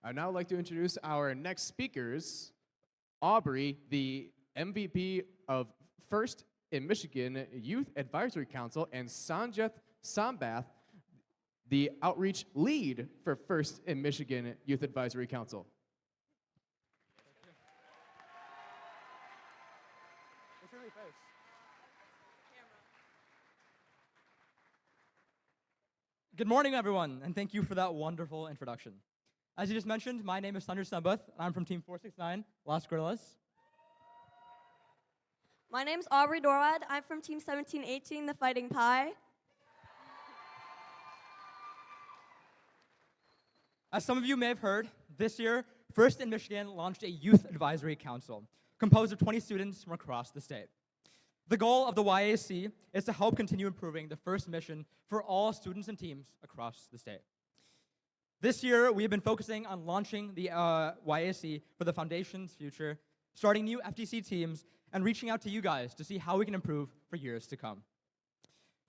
I'd now like to introduce our next speakers, Aubrey, the MVP of First in Michigan Youth Advisory Council, and Sanjeth Sambath, the outreach lead for First in Michigan Youth Advisory Council. Good morning, everyone, and thank you for that wonderful introduction. As you just mentioned, my name is Sanjeth Sambath, and I'm from Team 469, Las Gorillas. My name's Aubrey Dorwad. I'm from Team 1718, the Fighting Pie. As some of you may have heard, this year, First in Michigan launched a Youth Advisory Council composed of 20 students from across the state. The goal of the YAC is to help continue improving the FIRST mission for all students and teams across the state. This year, we have been focusing on launching the YAC for the Foundation's future, starting new FTC teams, and reaching out to you guys to see how we can improve for years to come.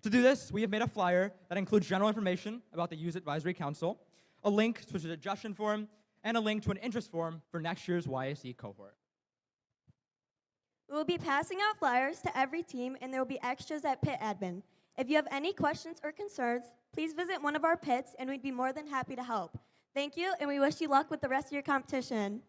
To do this, we have made a flyer that includes general information about the Youth Advisory Council, a link to a suggestion form, and a link to an interest form for next year's YAC cohort. We will be passing out flyers to every team, and there will be extras at pit admin. If you have any questions or concerns, please visit one of our pits, and we'd be more than happy to help. Thank you, and we wish you luck with the rest of your competition.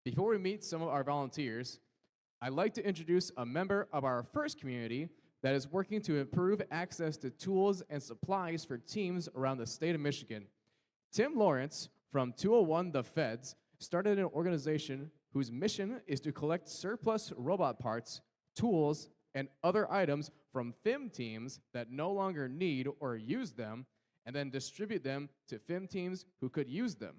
Before we meet some of our volunteers, I'd like to introduce a member of our FIRST community that is working to improve access to tools and supplies for teams around the state of Michigan. Tim Lawrence from 201 The Feds started an organization whose mission is to collect surplus robot parts, tools, and other items from FIM teams that no longer need or use them, and then distribute them to FIM teams who could use them.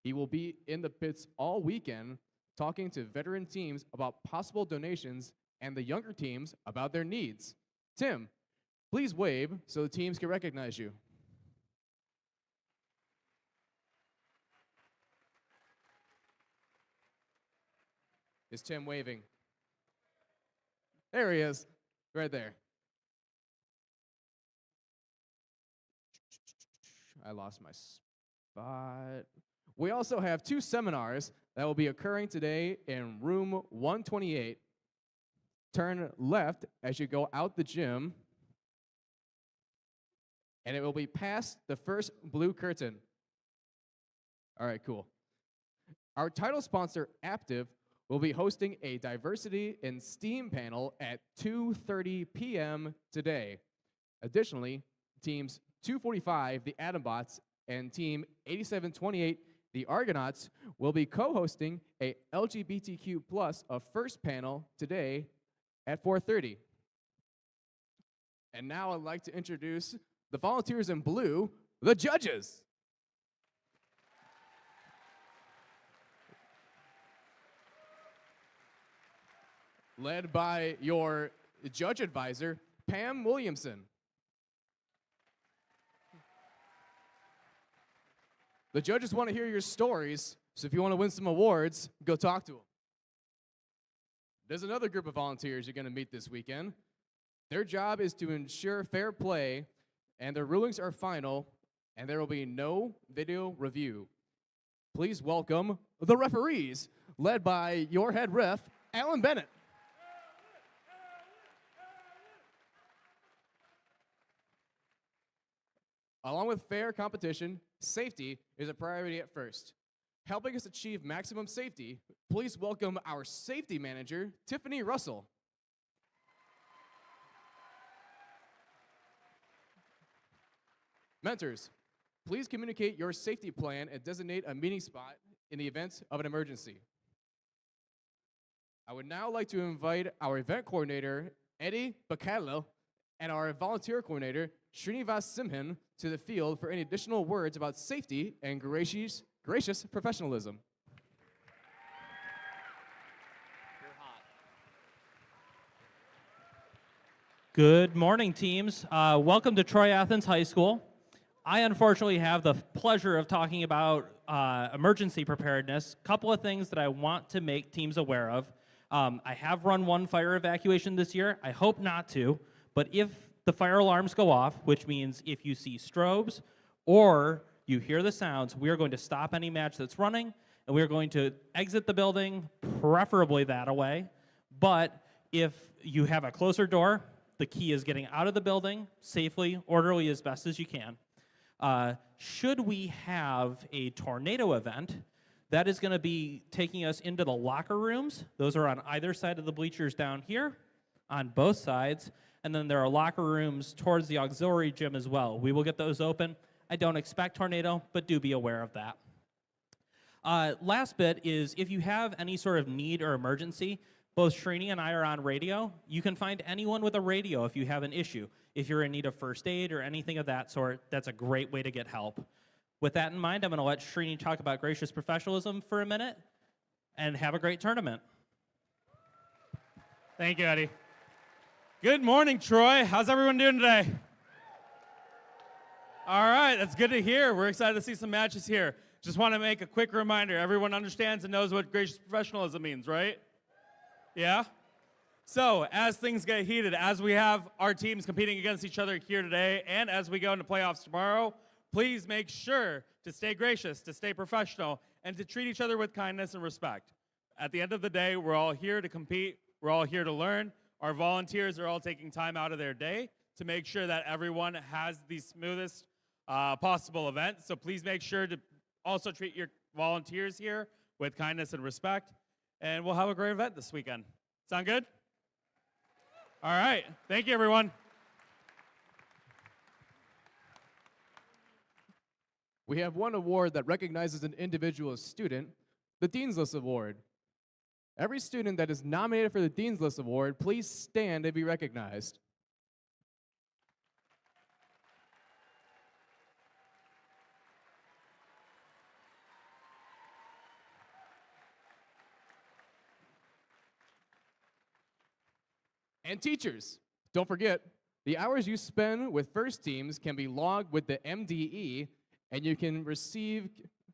He will be in the pits all weekend talking to veteran teams about possible donations and the younger teams about their needs. Tim, please wave so the teams can recognize you. Is Tim waving? There he is, right there. I lost my spot. We also have 2 seminars that will be occurring today in room 128. Turn left as you go out the gym, and it will be past the first blue curtain. All right, cool. Our title sponsor, Aptiv, will be hosting a diversity in STEAM panel at 2:30 p.m. today. Additionally, teams 245, the Atombots, and team 8728, the Argonauts, will be co-hosting a LGBTQ+ of FIRST panel today at 4:30. And now I'd like to introduce the volunteers in blue, the judges. Led by your judge advisor, Pam Williamson. The judges want to hear your stories, so if you want to win some awards, go talk to them. There's another group of volunteers you're going to meet this weekend. Their job is to ensure fair play, and their rulings are final, and there will be no video review. Please welcome the referees, led by your head ref, Alan Bennett. Along with fair competition, safety is a priority at FIRST. Helping us achieve maximum safety, please welcome our safety manager, Tiffany Russell. Mentors, please communicate your safety plan and designate a meeting spot in the event of an emergency. I would now like to invite our event coordinator, Eddie Bacallo, and our volunteer coordinator, Srinivas Simhan, to the field for any additional words about safety and gracious professionalism. Good morning, teams. Welcome to Troy Athens High School. I unfortunately have the pleasure of talking about emergency preparedness, couple of things that I want to make teams aware of. I have run one fire evacuation this year. I hope not to, but if the fire alarms go off, which means if you see strobes or you hear the sounds, we are going to stop any match that's running, and we are going to exit the building, preferably that away. But if you have a closer door, the key is getting out of the building safely, orderly as best as you can. Should we have a tornado event, that is going to be taking us into the locker rooms. Those are on either side of the bleachers down here, on both sides. And then there are locker rooms towards the auxiliary gym as well. We will get those open. I don't expect tornado, but do be aware of that. Last bit is if you have any sort of need or emergency, both Srini and I are on radio. You can find anyone with a radio if you have an issue. If you're in need of first aid or anything of that sort, that's a great way to get help. With that in mind, I'm going to let Srini talk about gracious professionalism for a minute, and have a great tournament. Thank you, Eddie. Good morning, Troy. How's everyone doing today? All right, that's good to hear. We're excited to see some matches here. Just want to make a quick reminder. Everyone understands and knows what gracious professionalism means, right? Yeah? So, as things get heated, as we have our teams competing against each other here today, and as we go into playoffs tomorrow, please make sure to stay gracious, to stay professional, and to treat each other with kindness and respect. At the end of the day, we're all here to compete. We're all here to learn. Our volunteers are all taking time out of their day to make sure that everyone has the smoothest possible event. So please make sure to also treat your volunteers here with kindness and respect. And we'll have a great event this weekend. Sound good? All right. Thank you, everyone. We have one award that recognizes an individual student, the Dean's List Award. Every student that is nominated for the Dean's List Award, please stand and be recognized. And teachers, don't forget, the hours you spend with first teams can be logged with the MDE, and you can receive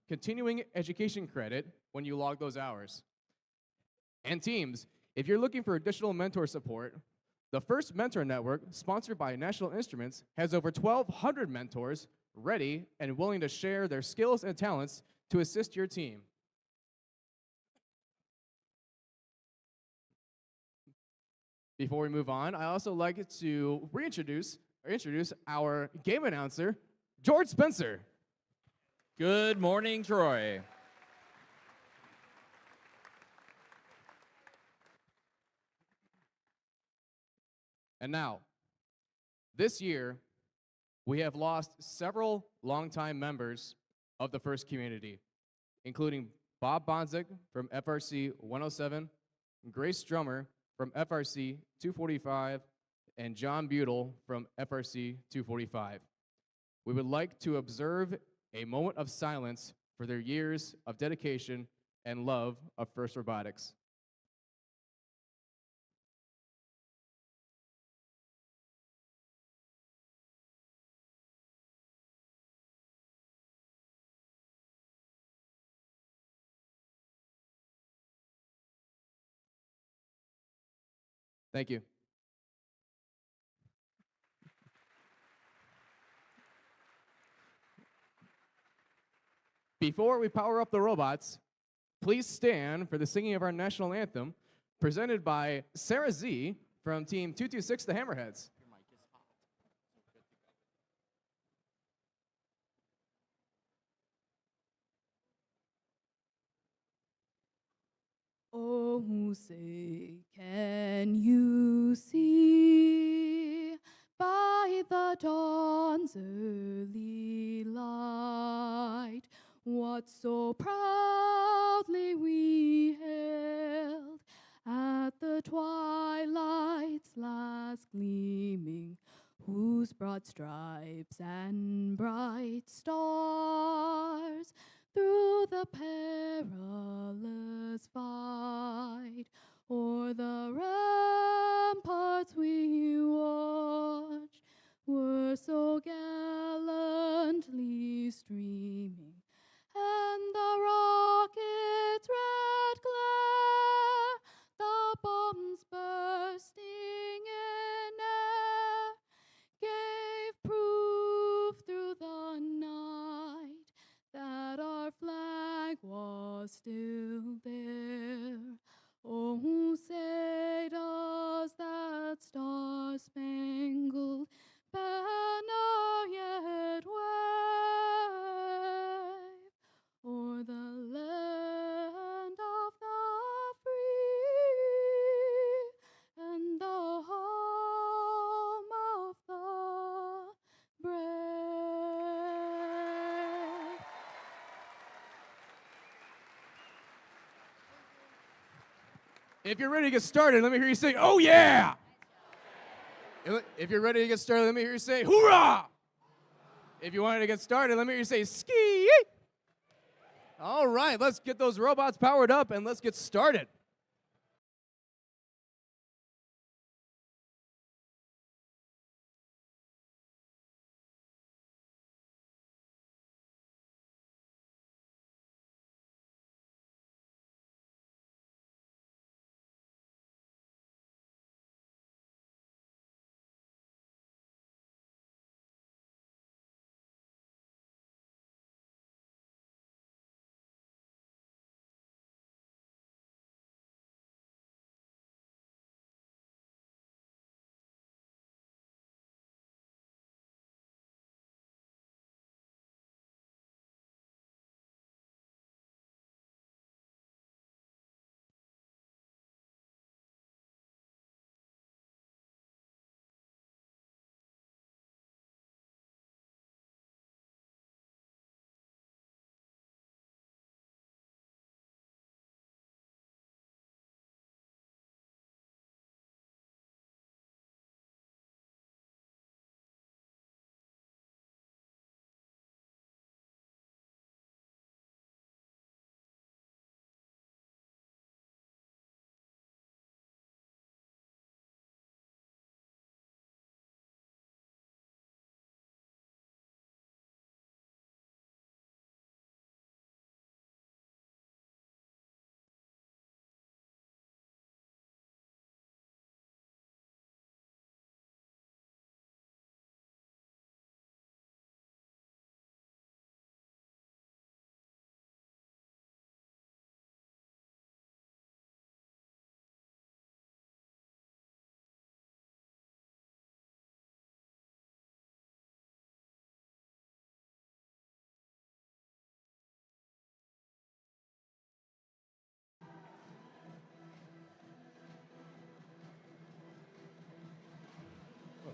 continuing education credit when you log those hours. And teams, if you're looking for additional mentor support, the First Mentor Network, sponsored by National Instruments, has over 1,200 mentors ready and willing to share their skills and talents to assist your team. Before we move on, I also like to introduce our game announcer, George Spencer. Good morning, Troy. And now, this year, we have lost several longtime members of the First Community, including Bob Bonzik from FRC 107, Grace Drummer from FRC 245, and John Butel from FRC 245. We would like to observe a moment of silence for their years of dedication and love of FIRST Robotics. Thank you. Before we power up the robots, please stand for the singing of our national anthem, presented by Sarah Z from Team 226, the Hammerheads. Oh, say, can you see by the dawn's early light what so proudly we hailed at the twilight's last gleaming, whose broad stripes and bright stars through the perilous fight o'er the ramparts we watched were so gallantly streaming, and still there. Oh, say does that star-spangled banner yet wave o'er the land of the free and the home of the brave. If you're ready to get started, let me hear you say, "Oh yeah!" If you're ready to get started, let me hear you say, "Hoorah!" If you wanted to get started, let me hear you say, "Ski!" All right, let's get those robots powered up and let's get started.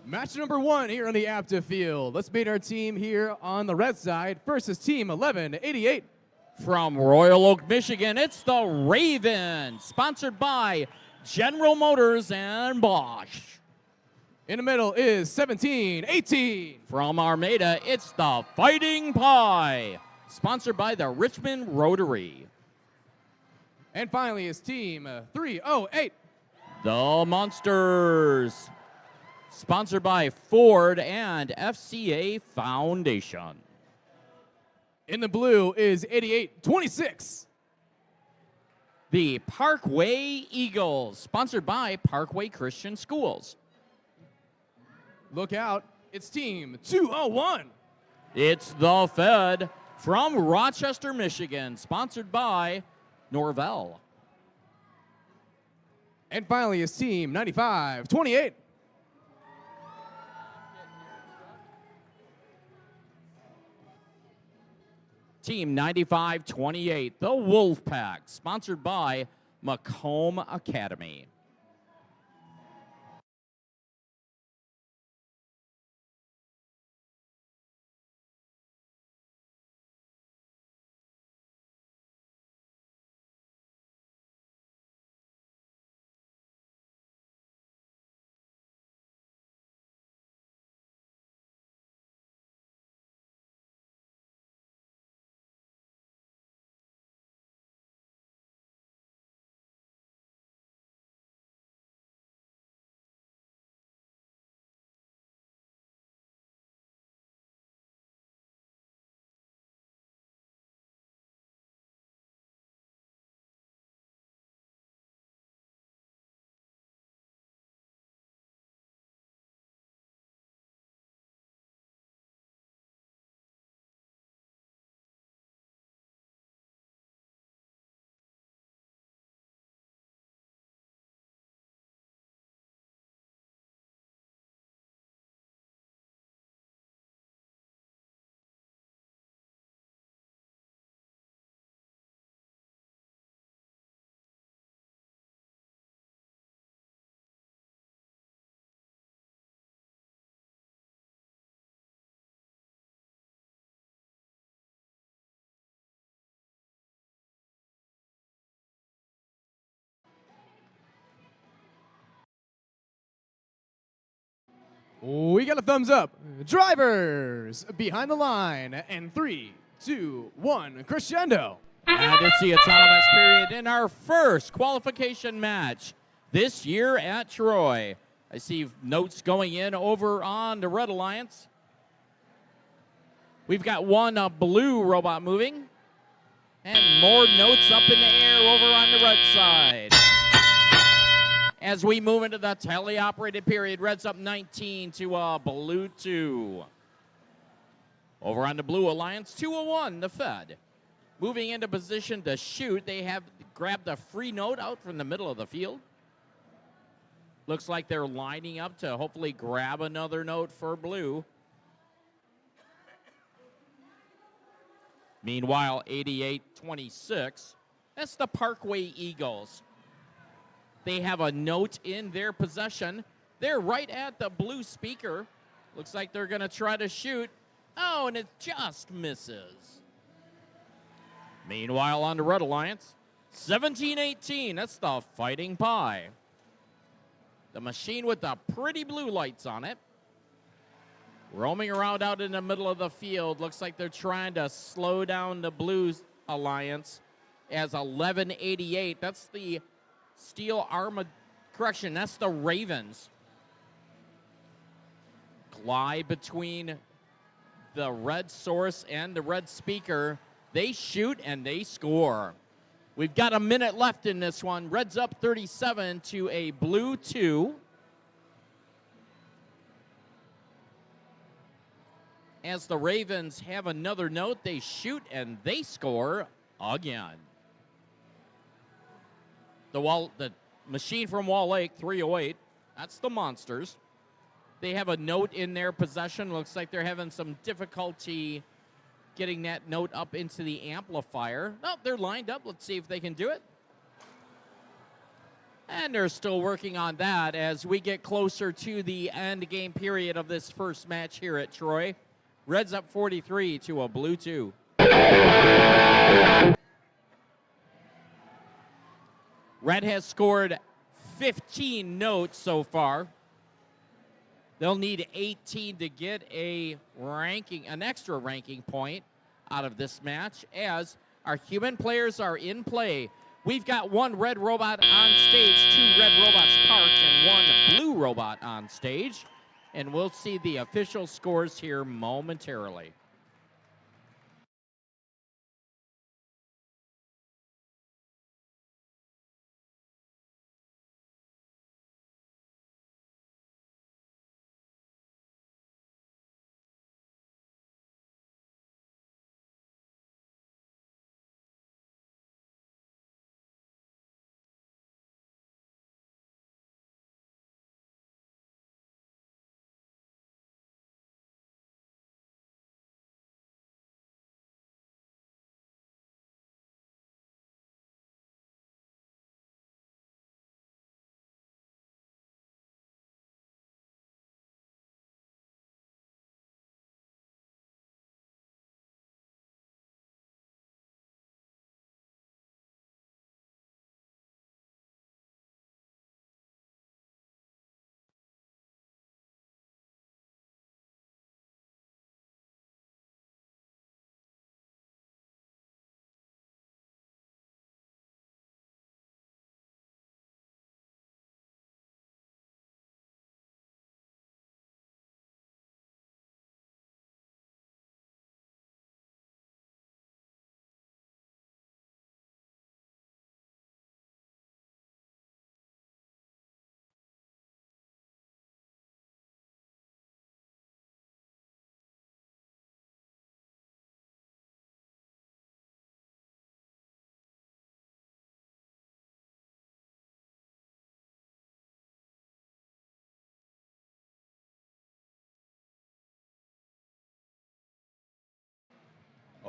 Match number 1 here on the Apta field. Let's meet our team here on the red side. First is Team 1188. From Royal Oak, Michigan, it's the Ravens, sponsored by General Motors and Bosch. In the middle is 1718. From Armada, it's the Fighting Pie, sponsored by the Richmond Rotary. And finally is Team 308. The Monsters, sponsored by Ford and FCA Foundation. In the blue is 8826. The Parkway Eagles, sponsored by Parkway Christian Schools. Look out, it's Team 201. It's the Fed from Rochester, Michigan, sponsored by Norvell. And finally is Team 9528. Team 9528, the Wolfpack, sponsored by Macomb Academy. We got a thumbs up. Drivers behind the line. And 3, 2, 1, crescendo. And it's the autonomous period in our first qualification match this year at Troy. I see notes going in over on the Red Alliance. We've got one blue robot moving. And more notes up in the air over on the red side. As we move into the teleoperated period, red's up 19 to blue 2. Over on the Blue Alliance, 201, the Fed. Moving into position to shoot, they have grabbed a free note out from the middle of the field. Looks like they're lining up to hopefully grab another note for blue. Meanwhile, 88-26, that's the Parkway Eagles. They have a note in their possession. They're right at the blue speaker. Looks like they're going to try to shoot. Oh, and it just misses. Meanwhile, on the Red Alliance, 17-18, that's the Fighting Pie. The machine with the pretty blue lights on it. Roaming around out in the middle of the field. Looks like they're trying to slow down the Blue Alliance as 11-88. That's the Steel Armor, correction, that's the Ravens. Glide between the red source and the red speaker. They shoot and they score. We've got a minute left in this one. Red's up 37 to a blue 2. As the Ravens have another note, they shoot and they score again. The machine from Wall Lake, 308, that's the Monsters. They have a note in their possession. Looks like they're having some difficulty getting that note up into the amplifier. Oh, they're lined up. Let's see if they can do it. And they're still working on that as we get closer to the end game period of this first match here at Troy. Red's up 43 to a blue 2. Red has scored 15 notes so far. They'll need 18 to get an extra ranking point out of this match as our human players are in play. We've got one red robot on stage, 2 red robots parked, and 1 blue robot on stage. And we'll see the official scores here momentarily.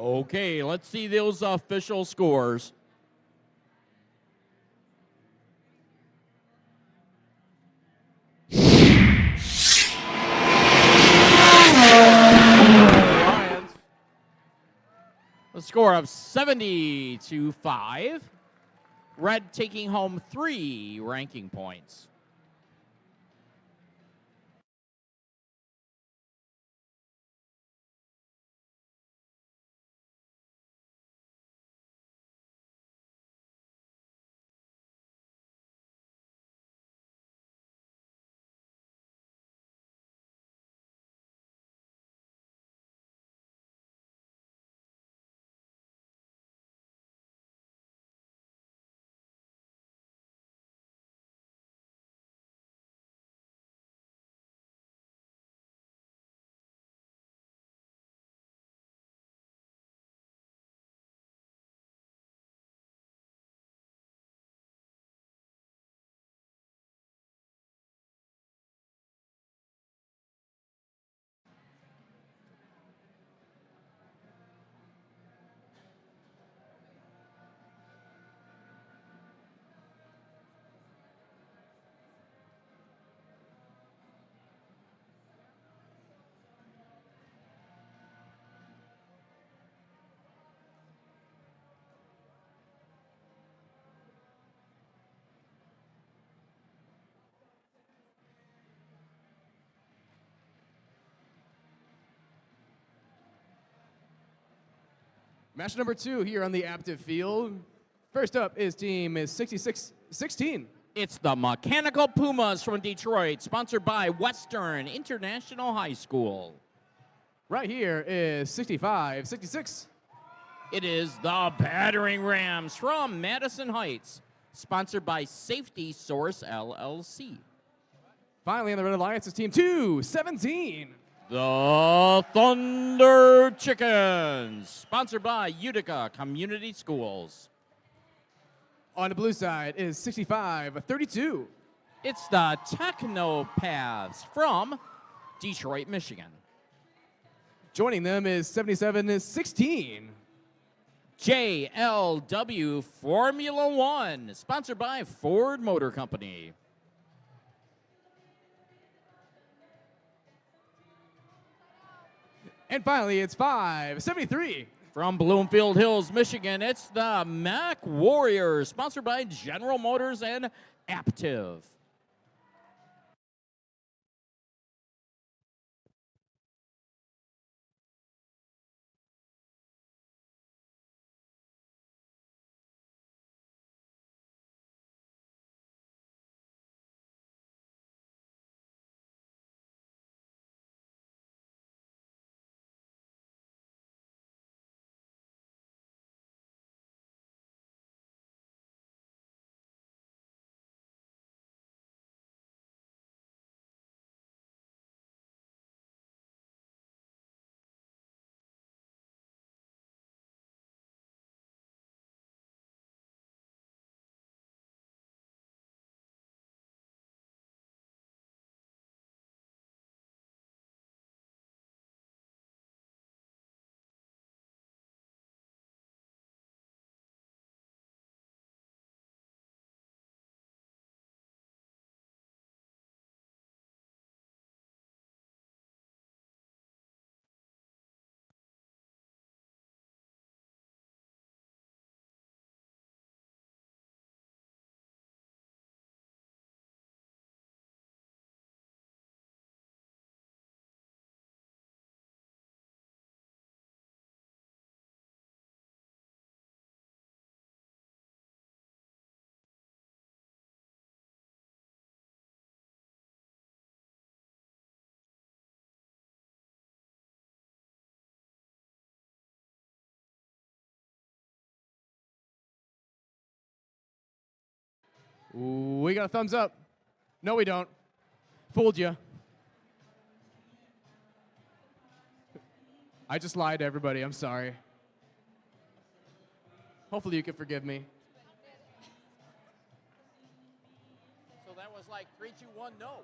Okay, let's see those official scores. A score of 70-5. Red taking home 3 ranking points. Match number 2 here on the Aptive field. First up is team is 66-16. It's the Mechanical Pumas from Detroit, sponsored by Western International High School. Right here is 65-66. It is the Battering Rams from Madison Heights, sponsored by Safety Source LLC. Finally, on the Red Alliance is team 2-17. The Thunder Chickens, sponsored by Utica Community Schools. On the blue side is 65-32. It's the Technopaths from Detroit, Michigan. Joining them is 77-16. JLW Formula One, sponsored by Ford Motor Company. And finally, it's 5-73. From Bloomfield Hills, Michigan, it's the Mac Warriors, sponsored by General Motors and Aptive. We got a thumbs up. No, we don't. Fooled you. I just lied to everybody. I'm sorry. Hopefully you can forgive me. So that was like 3, 2, 1, no.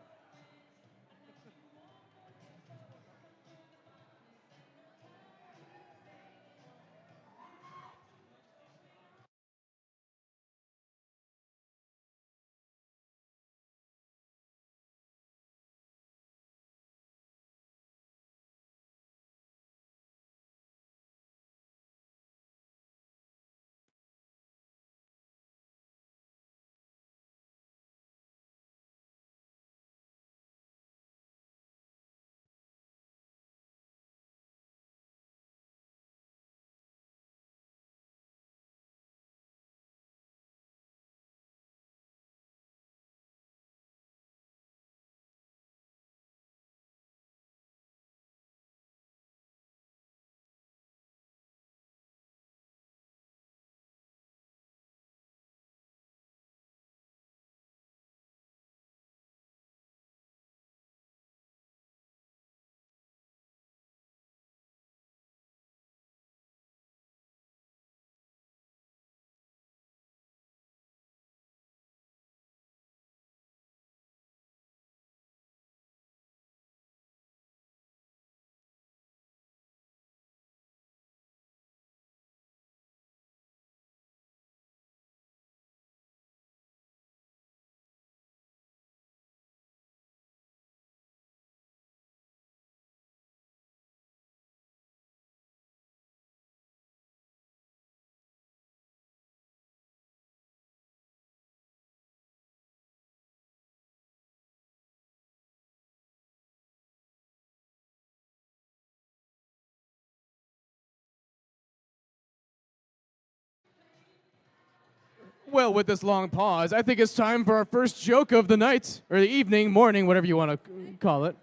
Well, with this long pause, I think it's time for our first joke of the night, or the evening, morning, whatever you want to call it.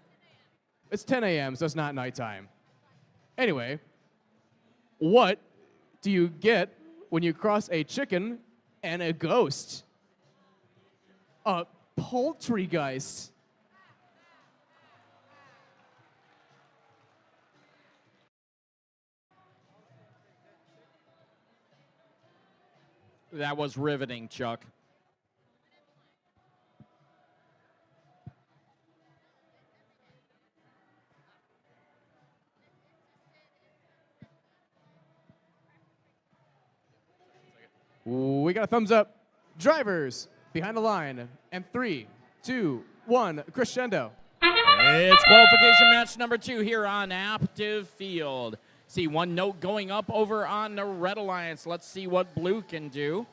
It's 10 a.m., so it's not nighttime. Anyway, what do you get when you cross a chicken and a ghost? A poultrygeist. That was riveting, Chuck. We got a thumbs up. Drivers behind the line. And 3, 2, 1, crescendo. It's qualification match number 2 here on Active Field. See one note going up over on the Red Alliance. Let's see what blue can do.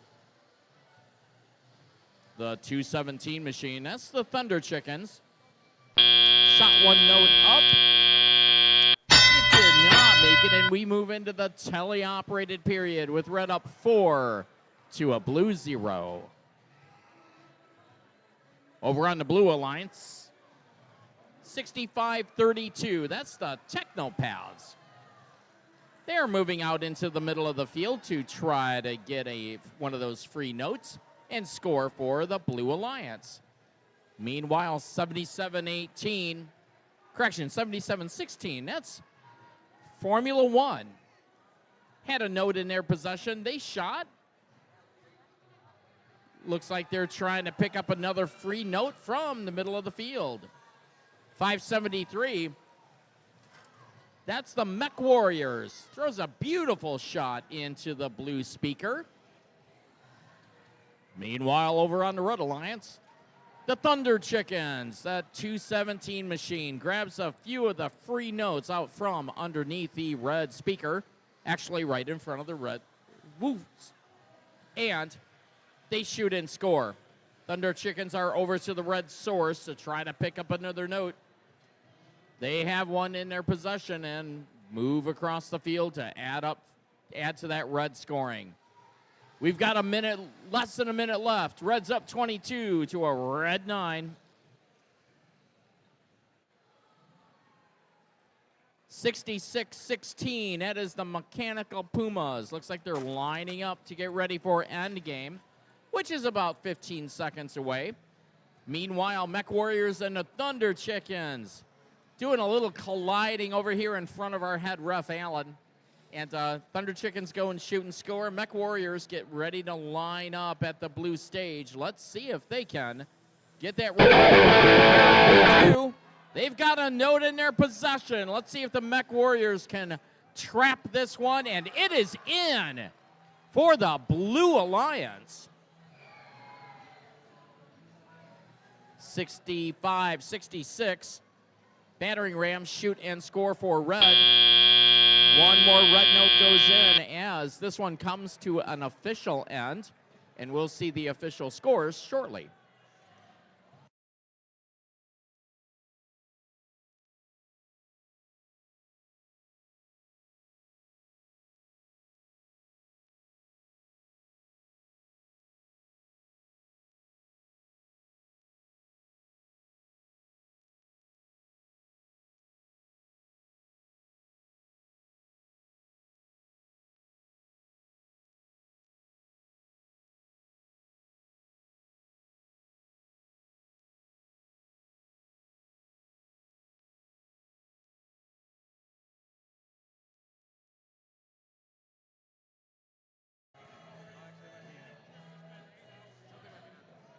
The 217 machine, that's the Thunder Chickens. Shot one note up. It did not make it, and we move into the teleoperated period with red up 4 to a blue 0. Over on the Blue Alliance, 65-32. That's the Technopaths. They're moving out into the middle of the field to try to get one of those free notes and score for the Blue Alliance. Meanwhile, 77-18, correction, 77-16, that's Formula One. Had a note in their possession. They shot. Looks like they're trying to pick up another free note from the middle of the field. 573. That's the Mech Warriors. Throws a beautiful shot into the blue speaker. Meanwhile, over on the Red Alliance, the Thunder Chickens, that 217 machine, grabs a few of the free notes out from underneath the red speaker, actually right in front of the red woofs. And they shoot and score. Thunder Chickens are over to the red source to try to pick up another note. They have one in their possession and move across the field to add to that red scoring. We've got less than a minute left. Red's up 22 to a red 9. 66-16, that is the Mechanical Pumas. Looks like they're lining up to get ready for endgame, which is about 15 seconds away. Meanwhile, Mech Warriors and the Thunder Chickens doing a little colliding over here in front of our head ref, Allen. And Thunder Chickens go and shoot and score. Mech Warriors get ready to line up at the blue stage. Let's see if they can get that red. They do. They've got a note in their possession. Let's see if the Mech Warriors can trap this one. And it is in for the Blue Alliance. 65-66. Battering Rams shoot and score for red. One more red note goes in as this one comes to an official end, and we'll see the official scores shortly.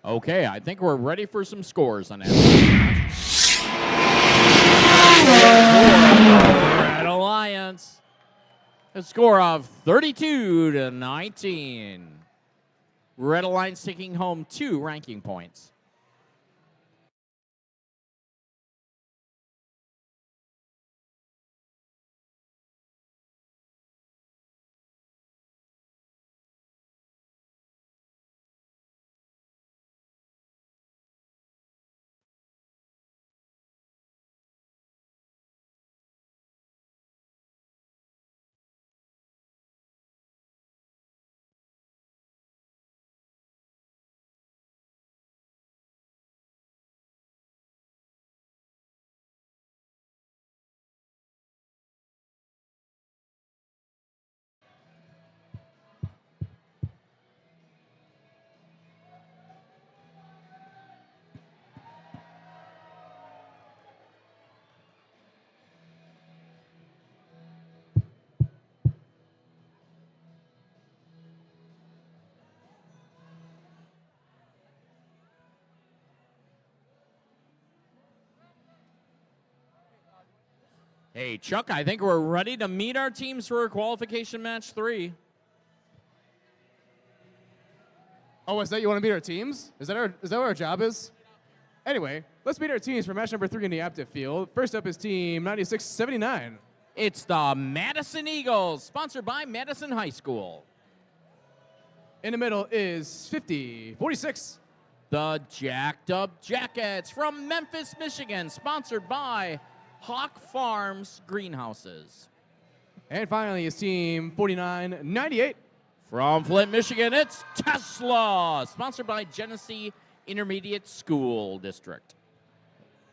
Okay, I think we're ready for some scores on that. Red Alliance. A score of 32-19. Red Alliance taking home 2 ranking points. Hey, Chuck, I think we're ready to meet our teams for qualification match 3. Oh, is that you want to meet our teams? Is that what our job is? Anyway, let's meet our teams for match number 3 in the active field. First up is team 9679. It's the Madison Eagles, sponsored by Madison High School. In the middle is 5046. The Jacked Up Jackets from Memphis, Michigan, sponsored by Hawk Farms Greenhouses. And finally is team 4998. From Flint, Michigan, it's Tesla, sponsored by Genesee Intermediate School District.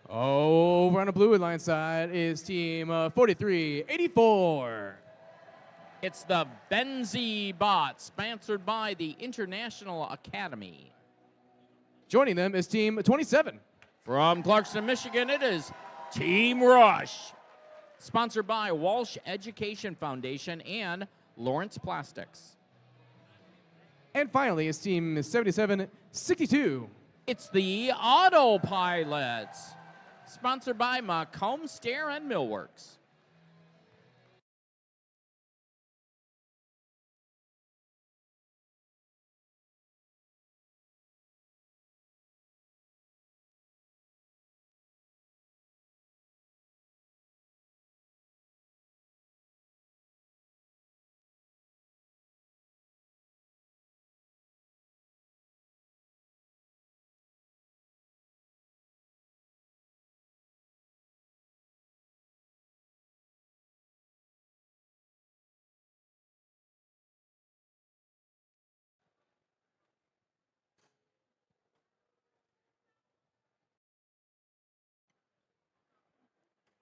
Over on the blue line side is team 4384. It's the Benzie Bot, sponsored by the International Academy. Joining them is team 27. From Clarkston, Michigan, it is Team Rush, sponsored by Walsh Education Foundation and Lawrence Plastics. And finally is team 7762. It's the Autopilots, sponsored by Macomb Stair and Millworks.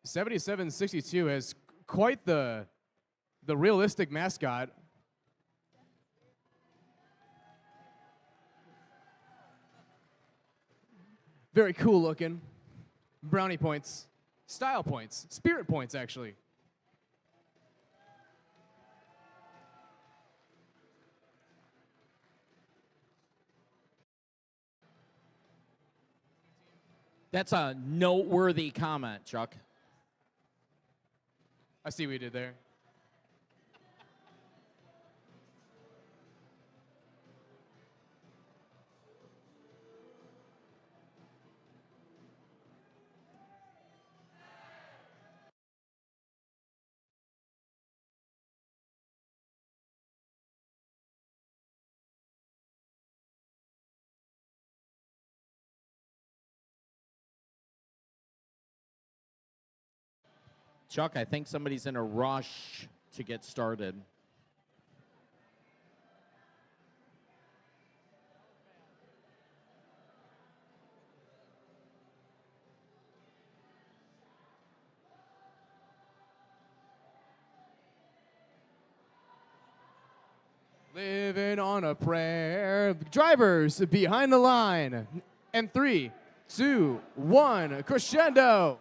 '7762 has quite the realistic mascot. Very cool looking. Brownie points, style points, spirit points, actually. That's a noteworthy comment, Chuck. I see what you did there. Chuck, I think somebody's in a rush to get started. Living on a prayer. Drivers behind the line. And 3, 2, 1, crescendo.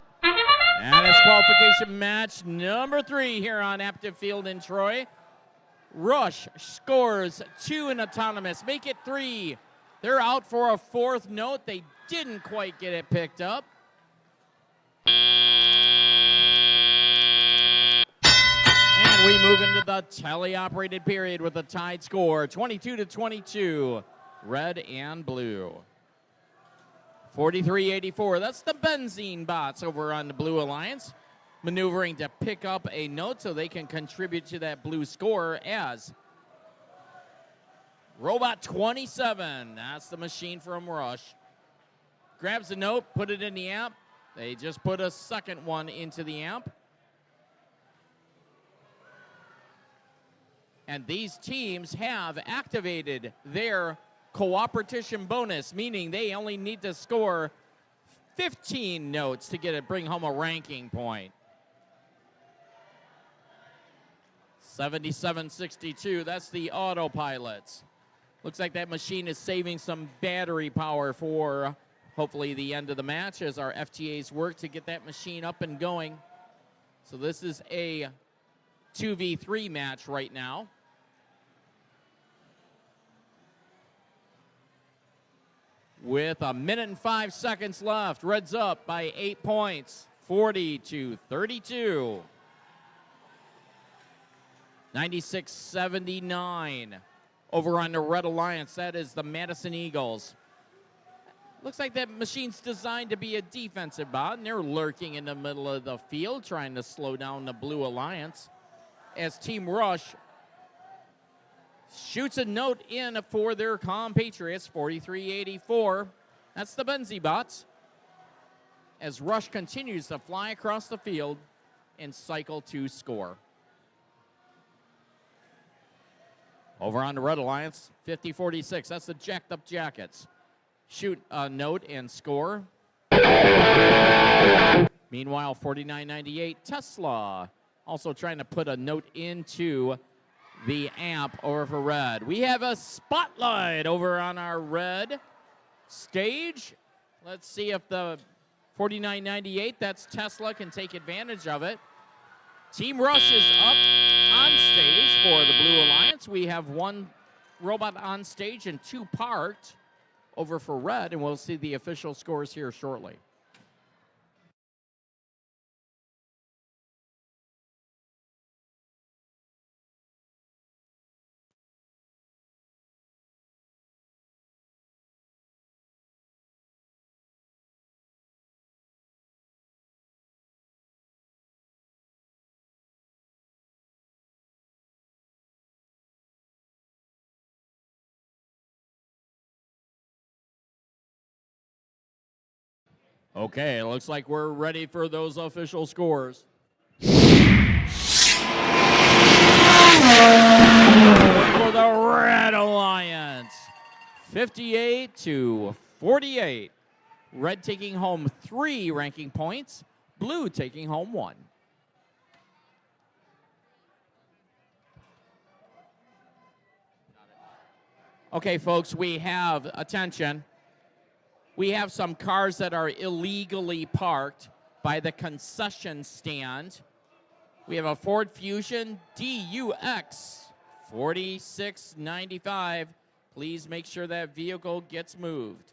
And it's qualification match number 3 here on Active Field in Troy. Rush scores 2 in autonomous, make it 3. They're out for a 4th note. They didn't quite get it picked up. And we move into the teleoperated period with a tied score, 22-22, red and blue. 43-84, that's the Benzene Bots over on the Blue Alliance, maneuvering to pick up a note so they can contribute to that blue score as Robot 27, that's the machine from Rush, grabs the note, put it in the amp. They just put a second one into the amp. And these teams have activated their cooperation bonus, meaning they only need to score 15 notes to get it, bring home a ranking point. 77-62, that's the Autopilots. Looks like that machine is saving some battery power for hopefully the end of the match as our FTAs work to get that machine up and going. So this is a 2v3 match right now. With 1 minute and 5 seconds left, Reds up by 8 points, 40-32. 96-79. Over on the Red Alliance, that is the Madison Eagles. Looks like that machine's designed to be a defensive bot, and they're lurking in the middle of the field, trying to slow down the Blue Alliance. As Team Rush shoots a note in for their compatriots, 43-84. That's the Benzie bots. As Rush continues to fly across the field and cycle to score. Over on the Red Alliance, 50-46. That's the Jacked Up Jackets. Shoot a note and score. Meanwhile, 49-98, Tesla also trying to put a note into the amp over for Red. We have a spotlight over on our Red stage. Let's see if the 49-98, that's Tesla, can take advantage of it. Team Rush is up on stage for the Blue Alliance. We have one robot on stage and two parked over for Red, and we'll see the official scores here shortly. Okay, it looks like we're ready for those official scores. For the Red Alliance, 58-48. Red taking home 3 ranking points, Blue taking home 1. Okay, folks, we have, attention, we have some cars that are illegally parked by the concession stand. We have a Ford Fusion DUX 4695. Please make sure that vehicle gets moved.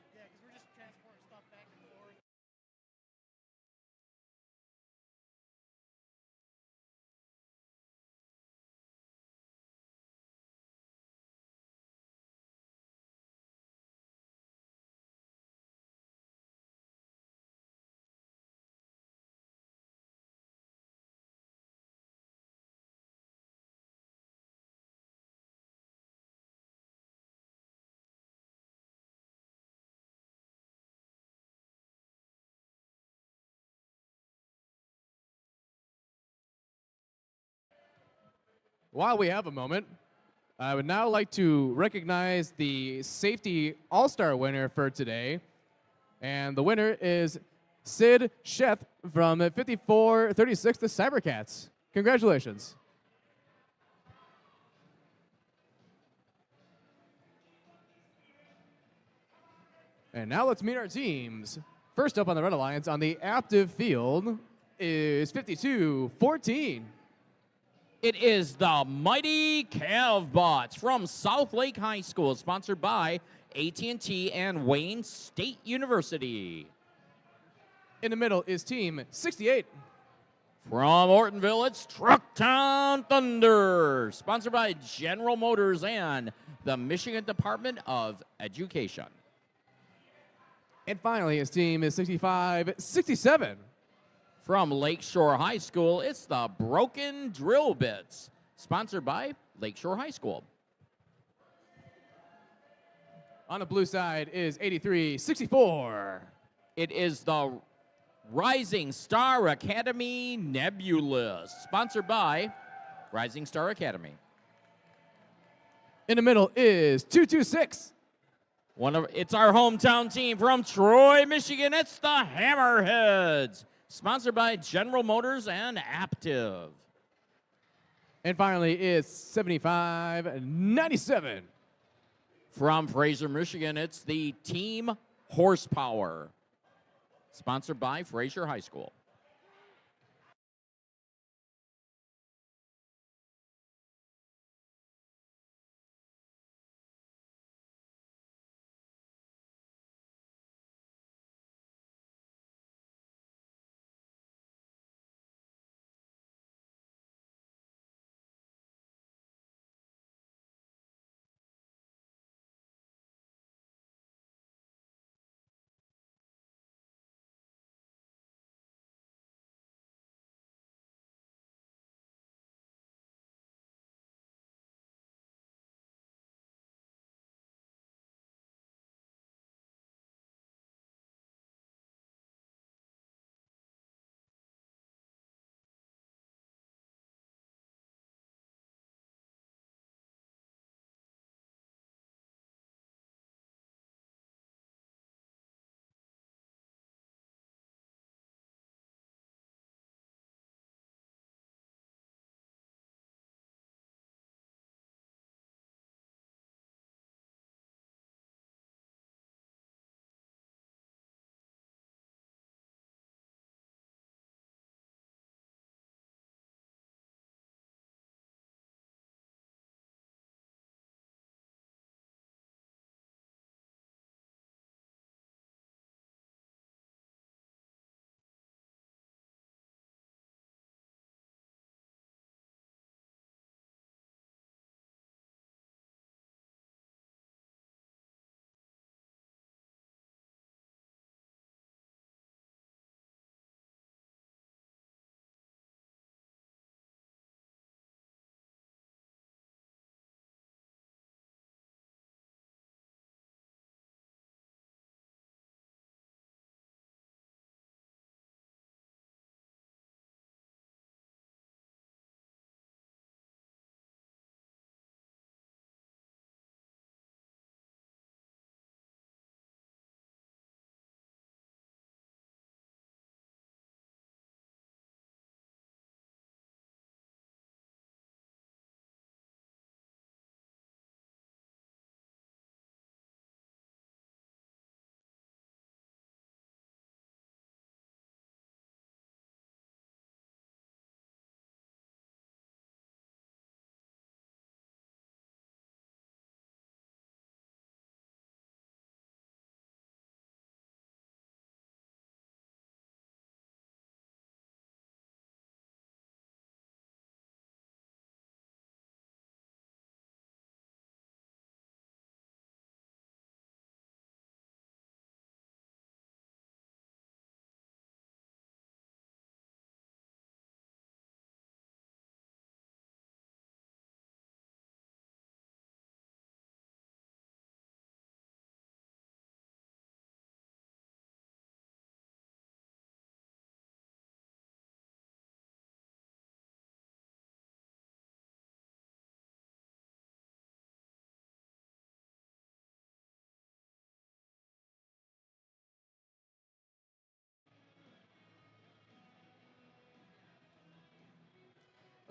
While we have a moment, I would now like to recognize the Safety All-Star winner for today. And the winner is Sid Sheth from 5436, the Cybercats. Congratulations. And now let's meet our teams. First up on the Red Alliance on the active field is 5214. It is the Mighty Cavbots from South Lake High School, sponsored by AT&T and Wayne State University. In the middle is Team 68. From Ortonville, it's Trucktown Thunder, sponsored by General Motors and the Michigan Department of Education. And finally, his team is 6567. From Lakeshore High School, it's the Broken Drill Bits, sponsored by Lakeshore High School. On the blue side is 8364. It is the Rising Star Academy Nebulous, sponsored by Rising Star Academy. In the middle is 226. It's our hometown team from Troy, Michigan. It's the Hammerheads, sponsored by General Motors and Aptiv. And finally, it's 7597. From Fraser, Michigan, it's the Team Horsepower, sponsored by Fraser High School.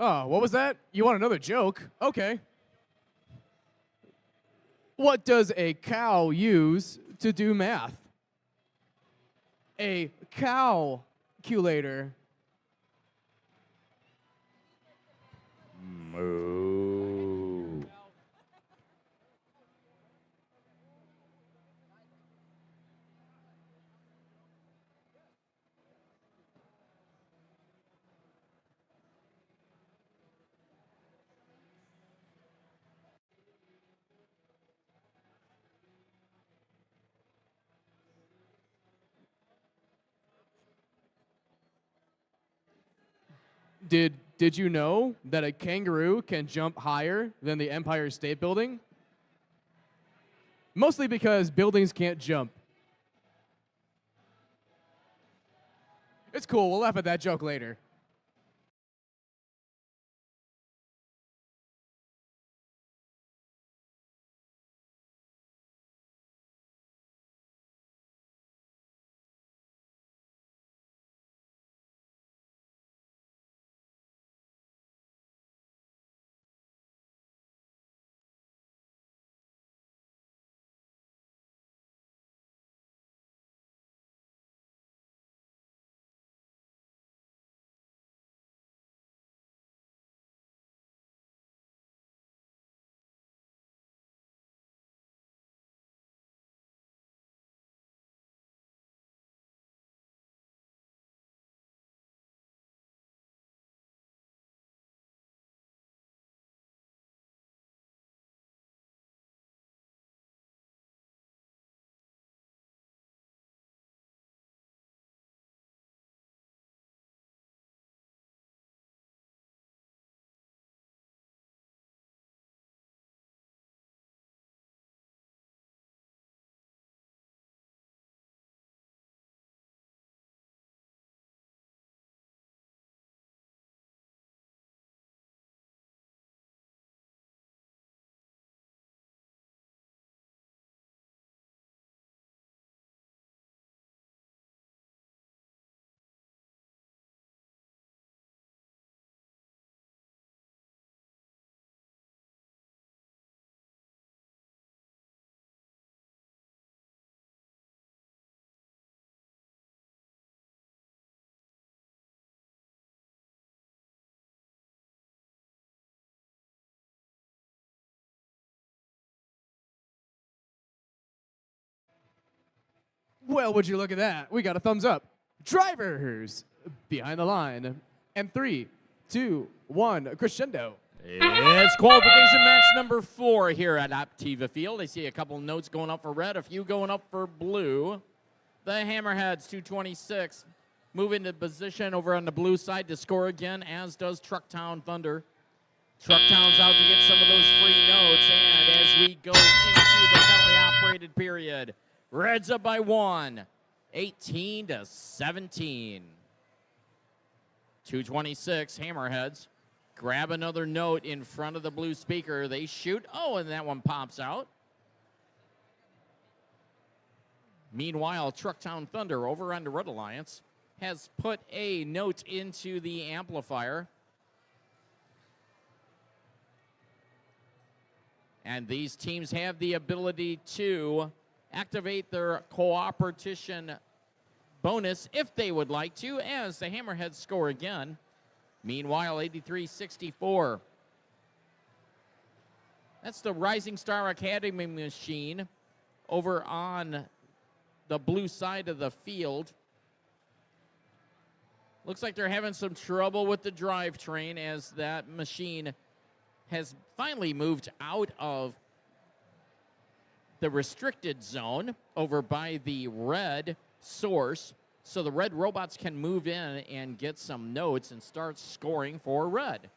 Oh, what was that? You want another joke? Okay. What does a cow use to do math? A calculator. Moo. Did you know that a kangaroo can jump higher than the Empire State Building? Mostly because buildings can't jump. It's cool. We'll laugh at that joke later. Well, would you look at that? We got a thumbs up. Drivers behind the line. And 3, 2, 1, crescendo. It's qualification match number 4 here at Optiva Field. I see a couple notes going up for red, a few going up for blue. The Hammerheads, 226, move into position over on the blue side to score again, as does Trucktown Thunder. Trucktown's out to get some of those free notes, and as we go into the teleoperated period, Reds up by 1, 18-17. 226, Hammerheads. Grab another note in front of the blue speaker. They shoot. Oh, and that one pops out. Meanwhile, Trucktown Thunder over on the Red Alliance has put a note into the amplifier. And these teams have the ability to activate their cooperation bonus if they would like to, as the Hammerheads score again. Meanwhile, 83-64. That's the Rising Star Academy machine over on the blue side of the field. Looks like they're having some trouble with the drivetrain, as that machine has finally moved out of the restricted zone over by the red source, so the red robots can move in and get some notes and start scoring for red.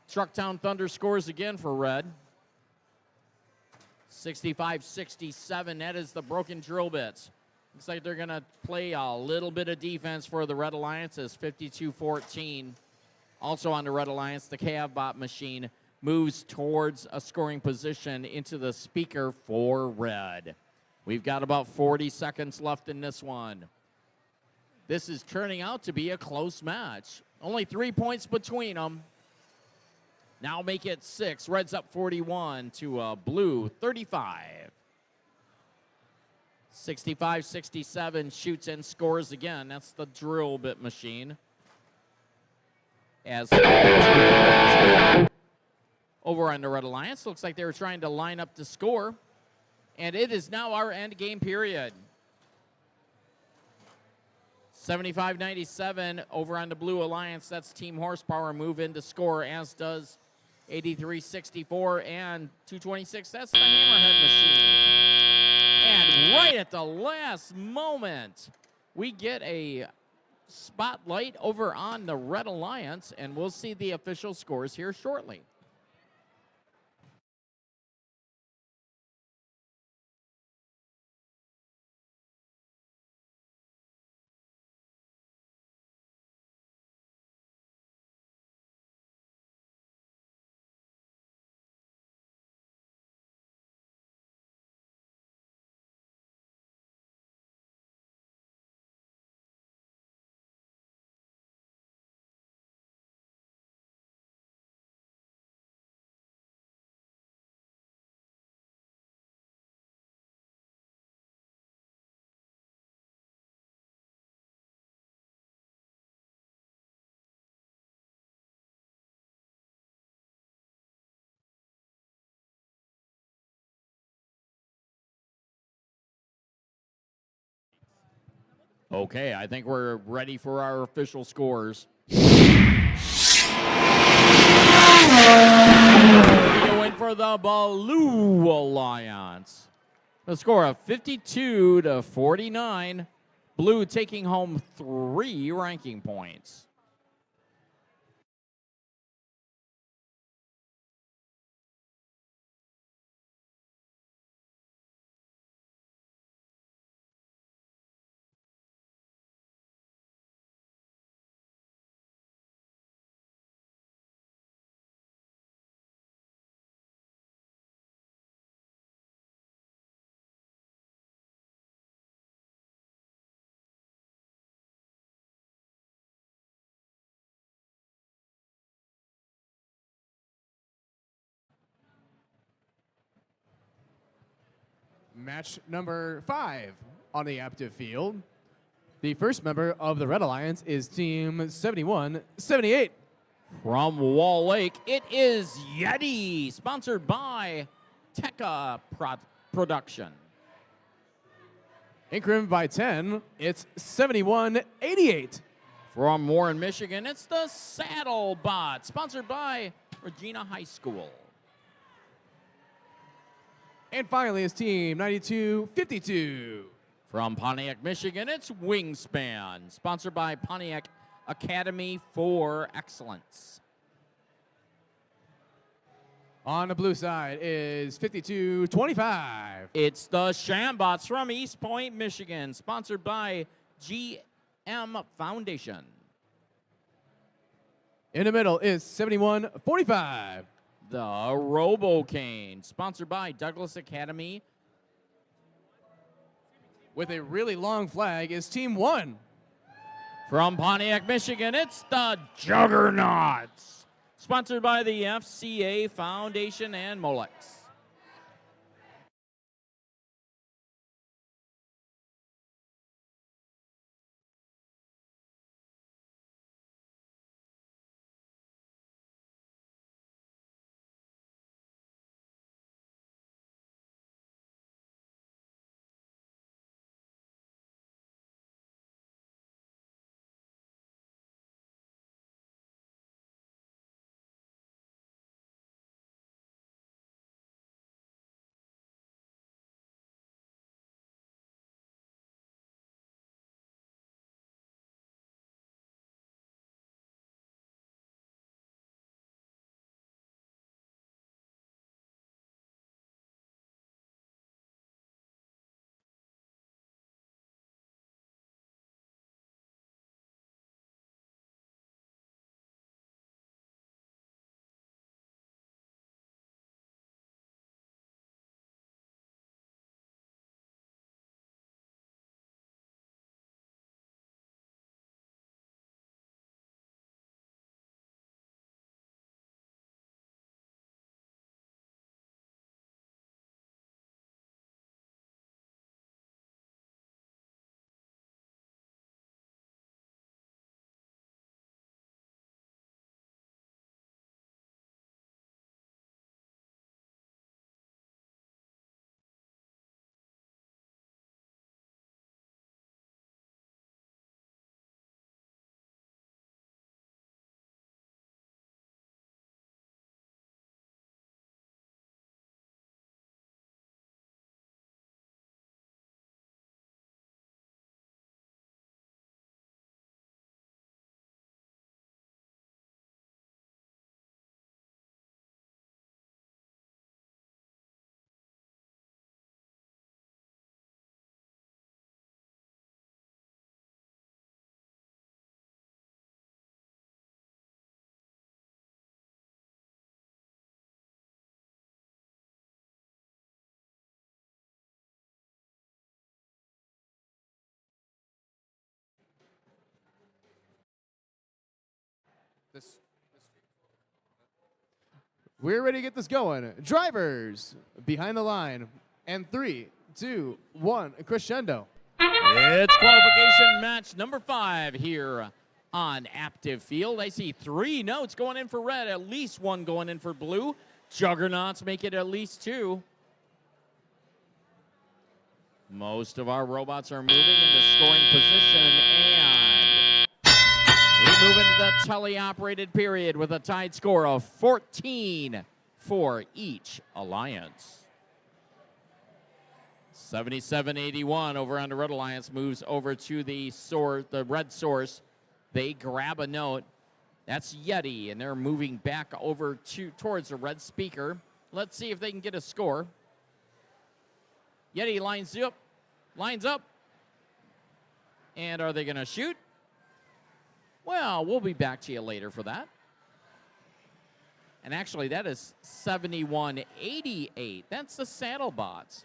Trucktown Thunder scores again for red. 65-67, that is the broken drill bits. Looks like they're gonna play a little bit of defense for the Red Alliance, as 52-14. Also on the Red Alliance, the Cavbot machine moves towards a scoring position into the speaker for red. We've got about 40 seconds left in this one. This is turning out to be a close match. Only 3 points between them. Now make it 6. Reds up 41 to blue 35. 65-67, shoots and scores again. That's the drill bit machine. As over on the Red Alliance, looks like they were trying to line up to score. And it is now our end game period. 75-97 over on the Blue Alliance. That's Team Horsepower move in to score, as does 83-64 and 226. That's the Hammerhead machine. And right at the last moment, we get a spotlight over on the Red Alliance, and we'll see the official scores here shortly. Okay, I think we're ready for our official scores. Win for the Blue Alliance. The score of 52-49. Blue taking home 3 ranking points. Match number 5 on the active field. The first member of the Red Alliance is Team 71-78. From Wall Lake, it is Yeti, sponsored by Tekka Production. Increment by 10, it's 71-88. From Warren, Michigan, it's the Saddle Bot, sponsored by Regina High School. And finally, it's Team 92-52. From Pontiac, Michigan, it's Wingspan, sponsored by Pontiac Academy for Excellence. On the blue side is 52-25. It's the Shambots from East Point, Michigan, sponsored by GM Foundation. In the middle is 71-45. The Robocane, sponsored by Douglas Academy. With a really long flag is Team 1. From Pontiac, Michigan, it's the Juggernauts, sponsored by the FCA Foundation and Molex. We're ready to get this going. Drivers, behind the line. And 3, 2, 1, crescendo. It's qualification match number 5 here on Active Field. I see 3 notes going in for red, at least 1 going in for blue. Juggernauts make it at least 2. Most of our robots are moving into scoring position, and we move into the teleoperated period with a tied score of 14 for each alliance. 77-81 over on the Red Alliance moves over to the red source. They grab a note. That's Yeti, and they're moving back over towards the red speaker. Let's see if they can get a score. Yeti lines up. And are they going to shoot? Well, we'll be back to you later for that. And actually, that is 71-88. That's the Saddlebots.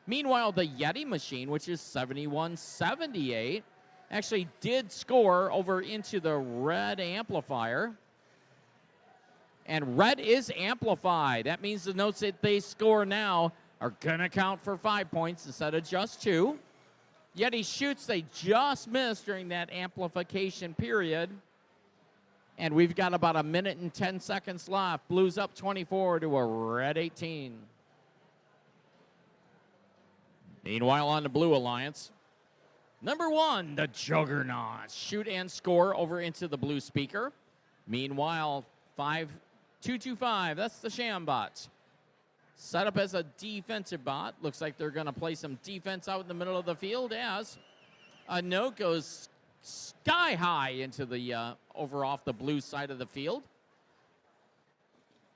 Meanwhile, the Yeti machine, which is 71-78, actually did score over into the red amplifier. And red is amplified. That means the notes that they score now are going to count for 5 points instead of just 2. Yeti shoots, they just missed during that amplification period. And we've got about 1 minute and 10 seconds left. Blues up 24 to a red 18. Meanwhile, on the Blue Alliance, number 1, the Juggernauts shoot and score over into the blue speaker. Meanwhile, 225, that's the Shambots. Set up as a defensive bot. Looks like they're going to play some defense out in the middle of the field as a note goes sky high into the over off the blue side of the field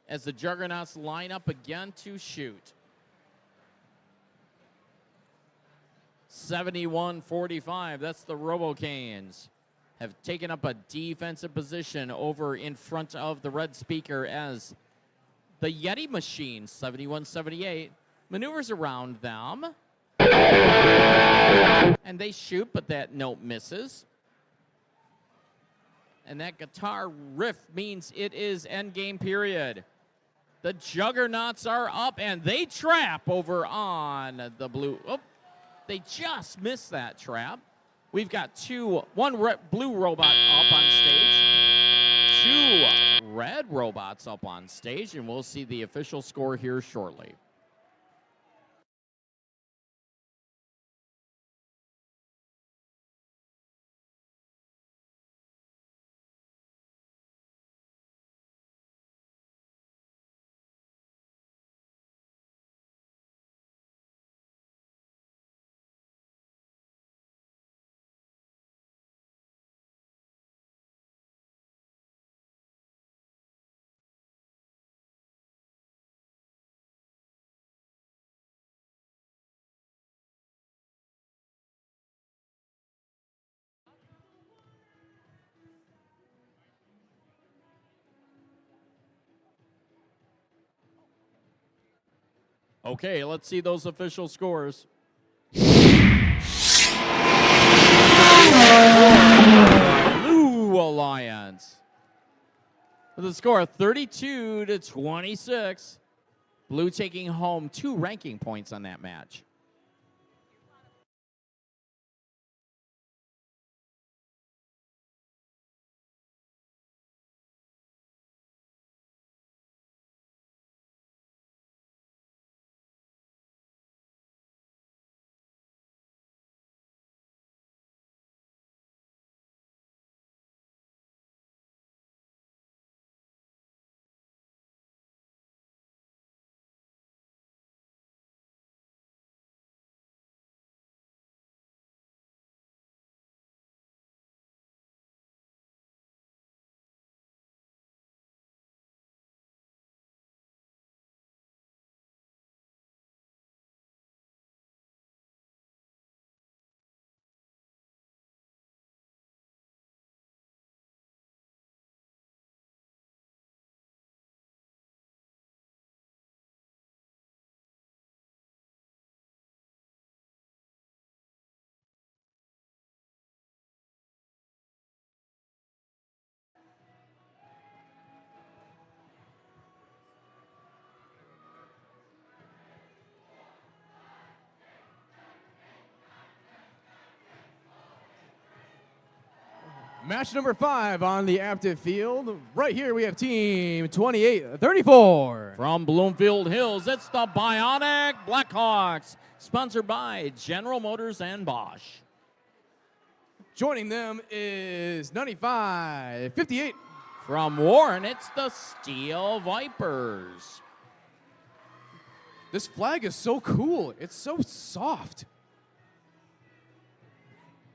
as the Juggernauts line up again to shoot. 71-45, that's the Robocanes, have taken up a defensive position over in front of the red speaker as the Yeti machine, 71-78, maneuvers around them. And they shoot, but that note misses. And that guitar riff means it is endgame period. The Juggernauts are up, and they trap over on the blue. Oh, they just missed that trap. We've got one blue robot up on stage, 2 red robots up on stage, and we'll see the official score here shortly. Okay, let's see those official scores. Blue Alliance with a score of 32-26. Blue taking home 2 ranking points on that match. Match number 5 on the active field. Right here we have team 2834. From Bloomfield Hills, it's the Bionic Blackhawks, sponsored by General Motors and Bosch. Joining them is 9558. From Warren, it's the Steel Vipers. This flag is so cool. It's so soft.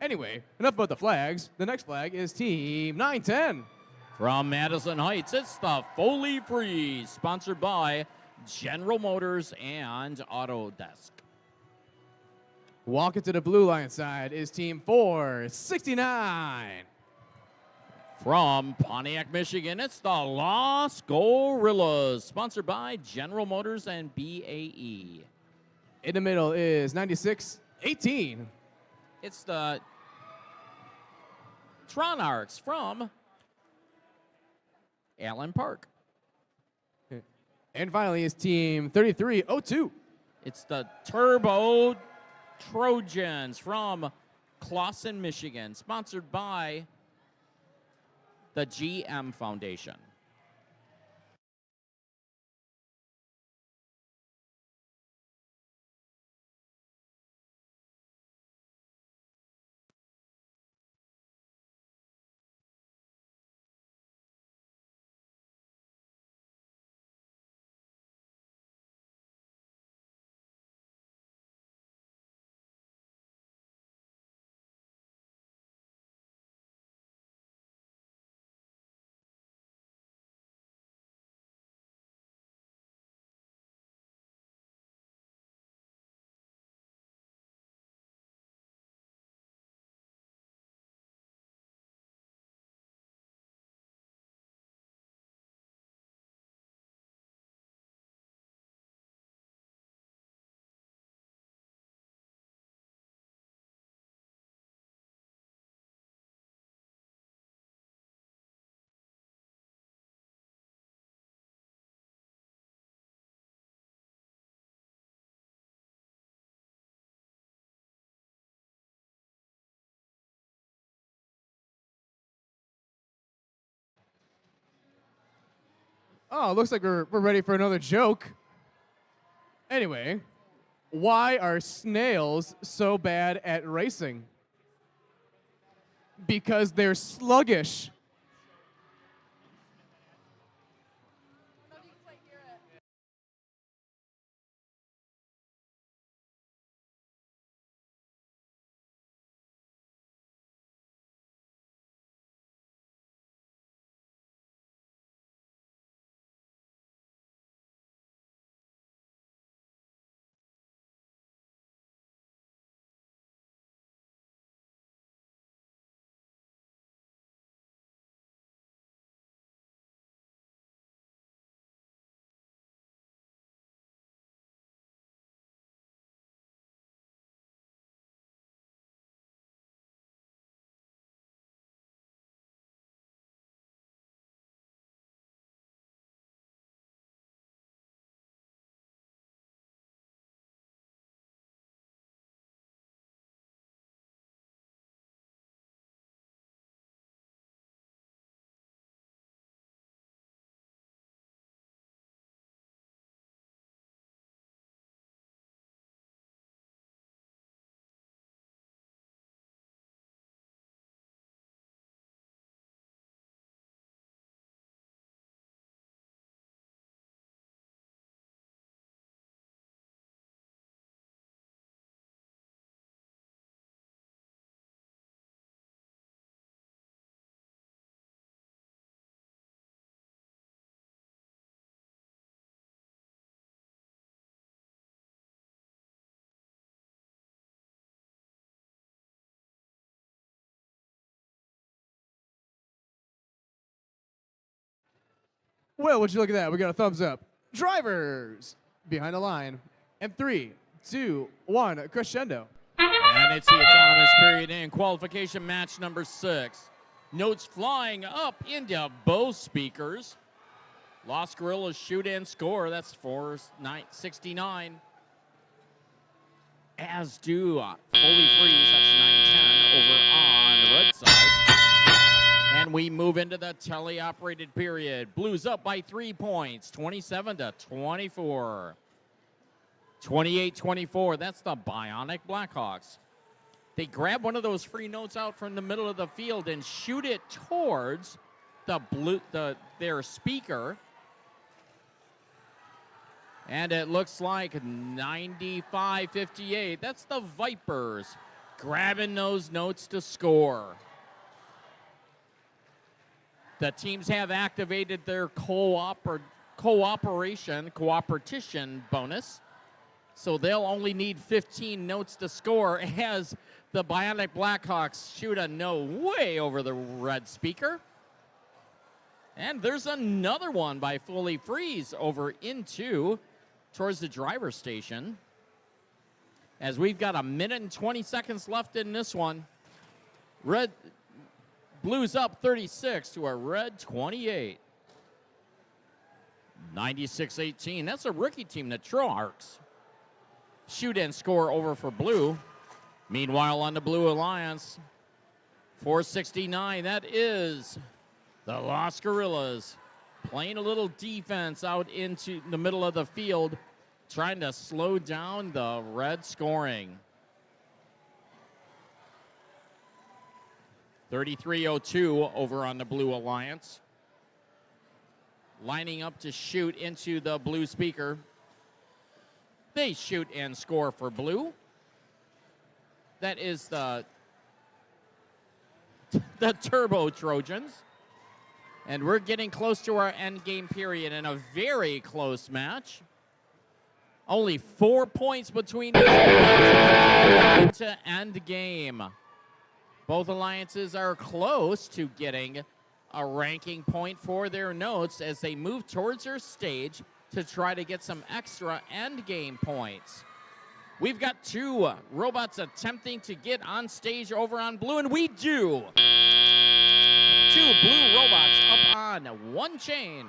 Anyway, enough about the flags. The next flag is Team 910. From Madison Heights, it's the Foley Freeze, sponsored by General Motors and Autodesk. Walking to the blue line side is Team 469. From Pontiac, Michigan, it's the Los Gorillas, sponsored by General Motors and BAE. In the middle is 9618. It's the Tronarchs from Allen Park. And finally is Team 3302. It's the Turbo Trojans from Clawson, Michigan, sponsored by the GM Foundation. Oh, looks like we're ready for another joke. Anyway, why are snails so bad at racing? Because they're sluggish. Well, would you look at that? We got a thumbs up. Drivers behind the line. And 3, 2, 1, crescendo. And it's the autonomous period in qualification match number 6. Notes flying up into both speakers. Los Gorillas shoot and score. That's 469. As do Foley Freeze. That's 910 over on the red side. And we move into the teleoperated period. Blues up by 3 points, 27 to 24. 28-24, that's the Bionic Blackhawks. They grab one of those free notes out from the middle of the field and shoot it towards their speaker. And it looks like 95-58. That's the Vipers grabbing those notes to score. The teams have activated their cooperation bonus. So they'll only need 15 notes to score as the Bionic Blackhawks shoot a no way over the red speaker. And there's another one by Fully Freeze over towards the driver's station. As we've got 1 minute and 20 seconds left in this one. Blues up 36 to a red 28. 96-18. That's a rookie team, the Troarks. Shoot and score over for Blue. Meanwhile, on the Blue Alliance, 469. That is the Los Gorillas playing a little defense out into the middle of the field, trying to slow down the red scoring. 33-02 over on the Blue Alliance. Lining up to shoot into the Blue speaker. They shoot and score for Blue. That is the Turbo Trojans. And we're getting close to our end game period in a very close match. Only 4 points between these alliances to end game. Both alliances are close to getting a ranking point for their notes as they move towards their stage to try to get some extra end game points. We've got 2 robots attempting to get on stage over on Blue, and we do. 2 blue robots up on 1 chain.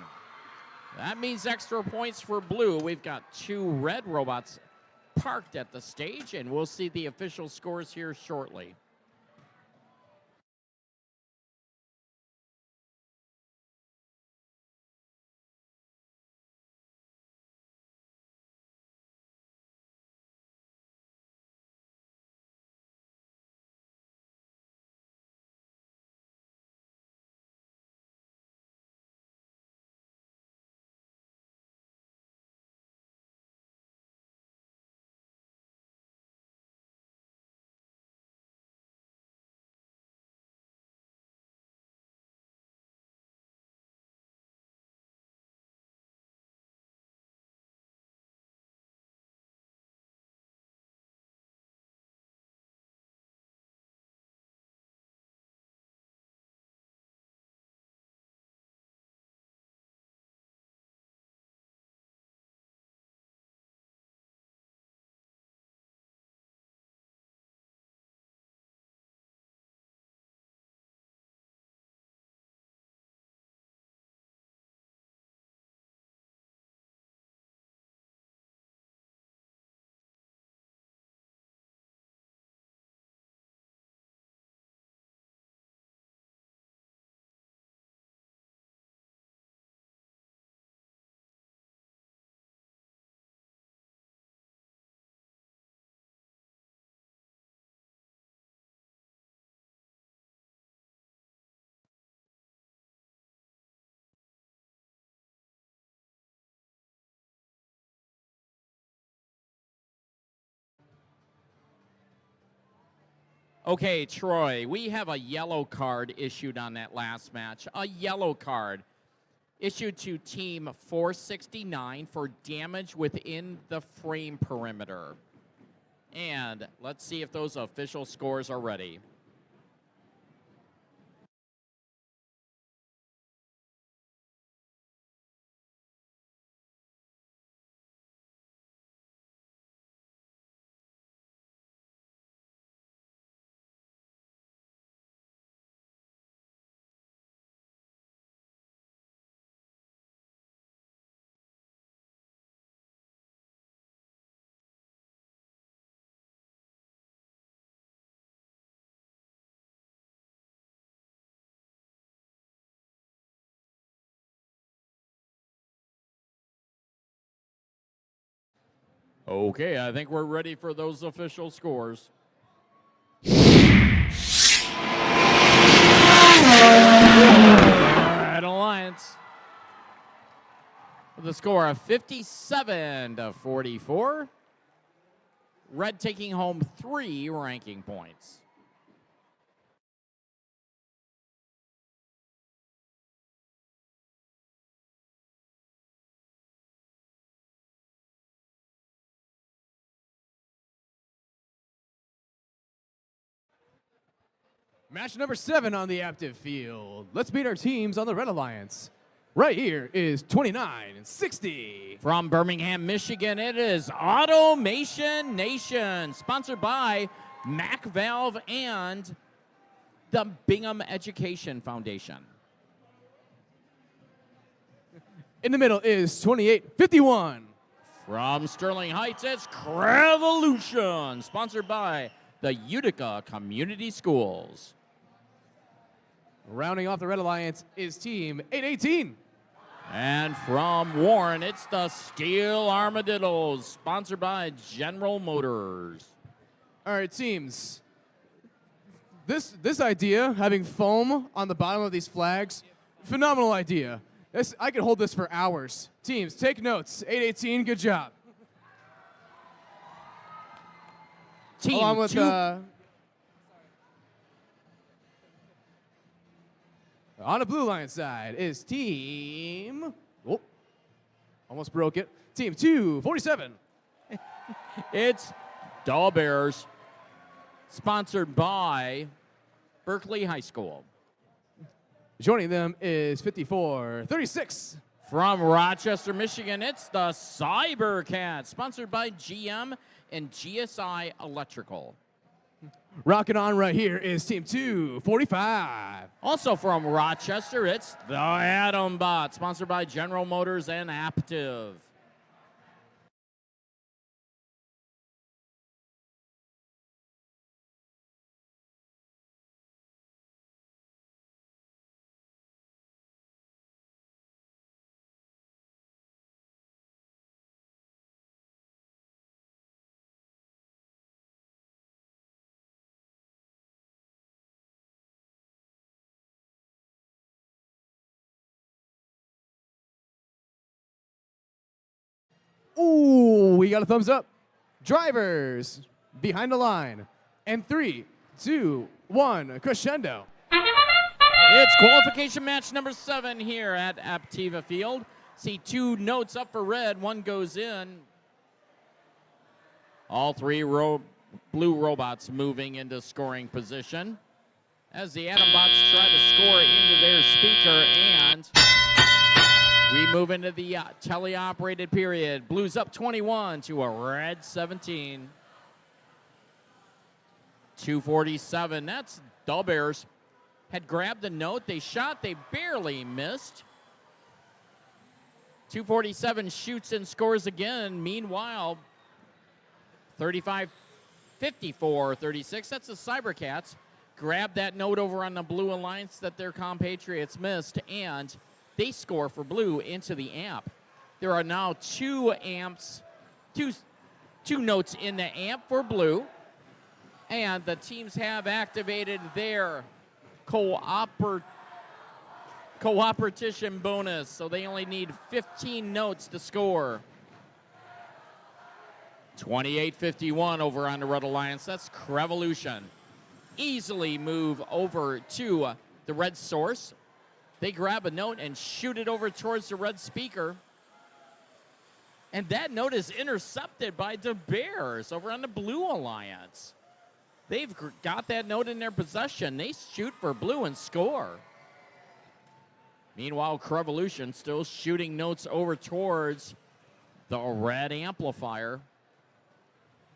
That means extra points for Blue. We've got 2 red robots parked at the stage, and we'll see the official scores here shortly. Okay, Troy, we have a yellow card issued on that last match. A yellow card issued to Team 469 for damage within the frame perimeter. And let's see if those official scores are ready. Okay, I think we're ready for those official scores. Red Alliance with a score of 57-44. Red taking home 3 ranking points. Match number 7 on the active field. Let's meet our teams on the Red Alliance. Right here is 29-60. From Birmingham, Michigan, it is Automation Nation, sponsored by Mac Valve and the Bingham Education Foundation. In the middle is 28-51. From Sterling Heights, it's Crevolution, sponsored by the Utica Community Schools. Rounding off the Red Alliance is team 818. And from Warren, it's the Steel Armadillos, sponsored by General Motors. All right, teams. This idea, having foam on the bottom of these flags, phenomenal idea. I could hold this for hours. Teams, take notes. 818, good job. Team Along with on the Blue Alliance side is team. Oh, almost broke it. Team 247. It's Doll Bears, sponsored by Berkeley High School. Joining them is 54-36. From Rochester, Michigan, it's the Cybercat, sponsored by GM and GSI Electrical. Rocking on right here is team 245. Also from Rochester, it's the Atom Bot, sponsored by General Motors and Aptiv. Ooh, we got a thumbs up. Drivers behind the line. And 3, 2, 1, crescendo. It's qualification match number 7 here at Aptiva Field. See 2 notes up for red, 1 goes in. All 3 blue robots moving into scoring position as the Atom Bots try to score into their speaker, and we move into the teleoperated period. Blues up 21 to a red 17. 247, that's Doll Bears. Had grabbed the note, they shot, they barely missed. 247 shoots and scores again. Meanwhile, 35-54-36, that's the Cybercats. Grabbed that note over on the Blue Alliance that their compatriots missed, and they score for blue into the amp. There are now 2 notes in the amp for blue, and the teams have activated their cooperation bonus, so they only need 15 notes to score. 28-51 over on the Red Alliance. That's Crevolution. Easily move over to the red source. They grab a note and shoot it over towards the red speaker. And that note is intercepted by the Bears over on the Blue Alliance. They've got that note in their possession. They shoot for blue and score. Meanwhile, Crevolution still shooting notes over towards the red amplifier.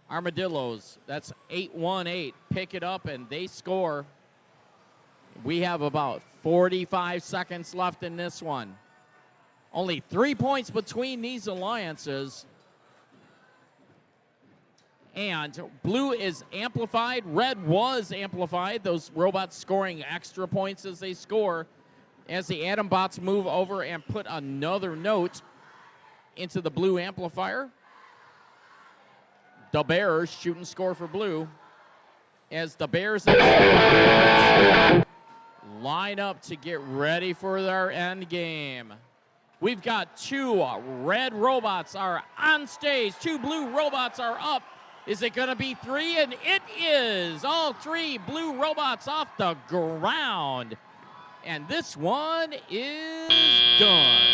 Armadillos, that's 818, pick it up and they score. We have about 45 seconds left in this one. Only 3 points between these alliances. And blue is amplified, red was amplified. Those robots scoring extra points as they score. As the Atom Bots move over and put another note into the blue amplifier. the Bears shooting score for blue as the Bears line up to get ready for their end game. We've got 2 red robots are on stage. 2 blue robots are up. Is it going to be 3? And it is. All 3 blue robots off the ground. And this one is done.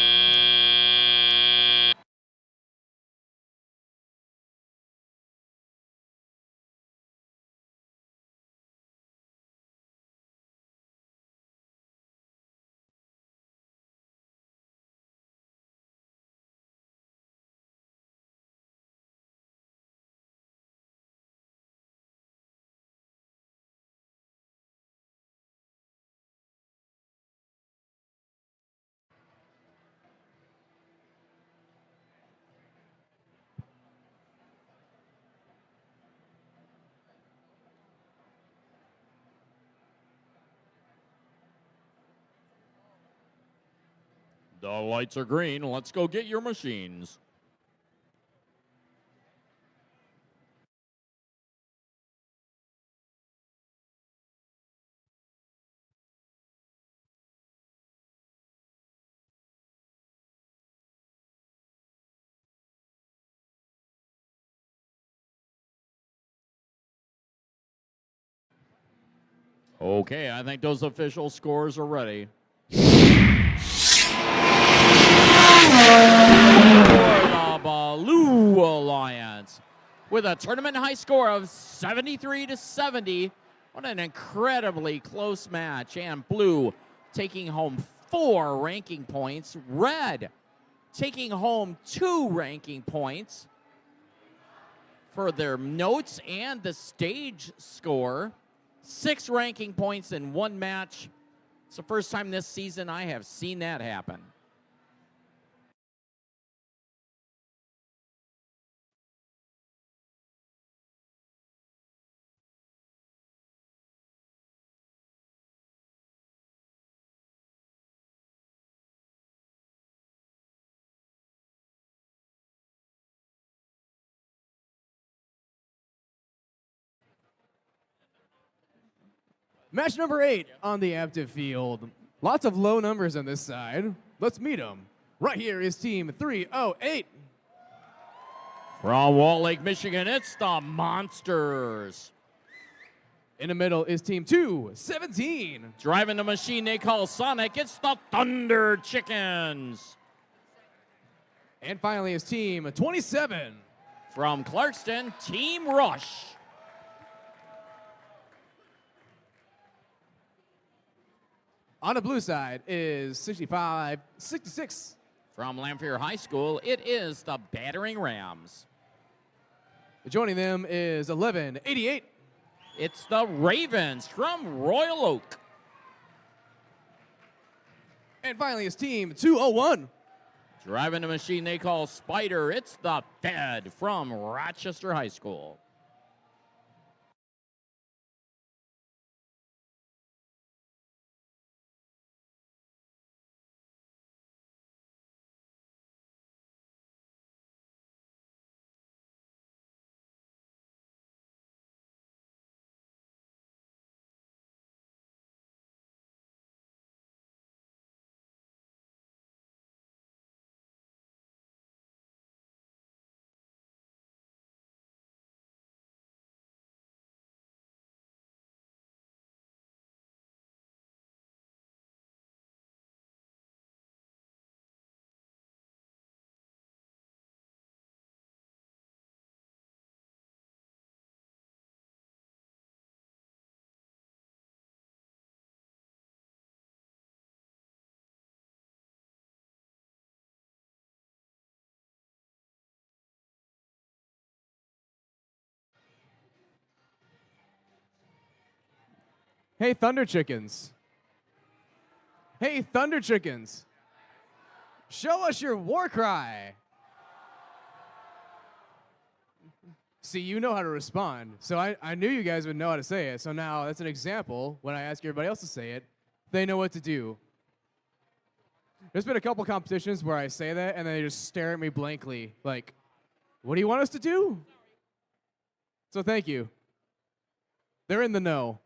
The lights are green. Let's go get your machines. Okay, I think those official scores are ready. For the Blue Alliance, with a tournament high score of 73-70. What an incredibly close match. And blue taking home 4 ranking points. Red taking home 2 ranking points for their notes and the stage score. 6 ranking points in 1 match. It's the first time this season I have seen that happen. Match number 8 on the active field. Lots of low numbers on this side. Let's meet them. Right here is team 308. From Wall Lake, Michigan, it's the Monsters. In the middle is team 217. Driving the machine they call Sonic, it's the Thunder Chickens. And finally is team 27. From Clarkston, Team Rush. On the blue side is 66. From Lamphere High School, it is the Battering Rams. Joining them is 1188. It's the Ravens from Royal Oak. And finally is team 201. Driving the machine they call Spider, it's the Fed from Rochester High School. Hey, Thunder Chickens. Hey, Thunder Chickens. Show us your war cry. See, you know how to respond. So I knew you guys would know how to say it. So now that's an example. When I ask everybody else to say it, they know what to do. There's been a couple competitions where I say that, and they just stare at me blankly, like, what do you want us to do? So thank you. They're in the know.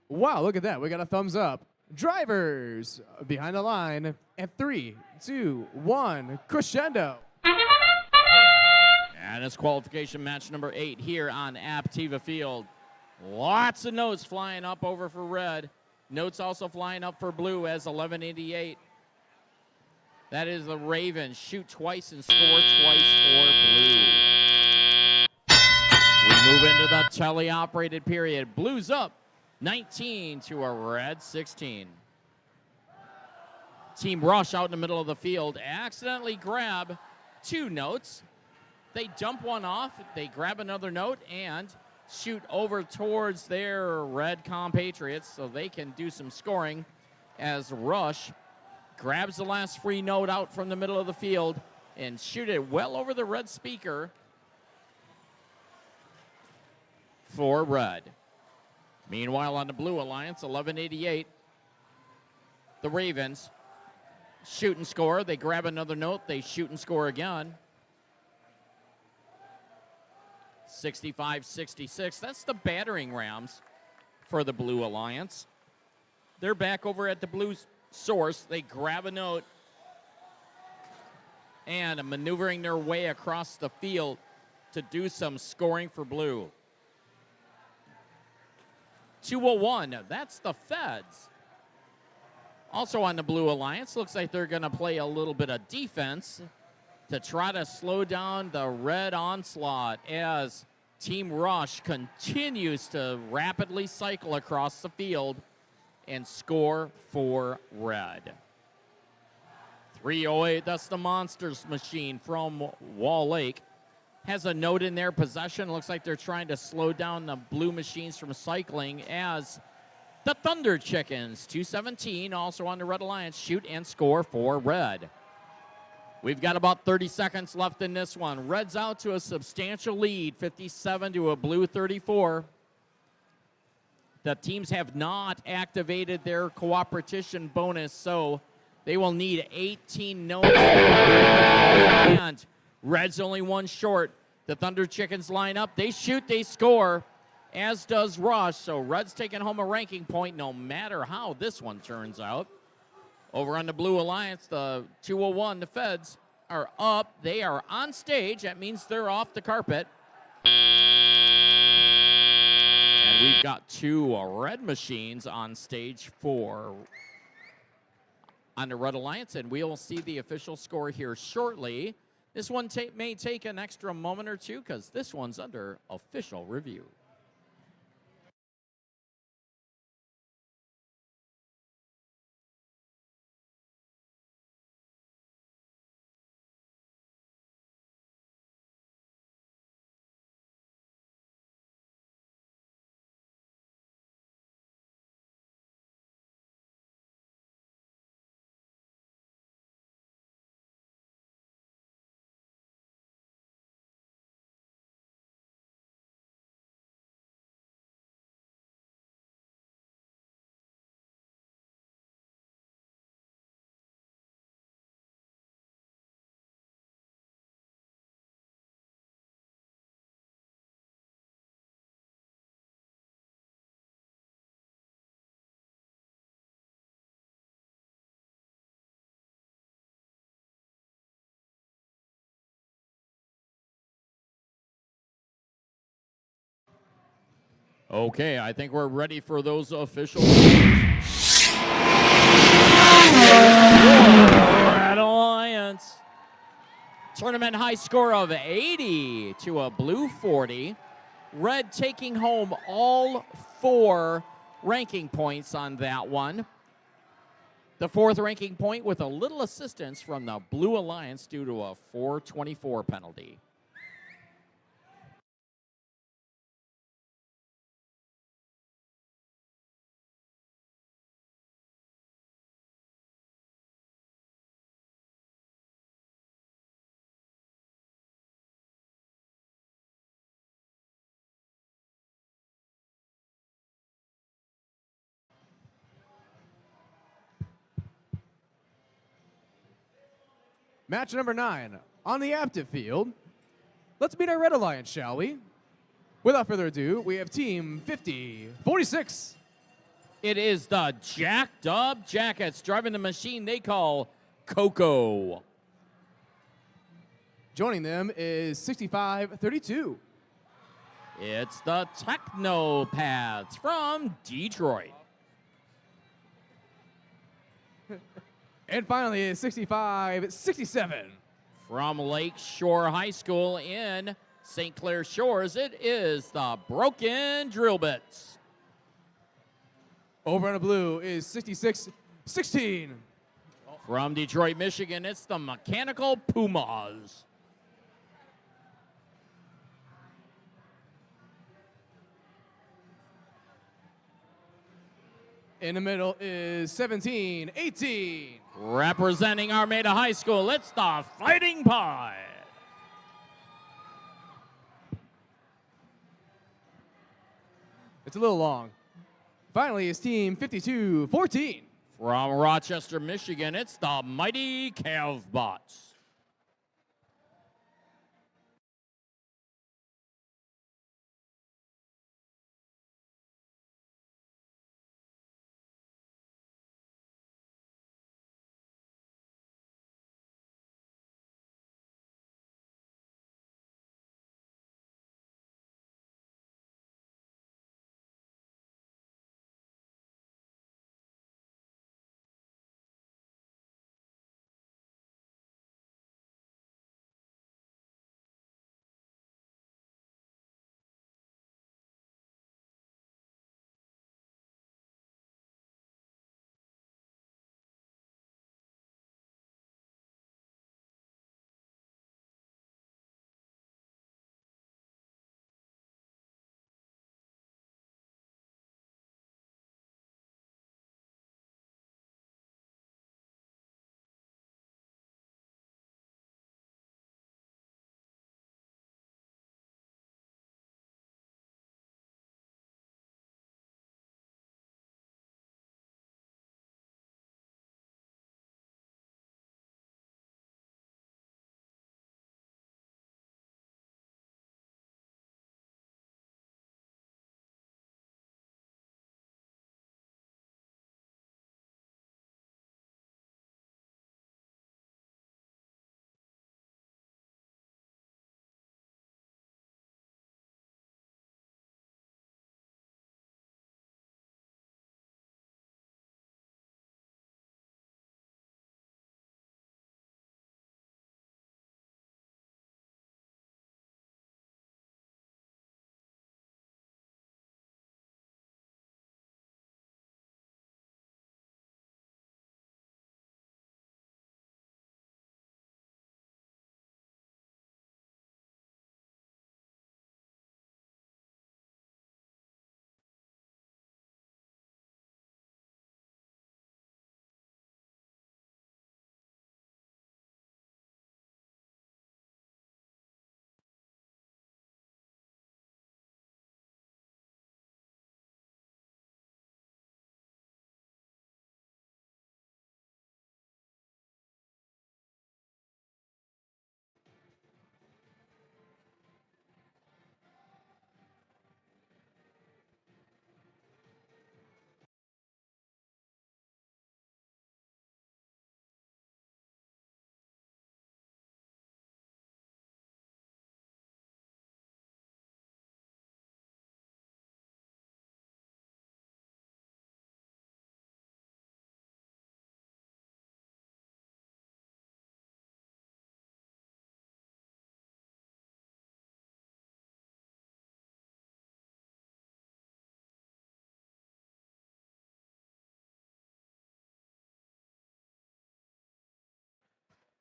Wow, look at that. We got a thumbs up. Drivers behind the line at 3, 2, 1, crescendo. And it's qualification match number 8 here on Aptiva Field. Lots of notes flying up over for red. Notes also flying up for blue as 1188. That is the Ravens. Shoot twice and score twice for blue. We move into the teleoperated period. Blues up 19 to a red 16. Team Rush out in the middle of the field accidentally grab 2 notes. They dump one off, they grab another note, and shoot over towards their red compatriots so they can do some scoring as Rush grabs the last free note out from the middle of the field and shoot it well over the red speaker for red. Meanwhile, on the Blue Alliance, 1188, the Ravens shoot and score. They grab another note, they shoot and score again. 65-66. That's the battering rams for the Blue Alliance. They're back over at the blue source. They grab a note and maneuvering their way across the field to do some scoring for blue. 201, that's the Feds. Also on the Blue Alliance, looks like they're going to play a little bit of defense to try to slow down the red onslaught as Team Rush continues to rapidly cycle across the field and score for red. 308, that's the Monsters machine from Wall Lake. Has a note in their possession. Looks like they're trying to slow down the blue machines from cycling as the Thunder Chickens, 217, also on the Red Alliance, shoot and score for red. We've got about 30 seconds left in this one. Red's out to a substantial lead, 57 to a blue 34. The teams have not activated their cooperation bonus, so they will need 18 notes. And Red's only one short. The Thunder Chickens line up. They shoot, they score, as does Rush. So Red's taking home a ranking point no matter how this one turns out. Over on the Blue Alliance, the 201, the Feds are up. They are on stage. That means they're off the carpet. And we've got 2 red machines on stage 4 on the Red Alliance, and we'll see the official score here shortly. This one may take an extra moment or two because this one's under official review. Okay, I think we're ready for those official. Red Alliance. Tournament high score of 80 to a blue 40. Red taking home all 4 ranking points on that one. The 4th ranking point with a little assistance from the Blue Alliance due to a 424 penalty. Match number 9 on the active field. Let's meet our Red Alliance, shall we? Without further ado, we have Team 5046. It is the Jacked Up Jackets driving the machine they call Coco. Joining them is 6532. It's the Technopaths from Detroit. And finally is 6567. From Lake Shore High School in St. Clair Shores, it is the Broken Drill Bits. Over on the blue is 6616. From Detroit, Michigan, it's the Mechanical Pumas. In the middle is 1718. Representing Armada High School, it's the Fighting Pie. It's a little long. Finally is Team 5214. From Rochester, Michigan, it's the Mighty Calvbots.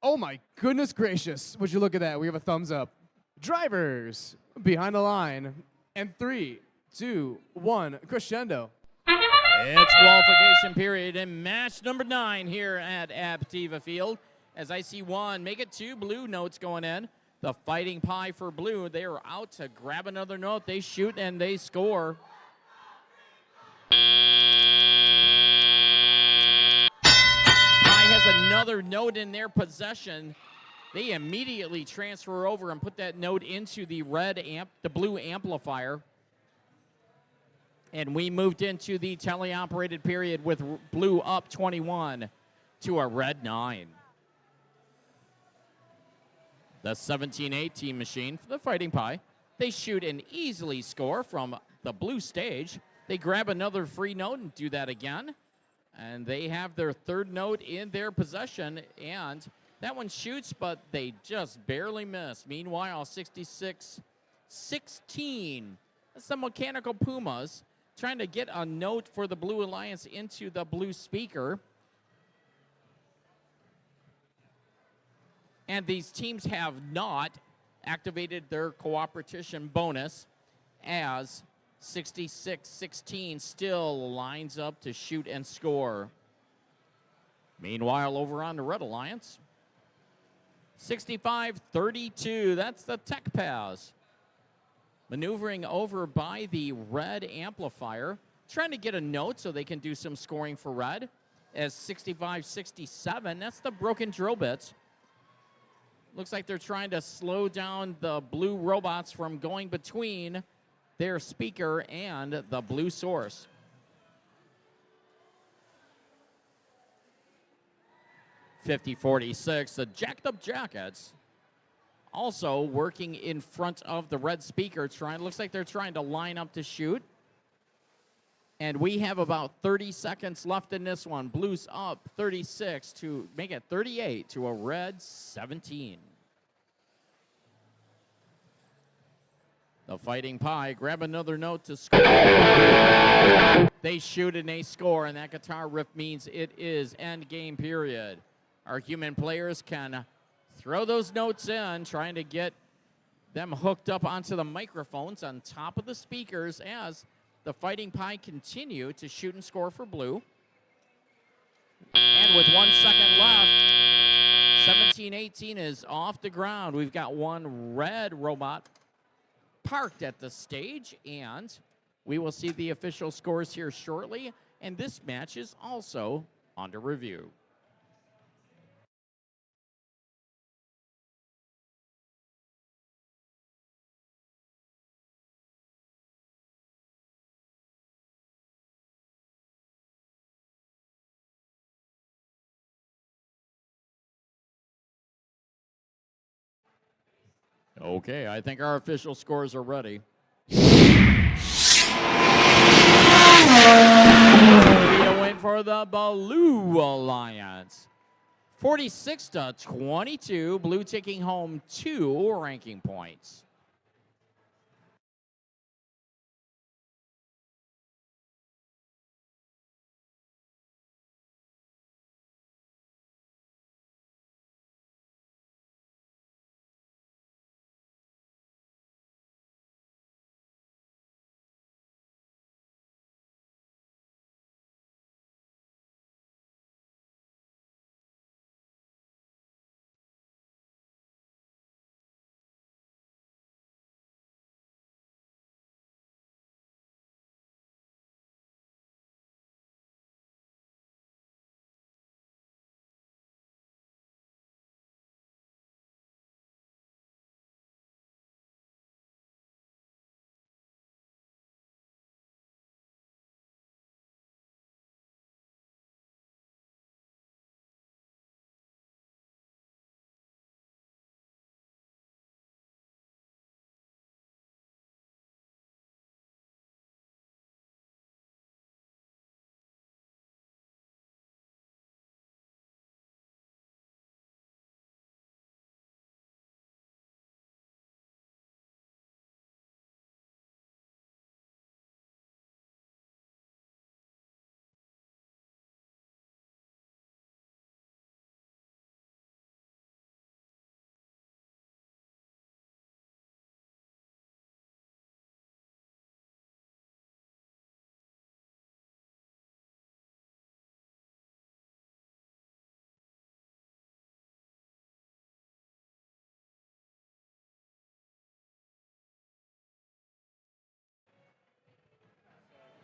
Oh my goodness gracious. Would you look at that? We have a thumbs up. Drivers behind the line. And 3, 2, 1, crescendo. It's qualification period in match number 9 here at Aptiva Field. As I see 1, make it 2 blue notes going in. The Fighting Pie for blue, they are out to grab another note. They shoot and they score. Pie has another note in their possession. They immediately transfer over and put that note into the blue amplifier. And we moved into the teleoperated period with blue up 21 to a red 9. The 17-18 machine for the Fighting Pie. They shoot and easily score from the blue stage. They grab another free note and do that again. And they have their third note in their possession. And that one shoots, but they just barely miss. Meanwhile, 66-16. That's the Mechanical Pumas trying to get a note for the Blue Alliance into the blue speaker. And these teams have not activated their cooperation bonus, as 66-16 still lines up to shoot and score. Meanwhile, over on the Red Alliance, 65-32, that's the Tech Pass. Maneuvering over by the red amplifier, trying to get a note so they can do some scoring for red, as 65-67, that's the Broken Drill Bits. Looks like they're trying to slow down the blue robots from going between their speaker and the blue source. $50-46, the Jacked Up Jackets also working in front of the red speaker. Looks like they're trying to line up to shoot. And we have about 30 seconds left in this one. Blues up 36 to make it 38 to a red 17. The Fighting Pie grab another note to score. They shoot and they score, and that guitar riff means it is end game period. Our human players can throw those notes in, trying to get them hooked up onto the microphones on top of the speakers as the Fighting Pie continue to shoot and score for blue. And with 1 second left, 17-18 is off the ground. We've got one red robot parked at the stage, and we will see the official scores here shortly. And this match is also under review. Okay, I think our official scores are ready. A win for the Blue Alliance. 46-22, Blue taking home 2 ranking points.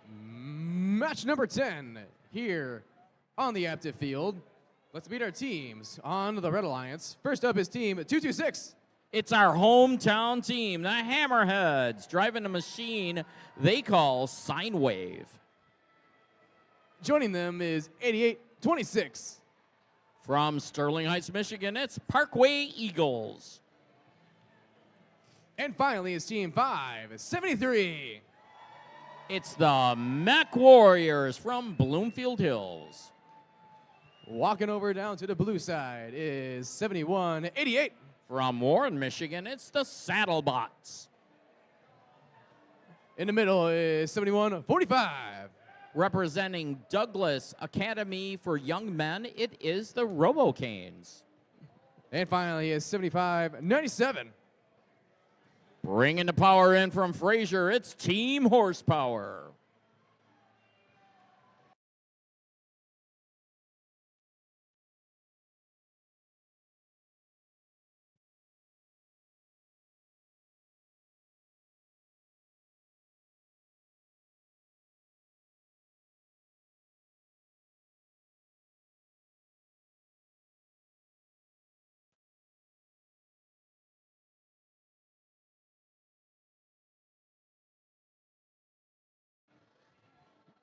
Match number 10 here on the active field. Let's meet our teams on the Red Alliance. First up is Team 226. It's our hometown team, the Hammerheads, driving a machine they call Sine Wave. Joining them is 8826. From Sterling Heights, Michigan, it's Parkway Eagles. And finally is Team 573. It's the Mech Warriors from Bloomfield Hills. Walking over down to the blue side is 7188. From Warren, Michigan, it's the Saddlebots. In the middle is 7145. Representing Douglas Academy for Young Men, it is the Robocanes. And finally is 7597. Bringing the power in from Fraser, it's Team Horsepower.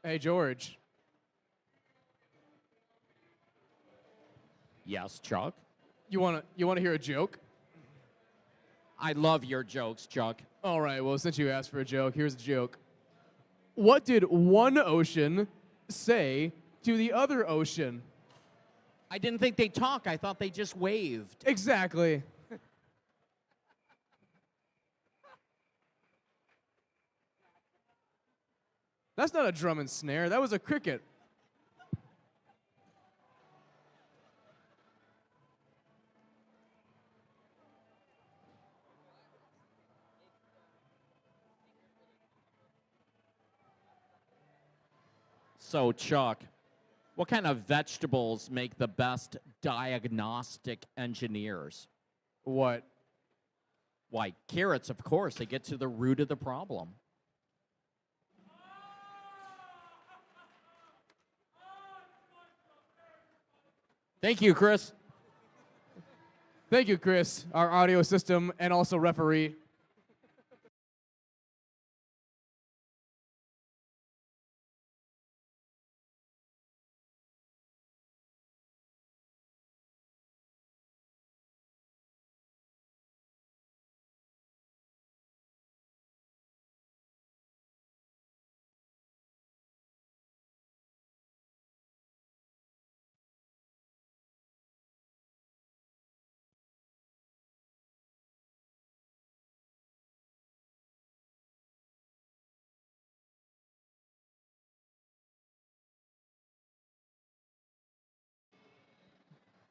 Hey, George. Yes, Chuck. You wanna hear a joke? I love your jokes, Chuck. All right, well, since you asked for a joke, here's a joke. What did one ocean say to the other ocean? I didn't think they talk. I thought they just waved. Exactly. That's not a drum and snare. That was a cricket. So, Chuck, what kind of vegetables make the best diagnostic engineers? What? Why, carrots, of course. They get to the root of the problem. Thank you, Chris. Thank you, Chris, our audio system and also referee.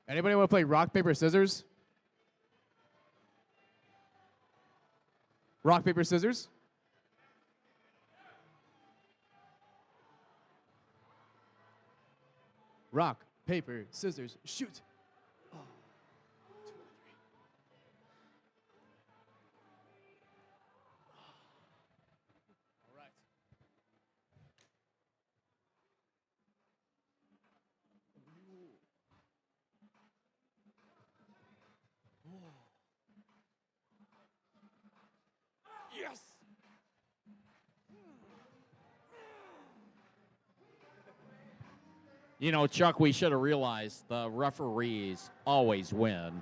Anybody want to play rock, paper, scissors? Rock, paper, scissors? Rock, paper, scissors, shoot. Yes! You know, Chuck, we should have realized the referees always win.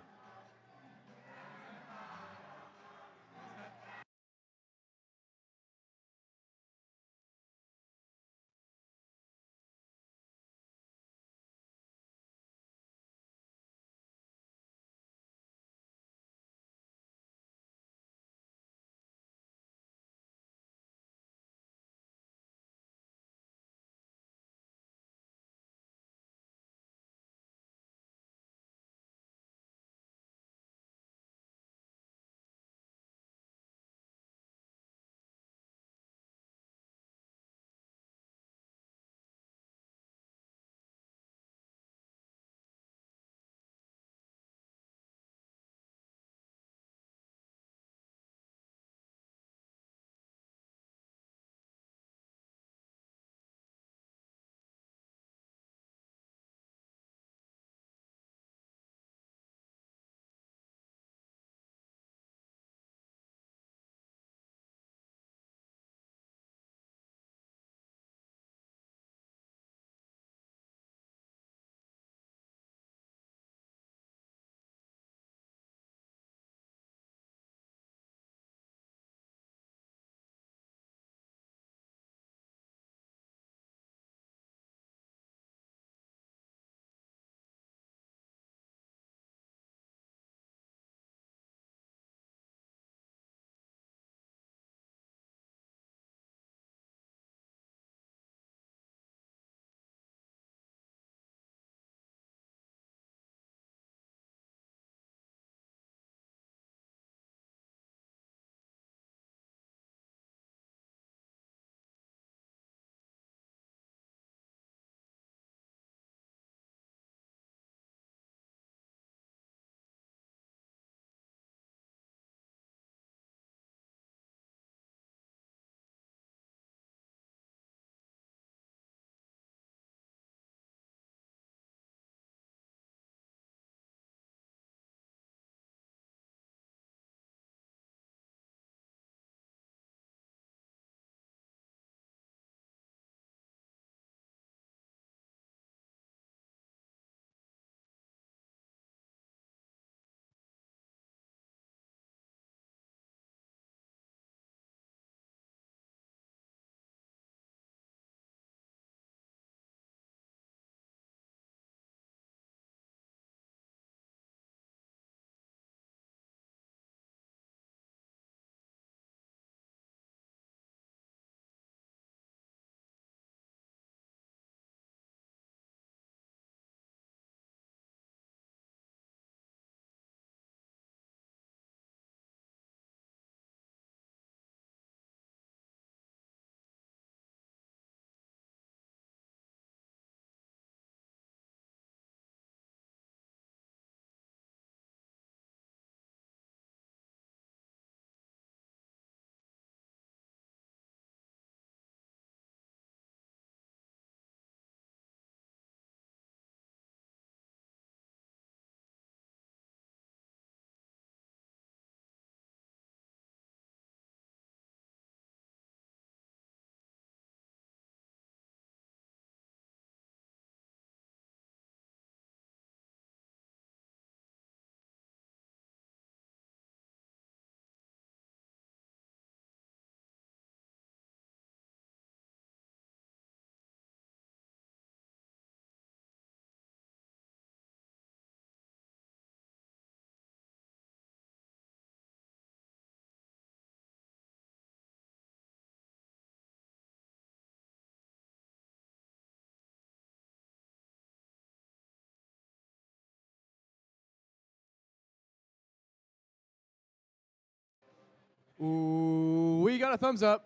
Ooh, we got a thumbs up.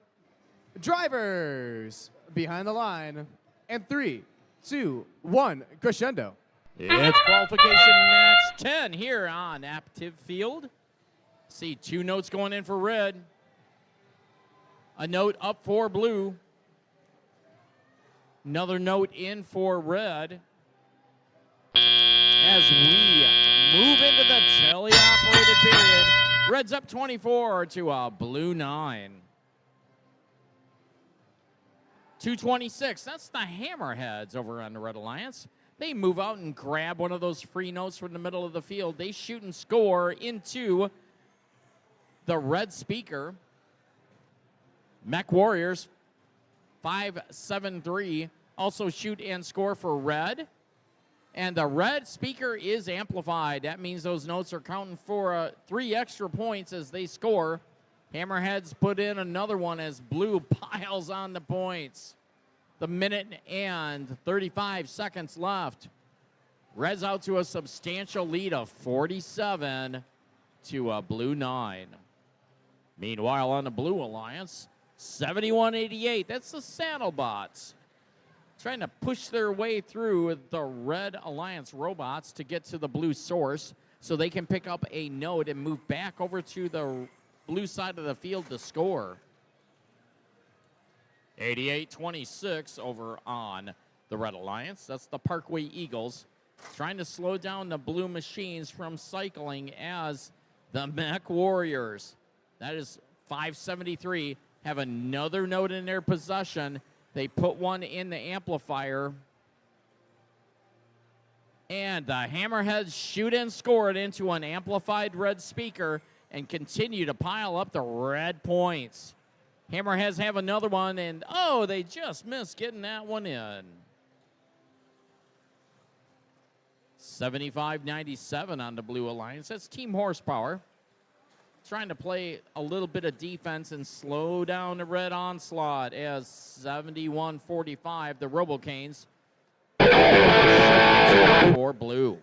Drivers behind the line. And 3, 2, 1, crescendo. It's qualification match 10 here on Active Field. See 2 notes going in for red. A note up for blue. Another note in for red. As we move into the teleoperated period, red's up 24 to a blue 9. 226, that's the Hammerheads over on the Red Alliance. They move out and grab one of those free notes from the middle of the field. They shoot and score into the red speaker. Mech Warriors, 573, also shoot and score for red. And the red speaker is amplified. That means those notes are counting for 3 extra points as they score. Hammerheads put in another one as blue piles on the points. The minute and 35 seconds left. Red's out to a substantial lead of 47 to a blue 9. Meanwhile, on the Blue Alliance, 71-88. That's the Saddlebots trying to push their way through the Red Alliance robots to get to the blue source so they can pick up a note and move back over to the blue side of the field to score. 88-26 over on the Red Alliance. That's the Parkway Eagles trying to slow down the blue machines from cycling as the Mech Warriors. That is 573. Have another note in their possession. They put one in the amplifier. And the Hammerheads shoot and score it into an amplified red speaker and continue to pile up the red points. Hammerheads have another one, and oh, they just missed getting that one in. 75-97 on the Blue Alliance. That's team horsepower. Trying to play a little bit of defense and slow down the red onslaught as 71-45, the Robocanes for blue.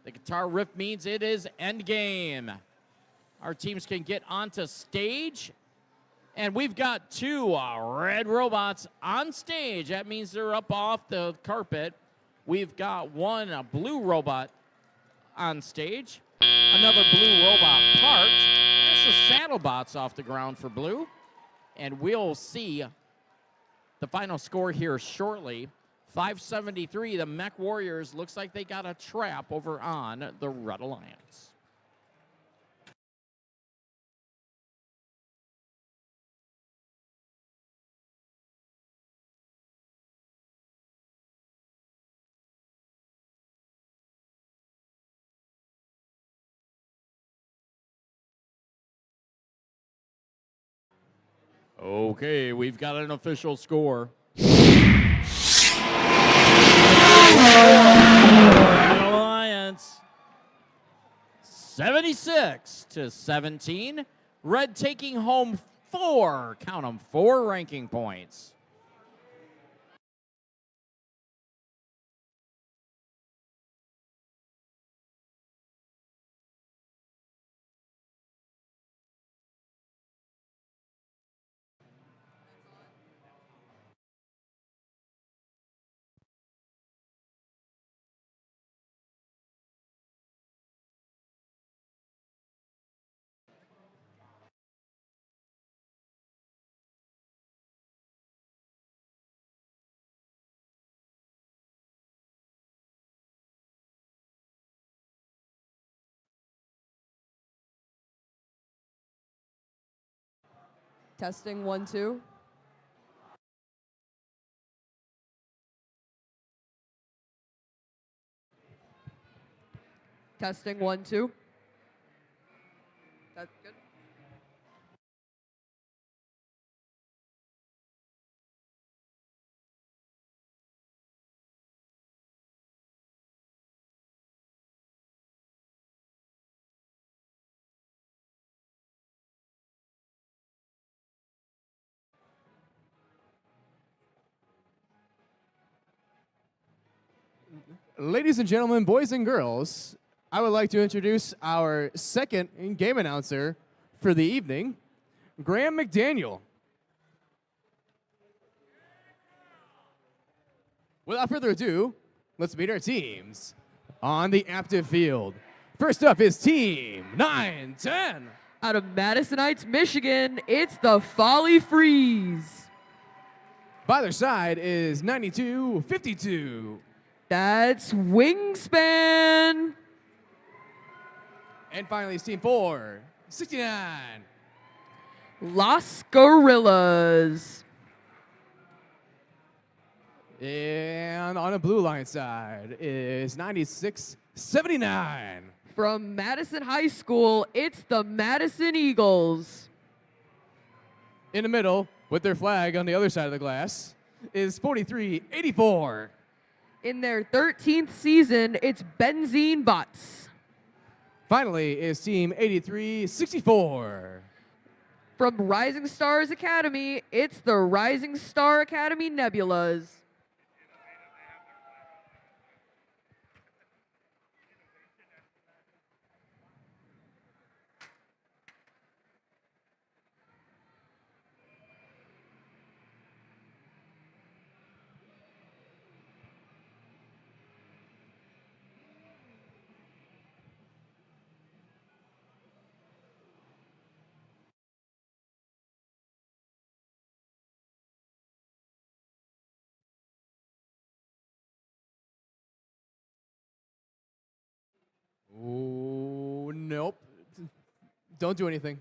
The guitar riff means it is endgame. Our teams can get onto stage, and we've got 2 red robots on stage. That means they're up off the carpet. We've got 1 blue robot on stage. Another blue robot parked. That's the Saddlebots off the ground for blue. And we'll see the final score here shortly. 573, the Mech Warriors looks like they got a trap over on the Red Alliance. Okay, we've got an official score. Alliance 76-17. Red taking home 4, count them, 4 ranking points. Testing 1, 2. Testing 1, 2. That's good. Ladies and gentlemen, boys and girls, I would like to introduce our second game announcer for the evening, Graham McDaniel. Without further ado, let's meet our teams on the active field. First up is Team 910. Out of Madison Heights, Michigan, it's the Folly Freeze. By their side is 9252. That's Wingspan. And finally is Team 469. Las Gorillas. And on the blue line side is 9679. From Madison High School, it's the Madison Eagles. In the middle, with their flag on the other side of the glass, is 4384. In their 13th season, it's Benzene Bots. Finally is Team 8364. From Rising Stars Academy, it's the Rising Star Academy Nebulas. Ooh, nope. Don't do anything.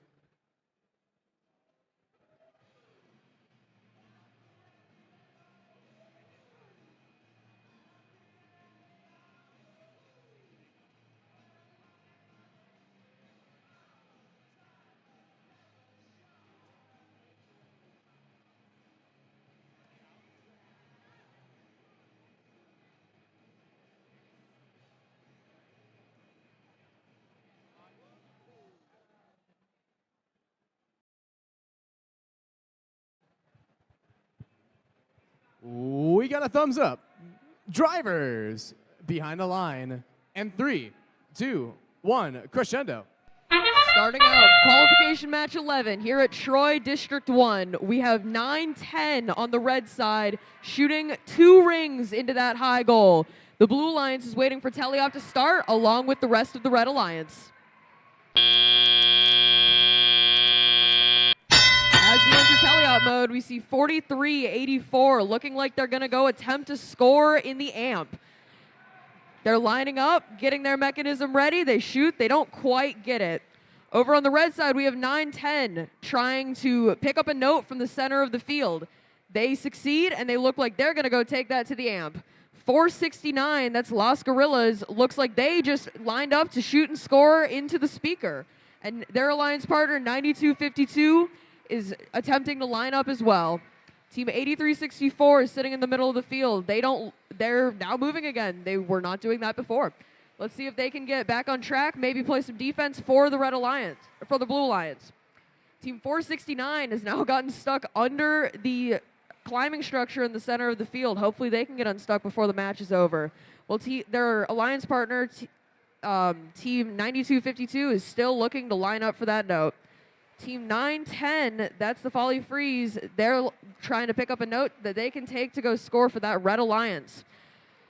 We got a thumbs up. Drivers behind the line. And 3, 2, 1, crescendo. Starting out, qualification match 11 here at Troy District 1. We have 9-10 on the red side, shooting 2 rings into that high goal. The Blue Alliance is waiting for Teleop to start, along with the rest of the Red Alliance. As we enter Teleop mode, we see 43-84, looking like they're going to go attempt to score in the amp. They're lining up, getting their mechanism ready. They shoot. They don't quite get it. Over on the red side, we have 9-10 trying to pick up a note from the center of the field. They succeed, and they look like they're going to go take that to the amp. 469, that's Las Gorillas, looks like they just lined up to shoot and score into the speaker. And their alliance partner, 9252, is attempting to line up as well. Team 8364 is sitting in the middle of the field. They're now moving again. They were not doing that before. Let's see if they can get back on track, maybe play some defense for the Red Alliance, for the Blue Alliance. Team 469 has now gotten stuck under the climbing structure in the center of the field. Hopefully they can get unstuck before the match is over. Well, their alliance partner, Team 9252, is still looking to line up for that note. Team 910, that's the Folly Freeze. They're trying to pick up a note that they can take to go score for that Red Alliance.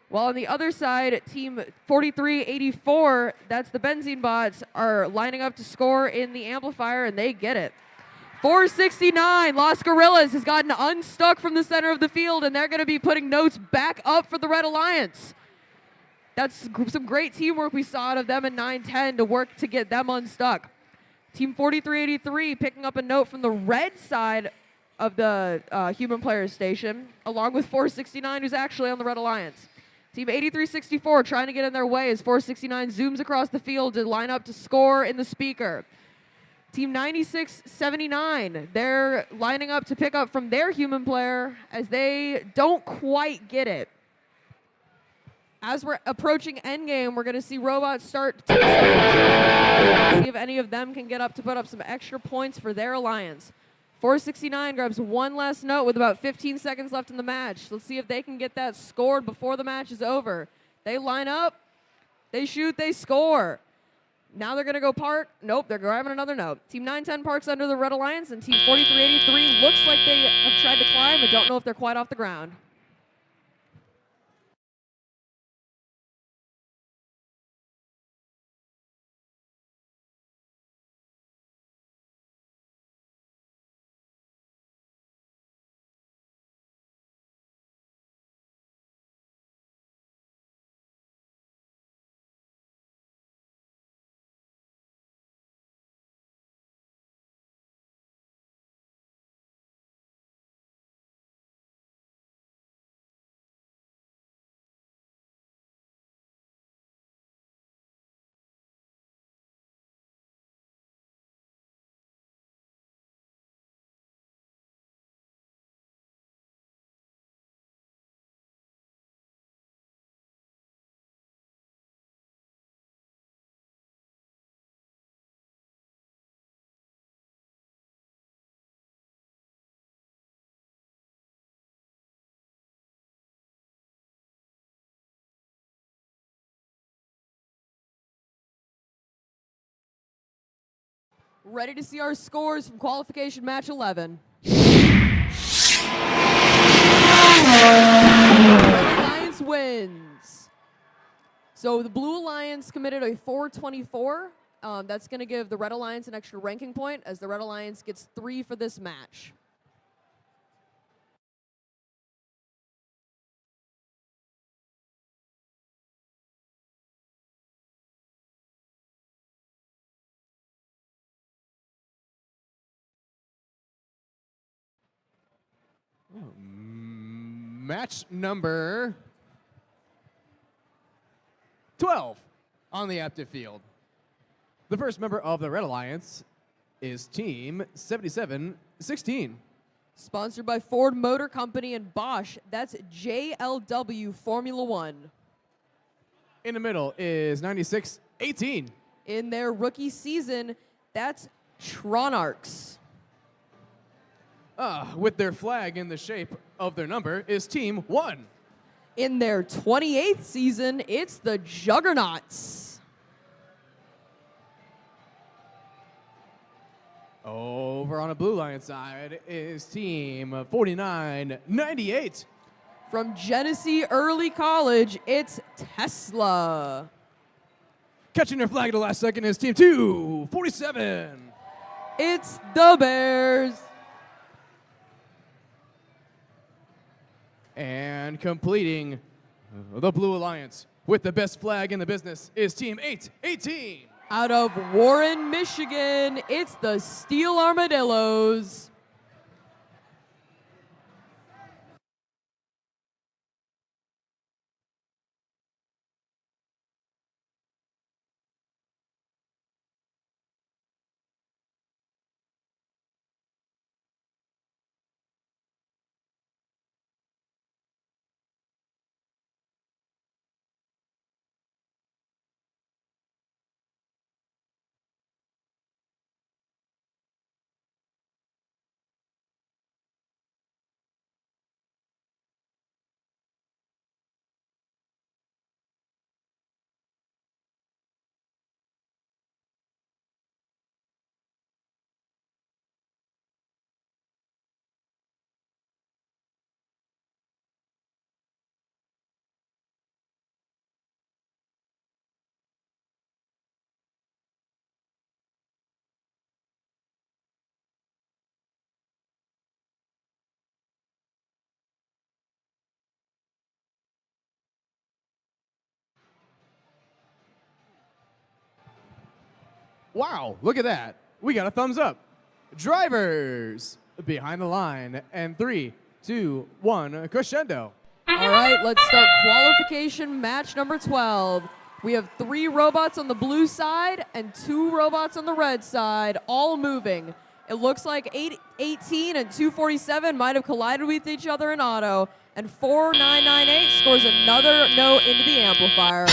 While on the other side, Team 4384, that's the Benzene Bots, are lining up to score in the amplifier, and they get it. 469, Las Gorillas has gotten unstuck from the center of the field, and they're going to be putting notes back up for the Red Alliance. That's some great teamwork we saw out of them in 910 to work to get them unstuck. Team 4383 picking up a note from the red side of the human player station, along with 469, who's actually on the Red Alliance. Team 8364 trying to get in their way as 469 zooms across the field to line up to score in the speaker. Team 9679, they're lining up to pick up from their human player as they don't quite get it. As we're approaching endgame, we're going to see robots start to see if any of them can get up to put up some extra points for their alliance. 469 grabs one last note with about 15 seconds left in the match. Let's see if they can get that scored before the match is over. They line up, they shoot, they score. Now they're going to go park. Nope, they're grabbing another note. Team 910 parks under the Red Alliance, and Team 4383 looks like they have tried to climb, but don't know if they're quite off the ground. Ready to see our scores from qualification match 11. Red Alliance wins. So the Blue Alliance committed a 424. That's going to give the Red Alliance an extra ranking point, as the Red Alliance gets 3 for this match. Match number 12 on the active field. The first member of the Red Alliance is Team 7716. Sponsored by Ford Motor Company and Bosch. That's JLW Formula One. In the middle is 9618. In their rookie season, that's Tronarchs. With their flag in the shape of their number is Team 1. In their 28th season, it's the Juggernauts. Over on the Blue Alliance side is Team 4998. From Genesee Early College, it's Tesla. Catching their flag at the last second is Team 247. It's the Bears. And completing the Blue Alliance with the best flag in the business is Team 818. Out of Warren, Michigan, it's the Steel Armadillos. Wow, look at that. We got a thumbs up. Drivers behind the line. And 3, 2, 1, crescendo. All right, let's start qualification match number 12. We have 3 robots on the blue side and 2 robots on the red side, all moving. It looks like 818 and 247 might have collided with each other in auto, and 4998 scores another note into the amplifier.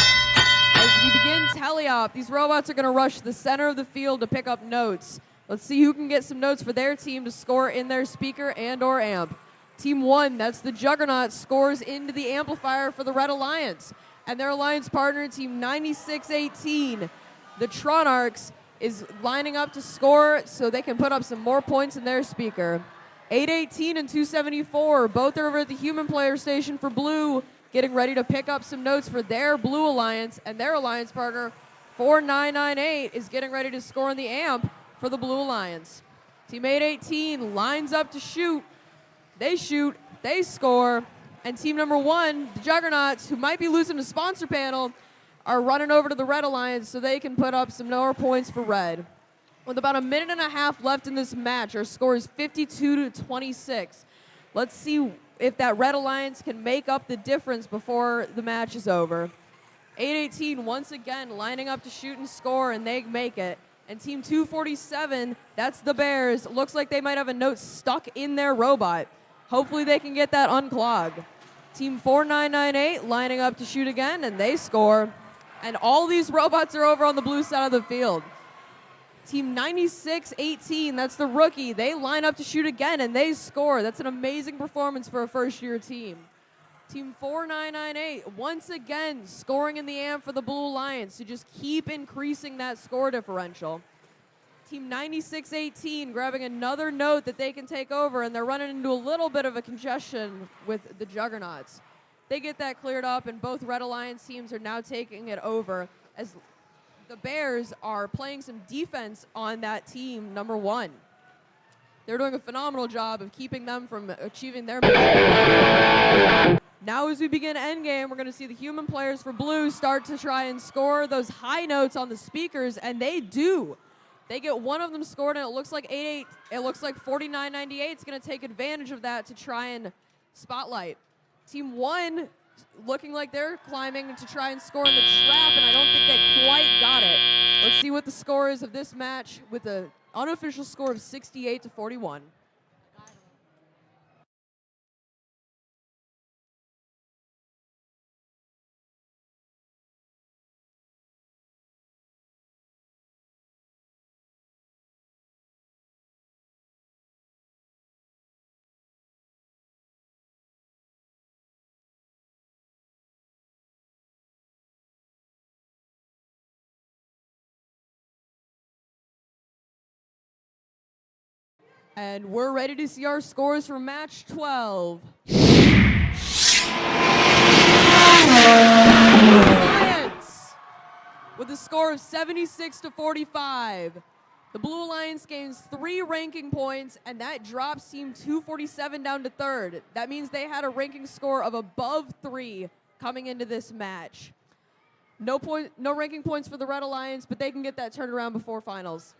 As we begin tally-off, these robots are going to rush to the center of the field to pick up notes. Let's see who can get some notes for their team to score in their speaker and or amp. Team 1, that's the Juggernaut, scores into the amplifier for the Red Alliance. And their alliance partner, Team 9618, the Tronarchs is lining up to score so they can put up some more points in their speaker. 818 and 274, both are over at the human player station for blue, getting ready to pick up some notes for their blue alliance, and their alliance partner, 4998, is getting ready to score in the amp for the blue alliance. Team 818 lines up to shoot. They shoot, they score, and team number 1, the Juggernauts, who might be losing the sponsor panel, are running over to the red alliance so they can put up some more points for red. With about a minute and a half left in this match, our score is 52-26. Let's see if that red alliance can make up the difference before the match is over. 818 once again lining up to shoot and score, and they make it. And team 247, that's the Bears. Looks like they might have a note stuck in their robot. Hopefully they can get that unclogged. Team 4998 lining up to shoot again, and they score. And all these robots are over on the blue side of the field. Team 9618, that's the rookie. They line up to shoot again, and they score. That's an amazing performance for a first-year team. Team 4998, once again, scoring in the amp for the Blue Alliance to just keep increasing that score differential. Team 9618 grabbing another note that they can take over, and they're running into a little bit of a congestion with the Juggernauts. They get that cleared up, and both Red Alliance teams are now taking it over as the Bears are playing some defense on that team, number 1. They're doing a phenomenal job of keeping them from achieving their mission. Now as we begin endgame, we're going to see the human players for blue start to try and score those high notes on the speakers, and they do. They get one of them scored, and it looks like 4998 is going to take advantage of that to try and spotlight. Team 1 looking like they're climbing to try and score in the trap, and I don't think they quite got it. Let's see what the score is of this match with an unofficial score of 68-41. And we're ready to see our scores for match 12. Alliance with a score of 76-45. The Blue Alliance gains 3 ranking points, and that drops team 247 down to 3rd. That means they had a ranking score of above 3 coming into this match. No ranking points for the Red Alliance, but they can get that turned around before finals.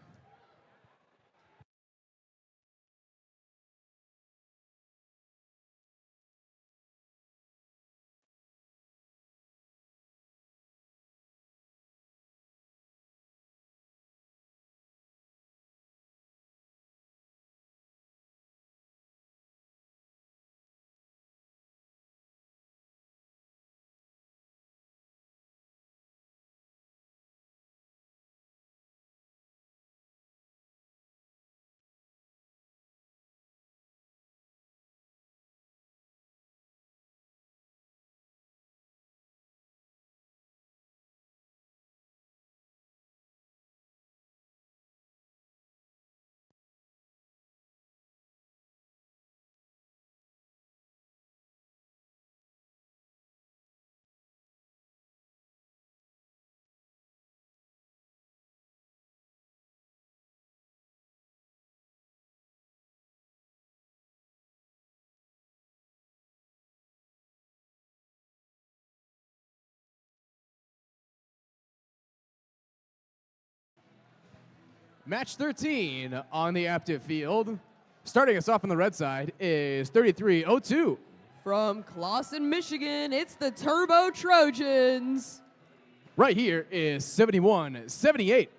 Match 13 on the active field. Starting us off on the red side is 3302. From Clawson, Michigan, it's the Turbo Trojans. Right here is 7178.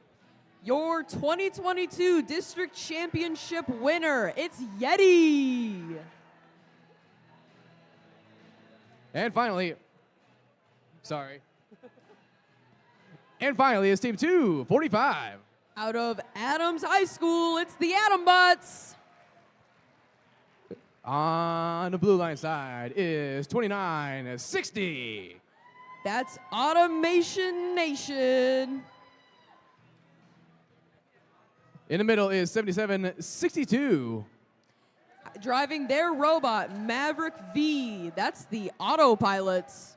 Your 2022 District Championship winner, it's Yeti. And finally, and finally is team 245. Out of Adams High School, it's the Atom Bots. On the blue line side is 2960. That's Automation Nation. In the middle is 7762. Driving their robot, Maverick V. That's the autopilots.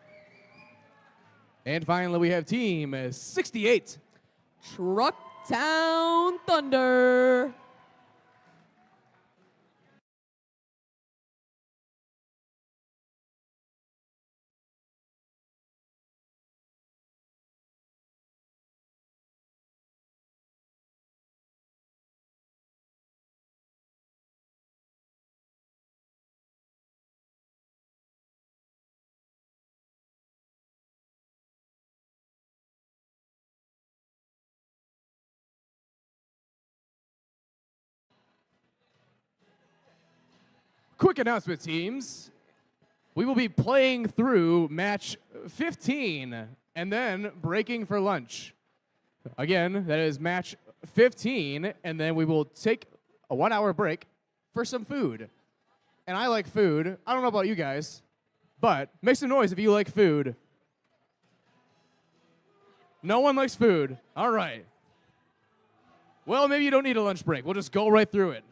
And finally, we have Team 68. Trucktown Thunder. Quick announcement, teams. We will be playing through match 15 and then breaking for lunch. Again, that is match 15, and then we will take a 1-hour break for some food. And I like food. I don't know about you guys, but make some noise if you like food. No one likes food. All right. Well, maybe you don't need a lunch break. We'll just go right through it.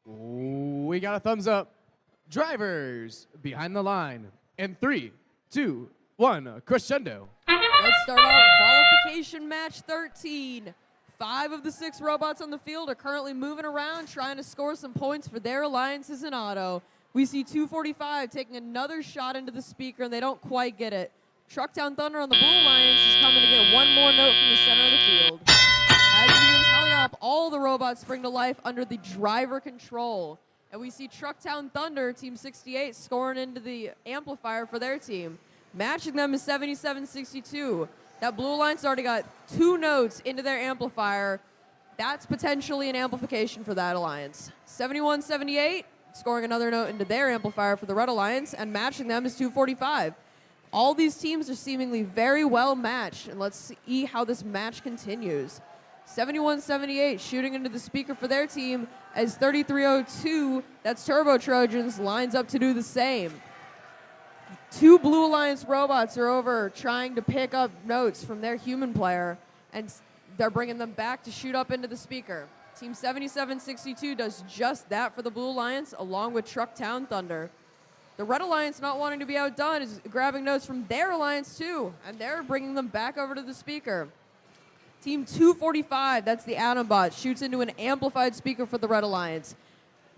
We got a thumbs up. Drivers behind the line. And 3, 2, 1, crescendo. Let's start off qualification match 13. 5 of the 6 robots on the field are currently moving around trying to score some points for their alliances in auto. We see 245 taking another shot into the speaker, and they don't quite get it. Trucktown Thunder on the Blue Alliance is coming to get one more note from the center of the field. As we begin tally up, all the robots spring to life under the driver control. And we see Trucktown Thunder, Team 68, scoring into the amplifier for their team. Matching them is 7762. That Blue Alliance already got 2 notes into their amplifier. That's potentially an amplification for that alliance. 7178 scoring another note into their amplifier for the Red Alliance, and matching them is 245. All these teams are seemingly very well matched, and let's see how this match continues. 7178 shooting into the speaker for their team as 3302, that's Turbo Trojans, lines up to do the same. 2 Blue Alliance robots are over trying to pick up notes from their human player, and they're bringing them back to shoot up into the speaker. Team 7762 does just that for the Blue Alliance, along with Trucktown Thunder. The Red Alliance, not wanting to be outdone, is grabbing notes from their alliance too, and they're bringing them back over to the speaker. Team 245, that's the Atombot, shoots into an amplified speaker for the Red Alliance.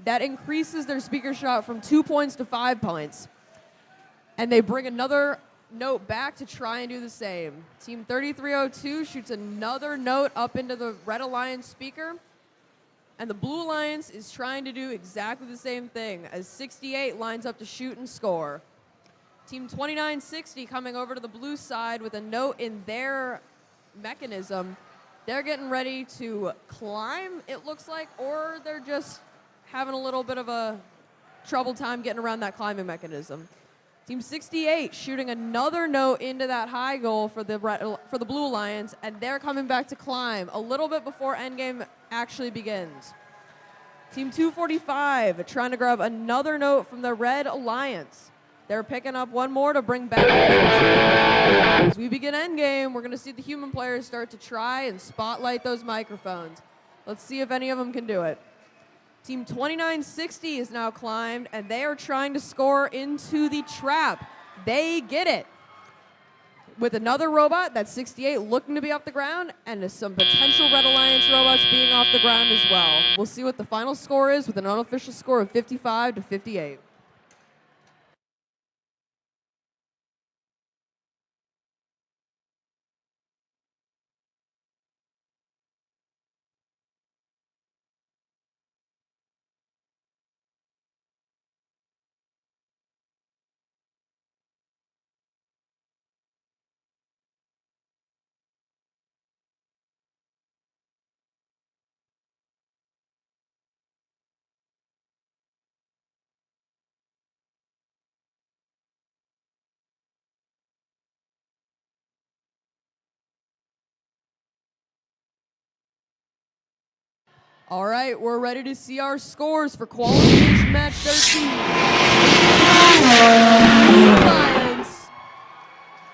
That increases their speaker shot from 2 points to 5 points. And they bring another note back to try and do the same. Team 3302 shoots another note up into the Red Alliance speaker. And the Blue Alliance is trying to do exactly the same thing as 68 lines up to shoot and score. Team 2960 coming over to the blue side with a note in their mechanism. They're getting ready to climb, it looks like, or they're just having a little bit of a trouble time getting around that climbing mechanism. Team 68 shooting another note into that high goal for the Blue Alliance, and they're coming back to climb a little bit before endgame actually begins. Team 245 trying to grab another note from the Red Alliance. They're picking up one more to bring back. As we begin endgame, we're going to see the human players start to try and spotlight those microphones. Let's see if any of them can do it. Team 2960 is now climbed, and they are trying to score into the trap. They get it. With another robot, that's 68, looking to be off the ground, and some potential Red Alliance robots being off the ground as well. We'll see what the final score is with an unofficial score of 55-58. All right, we're ready to see our scores for qualification match 13. Blue Lions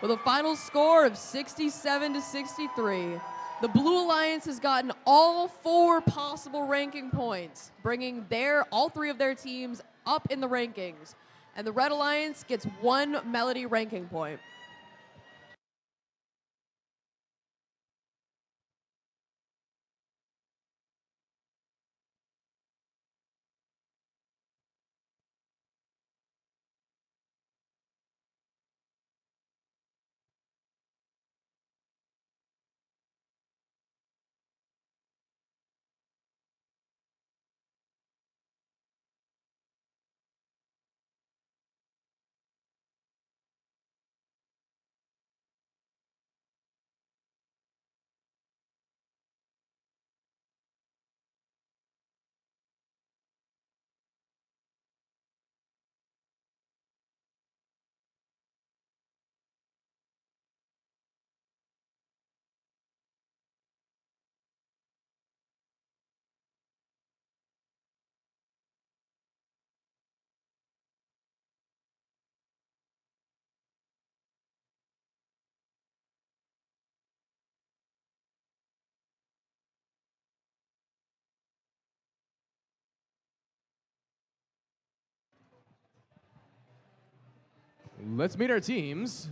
with a final score of 67 to 63. The Blue Alliance has gotten all 4 possible ranking points, bringing all 3 of their teams up in the rankings. And the Red Alliance gets 1 Melody ranking point. Let's meet our teams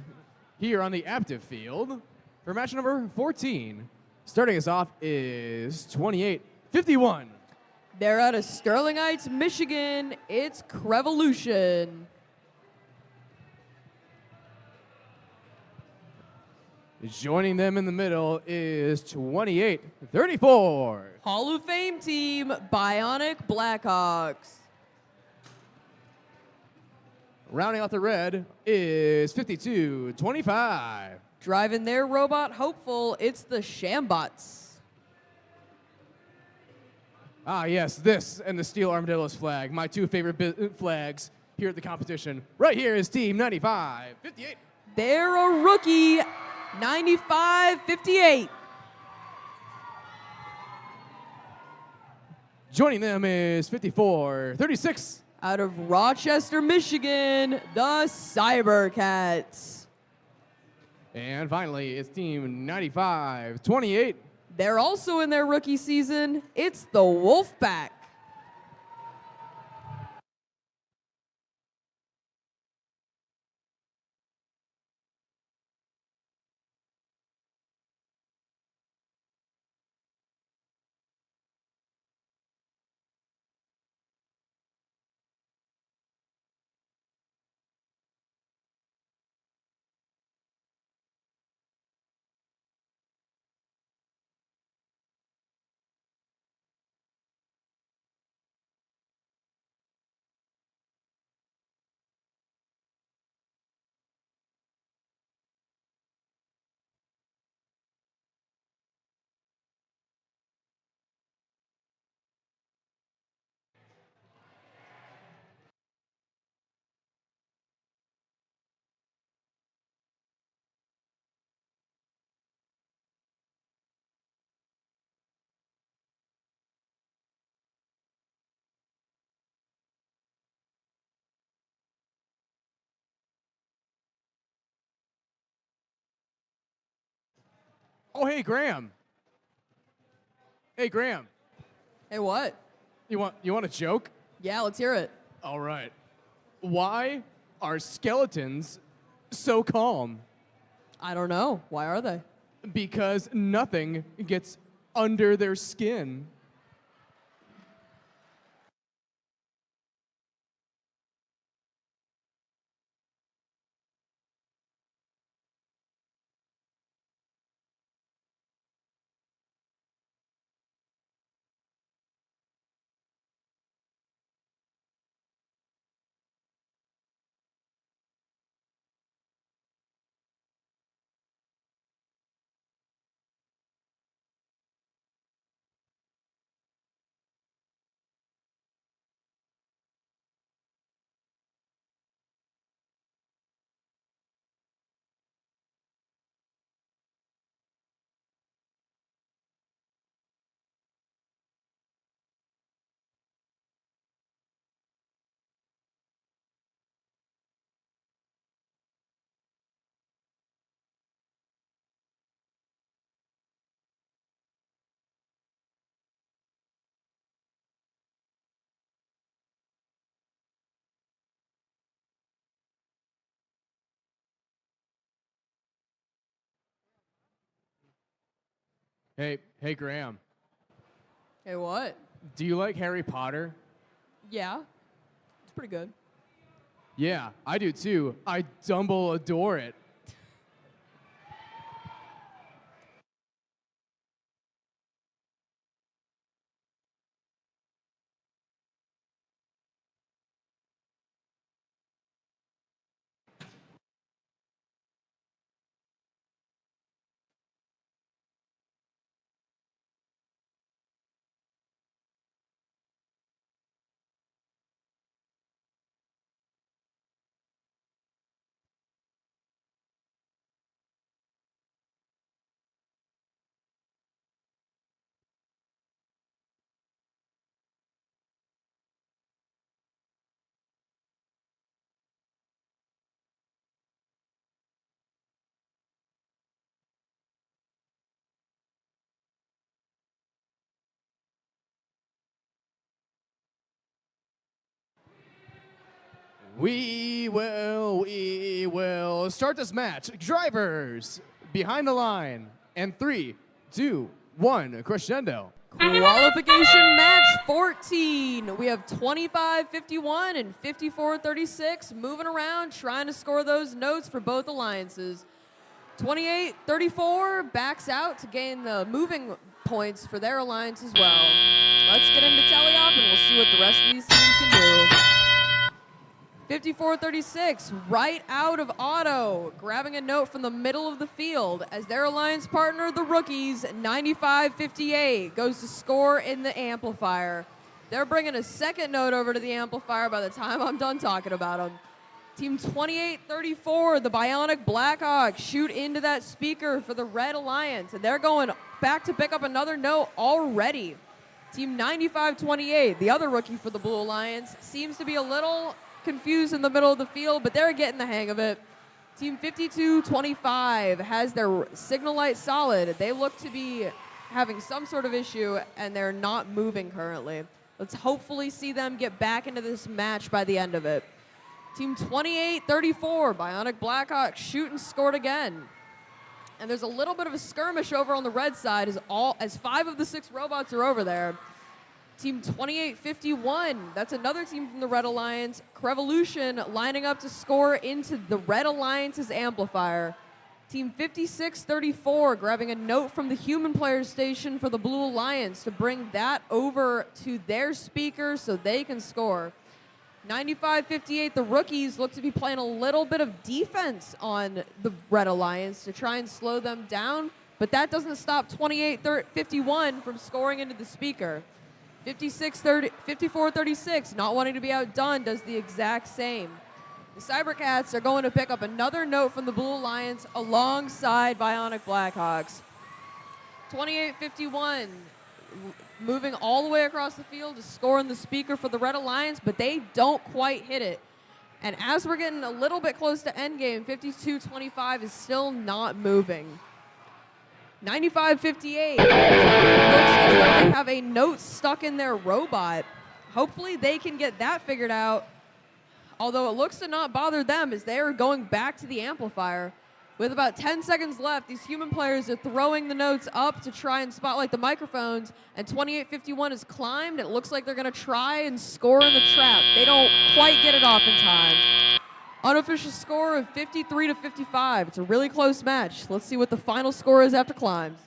here on the active field for match number 14. Starting us off is 28-51. They're out of Sterling Heights, Michigan. It's Crevolution. Joining them in the middle is 28-34. Hall of Fame team, Bionic Blackhawks. Rounding out the red is 52-25. Driving their robot hopeful, it's the Shambots. Ah, yes, this and the Steel Armadillos flag, my 2 favorite flags here at the competition. Right here is Team 95-58. They're a rookie, 95-58. Joining them is 54-36. Out of Rochester, Michigan, the Cybercats. And finally, it's Team 95-28. They're also in their rookie season. It's the Wolfpack. Oh, hey, Graham. Hey, Graham. Hey, what? You want a joke? Yeah, let's hear it. All right. Why are skeletons so calm? I don't know. Why are they? Because nothing gets under their skin. Hey, Graham. Hey, what? Do you like Harry Potter? Yeah, it's pretty good. Yeah, I do too. I dumble adore it. We will start this match. Drivers, behind the line. And 3, 2, 1, crescendo. Qualification match 14. We have 25-51 and 54-36 moving around, trying to score those notes for both alliances. 28-34 backs out to gain the moving points for their alliance as well. Let's get into teleop and we'll see what the rest of these teams can do. 54-36, right out of auto, grabbing a note from the middle of the field as their alliance partner, the rookies, 95-58, goes to score in the amplifier. They're bringing a second note over to the amplifier by the time I'm done talking about them. Team 28-34, the Bionic Blackhawks, shoot into that speaker for the Red Alliance, and they're going back to pick up another note already. Team 95-28, the other rookie for the Blue Alliance, seems to be a little confused in the middle of the field, but they're getting the hang of it. Team 52-25 has their signal light solid. They look to be having some sort of issue, and they're not moving currently. Let's hopefully see them get back into this match by the end of it. Team 28-34, Bionic Blackhawks shoot and scored again. And there's a little bit of a skirmish over on the red side as 5 of the 6 robots are over there. Team 28-51, that's another team from the Red Alliance. Crevolution lining up to score into the Red Alliance's amplifier. Team 56-34 grabbing a note from the human player station for the Blue Alliance to bring that over to their speaker so they can score. 95-58, the rookies look to be playing a little bit of defense on the Red Alliance to try and slow them down, but that doesn't stop 28-51 from scoring into the speaker. 54-36, not wanting to be outdone, does the exact same. The Cybercats are going to pick up another note from the Blue Alliance alongside Bionic Blackhawks. 28-51, moving all the way across the field to score in the speaker for the Red Alliance, but they don't quite hit it. And as we're getting a little bit close to endgame, 52-25 is still not moving. 95-58, looks as though they have a note stuck in their robot. Hopefully they can get that figured out, although it looks to not bother them as they are going back to the amplifier. With about 10 seconds left, these human players are throwing the notes up to try and spotlight the microphones, and 28-51 has climbed. It looks like they're going to try and score in the trap. They don't quite get it off in time. Unofficial score of 53-55. It's a really close match. Let's see what the final score is after climbs.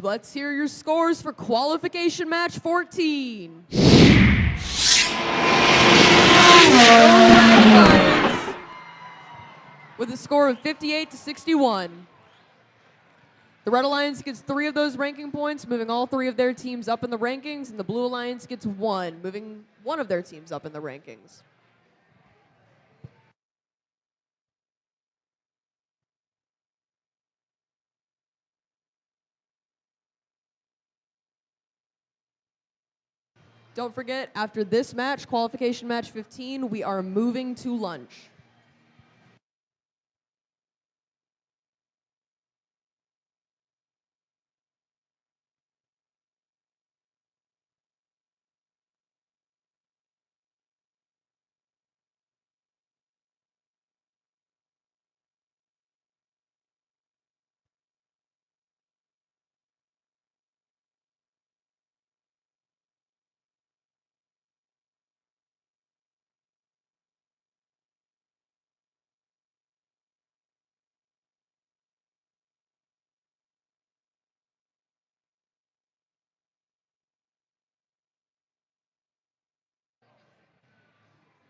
Let's hear your scores for qualification match 14. With a score of 58-61. The Red Alliance gets 3 of those ranking points, moving all 3 of their teams up in the rankings, and the Blue Alliance gets 1, moving 1 of their teams up in the rankings. Don't forget, after this match, qualification match 15, we are moving to lunch.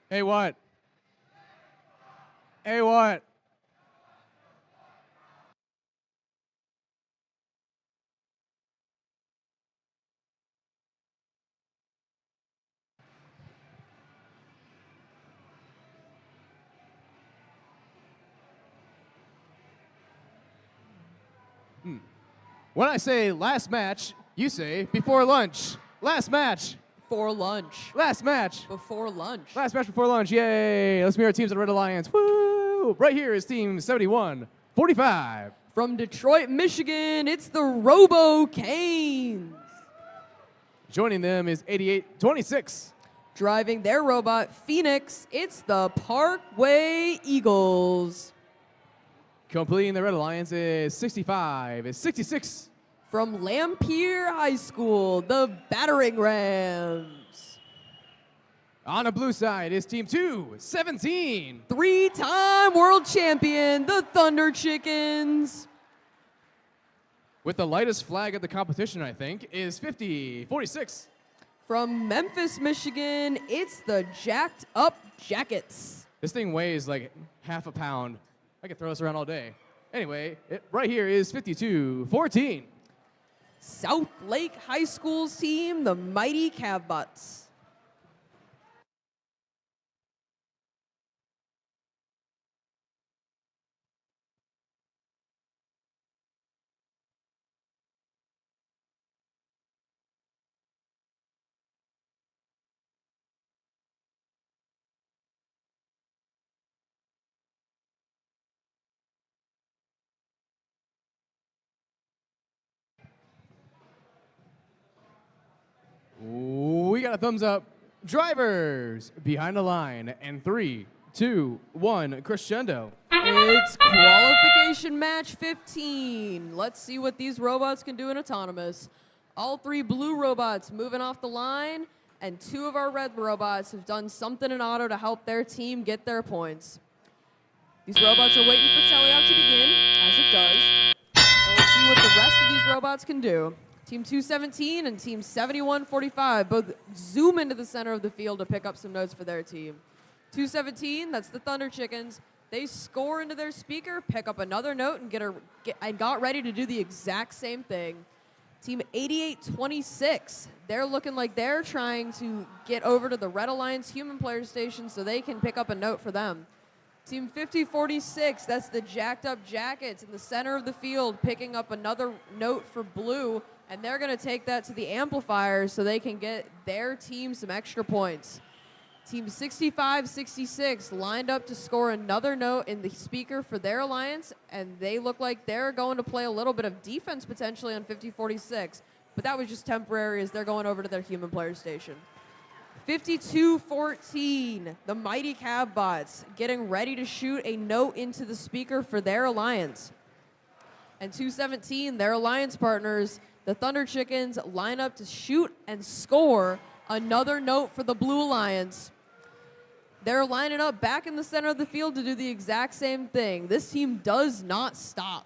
Hey, what? Hey, what? When I say last match, you say before lunch. Last match. For lunch. Last match. Before lunch. Last match before lunch. Yay. Let's meet our teams of the Red Alliance. Woo! Right here is Team 7145. From Detroit, Michigan, it's the Robo Canes. Joining them is 8826. Driving their robot, Phoenix, it's the Parkway Eagles. Completing the Red Alliance is 65. Is 66. From Lampeer High School, the Battering Rams. On the blue side is Team 217. Three-time world champion, the Thunder Chickens. With the lightest flag of the competition, I think, is 5046. From Memphis, Michigan, it's the Jacked Up Jackets. This thing weighs like half a pound. I could throw this around all day. Anyway, right here is 5214. South Lake High School's team, the Mighty Cavbots. We got a thumbs up. Drivers behind the line. And 3, 2, 1, crescendo. It's qualification match 15. Let's see what these robots can do in autonomous. All 3 blue robots moving off the line, and 2 of our red robots have done something in auto to help their team get their points. These robots are waiting for teleop to begin, as it does. And we'll see what the rest of these robots can do. Team 217 and Team 7145 both zoom into the center of the field to pick up some notes for their team. 217, that's the Thunder Chickens. They score into their speaker, pick up another note, and got ready to do the exact same thing. Team 8826, they're looking like they're trying to get over to the Red Alliance human player station so they can pick up a note for them. Team 5046, that's the Jacked Up Jackets in the center of the field, picking up another note for blue, and they're going to take that to the amplifier so they can get their team some extra points. Team 6566 lined up to score another note in the speaker for their alliance, and they look like they're going to play a little bit of defense potentially on 5046, but that was just temporary as they're going over to their human player station. 5214, the Mighty Cavbots getting ready to shoot a note into the speaker for their alliance. And 217, their alliance partners, the Thunder Chickens, line up to shoot and score another note for the Blue Alliance. They're lining up back in the center of the field to do the exact same thing. This team does not stop.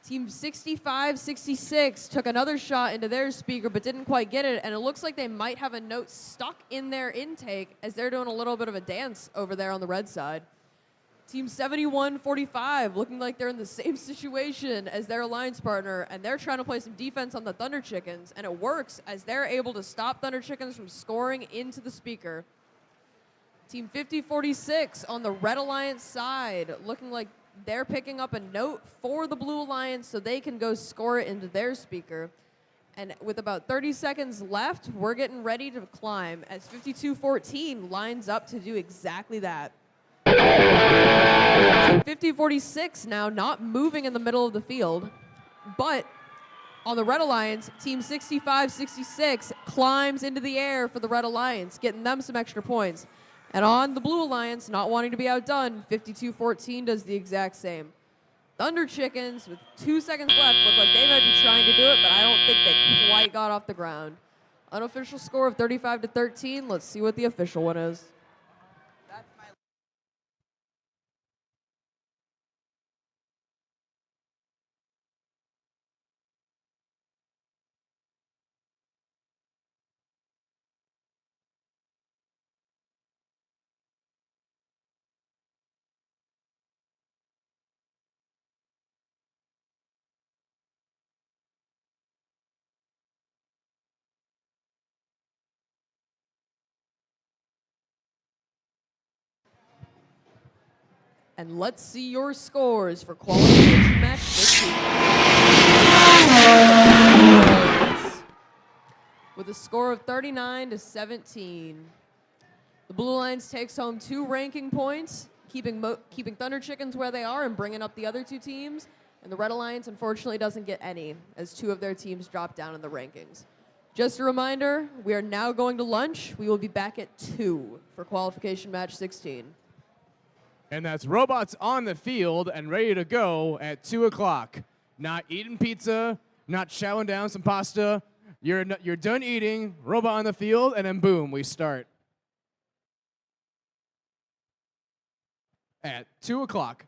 Team 6566 took another shot into their speaker but didn't quite get it, and it looks like they might have a note stuck in their intake as they're doing a little bit of a dance over there on the red side. Team 7145 looking like they're in the same situation as their alliance partner, and they're trying to play some defense on the Thunder Chickens, and it works as they're able to stop Thunder Chickens from scoring into the speaker. Team 5046 on the Red Alliance side looking like they're picking up a note for the Blue Alliance so they can go score it into their speaker. And with about 30 seconds left, we're getting ready to climb as 52-14 lines up to do exactly that. Team 50-46 now not moving in the middle of the field, but on the Red Alliance, Team 65-66 climbs into the air for the Red Alliance, getting them some extra points. And on the Blue Alliance, not wanting to be outdone, 52-14 does the exact same. Thunder Chickens, with 2 seconds left, look like they might be trying to do it, but I don't think they quite got off the ground. Unofficial score of 35-13. Let's see what the official one is. And let's see your scores for qualification match 15. With a score of 39-17. The Blue Alliance takes home 2 ranking points, keeping Thunder Chickens where they are and bringing up the other 2 teams. And the Red Alliance, unfortunately, doesn't get any, as 2 of their teams drop down in the rankings. Just a reminder, we are now going to lunch. We will be back at 2 for qualification match 16. And that's robots on the field and ready to go at 2 o'clock. Not eating pizza, not chowing down some pasta. You're done eating, robot on the field, and then boom, we start. At 2 o'clock.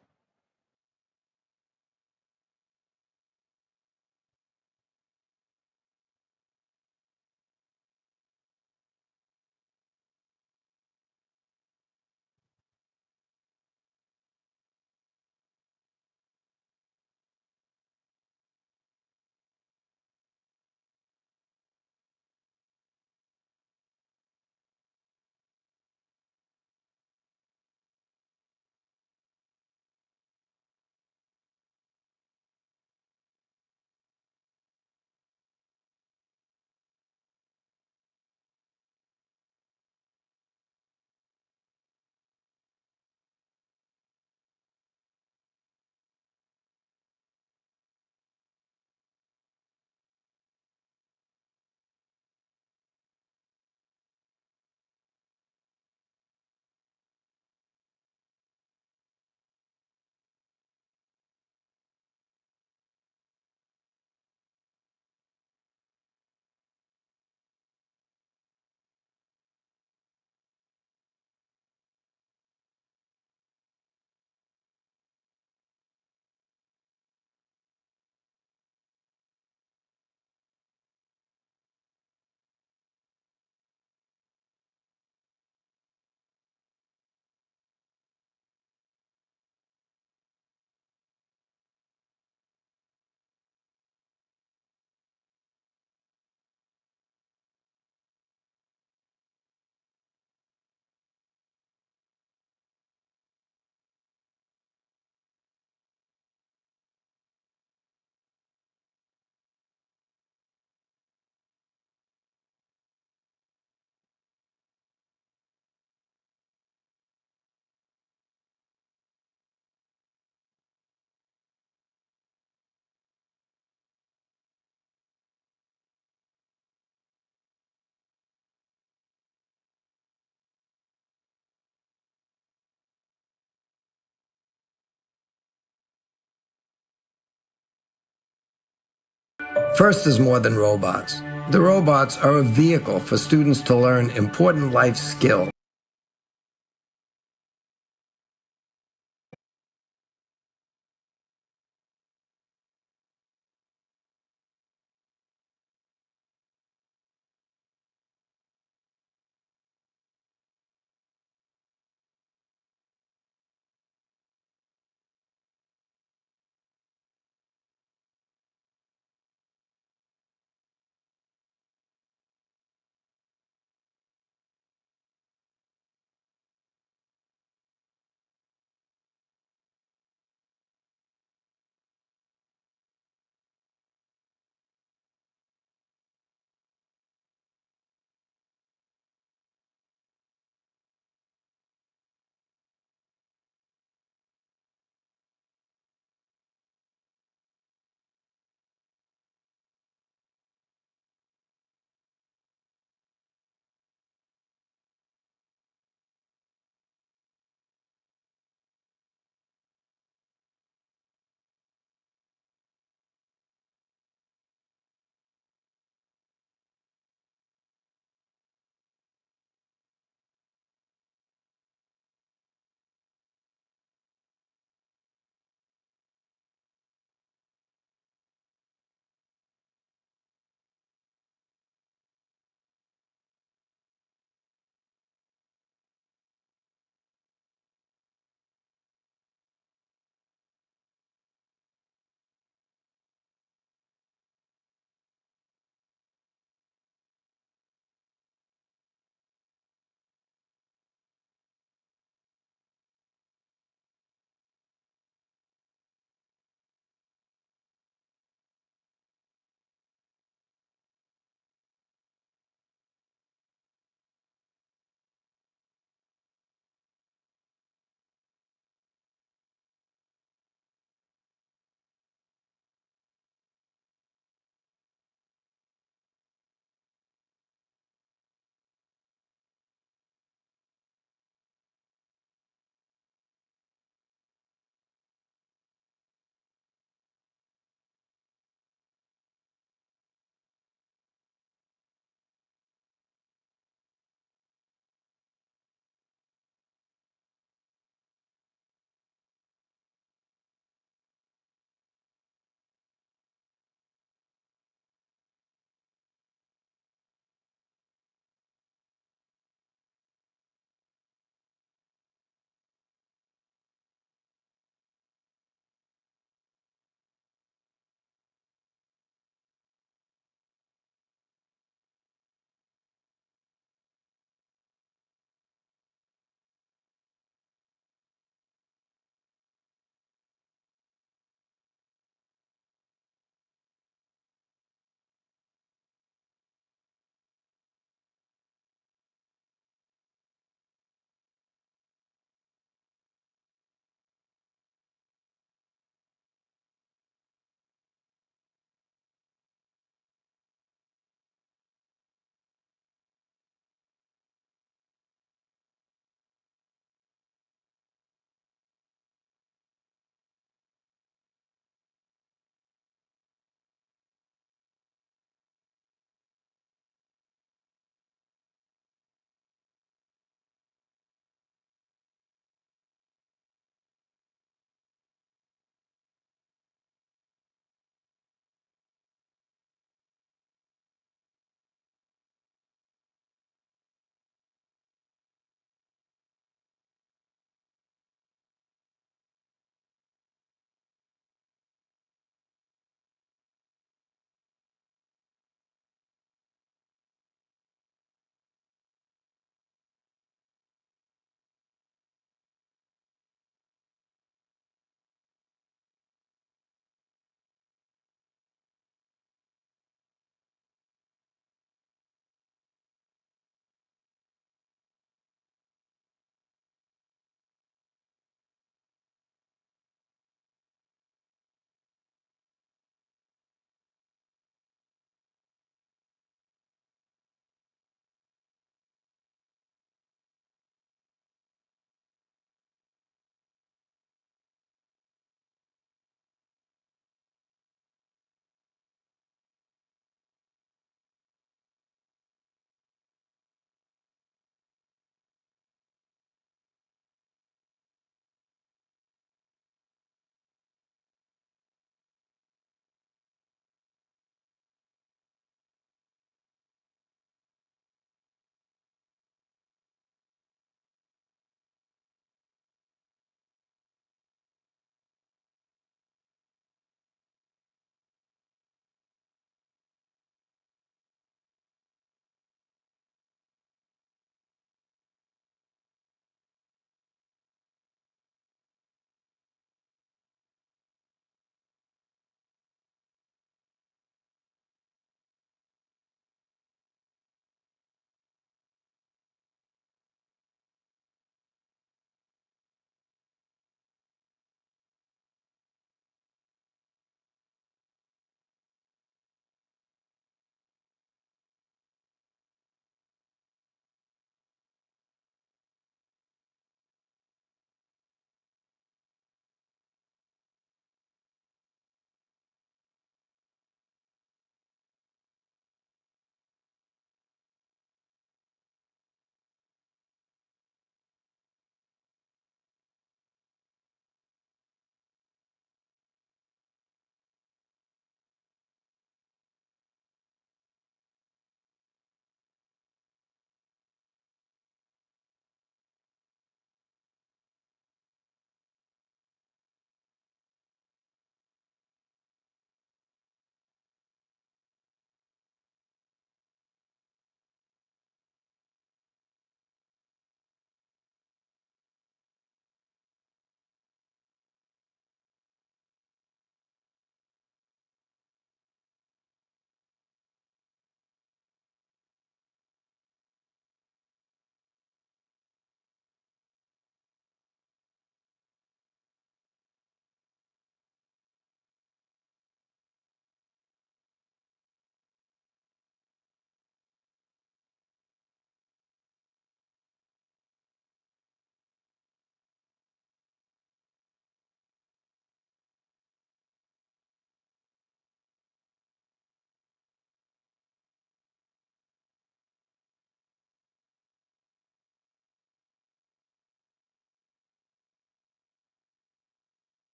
FIRST is more than robots. The robots are a vehicle for students to learn important life skills.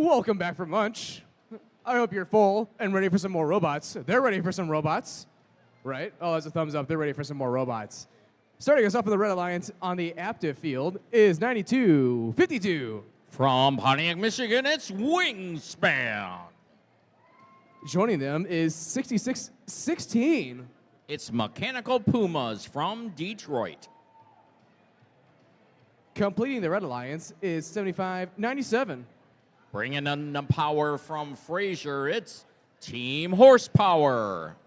Welcome back from lunch. I hope you're full and ready for some more robots. They're ready for some robots, right? Oh, that's a thumbs up. They're ready for some more robots. Starting us off in the Red Alliance on the active field is 9252. From Pontiac, Michigan, it's Wingspan. Joining them is 6616. It's Mechanical Pumas from Detroit. Completing the Red Alliance is 7597. Bringing in the power from Fraser, it's Team Horsepower.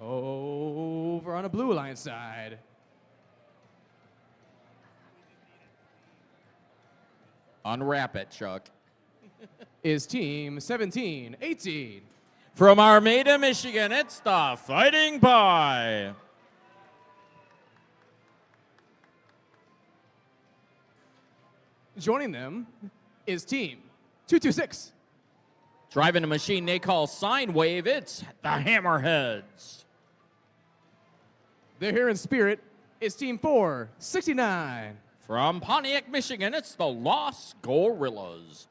Over on the Blue Alliance side. Unwrap it, Chuck. Is Team 1718. From Armada, Michigan, it's the Fighting Pie. Joining them is Team 226. Driving a machine they call Sine Wave, it's the Hammerheads. They're here in spirit. Is Team 469. From Pontiac, Michigan, it's the Lost Gorillas.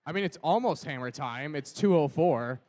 I mean, it's almost hammer time. It's 2:04.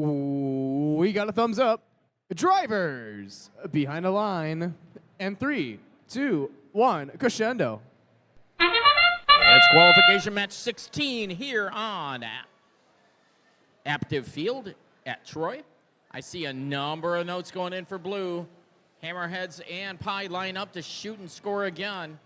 We got a thumbs up. Drivers behind the line. And 3, 2, 1, crescendo. It's qualification match 16 here on Active Field at Troy. I see a number of notes going in for blue. Hammerheads and Pie line up to shoot and score again.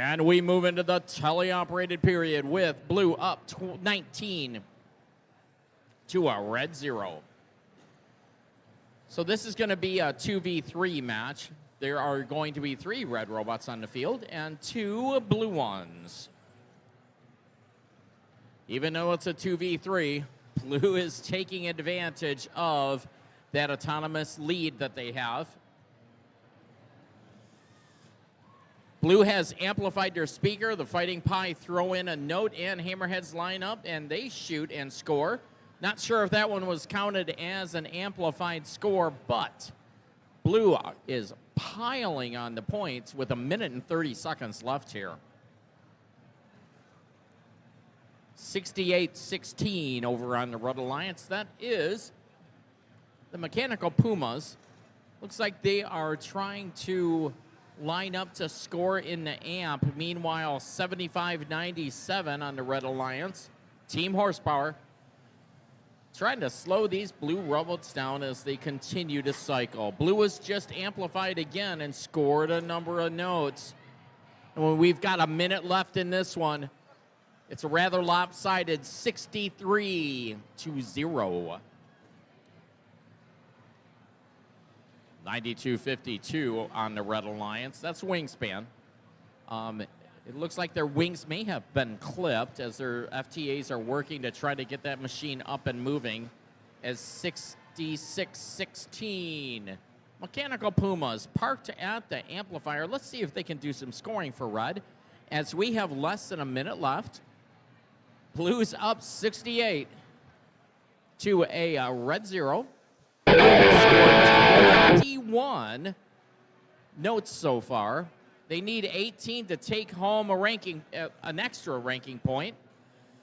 And we move into the teleoperated period with blue up 19 to a red 0. So this is going to be a 2v3 match. There are going to be 3 red robots on the field and 2 blue ones. Even though it's a 2v3, blue is taking advantage of that autonomous lead that they have. Blue has amplified their speaker. The Fighting Pie throw in a note, and Hammerheads line up, and they shoot and score. Not sure if that one was counted as an amplified score, but Blue is piling on the points with 1 minute and 30 seconds left here. 68-16 over on the Red Alliance. That is the Mechanical Pumas. Looks like they are trying to line up to score in the amp. Meanwhile, 75-97 on the Red Alliance. Team Horsepower trying to slow these Blue robots down as they continue to cycle. Blue was just amplified again and scored a number of notes. And when we've got 1 minute left in this one, it's a rather lopsided 63-0. 92-52 on the Red Alliance. That's Wingspan. It looks like their wings may have been clipped as their FTAs are working to try to get that machine up and moving as 66-16. Mechanical Pumas parked at the amplifier. Let's see if they can do some scoring for Red as we have less than 1 minute left. Blues up 68 to a Red 0. Scored 21 notes so far. They need 18 to take home a ranking, an extra ranking point.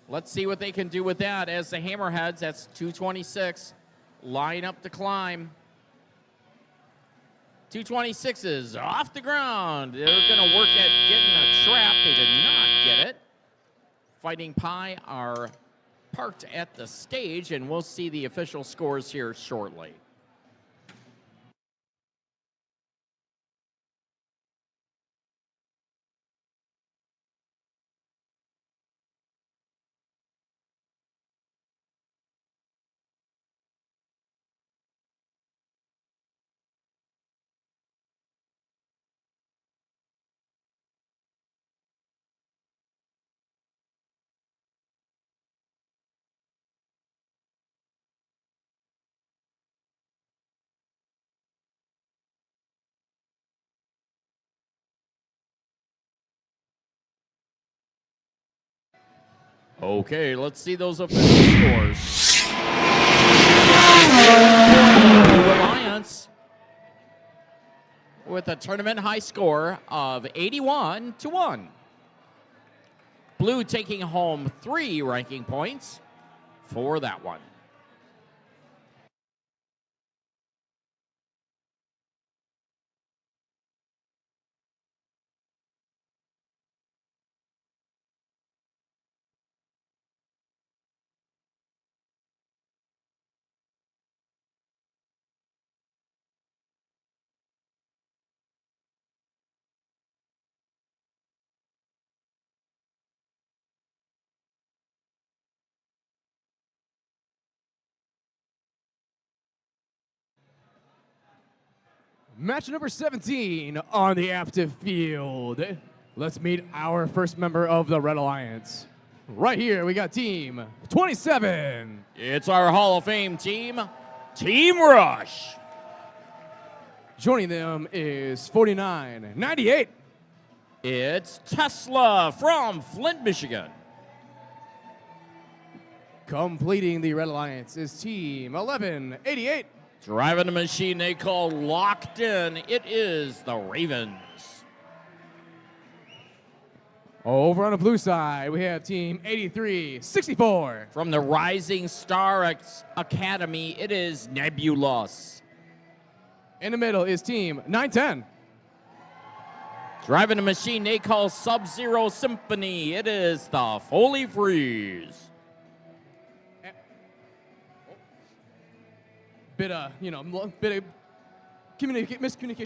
Let's see what they can do with that as the Hammerheads, that's 226, line up to climb. 226 is off the ground. They're going to work at getting a trap. They did not get it. Fighting Pie are parked at the stage, and we'll see the official scores here shortly. Okay, let's see those official scores. Alliance with a tournament high score of 81-1. Blue taking home 3 ranking points for that one. Match number 17 on the active field. Let's meet our first member of the Red Alliance. Right here, we got team 27. It's our Hall of Fame team, Team Rush. Joining them is 49-98. It's Tesla from Flint, Michigan. Completing the Red Alliance is team 11-88. Driving the machine they call Locked In, it is the Ravens. Over on the blue side, we have team 83-64. From the Rising Star Academy, it is Nebulous. In the middle is team 910. Driving the machine they call Sub-Zero Symphony, it is the Foley Freeze. Bit of miscommunication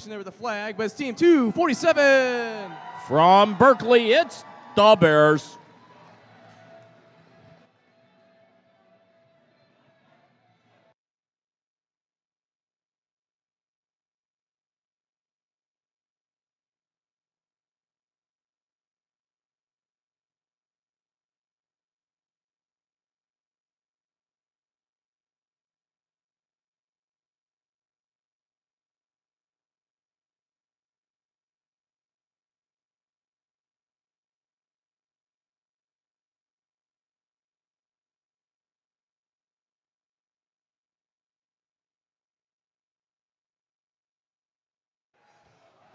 there with the flag, but it's team 247. From Berkeley, it's the Bears.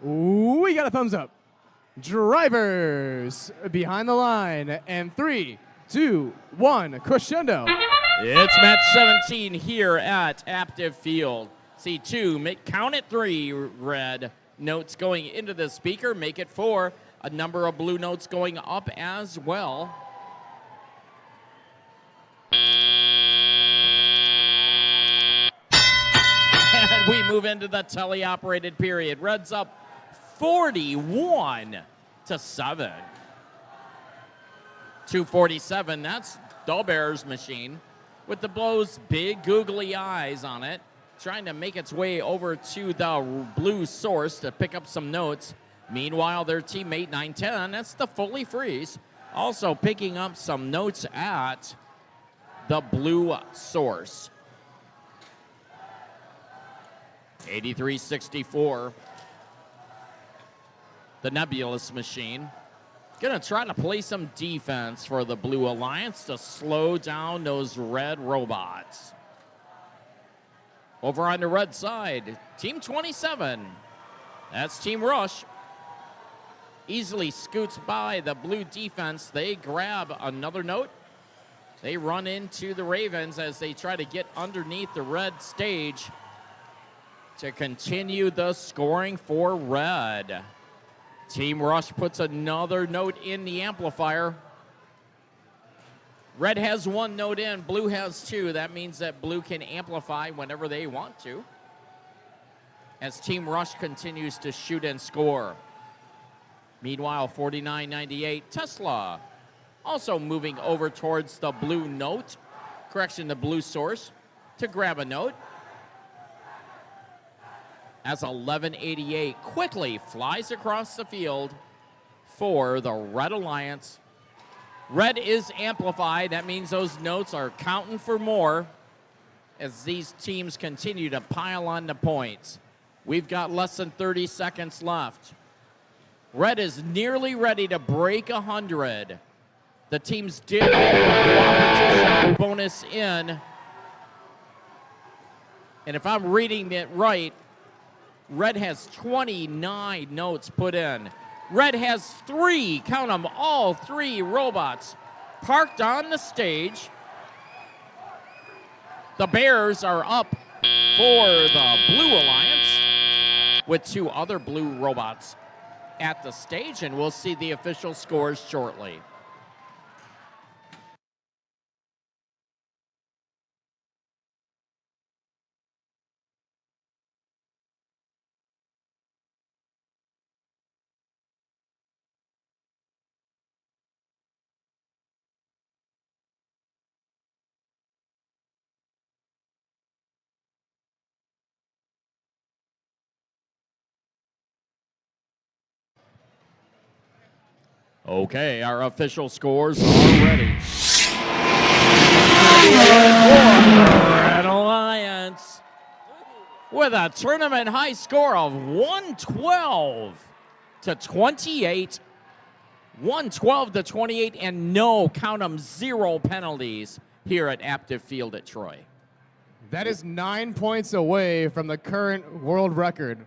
We got a thumbs up. Drivers behind the line. And 3, 2, 1, crescendo. It's match 17 here at Aptive Field. C2, count it 3 red notes going into the speaker, make it 4. A number of blue notes going up as well. And we move into the teleoperated period. Red's up 41-7. 247, that's the Bears machine with the Blues' big googly eyes on it, trying to make its way over to the blue source to pick up some notes. Meanwhile, their teammate 910, that's the Foley Freeze, also picking up some notes at the blue source. 8364. The Nebulous machine. Gonna try to play some defense for the Blue Alliance to slow down those red robots. Over on the red side, Team 27. That's Team Rush. Easily scoots by the blue defense. They grab another note. They run into the Ravens as they try to get underneath the red stage to continue the scoring for red. Team Rush puts another note in the amplifier. Red has 1 note in, blue has 2. That means that blue can amplify whenever they want to, as Team Rush continues to shoot and score. Meanwhile, 4998 Tesla also moving over towards the blue note, the blue source, to grab a note. As 1188 quickly flies across the field for the Red Alliance. Red is amplified. That means those notes are counting for more as these teams continue to pile on the points. We've got less than 30 seconds left. Red is nearly ready to break 100. The teams did get their competition bonus in. And if I'm reading it right, Red has 29 notes put in. Red has 3, count them, all 3 robots parked on the stage. The Bears are up for the Blue Alliance with 2 other blue robots at the stage, and we'll see the official scores shortly. Okay, our official scores are ready. Red Alliance with a tournament high score of 112-28. 112-28, and no, count 'em, 0 penalties here at Aptive Field at Troy. That is 9 points away from the current world record.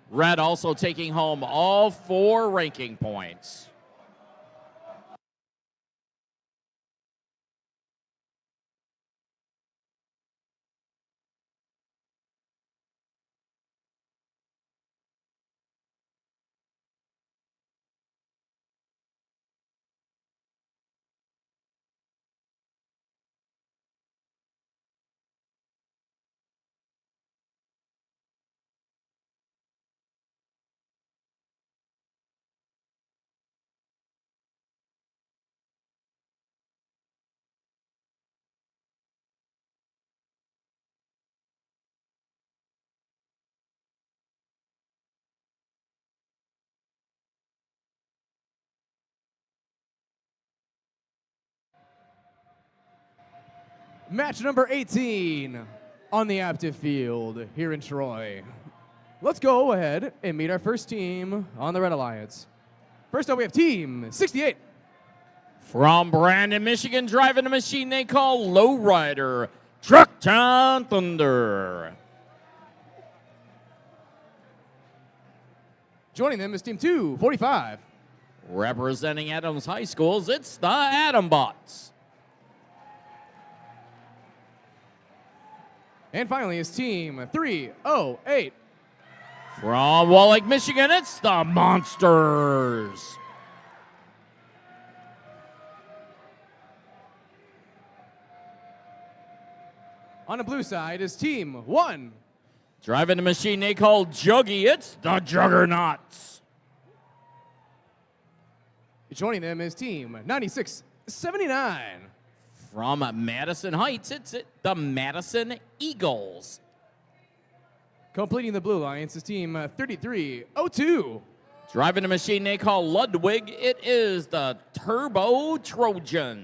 Red also taking home all 4 ranking points. Match number 18 on the Aptive Field here in Troy. Let's go ahead and meet our first team on the Red Alliance. First up, we have Team 68. From Brandon, Michigan, driving a machine they call Lowrider, Trucktown Thunder. Joining them is Team 245. Representing Adams High Schools, it's the Atom Bots. And finally is Team 308. From Wall Lake, Michigan, it's the Monsters. On the blue side is Team 1. Driving the machine they call Juggy, it's the Juggernauts. Joining them is Team 9679. From Madison Heights, it's the Madison Eagles. Completing the blue alliance is Team 3302. Driving the machine they call Ludwig, it is the Turbo Trojans.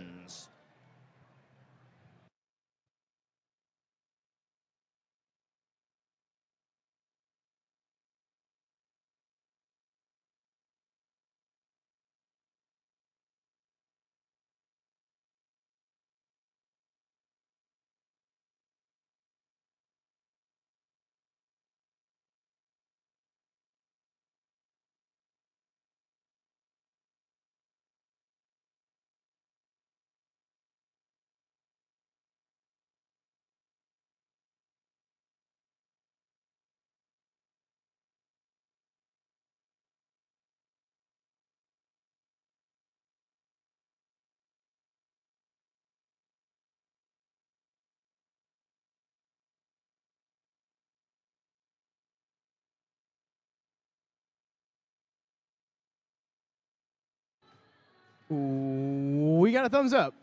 We got a thumbs up.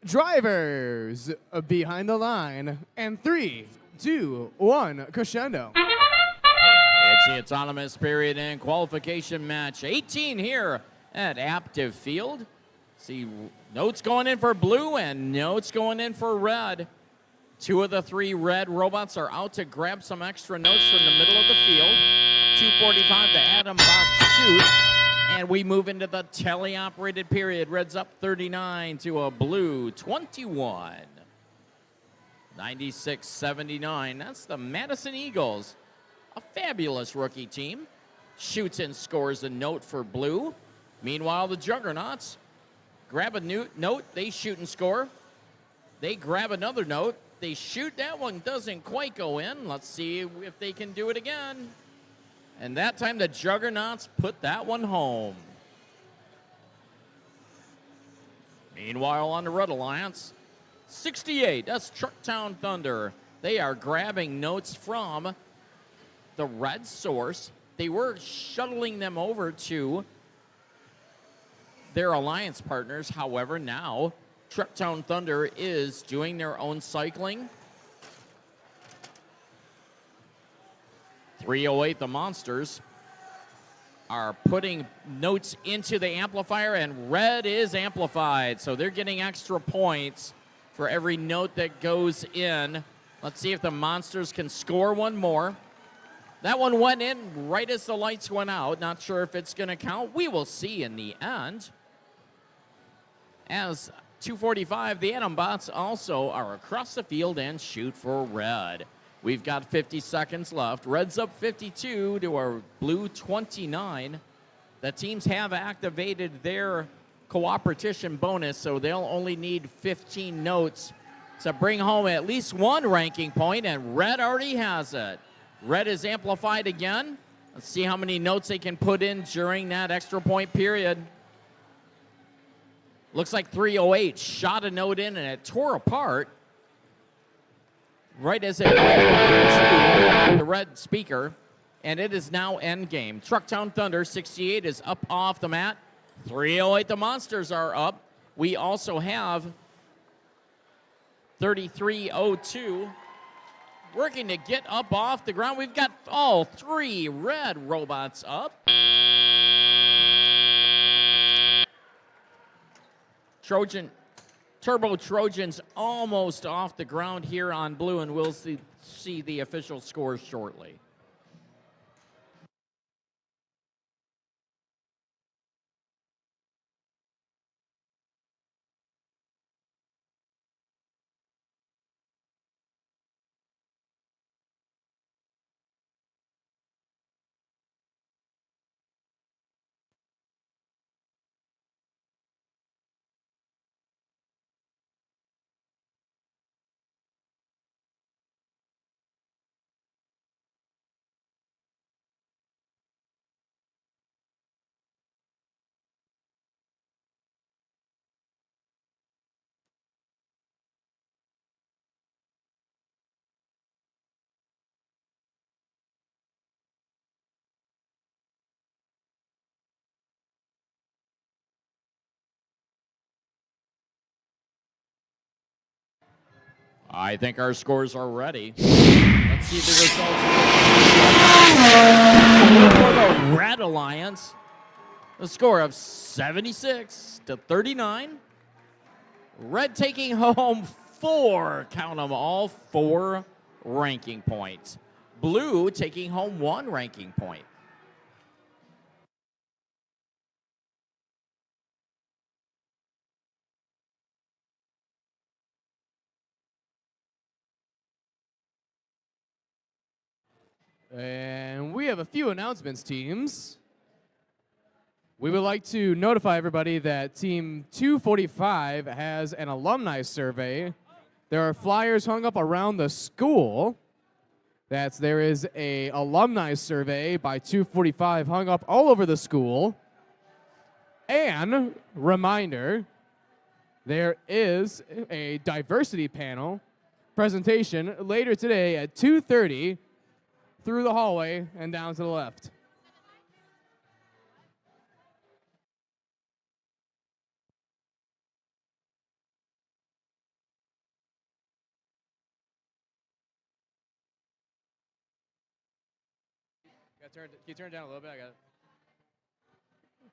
Drivers behind the line. And 3, 2, 1, crescendo. It's the autonomous period and qualification match 18 here at Aptive Field. See notes going in for blue and notes going in for red. 2 of the 3 red robots are out to grab some extra notes from the middle of the field. 2:45 the Atom Bots shoot. And we move into the teleoperated period. Red's up 39 to a blue 21. 96-79. That's the Madison Eagles. A fabulous rookie team. Shoots and scores a note for blue. Meanwhile, the Juggernauts grab a note, they shoot and score. They grab another note, they shoot. That one doesn't quite go in. Let's see if they can do it again. And that time the Juggernauts put that one home. Meanwhile, on the Red Alliance, 68, that's Trucktown Thunder. They are grabbing notes from the red source. They were shuttling them over to their alliance partners. However, now Trucktown Thunder is doing their own cycling. 308, the Monsters are putting notes into the amplifier, and red is amplified. So they're getting extra points for every note that goes in. Let's see if the Monsters can score one more. That one went in right as the lights went out. Not sure if it's going to count. We will see in the end. As 2:45, the Atom Bots also are across the field and shoot for red. We've got 50 seconds left. Red's up 52 to our blue 29. The teams have activated their cooperation bonus, so they'll only need 15 notes to bring home at least one ranking point, and red already has it. Red is amplified again. Let's see how many notes they can put in during that extra point period. Looks like 308 shot a note in and it tore apart right as it went to the red speaker, and it is now end game. Trucktown Thunder 68 is up off the mat. 308 the Monsters are up. We also have 3302 working to get up off the ground. We've got all 3 red robots up. Turbo Trojans almost off the ground here on blue, and we'll see the official scores shortly. I think our scores are ready. Let's see the results. For the Red Alliance, a score of 76-39. Red taking home 4, count them all, 4 ranking points. Blue taking home 1 ranking point. And we have a few announcements, teams. We would like to notify everybody that Team 245 has an alumni survey. There are flyers hung up around the school. There is a alumni survey by 245 hung up all over the school. And reminder, there is a diversity panel presentation later today at 2:30 through the hallway and down to the left. Can you turn it down a little bit? I got it.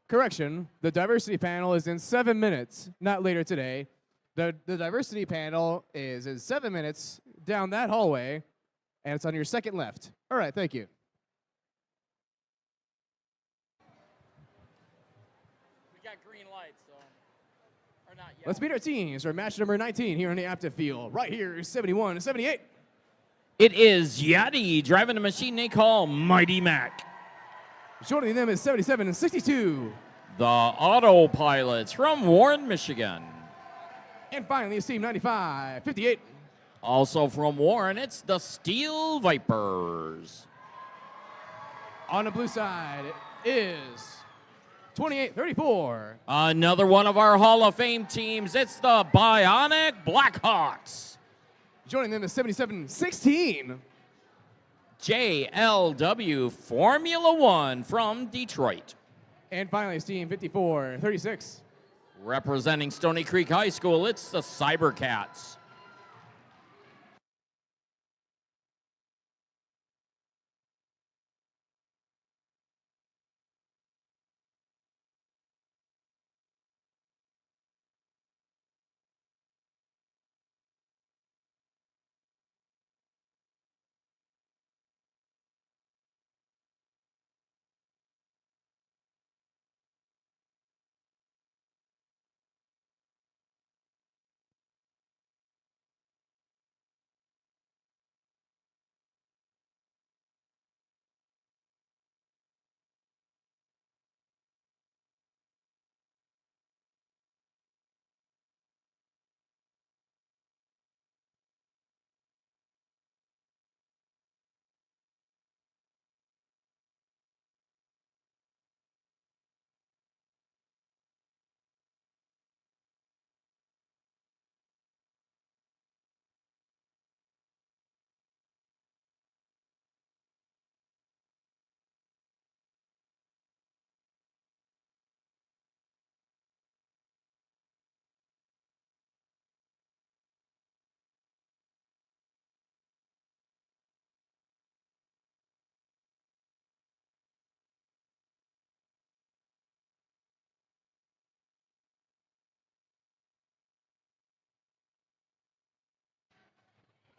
Correction, the diversity panel is in 7 minutes, not later today. The diversity panel is in 7 minutes down that hallway, and it's on your second left. All right, thank you. We got green lights, so, or not yet. Let's meet our teams for match number 19 here on the Aptiv field. Right here is 71-78. It is Yeti driving a machine they call Mighty Mac. Joining them is 77-62. The Autopilots from Warren, Michigan. And finally, it's Team 95-58. Also from Warren, it's the Steel Vipers. On the blue side is 28-34. Another one of our Hall of Fame teams, it's the Bionic Blackhawks. Joining them is 77-16. JLW Formula One from Detroit. And finally, it's Team 54-36. Representing Stony Creek High School, it's the Cybercats.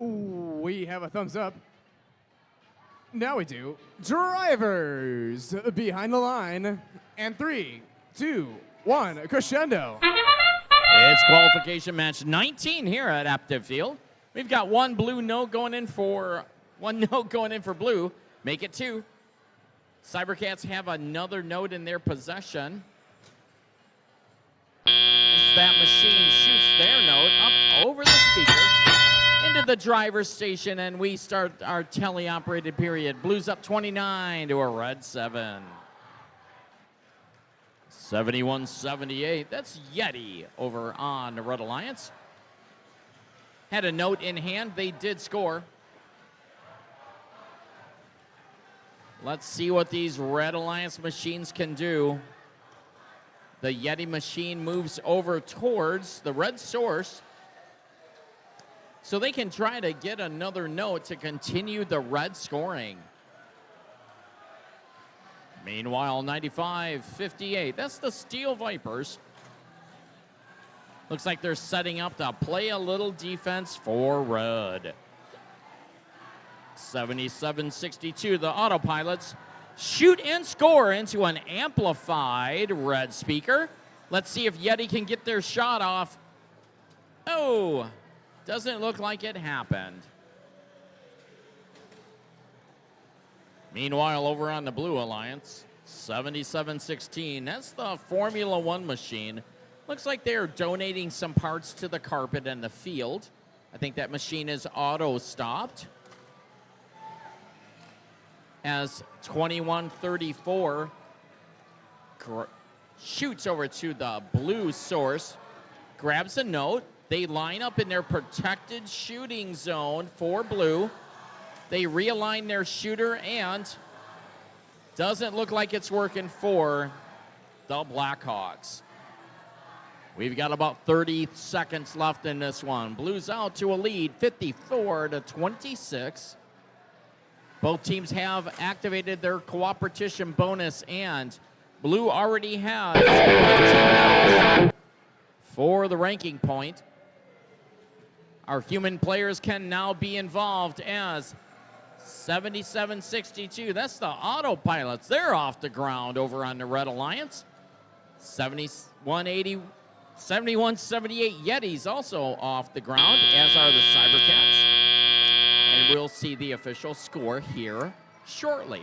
Ooh, we have a thumbs up. Now we do. Drivers behind the line. And 3, 2, 1, crescendo. It's qualification match 19 here at Aptiv Field. We've got one note going in for blue. Make it 2. Cybercats have another note in their possession. As that machine shoots their note up over the speaker into the driver's station, and we start our teleoperated period. Blues up 29 to a red 7. 71-78. That's Yeti over on the Red Alliance. Had a note in hand. They did score. Let's see what these Red Alliance machines can do. The Yeti machine moves over towards the red source. so they can try to get another note to continue the red scoring. Meanwhile, 95-58. That's the Steel Vipers. Looks like they're setting up to play a little defense for red. 77-62, the Autopilots shoot and score into an amplified red speaker. Let's see if Yeti can get their shot off. Oh, doesn't look like it happened. Meanwhile, over on the Blue Alliance, 77-16. That's the Formula One machine. Looks like they're donating some parts to the carpet and the field. I think that machine is auto-stopped. As 21-34 shoots over to the blue source, grabs a note. They line up in their protected shooting zone for blue. They realign their shooter, and doesn't look like it's working for the Blackhawks. We've got about 30 seconds left in this one. Blues out to a lead, 54-26. Both teams have activated their cooperation bonus, and blue already has 15 for the ranking point. Our human players can now be involved as 77-62. That's the Autopilots. They're off the ground over on the Red Alliance. 71-78 Yetis also off the ground, as are the Cybercats. And we'll see the official score here shortly.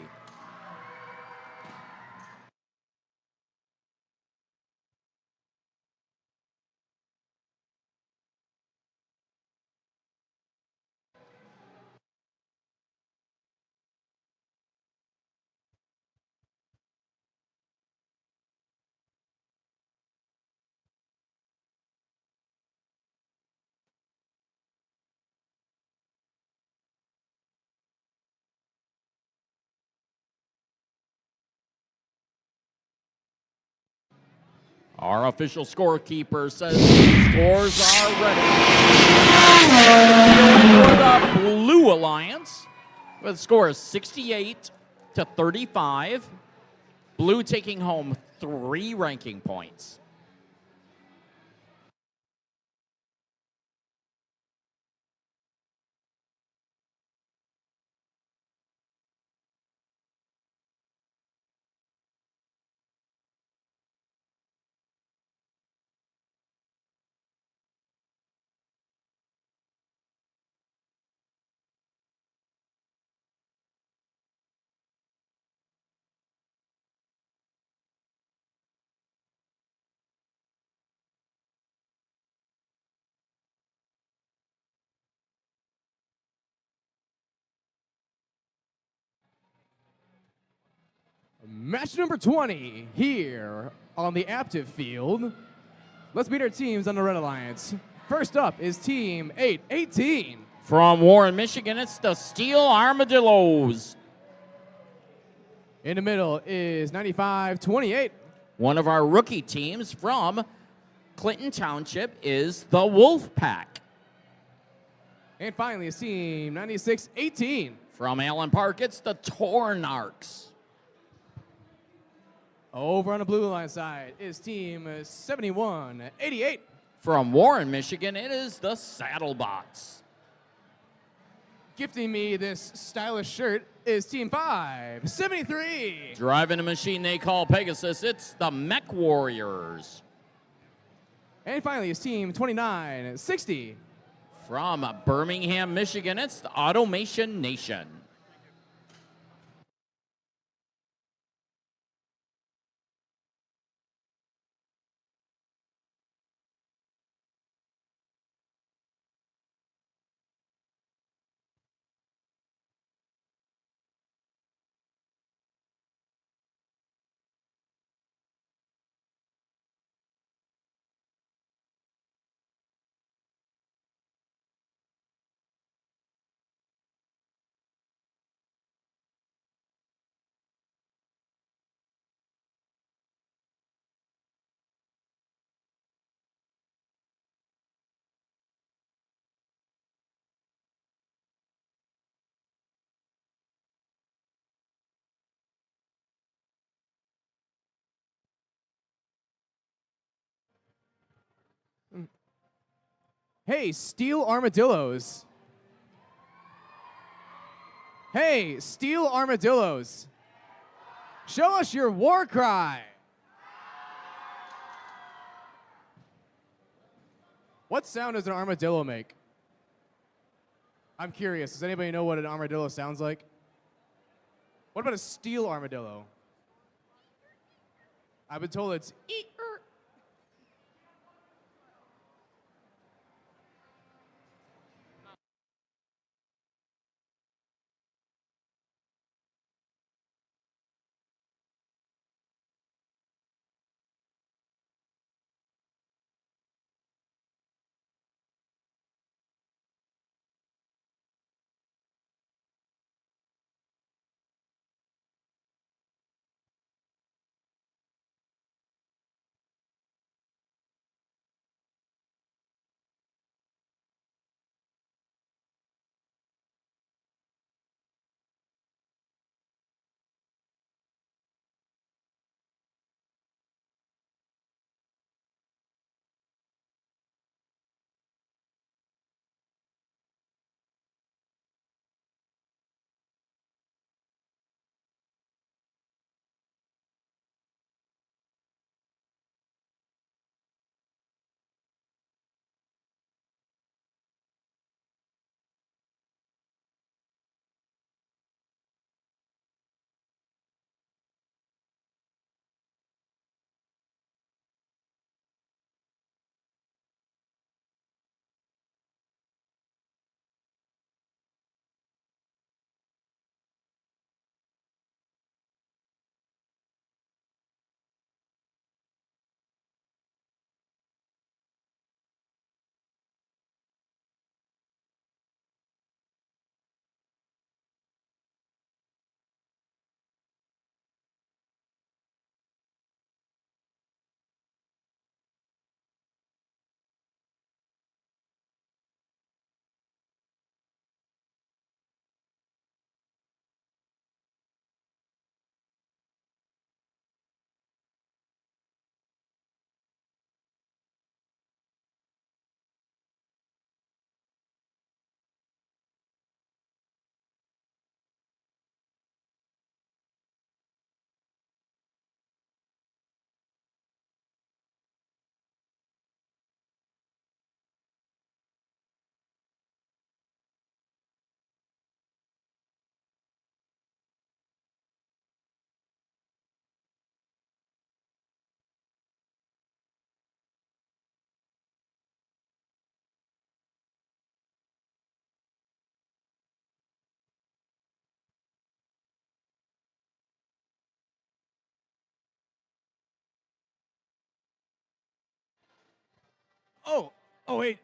Our official scorekeeper says scores are ready. For the Blue Alliance, with a score of 68-35. Blue taking home 3 ranking points. Match number 20 here on the active field. Let's meet our teams on the Red Alliance. First up is Team 818. From Warren, Michigan, it's the Steel Armadillos. In the middle is 95-28. One of our rookie teams from Clinton Township is the Wolf Pack. And finally is Team 96-18. From Allen Park, it's the Tornarks. Over on the Blue Line side is Team 71-88. From Warren, Michigan, it is the Saddlebots. Gifting me this stylish shirt is Team 5-73. Driving a machine they call Pegasus, it's the Mech Warriors. And finally is Team 29-60. From Birmingham, Michigan, it's the Automation Nation. Hey, steel armadillos. Hey, steel armadillos. Show us your war cry. What sound does an armadillo make? I'm curious. Does anybody know what an armadillo sounds like? What about a steel armadillo? I've been told it's eek.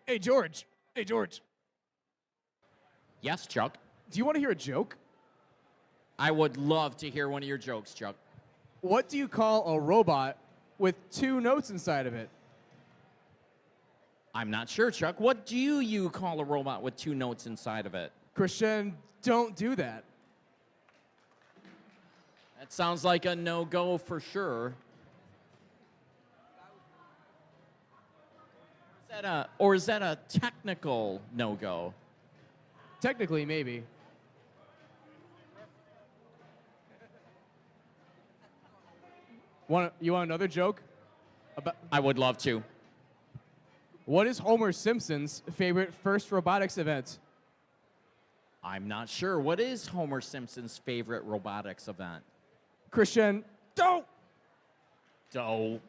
Hey, George. Hey, George. Yes, Chuck. Do you want to hear a joke? I would love to hear one of your jokes, Chuck. What do you call a robot with 2 notes inside of it? I'm not sure, Chuck. What do you call a robot with 2 notes inside of it? Christian, don't do that. That sounds like a no-go for sure. Is that a technical no-go? Technically, maybe. You want another joke? I would love to. What is Homer Simpson's favorite first robotics event? I'm not sure. What is Homer Simpson's favorite robotics event? Christian, don't! Doe.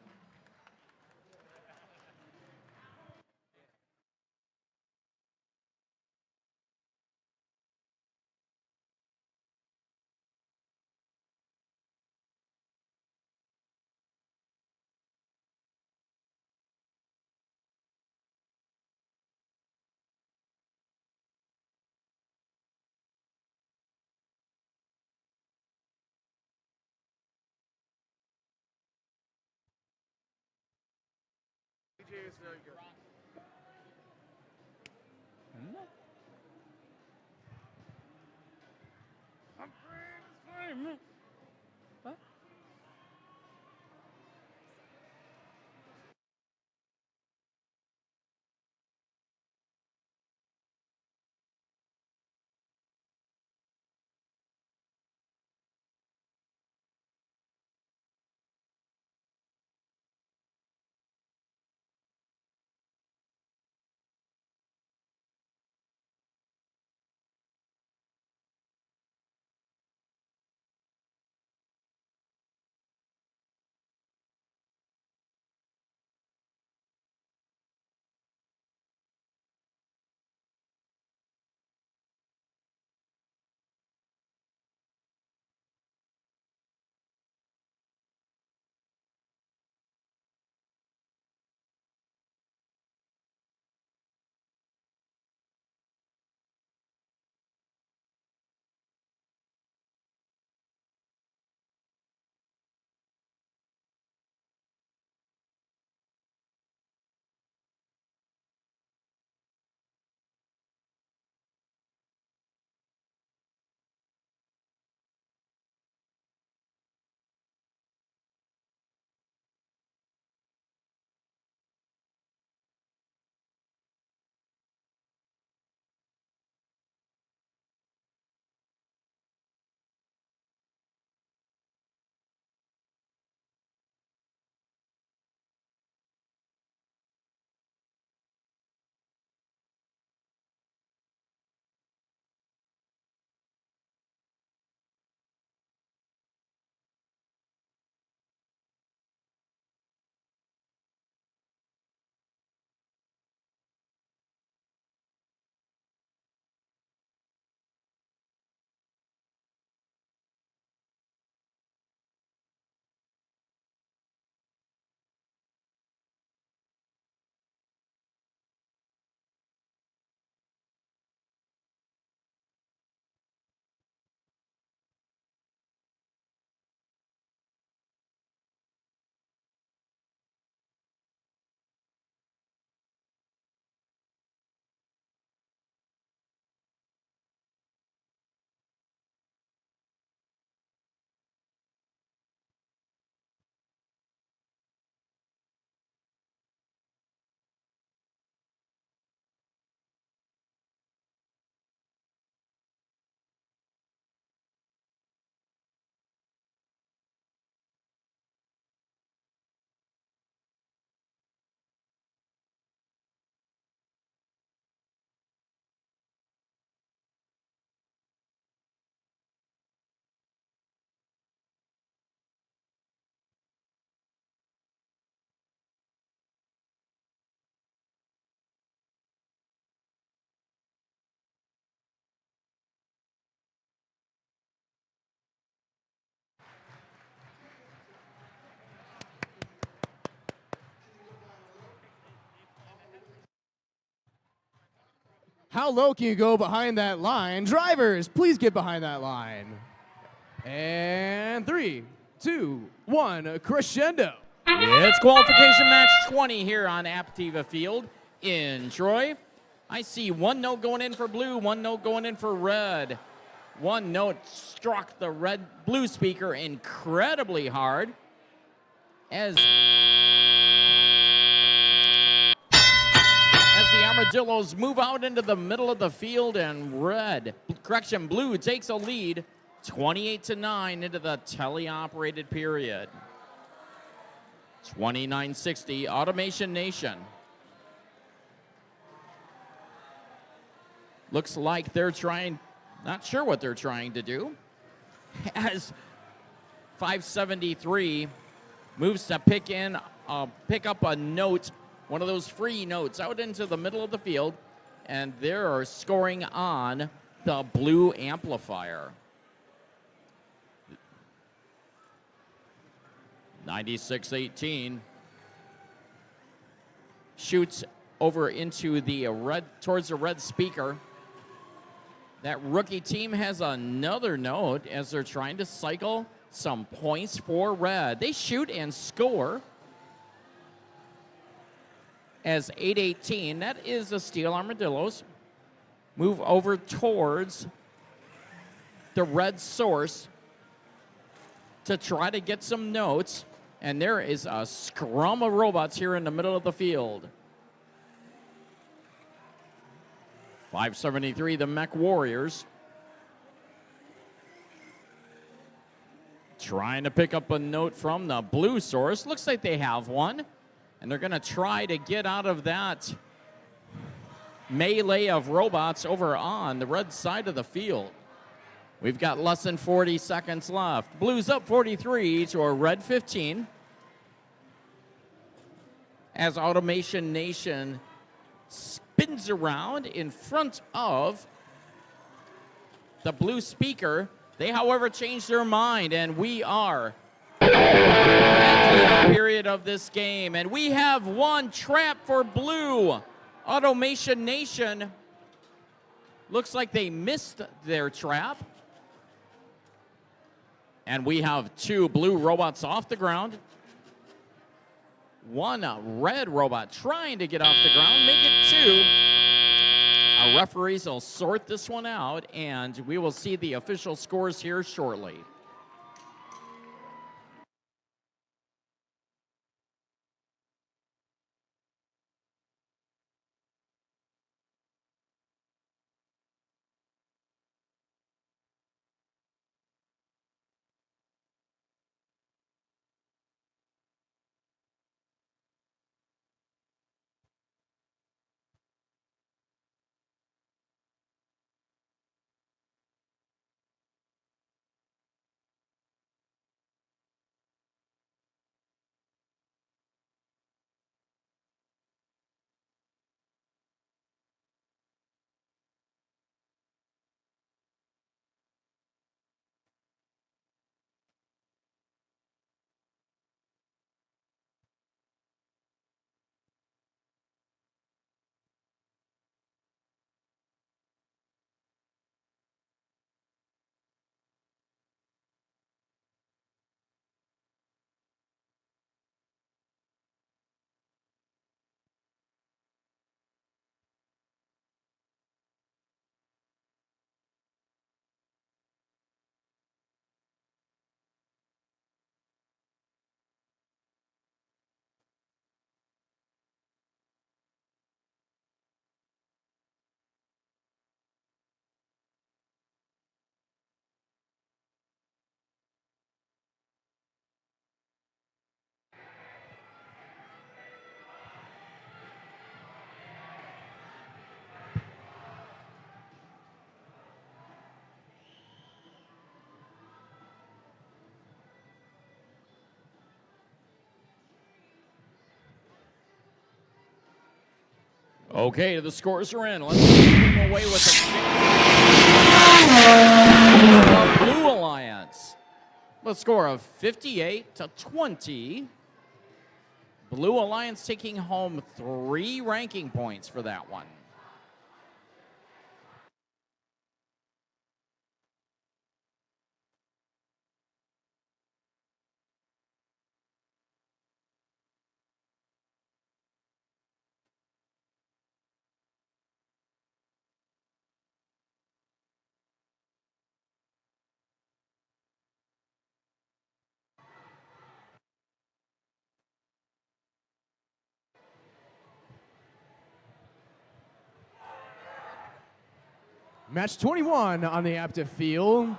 How low can you go behind that line? Drivers, please get behind that line. And 3, 2, 1, crescendo. It's qualification match 20 here on Aptiva Field in Troy. I see one note going in for blue, one note going in for red. One note struck the blue speaker incredibly hard as the Armadillos move out into the middle of the field, and blue takes a lead 28-9 into the teleoperated period. 29-60, Automation Nation. Looks like they're not sure what they're trying to do, as 573 moves to pick up a note, one of those free notes, out into the middle of the field, and they're scoring on the blue amplifier. 96-18. Shoots over into the towards the red speaker. That rookie team has another note as they're trying to cycle some points for red. They shoot and score as 8-18. That is the Steel Armadillos. Move over towards the red source to try to get some notes. And there is a scrum of robots here in the middle of the field. 573, the Mech Warriors. Trying to pick up a note from the blue source. Looks like they have one. And they're going to try to get out of that melee of robots over on the red side of the field. We've got less than 40 seconds left. Blues up 43 to a red 15. As Automation Nation spins around in front of the blue speaker. They, however, changed their mind, and we are at the period of this game. And we have one trap for blue. Automation Nation looks like they missed their trap. And we have two blue robots off the ground. One red robot trying to get off the ground, make it two. Our referees will sort this one out, and we will see the official scores here shortly. Okay, the scores are in. Let's take them away with the Blue Alliance. The score of 58-20. Blue Alliance taking home 3 ranking points for that one. Match 21 on the active field.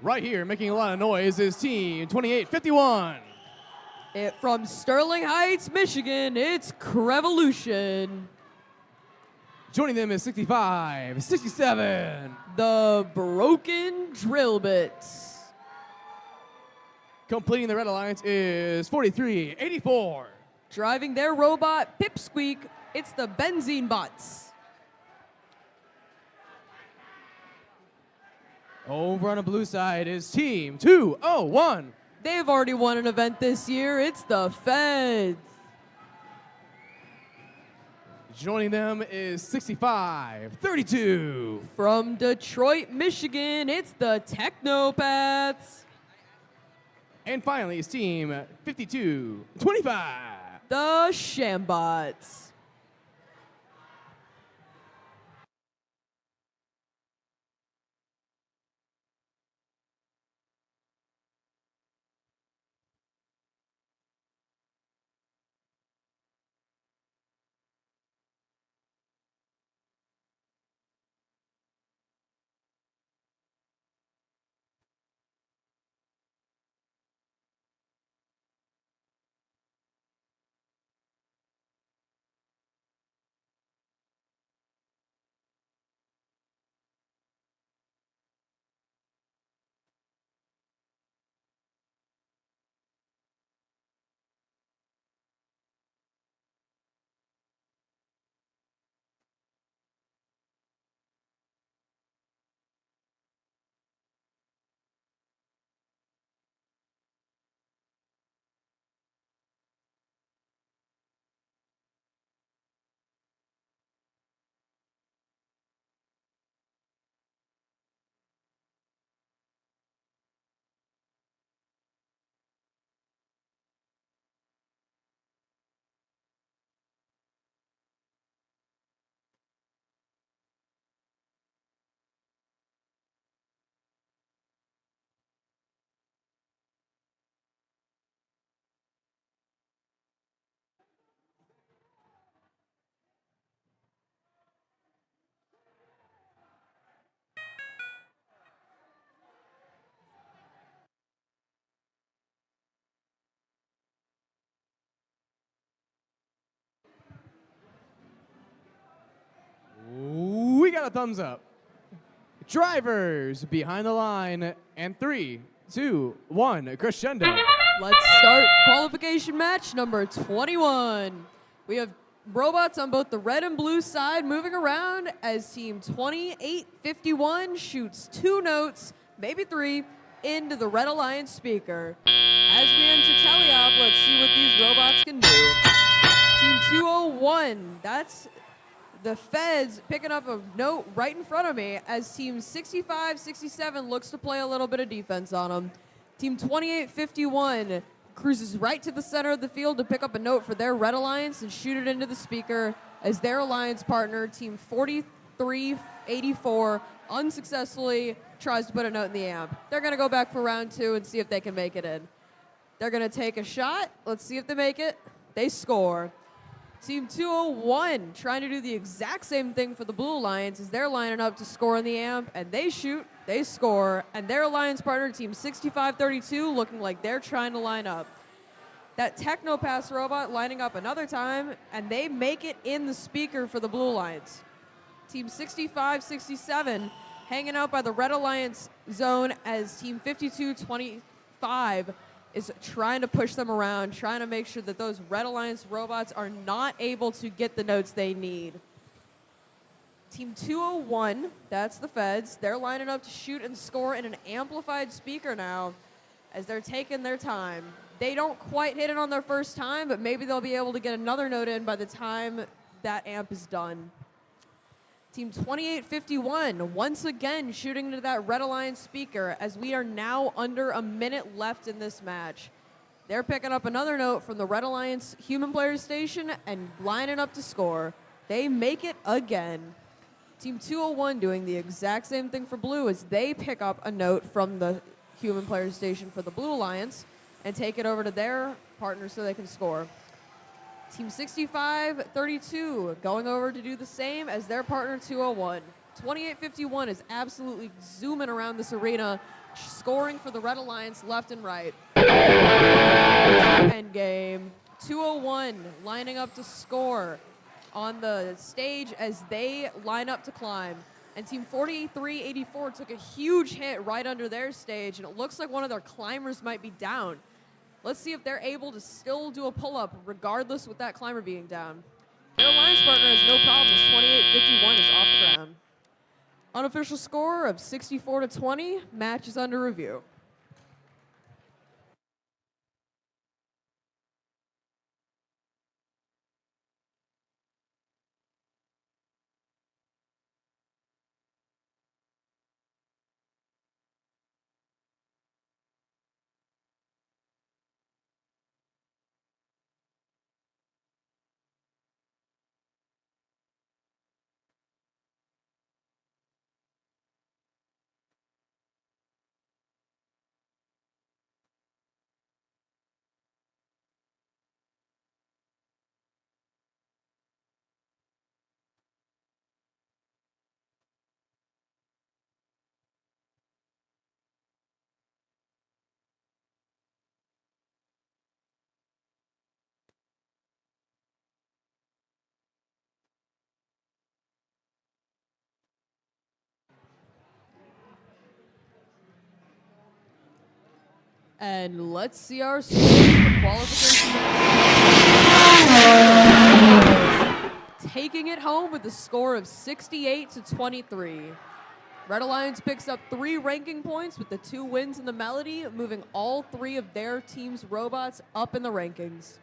Right here, making a lot of noise, is Team 2851. From Sterling Heights, Michigan, it's Crevolution. Joining them is 65, 67. The Broken Drill Bits. Completing the Red Alliance is 43, 84. Driving their robot, Pipsqueak, it's the Benzene Bots. Over on the blue side is Team 201. They've already won an event this year. It's the Feds. Joining them is 65, 32. From Detroit, Michigan, it's the Technopaths. And finally, it's Team 52, 25. The Shambots. We got a thumbs up. Drivers behind the line, and 3, 2, 1, crescendo. Let's start qualification match number 21. We have robots on both the red and blue side moving around as Team 2851 shoots 2 notes, maybe 3, into the Red Alliance speaker. As we enter teleop, let's see what these robots can do. Team 201, that's the Feds picking up a note right in front of me as Team 6567 looks to play a little bit of defense on them. Team 2851 cruises right to the center of the field to pick up a note for their Red Alliance and shoot it into the speaker as their alliance partner, Team 4384, unsuccessfully tries to put a note in the amp. They're going to go back for round 2 and see if they can make it in. They're going to take a shot. Let's see if they make it. They score. Team 201 trying to do the exact same thing for the Blue Alliance as they're lining up to score in the amp, and they shoot, they score, and their alliance partner, Team 6532, looking like they're trying to line up. That Technopass robot lining up another time, and they make it in the speaker for the Blue Alliance. Team 6567 hanging out by the Red Alliance zone as Team 5225 is trying to push them around, trying to make sure that those Red Alliance robots are not able to get the notes they need. Team 201, that's the Feds, they're lining up to shoot and score in an amplified speaker now as they're taking their time. They don't quite hit it on their first time, but maybe they'll be able to get another note in by the time that amp is done. Team 2851, once again shooting into that Red Alliance speaker as we are now under a minute left in this match. They're picking up another note from the Red Alliance human player station and lining up to score. They make it again. Team 201 doing the exact same thing for blue as they pick up a note from the human player station for the Blue Alliance and take it over to their partner so they can score. Team 6532 going over to do the same as their partner 201. 2851 is absolutely zooming around this arena, scoring for the Red Alliance left and right. End game. 201 lining up to score on the stage as they line up to climb. And Team 4384 took a huge hit right under their stage, and it looks like one of their climbers might be down. Let's see if they're able to still do a pull-up regardless with that climber being down. Their alliance partner has no problems. 2851 is off the ground. Unofficial score of 64-20. Match is under review. And let's see our scores for qualification. Taking it home with a score of 68-23. Red Alliance picks up 3 ranking points with the 2 wins in the Melody, moving all 3 of their team's robots up in the rankings.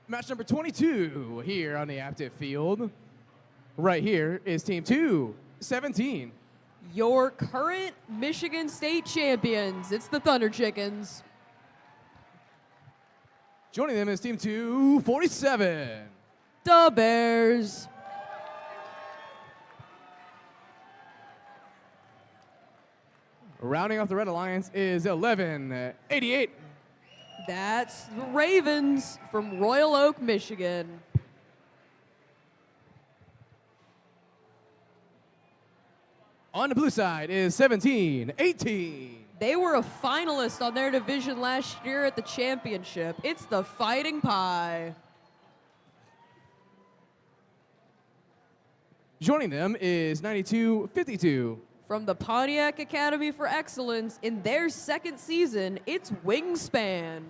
Match number 22 here on the active field. Right here is Team 217. Your current Michigan State champions, it's the Thunder Chickens. Joining them is Team 247. The Bears. Rounding off the Red Alliance is 1188. That's the Ravens from Royal Oak, Michigan. On the blue side is 1718. They were a finalist on their division last year at the championship. It's the Fighting Pie. Joining them is 9252. From the Pontiac Academy for Excellence in their second season, it's Wingspan.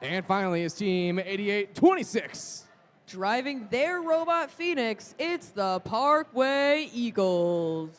And finally is Team 8826. Driving their robot Phoenix, it's the Parkway Eagles.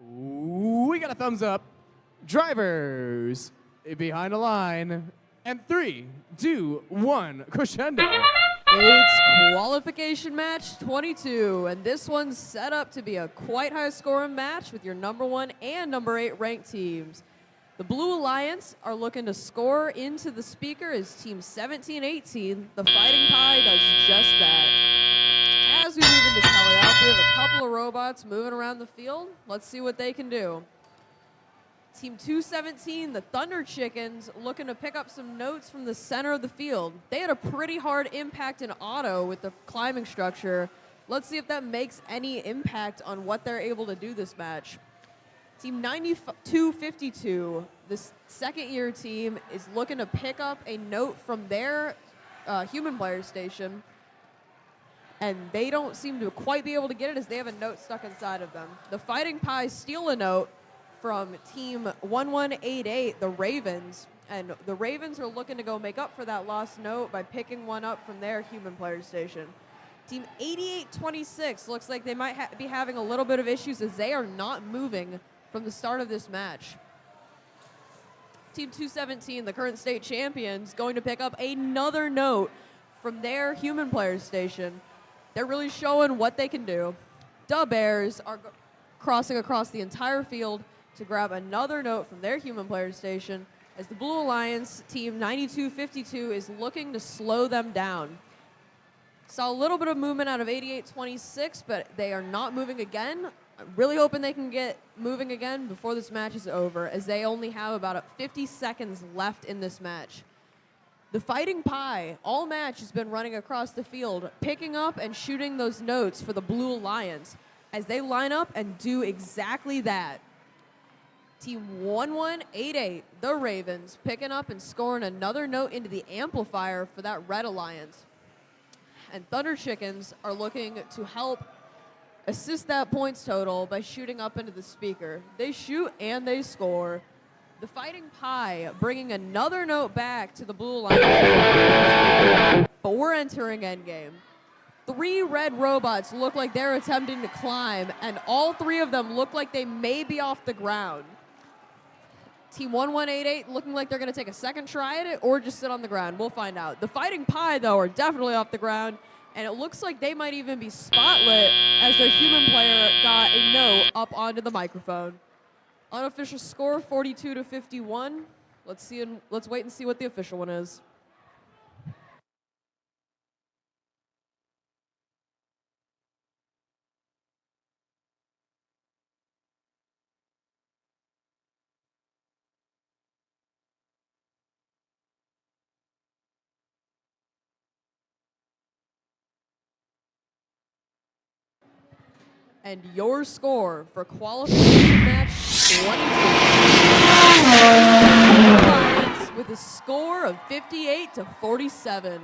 We got a thumbs up. Drivers behind the line. And 3, 2, 1, crescendo. It's qualification match 22, and this one's set up to be a quite high scoring match with your number 1 and number 8 ranked teams. The Blue Alliance are looking to score into the speaker as Team 17-18. The Fighting Pie does just that. As we move into tally-up, we have a couple of robots moving around the field. Let's see what they can do. Team 217, the Thunder Chickens, looking to pick up some notes from the center of the field. They had a pretty hard impact in auto with the climbing structure. Let's see if that makes any impact on what they're able to do this match. Team 9252, this second-year team, is looking to pick up a note from their human player station, and they don't seem to quite be able to get it as they have a note stuck inside of them. The Fighting Pies steal a note from Team 1188, the Ravens, and the Ravens are looking to go make up for that lost note by picking one up from their human player station. Team 8826 looks like they might be having a little bit of issues as they are not moving from the start of this match. Team 217, the current state champions, going to pick up another note from their human player station. They're really showing what they can do. Dub Bears are crossing across the entire field to grab another note from their human player station as the Blue Alliance team 9252 is looking to slow them down. Saw a little bit of movement out of 8826, but they are not moving again. I'm really hoping they can get moving again before this match is over, as they only have about 50 seconds left in this match. The Fighting Pie all match has been running across the field, picking up and shooting those notes for the Blue Alliance as they line up and do exactly that. Team 1188, the Ravens, picking up and scoring another note into the amplifier for that Red Alliance. And Thunder Chickens are looking to help assist that points total by shooting up into the speaker. They shoot and they score. The Fighting Pie bringing another note back to the Blue Alliance. But we're entering endgame. 3 red robots look like they're attempting to climb, and all 3 of them look like they may be off the ground. Team 1188 looking like they're going to take a second try at it or just sit on the ground. We'll find out. The Fighting Pie, though, are definitely off the ground, and it looks like they might even be spotlit as their human player got a note up onto the microphone. Unofficial score 42-51. Let's wait and see what the official one is. And your score for qualification match 22. With a score of 58-47.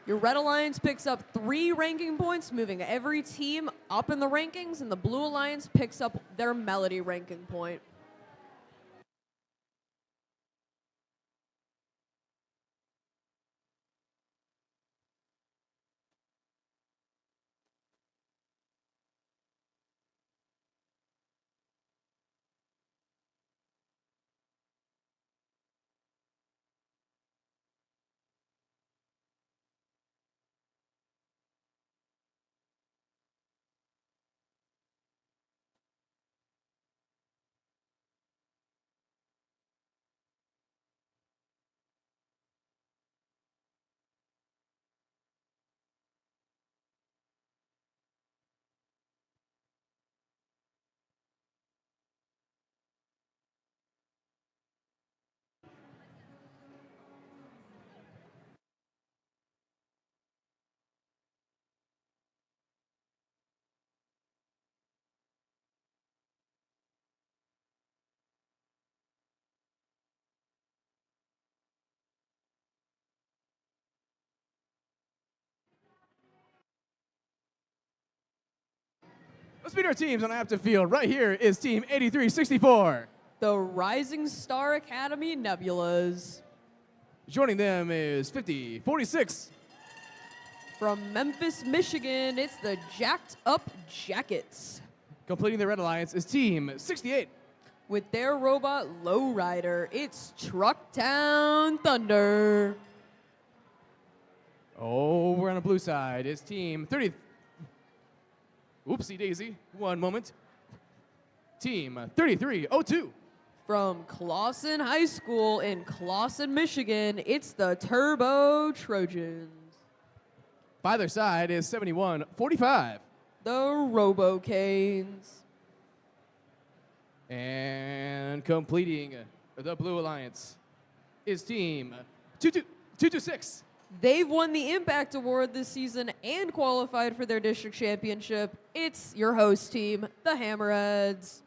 Your Red Alliance picks up 3 ranking points, moving every team up in the rankings, and the Blue Alliance picks up their Melody ranking point. Let's meet our teams on active field. Right here is Team 8364. The Rising Star Academy Nebulas. Joining them is 5046. From Memphis, Michigan, it's the Jacked Up Jackets. Completing the Red Alliance is Team 68. With their robot lowrider, it's Trucktown Thunder. Over on the blue side is Team 30. Oopsie daisy. One moment. Team 3302. From Clawson High School in Clawson, Michigan, it's the Turbo Trojans. By their side is 7145. The Robo Canes. And completing the Blue Alliance is Team 226. They've won the Impact Award this season and qualified for their district championship. It's your host team, the Hammerheads.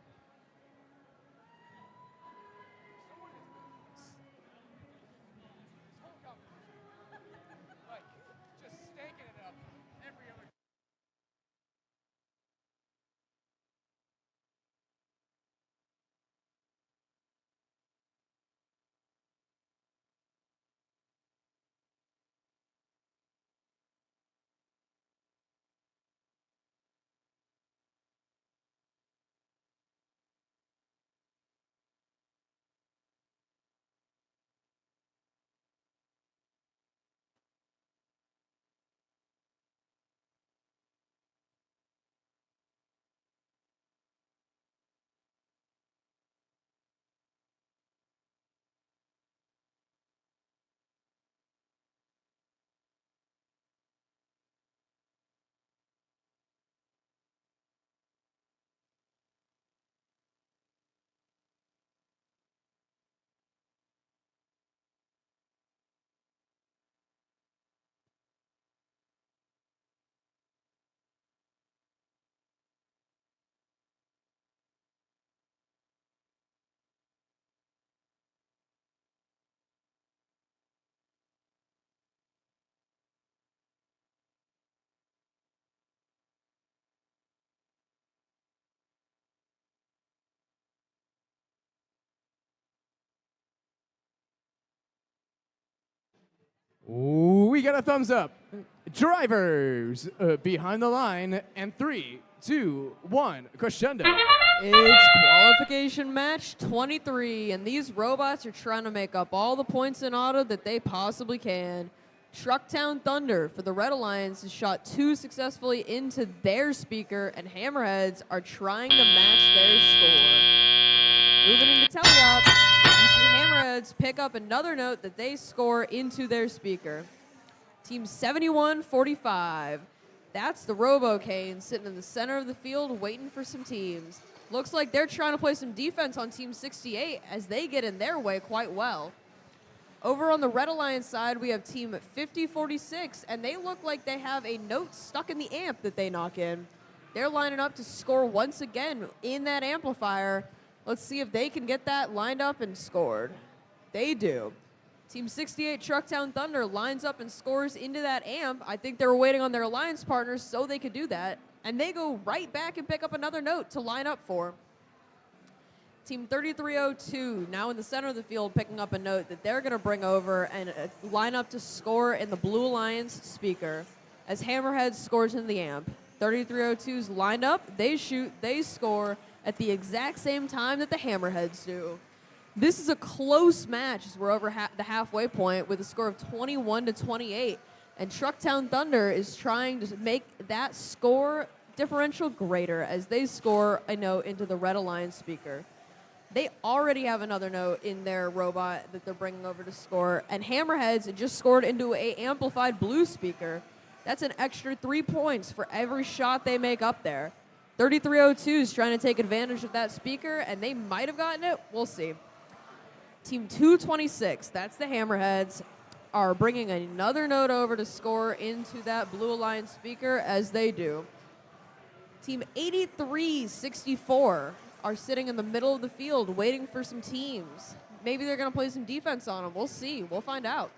We got a thumbs up. Drivers behind the line, and 3, 2, 1, crescendo. It's qualification match 23, and these robots are trying to make up all the points in auto that they possibly can. Trucktown Thunder for the Red Alliance has shot 2 successfully into their speaker, and Hammerheads are trying to match their score. Moving into tele-op, you see Hammerheads pick up another note that they score into their speaker. Team 7145. That's the Robo-Cane sitting in the center of the field waiting for some teams. Looks like they're trying to play some defense on Team 68 as they get in their way quite well. Over on the Red Alliance side, we have Team 5046, and they look like they have a note stuck in the amp that they knock in. They're lining up to score once again in that amplifier. Let's see if they can get that lined up and scored. They do. Team 68 Trucktown Thunder lines up and scores into that amp. I think they were waiting on their alliance partners so they could do that. And they go right back and pick up another note to line up for. Team 3302 now in the center of the field picking up a note that they're going to bring over and line up to score in the Blue Alliance speaker as Hammerhead scores in the amp. 3302's lined up, they shoot, they score at the exact same time that the Hammerheads do. This is a close match as we're over the halfway point with a score of 21-28. And Trucktown Thunder is trying to make that score differential greater as they score a note into the Red Alliance speaker. They already have another note in their robot that they're bringing over to score. And Hammerheads just scored into a amplified blue speaker. That's an extra 3 points for every shot they make up there. 3302 is trying to take advantage of that speaker, and they might have gotten it. We'll see. Team 226, that's the Hammerheads, are bringing another note over to score into that Blue Alliance speaker as they do. Team 8364 are sitting in the middle of the field waiting for some teams. Maybe they're going to play some defense on them. We'll see. We'll find out.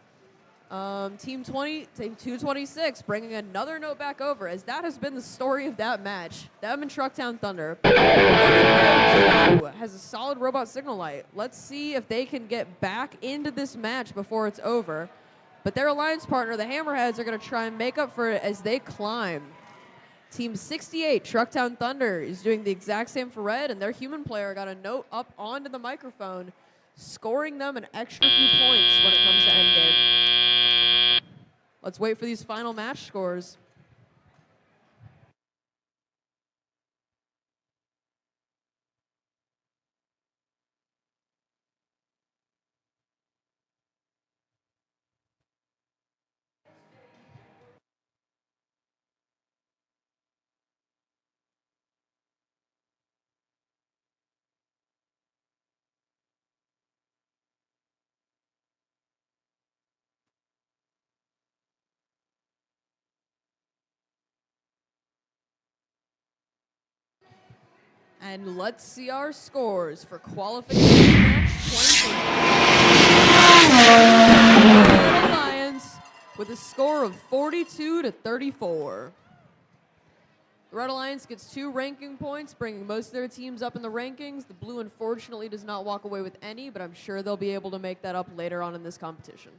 Team 226 bringing another note back over, as that has been the story of that match. Them and Trucktown Thunder. Has a solid robot signal light. Let's see if they can get back into this match before it's over. But their alliance partner, the Hammerheads, are going to try and make up for it as they climb. Team 68, Trucktown Thunder, is doing the exact same for red, and their human player got a note up onto the microphone, scoring them an extra few points when it comes to endgame. Let's wait for these final match scores. And let's see our scores for qualification match 23. Red Alliance with a score of 42 to 34. The Red Alliance gets 2 ranking points, bringing most of their teams up in the rankings. The blue, unfortunately, does not walk away with any, but I'm sure they'll be able to make that up later on in this competition.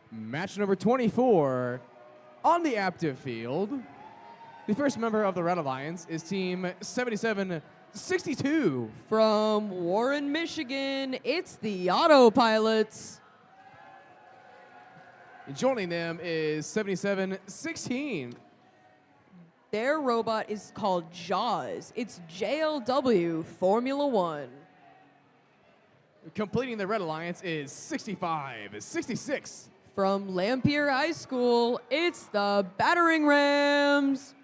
Match number 24 on the active field. The first member of the Red Alliance is Team 7762. From Warren, Michigan, it's the Autopilots. Joining them is 7716. Their robot is called Jaws. It's JLW Formula One. Completing the Red Alliance is 6566. From Lampier High School, it's the Battering Rams.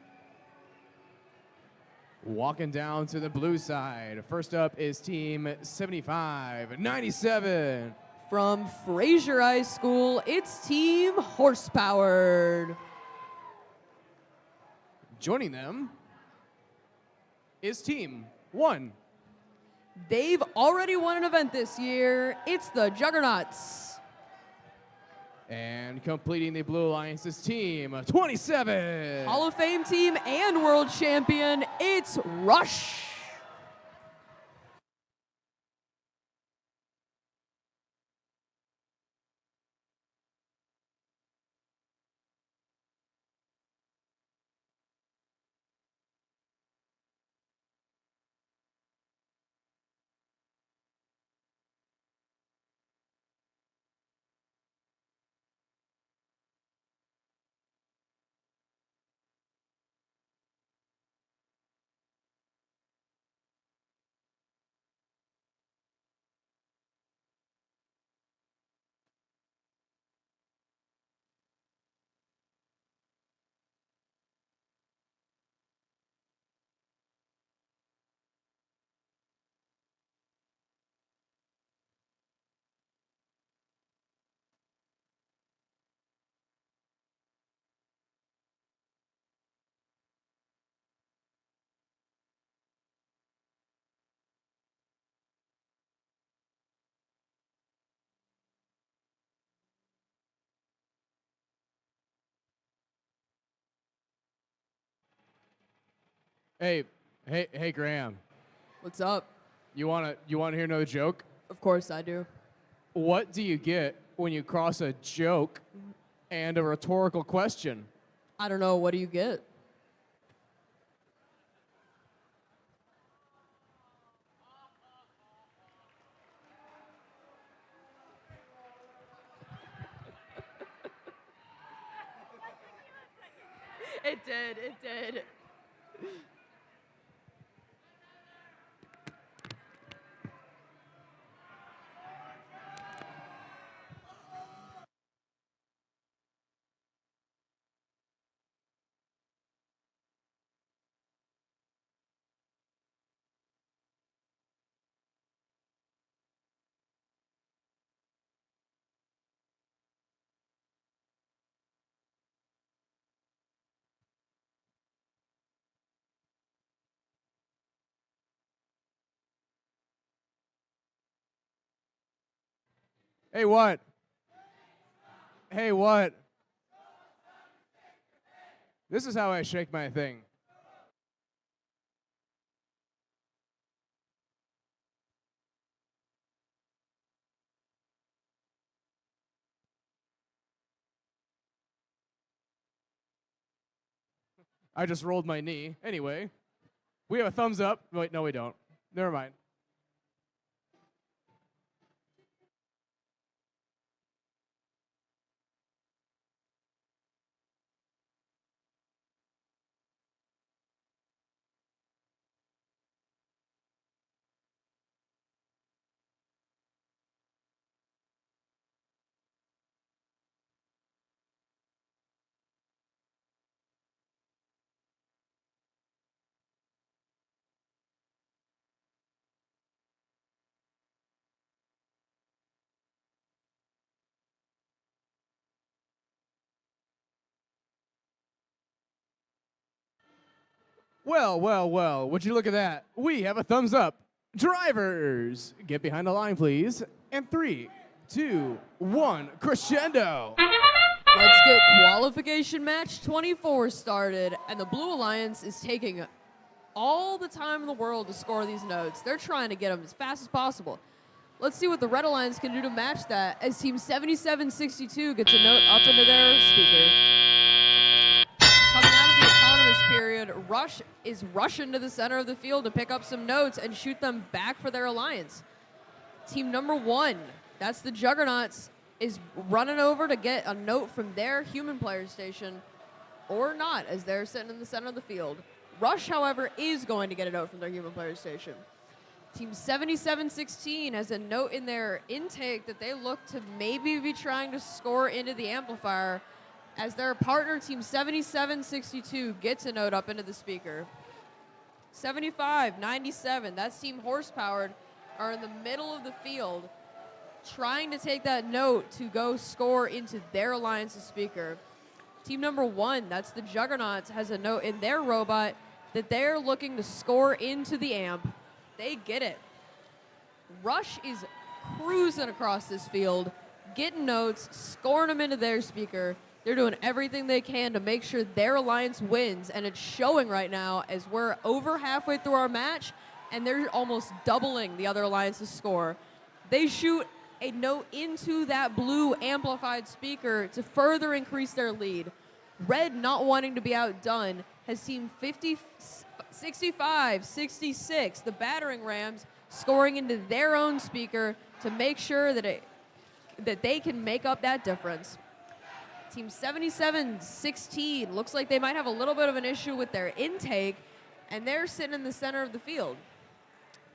Walking down to the blue side. First up is Team 7597. From Fraser High School, it's Team Horsepowered. Joining them is Team 1. They've already won an event this year. It's the Juggernauts. And completing the Blue Alliance is Team 27. Hall of Fame team and world champion, it's Rush. Hey, Graham. What's up? You wanna hear another joke? Of course I do. What do you get when you cross a joke and a rhetorical question? I don't know, what do you get? It did. Hey, what? Hey, what? This is how I shake my thing. I just rolled my knee. Anyway, we have a thumbs up. Wait, no, we don't. Never mind. Well, well, well, would you look at that? We have a thumbs up. Drivers, get behind the line, please. And 3, 2, 1, crescendo. Let's get qualification match 24 started, and the Blue Alliance is taking all the time in the world to score these notes. They're trying to get them as fast as possible. Let's see what the Red Alliance can do to match that as Team 7762 gets a note up into their speaker. Coming out of the autonomous period, Rush is rushing to the center of the field to pick up some notes and shoot them back for their alliance. Team number 1, that's the Juggernauts, is running over to get a note from their human player station, or not, as they're sitting in the center of the field. Rush, however, is going to get a note from their human player station. Team 7716 has a note in their intake that they look to maybe be trying to score into the amplifier, as their partner, Team 7762, gets a note up into the speaker. 7597, that's Team Horsepowered, are in the middle of the field, trying to take that note to go score into their alliance's speaker. Team number 1, that's the Juggernauts, has a note in their robot that they're looking to score into the amp. They get it. Rush is cruising across this field, getting notes, scoring them into their speaker. They're doing everything they can to make sure their alliance wins, and it's showing right now as we're over halfway through our match, and they're almost doubling the other alliance's score. They shoot a note into that blue amplified speaker to further increase their lead. Red, not wanting to be outdone, has Team 65-66, the battering rams, scoring into their own speaker to make sure that they can make up that difference. Team 7716 looks like they might have a little bit of an issue with their intake, and they're sitting in the center of the field.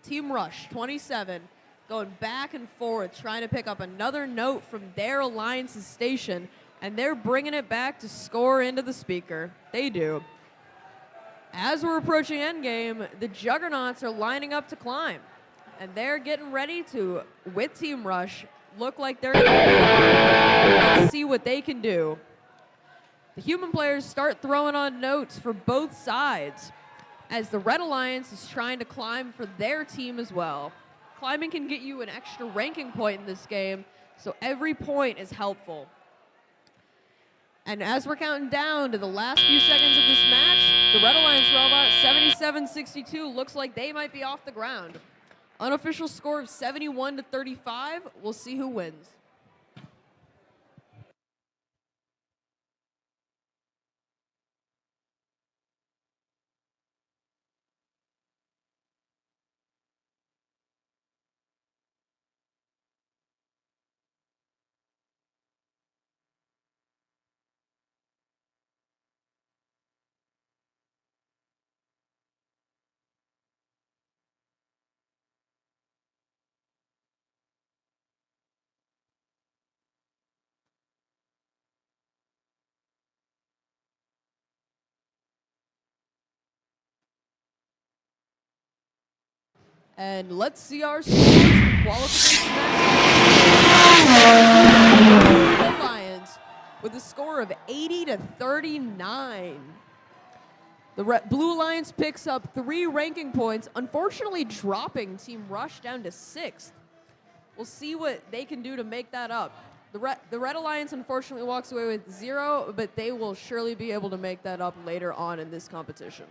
Team Rush 27 going back and forth, trying to pick up another note from their alliance's station, and they're bringing it back to score into the speaker. They do. As we're approaching endgame, the Juggernauts are lining up to climb, and they're getting ready to, with Team Rush, look like they're going to let's see what they can do. The human players start throwing on notes for both sides, as the Red Alliance is trying to climb for their team as well. Climbing can get you an extra ranking point in this game, so every point is helpful. And as we're counting down to the last few seconds of this match, the Red Alliance robot 7762 looks like they might be off the ground. Unofficial score of 71-35. We'll see who wins. And let's see our scores for qualification match. Lions with a score of 80-39. The Blue Alliance picks up 3 ranking points, unfortunately dropping Team Rush down to 6th. We'll see what they can do to make that up. The Red Alliance unfortunately walks away with 0, but they will surely be able to make that up later on in this competition.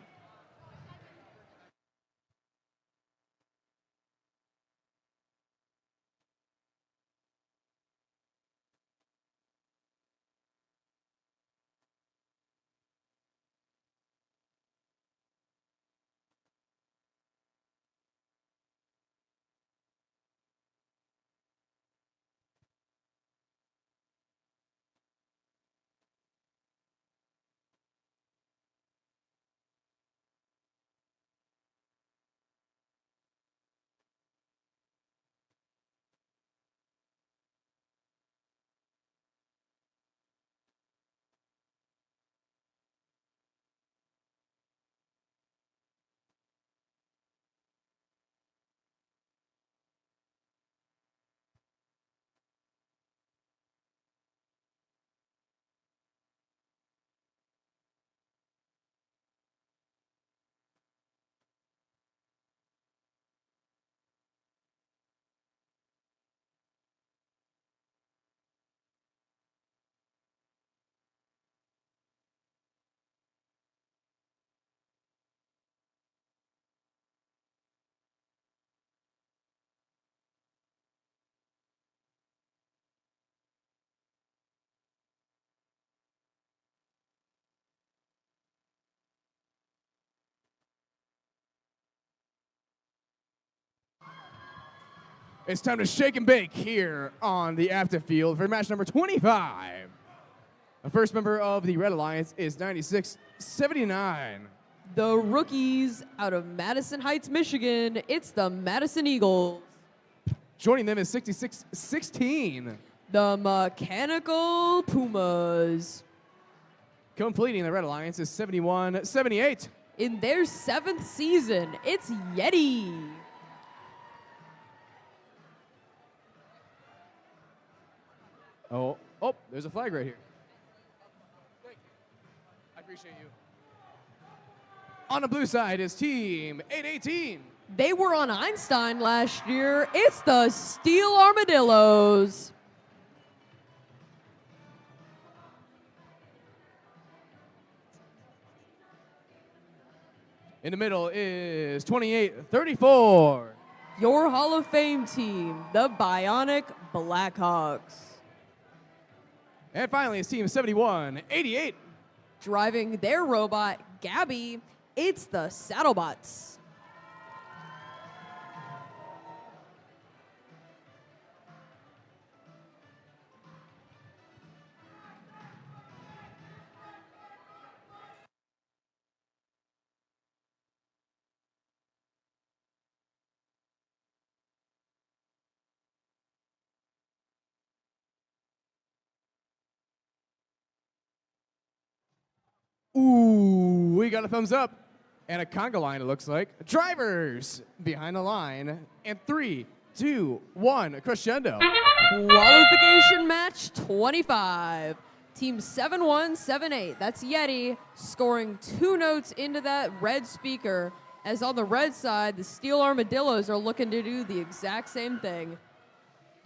It's time to shake and bake here on the after field for match number 25. The first member of the Red Alliance is 96-79. The rookies out of Madison Heights, Michigan, it's the Madison Eagles. Joining them is 66-16. The Mechanical Pumas. Completing the Red Alliance is 71-78. In their 7th season, it's Yeti. Oh, there's a flag right here. Thank you. I appreciate you. On the blue side is Team 818. They were on Einstein last year. It's the Steel Armadillos. In the middle is 28-34. Your Hall of Fame team, the Bionic Blackhawks. And finally, it's Team 71-88. Driving their robot, Gabby, it's the Saddlebots. Ooh, we got a thumbs up and a conga line, it looks like. Drivers behind the line. And 3, 2, 1, crescendo. Qualification match 25. Team 7178, that's Yeti, scoring 2 notes into that red speaker. As on the red side, the Steel Armadillos are looking to do the exact same thing.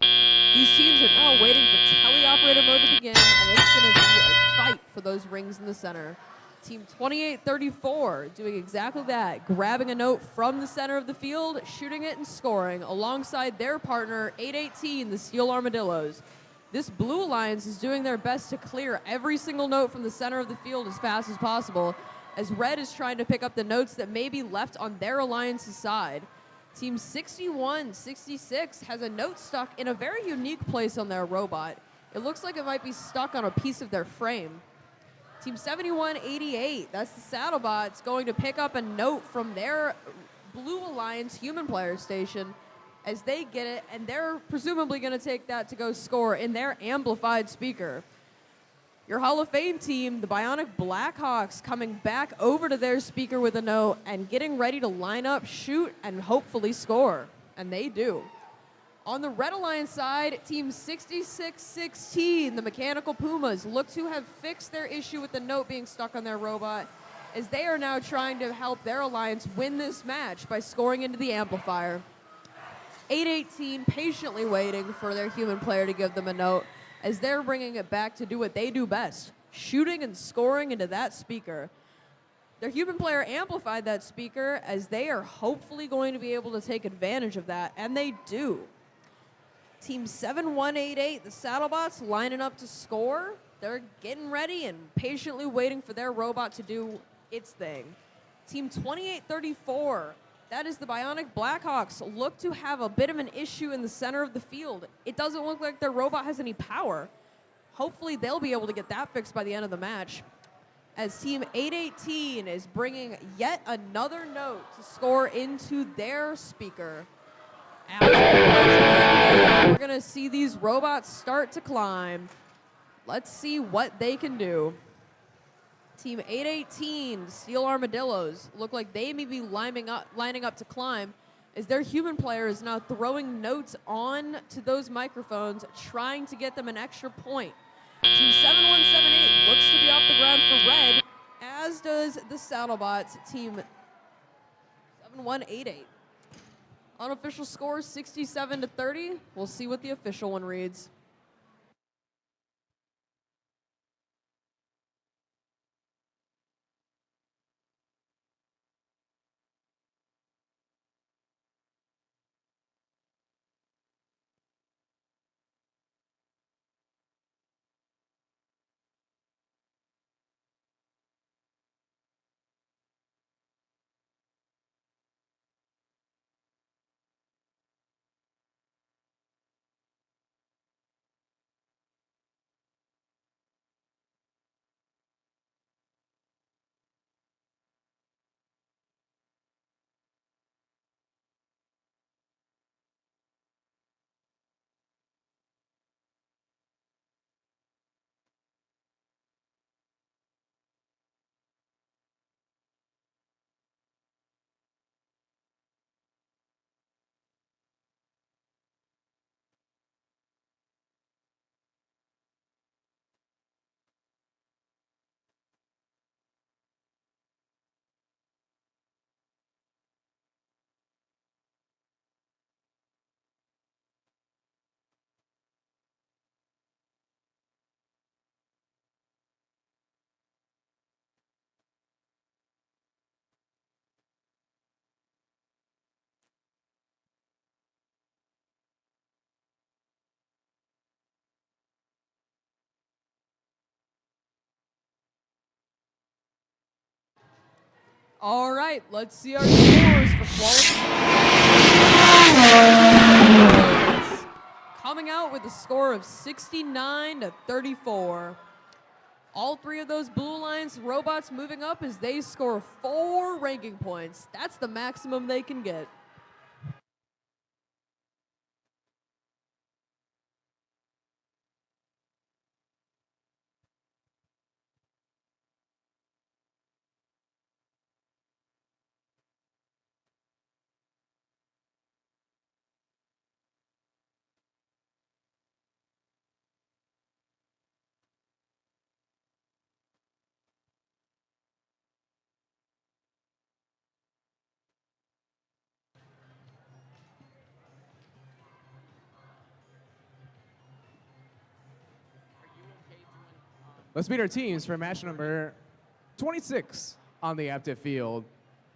These teams are now waiting for teleoperator mode to begin, and it's going to be a fight for those rings in the center. Team 2834 doing exactly that, grabbing a note from the center of the field, shooting it and scoring, alongside their partner 818, the Steel Armadillos. This Blue Alliance is doing their best to clear every single note from the center of the field as fast as possible, as Red is trying to pick up the notes that may be left on their Alliance's side. Team 6166 has a note stuck in a very unique place on their robot. It looks like it might be stuck on a piece of their frame. Team 7188, that's the Saddlebots, going to pick up a note from their Blue Alliance human player station as they get it, and they're presumably going to take that to go score in their amplified speaker. Your Hall of Fame team, the Bionic Blackhawks, coming back over to their speaker with a note and getting ready to line up, shoot, and hopefully score. And they do. On the Red Alliance side, Team 6616, the Mechanical Pumas, look to have fixed their issue with the note being stuck on their robot, as they are now trying to help their alliance win this match by scoring into the amplifier. 818 patiently waiting for their human player to give them a note as they're bringing it back to do what they do best, shooting and scoring into that speaker. Their human player amplified that speaker as they are hopefully going to be able to take advantage of that, and they do. Team 7188, the Saddlebots, lining up to score. They're getting ready and patiently waiting for their robot to do its thing. Team 2834, that is the Bionic Blackhawks, look to have a bit of an issue in the center of the field. It doesn't look like their robot has any power. Hopefully they'll be able to get that fixed by the end of the match, as Team 818 is bringing yet another note to score into their speaker. We're going to see these robots start to climb. Let's see what they can do. Team 818, Steel Armadillos, look like they may be lining up to climb, as their human player is now throwing notes on to those microphones, trying to get them an extra point. Team 7178 looks to be off the ground for red, as does the Saddlebots, Team 7188. Unofficial score 67-30. We'll see what the official one reads. All right, let's see our scores for qualification. Coming out with a score of 69-34. All three of those Blue Alliance robots moving up as they score 4 ranking points. That's the maximum they can get. Let's meet our teams for match number 26 on the active field.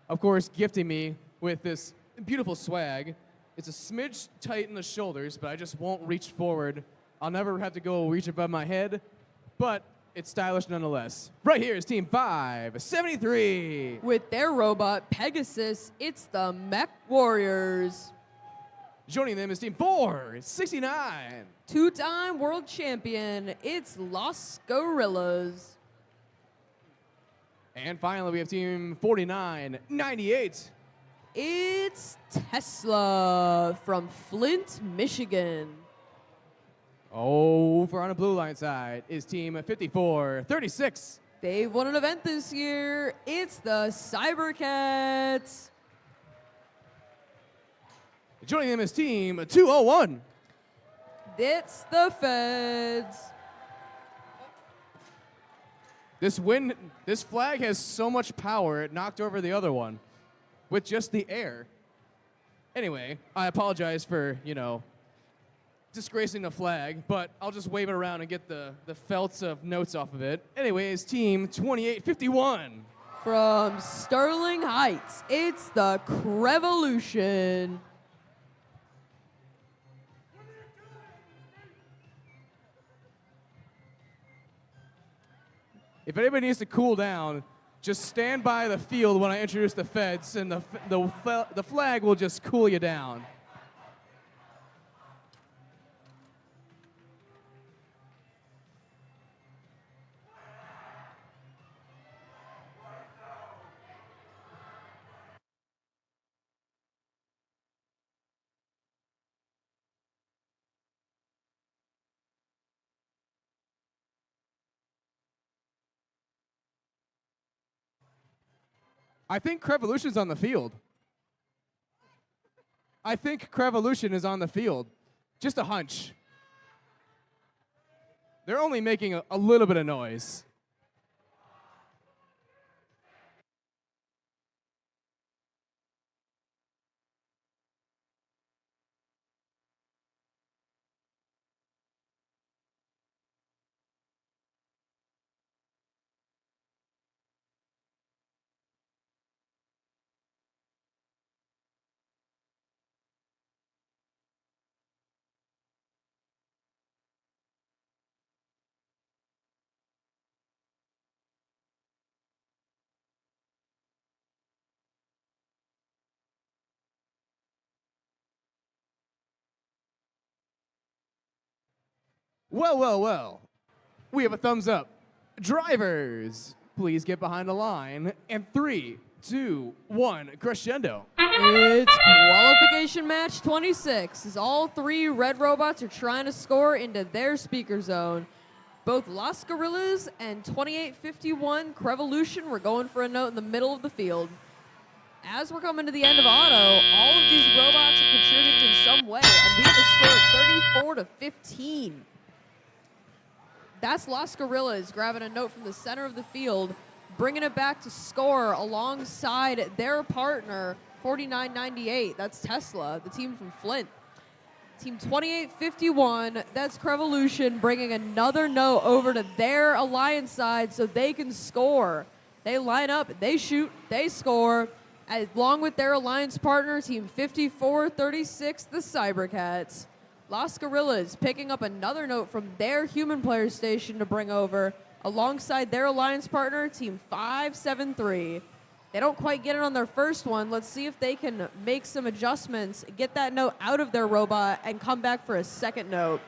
Of course, gifting me with this beautiful swag. It's a smidge tight in the shoulders, but I just won't reach forward. I'll never have to go reach above my head, but it's stylish nonetheless. Right here is Team 573. With their robot, Pegasus, it's the Mech Warriors. Joining them is Team 469. Two-time world champion, it's Los Gorillas. And finally, we have Team 4998. It's Tesla from Flint, Michigan. Over on the blue line side is Team 5436. They've won an event this year. It's the Cybercats. Joining them is Team 201. It's the Feds. This flag has so much power, it knocked over the other one with just the air. Anyway, I apologize for, disgracing the flag, but I'll just wave it around and get the felts of notes off of it. Anyways, team 2851. From Sterling Heights, it's the Crevolution. If anybody needs to cool down, just stand by the field when I introduce the feds, and the flag will just cool you down. I think Crevolution's on the field. I think Crevolution is on the field. Just a hunch. They're only making a little bit of noise. Well, well, well. We have a thumbs up. Drivers, please get behind the line. And 3, 2, 1, crescendo. It's qualification match 26, as all three red robots are trying to score into their speaker zone. Both Las Gorillas and 2851 Crevolution were going for a note in the middle of the field. As we're coming to the end of auto, all of these robots have contributed in some way, and we have a score of 34-15. That's Las Gorillas grabbing a note from the center of the field, bringing it back to score alongside their partner, 4998. That's Tesla, the team from Flint. Team 2851, that's Crevolution, bringing another note over to their alliance side so they can score. They line up, they shoot, they score, along with their alliance partner, Team 5436, the Cybercats. Las Gorillas picking up another note from their human player station to bring over, alongside their alliance partner, Team 573. They don't quite get it on their first one. Let's see if they can make some adjustments, get that note out of their robot, and come back for a second note.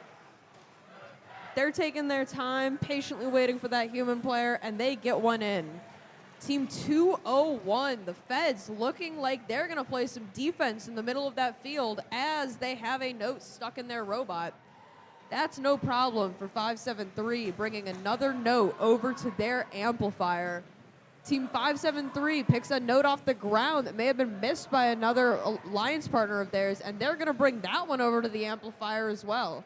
They're taking their time, patiently waiting for that human player, and they get one in. Team 201, the Feds, looking like they're going to play some defense in the middle of that field as they have a note stuck in their robot. That's no problem for 573, bringing another note over to their amplifier. Team 573 picks a note off the ground that may have been missed by another alliance partner of theirs, and they're going to bring that one over to the amplifier as well.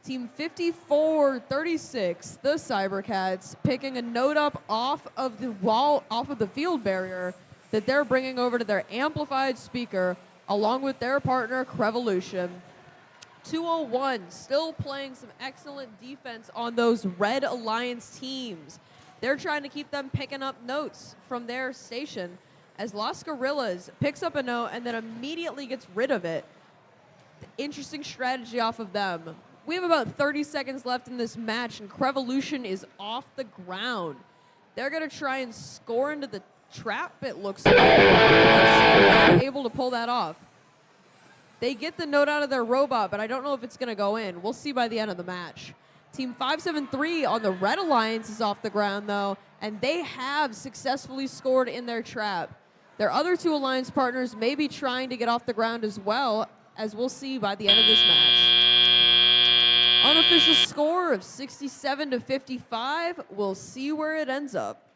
Team 5436, the Cybercats, picking a note up off of the wall, off of the field barrier that they're bringing over to their amplified speaker, along with their partner, Crevolution. 201 still playing some excellent defense on those Red Alliance teams. They're trying to keep them picking up notes from their station as Las Gorillas picks up a note and then immediately gets rid of it. Interesting strategy off of them. We have about 30 seconds left in this match, and Crevolution is off the ground. They're going to try and score into the trap, it looks like. Let's see if they're able to pull that off. They get the note out of their robot, but I don't know if it's going to go in. We'll see by the end of the match. Team 573 on the Red Alliance is off the ground, though, and they have successfully scored in their trap. Their other two alliance partners may be trying to get off the ground as well, as we'll see by the end of this match. Unofficial score of 67-55. We'll see where it ends up.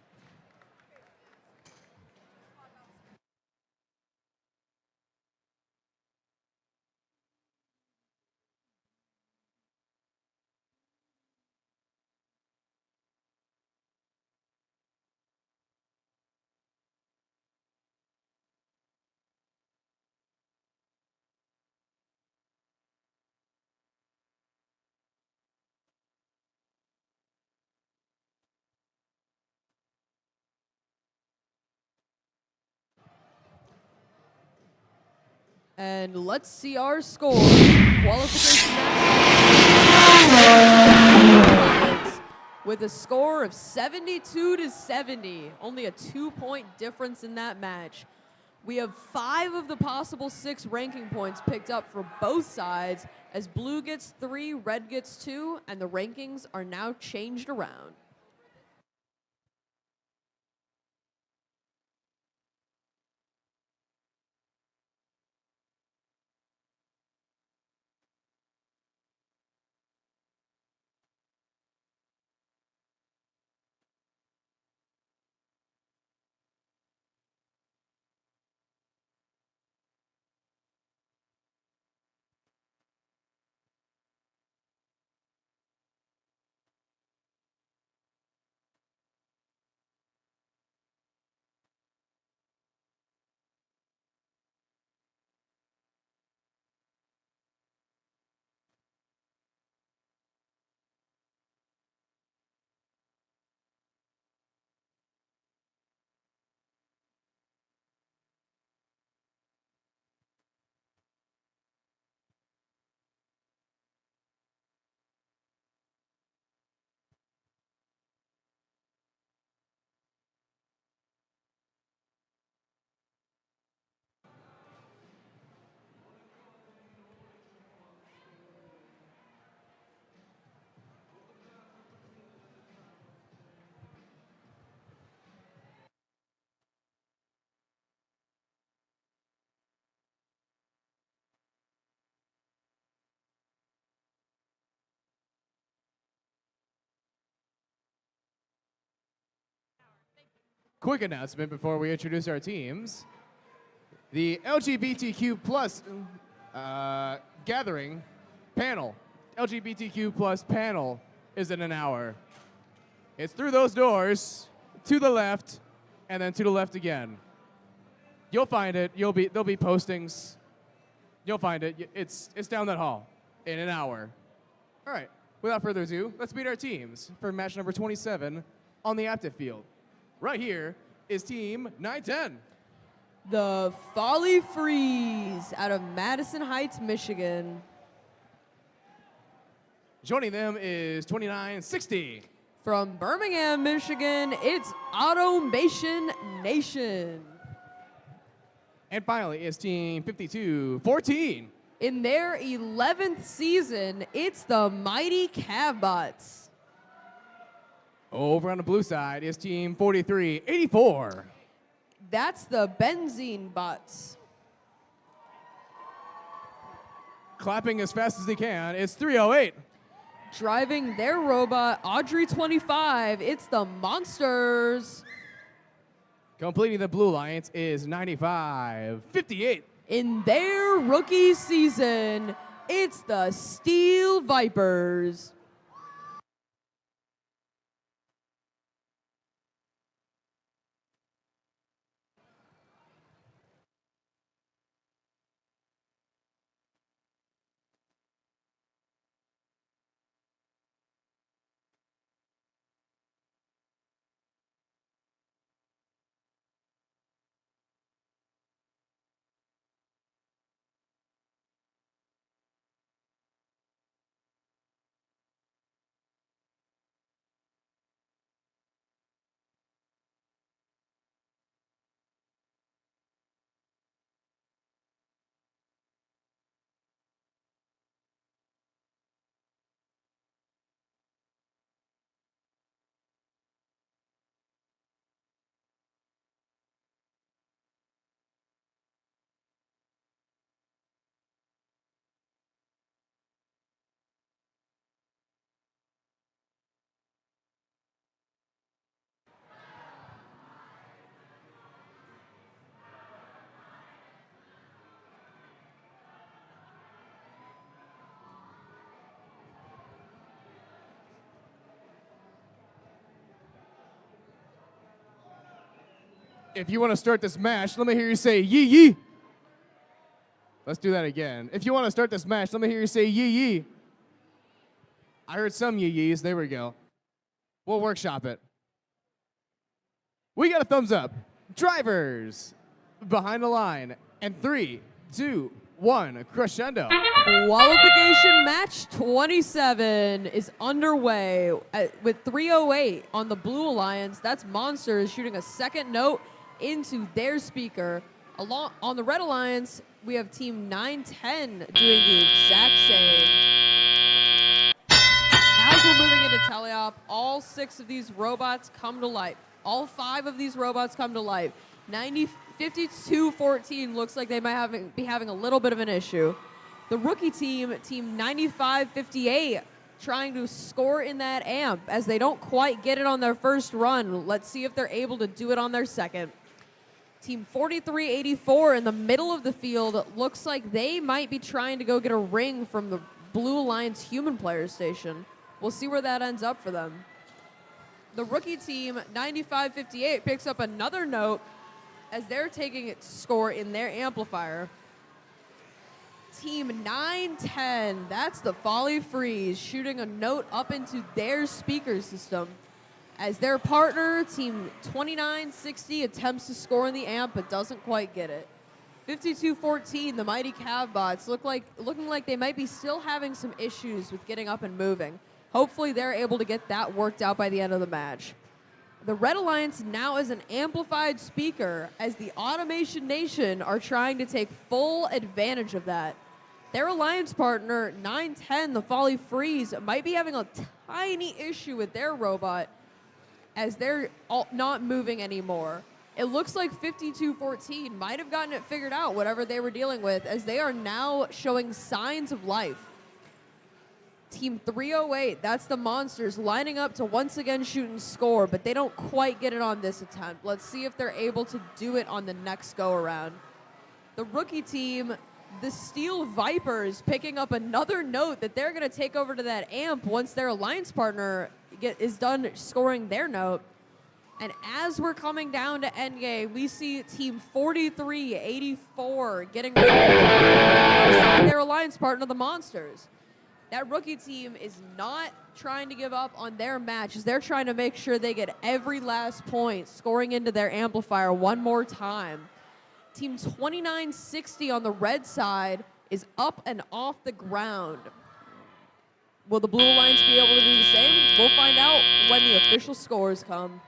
And let's see our score. Qualification match with a score of 72-70. Only a 2-point difference in that match. We have 5 of the possible 6 ranking points picked up for both sides, as blue gets 3, red gets 2, and the rankings are now changed around. Quick announcement before we introduce our teams. The LGBTQ plus gathering panel, LGBTQ plus panel is in an hour. It's through those doors, to the left, and then to the left again. You'll find it. There'll be postings. You'll find it. It's down that hall in an hour. All right. Without further ado, let's meet our teams for match number 27 on the active field. Right here is team 910. The Folly Freeze out of Madison Heights, Michigan. Joining them is 2960. From Birmingham, Michigan, it's Automation Nation. And finally, it's team 5214. In their 11th season, it's the Mighty Cavbots. Over on the blue side is team 4384. That's the Benzene Bots. Clapping as fast as he can, it's 308. Driving their robot, Audrey 25, it's the Monsters. Completing the blue alliance is 9558. In their rookie season, it's the Steel Vipers. If you want to start this match, let me hear you say yee yee. Let's do that again. If you want to start this match, let me hear you say yee yee. I heard some yee yees. There we go. We'll workshop it. We got a thumbs up. Drivers behind the line. And 3, 2, 1, crescendo. Qualification match 27 is underway with 308 on the Blue Alliance. That's Monsters shooting a second note into their speaker. Along on the Red Alliance, we have Team 910 doing the exact same. As we're moving into teleop, all 6 of these robots come to life. All 5 of these robots come to life. 52-14 looks like they might be having a little bit of an issue. The rookie team, Team 95-58, trying to score in that amp as they don't quite get it on their first run. Let's see if they're able to do it on their second. Team 43-84 in the middle of the field looks like they might be trying to go get a ring from the Blue Alliance human player station. We'll see where that ends up for them. The rookie team, 95-58, picks up another note as they're taking it to score in their amplifier. Team 910, that's the Folly Freeze, shooting a note up into their speaker system. As their partner, Team 2960, attempts to score in the amp but doesn't quite get it. 52-14, the Mighty Cavbots looking like they might be still having some issues with getting up and moving. Hopefully they're able to get that worked out by the end of the match. The Red Alliance now is an amplified speaker as the Automation Nation are trying to take full advantage of that. Their alliance partner, 910, the Folly Freeze, might be having a tiny issue with their robot as they're not moving anymore. It looks like 52-14 might have gotten it figured out, whatever they were dealing with, as they are now showing signs of life. Team 308, that's the Monsters, lining up to once again shoot and score, but they don't quite get it on this attempt. Let's see if they're able to do it on the next go-around. The rookie team, the Steel Vipers, picking up another note that they're going to take over to that amp once their alliance partner is done scoring their note. And as we're coming down to endgame, we see Team 43-84 getting ready to their alliance partner, the Monsters. That rookie team is not trying to give up on their match, as they're trying to make sure they get every last point, scoring into their amplifier one more time. Team 2960 on the red side is up and off the ground. Will the Blue Alliance be able to do the same? We'll find out when the official scores come.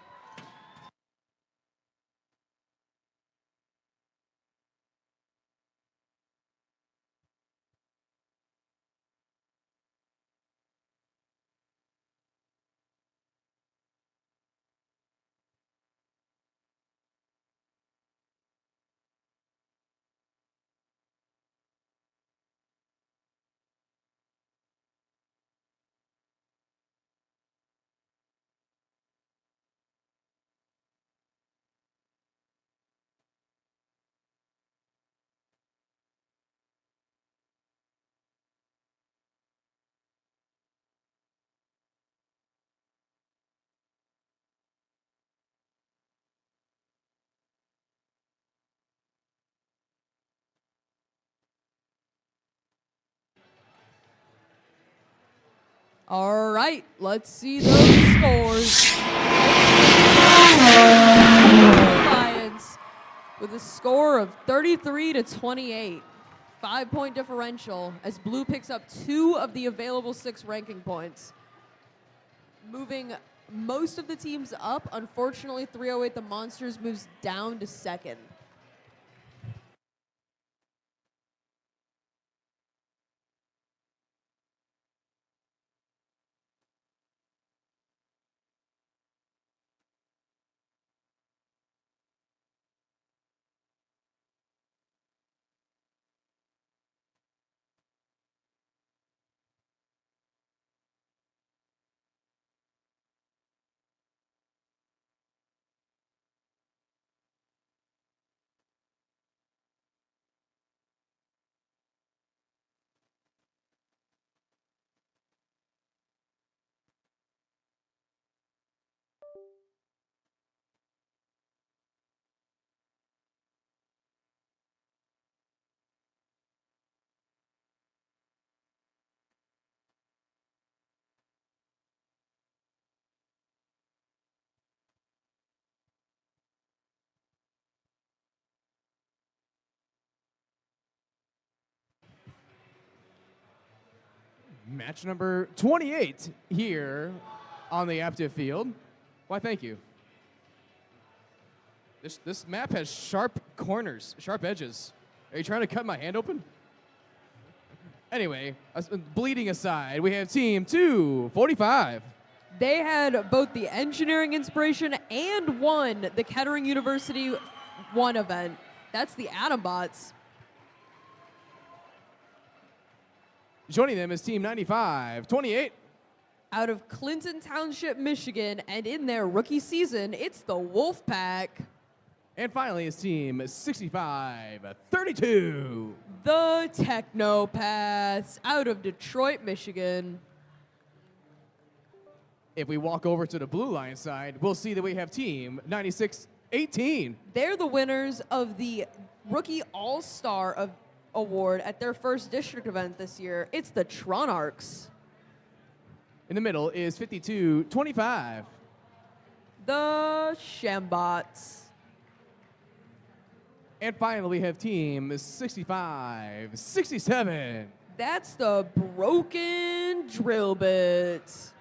All right, let's see those scores. Alliance with a score of 33-28. 5-point differential as Blue picks up 2 of the available 6 ranking points. Moving most of the teams up, unfortunately 308 the Monsters moves down to second. match number 28 here on the Aptive field. Why, thank you. This map has sharp corners, sharp edges. Are you trying to cut my hand open? Anyway, bleeding aside, we have team 245. They had both the engineering inspiration and won the Kettering University 1 event. That's the Atombots. Joining them is team 9528. Out of Clinton Township, Michigan, and in their rookie season, it's the Wolfpack. And finally is team 6532. The Technopaths out of Detroit, Michigan. If we walk over to the blue line side, we'll see that we have team 9618. They're the winners of the Rookie All-Star Award at their first district event this year. It's the Tronarchs. In the middle is 5225. The Shambots. And finally, we have team 6567. That's the Broken Drill Bits.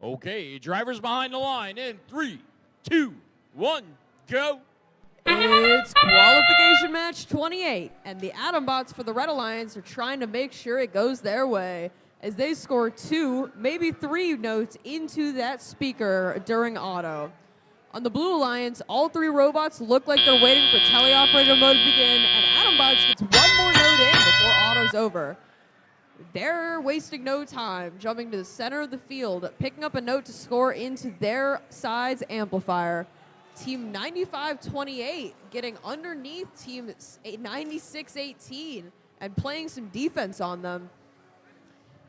Okay, drivers behind the line in 3, 2, 1, go. It's qualification match 28, and the Atombots for the Red Alliance are trying to make sure it goes their way as they score 2, maybe 3 notes into that speaker during auto. On the Blue Alliance, all 3 robots look like they're waiting for teleoperator mode to begin, and Atombots gets 1 more note in before auto's over. They're wasting no time, jumping to the center of the field, picking up a note to score into their side's amplifier. Team 9528 getting underneath Team 9618 and playing some defense on them.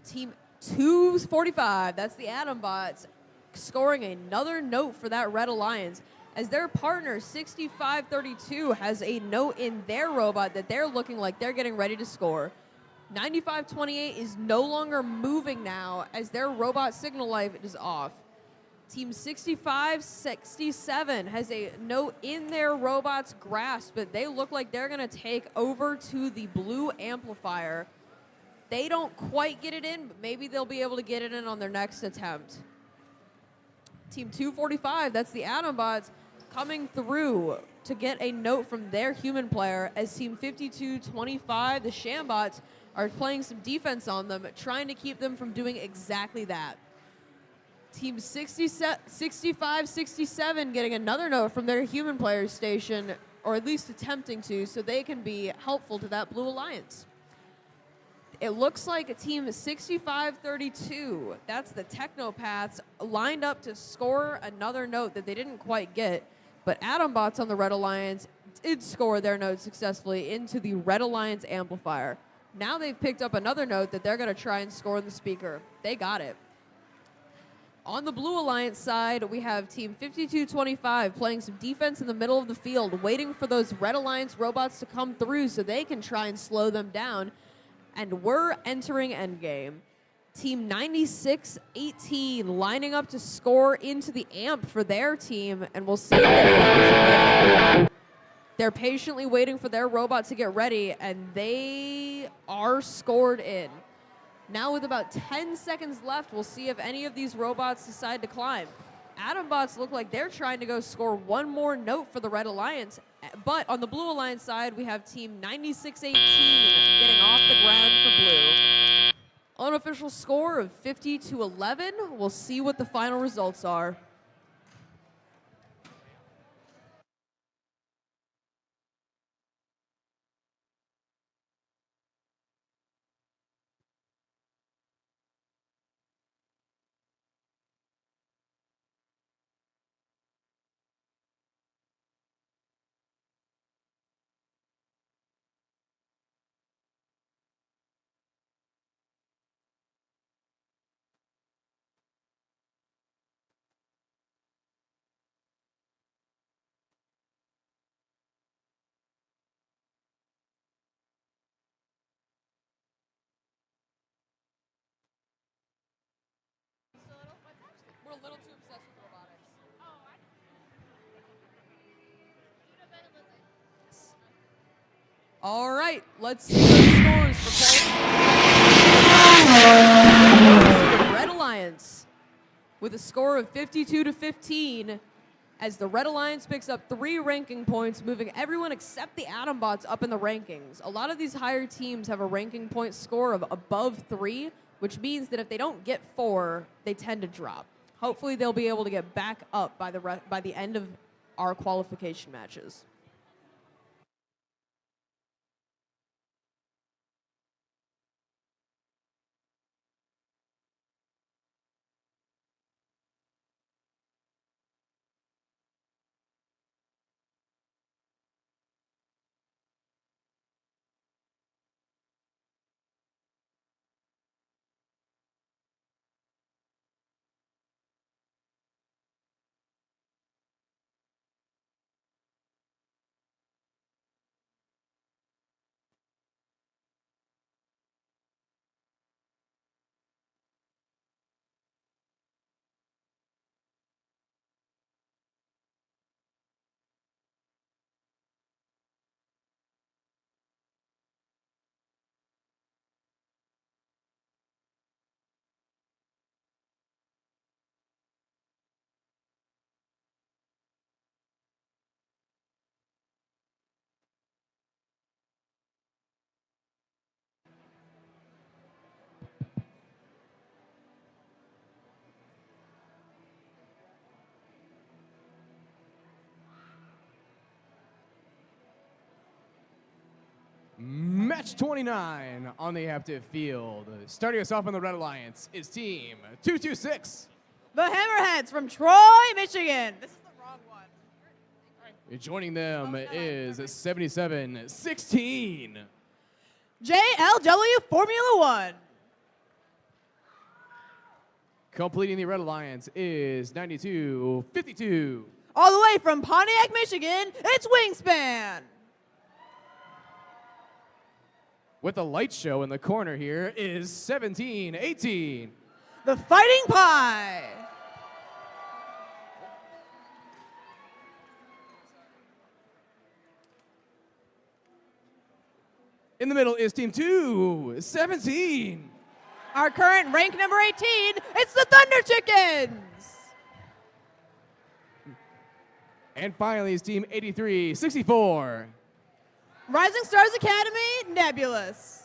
Team 245, that's the Atombots, scoring another note for that Red Alliance as their partner 6532 has a note in their robot that they're looking like they're getting ready to score. 9528 is no longer moving now as their robot signal life is off. Team 6567 has a note in their robot's grasp, but they look like they're going to take over to the blue amplifier. They don't quite get it in, but maybe they'll be able to get it in on their next attempt. Team 245, that's the Atombots, coming through to get a note from their human player as Team 5225, the Shambots, are playing some defense on them, trying to keep them from doing exactly that. Team 6567 getting another note from their human player station, or at least attempting to, so they can be helpful to that Blue Alliance. It looks like Team 6532, that's the Technopaths, lined up to score another note that they didn't quite get. But AtomBots on the Red Alliance did score their node successfully into the Red Alliance amplifier. Now they've picked up another node that they're going to try and score in the speaker. They got it. On the Blue Alliance side, we have Team 5225 playing some defense in the middle of the field, waiting for those Red Alliance robots to come through so they can try and slow them down. And we're entering endgame. Team 9618 lining up to score into the amp for their team, and we'll see if they're able to get it. They're patiently waiting for their robot to get ready, and they are scored in. Now with about 10 seconds left, we'll see if any of these robots decide to climb. AtomBots look like they're trying to go score one more note for the Red Alliance, but on the Blue Alliance side, we have Team 9618 getting off the ground for Blue. Unofficial score of 50-11. We'll see what the final results are. We're a little too obsessed with robotics. All right, let's see the scores for the Red Alliance with a score of 52-15 as the Red Alliance picks up 3 ranking points, moving everyone except the AtomBots up in the rankings. A lot of these higher teams have a ranking point score of above 3, which means that if they don't get 4, they tend to drop. Hopefully they'll be able to get back up by the end of our qualification matches. Match 29 on the active field. Starting us off on the Red Alliance is Team 226. The Hammerheads from Troy, Michigan. This is the wrong one. Joining them is 7716. JLW Formula One. Completing the Red Alliance is 9252. All the way from Pontiac, Michigan, it's Wingspan. With a light show in the corner here is 1718. The Fighting Pie. In the middle is Team 217. Our current rank number 18, it's the Thunder Chickens. And finally is Team 8364. Rising Stars Academy, Nebulous.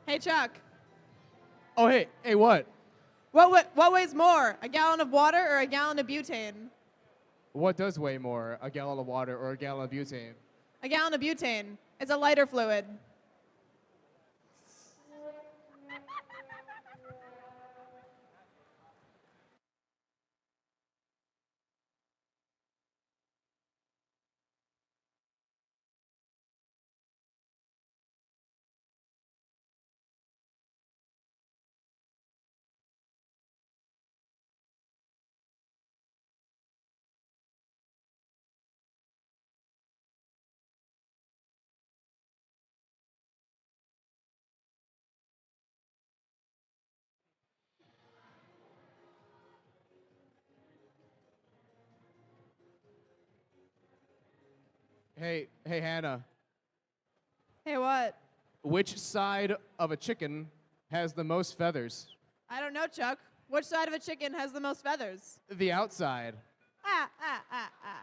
Hey, Chuck. Oh, hey, what? What weighs more, a gallon of water or a gallon of butane? What does weigh more, a gallon of water or a gallon of butane? A gallon of butane. It's a lighter fluid. Hey, Hannah. Hey, what? Which side of a chicken has the most feathers? I don't know, Chuck. Which side of a chicken has the most feathers? The outside. Ah, ah, ah, ah.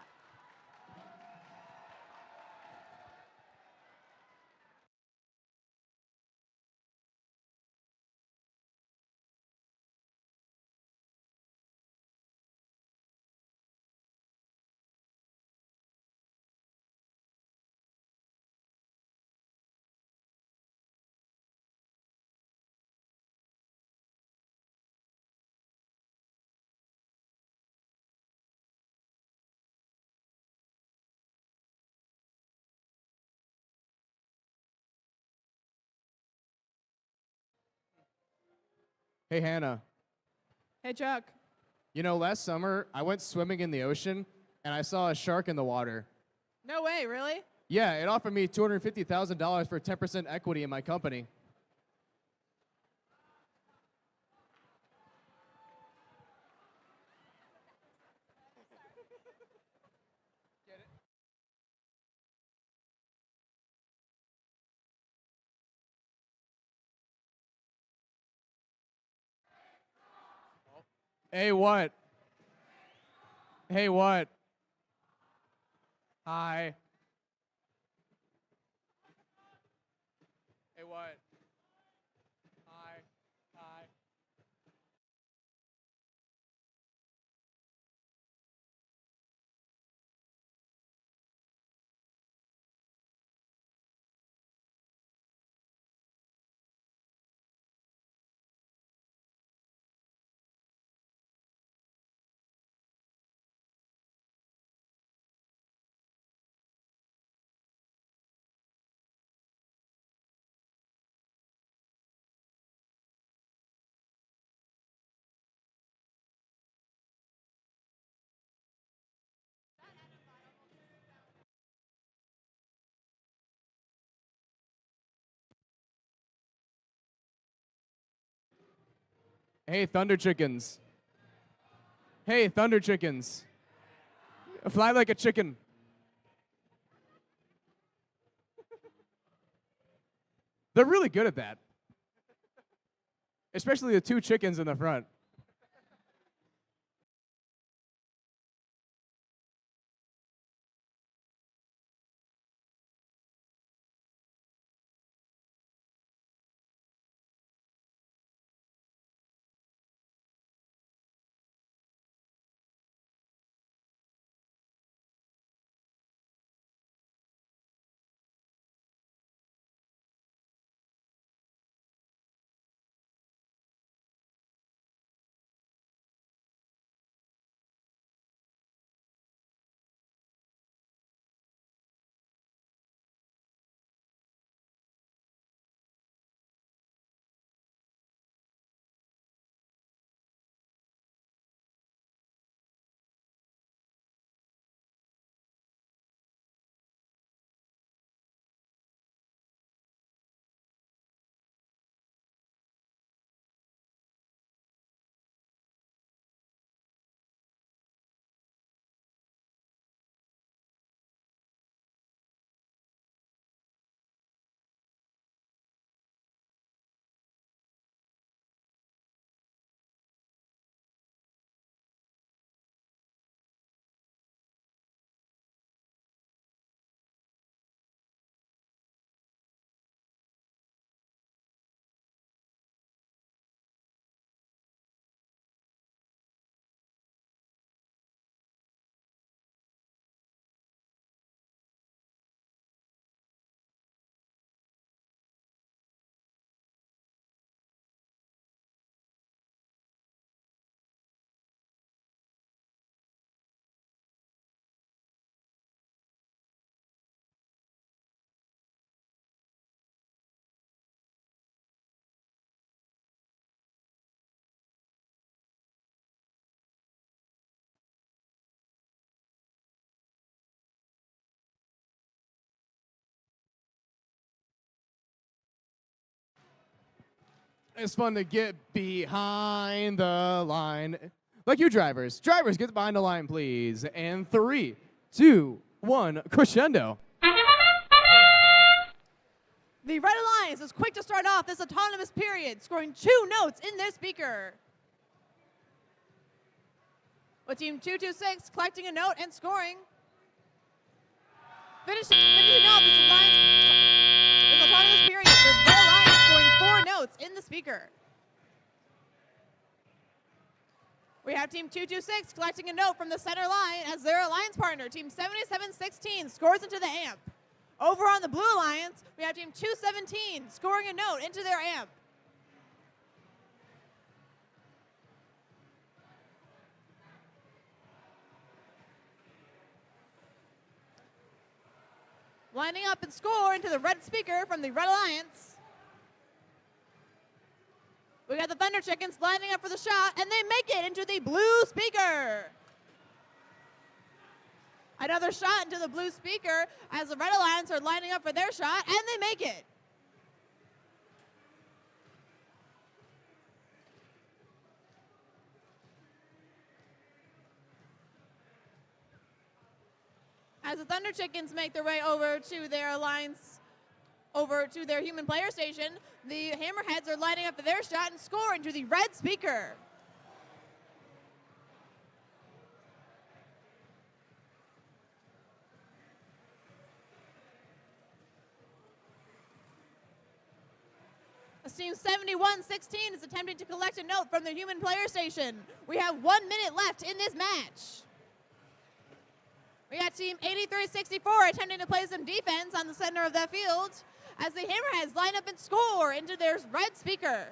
Hey, Hannah. Hey, Chuck. You know, last summer I went swimming in the ocean and I saw a shark in the water. No way, really? Yeah, it offered me $250,000 for 10% equity in my company. Hey, what? Hey, what? Hi. Hey, what? Hi. Hi. Hey, Thunder Chickens. Hey, Thunder Chickens. Fly like a chicken. They're really good at that. Especially the two chickens in the front. It's fun to get behind the line. Like you drivers. Drivers, get behind the line, please. And 3, 2, 1, crescendo. The Red Alliance is quick to start off this autonomous period, scoring 2 notes in their speaker. With Team 226 collecting a note and scoring. Finishing off this autonomous period, the Red Alliance scoring 4 notes in the speaker. We have Team 226 collecting a note from the center line as their alliance partner, Team 7716, scores into the amp. Over on the Blue Alliance, we have Team 217 scoring a note into their amp. Lining up and score into the red speaker from the Red Alliance. We got the Thunder Chickens lining up for the shot, and they make it into the blue speaker. Another shot into the blue speaker as the Red Alliance are lining up for their shot, and they make it. As the Thunder Chickens make their way over to their alliance, over to their human player station, the Hammerheads are lining up for their shot and score into the red speaker. As Team 7116 is attempting to collect a note from the human player station. We have 1 minute left in this match. We got Team 8364 attempting to play some defense on the center of that field as the Hammerheads line up and score into their red speaker.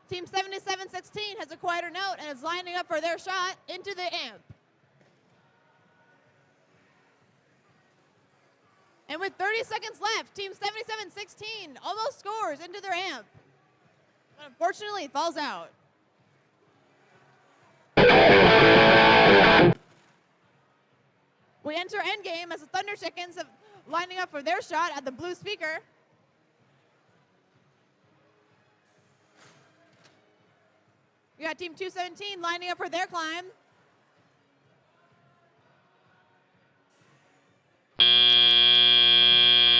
Team 7716 has a quieter note and is lining up for their shot into the amp. And with 30 seconds left, Team 7716 almost scores into their amp. But unfortunately, it falls out. We enter endgame as the Thunder Chickens are lining up for their shot at the blue speaker. We got Team 217 lining up for their climb.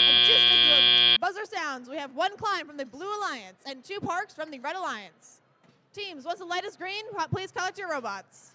And just as the buzzer sounds, we have 1 climb from the Blue Alliance and 2 parks from the Red Alliance. Teams, once the light is green, please collect your robots.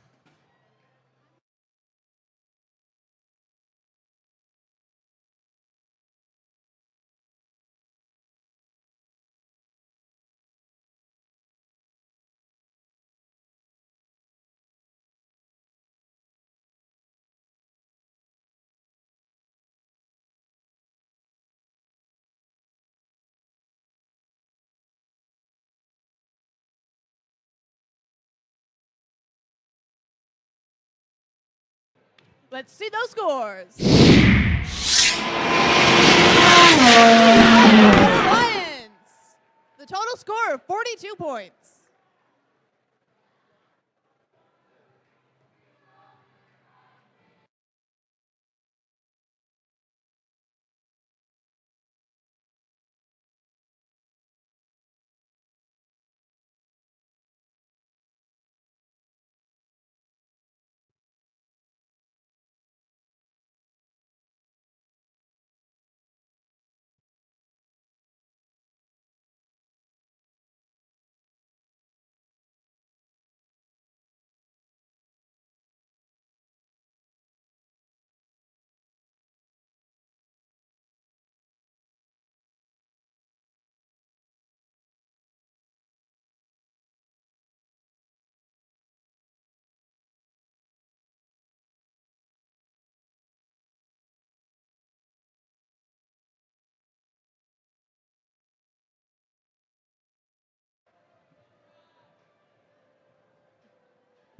Let's see those scores. Lions. The total score of 42 points.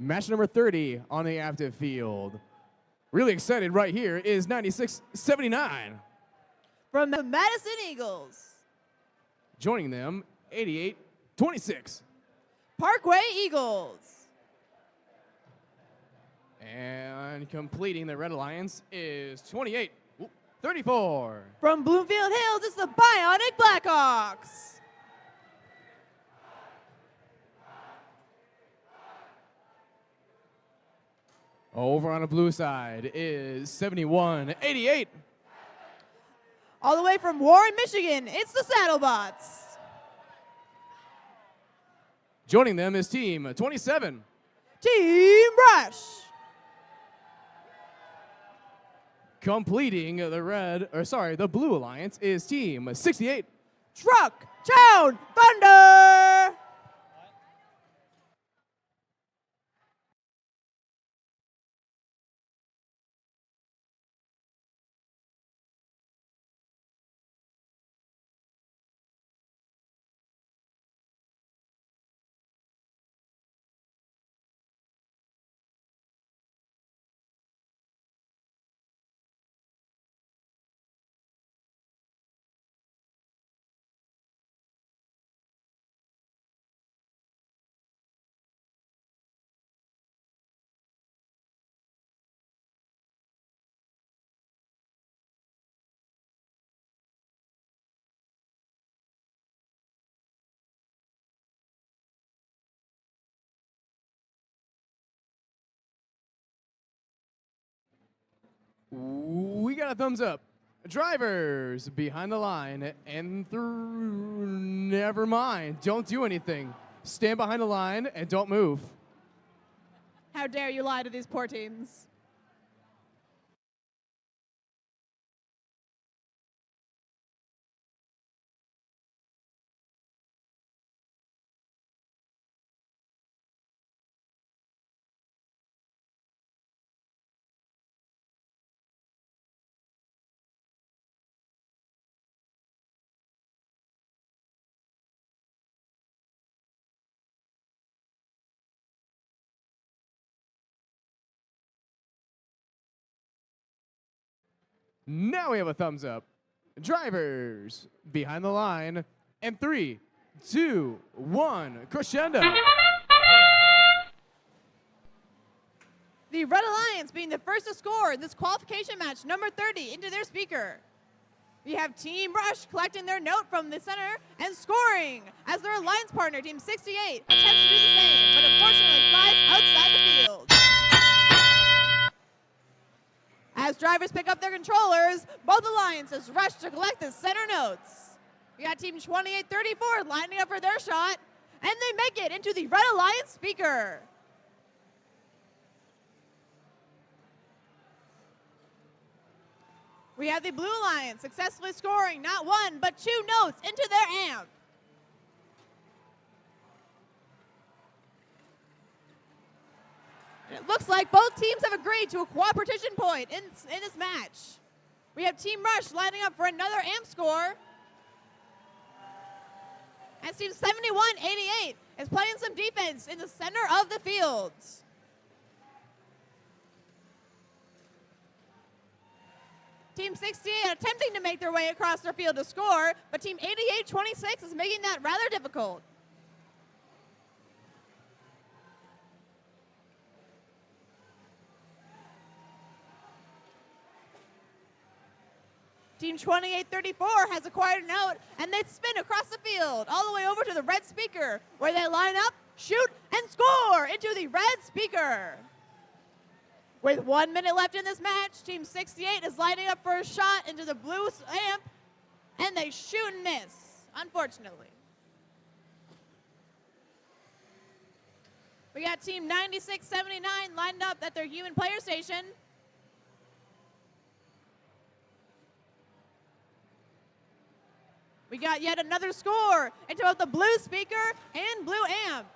Match number 30 on the active field. Really excited right here is 96-79. From the Madison Eagles. Joining them, 88-26. Parkway Eagles. And completing the Red Alliance is 28. 34. From Bloomfield Hills, it's the Bionic Blackhawks. Over on the blue side is 71-88. All the way from Warren, Michigan, it's the Saddlebots. Joining them is Team 27. Team Rush. Completing the blue alliance is Team 68. Truck Town Thunder. We got a thumbs up. Drivers behind the line and through. Never mind. Don't do anything. Stand behind the line and don't move. How dare you lie to these poor teams? Now we have a thumbs up. Drivers behind the line and 3, 2, 1, crescendo. The Red Alliance being the first to score in this qualification match, number 30, into their speaker. We have Team Rush collecting their note from the center and scoring as their alliance partner, Team 68, attempts to do the same, but unfortunately flies outside the field. As drivers pick up their controllers, both alliances rush to collect the center notes. We got Team 2834 lining up for their shot, and they make it into the Red Alliance speaker. We have the Blue Alliance successfully scoring not one, but 2 notes into their amp. It looks like both teams have agreed to a cooperation point in this match. We have Team Rush lining up for another amp score. And Team 7188 is playing some defense in the center of the field. Team 68 attempting to make their way across their field to score, but Team 8826 is making that rather difficult. Team 2834 has acquired a note, and they spin across the field, all the way over to the red speaker, where they line up, shoot, and score into the red speaker. With 1 minute left in this match, Team 68 is lining up for a shot into the blue amp, and they shoot and miss, unfortunately. We got Team 9679 lined up at their human player station. We got yet another score into both the blue speaker and blue amp.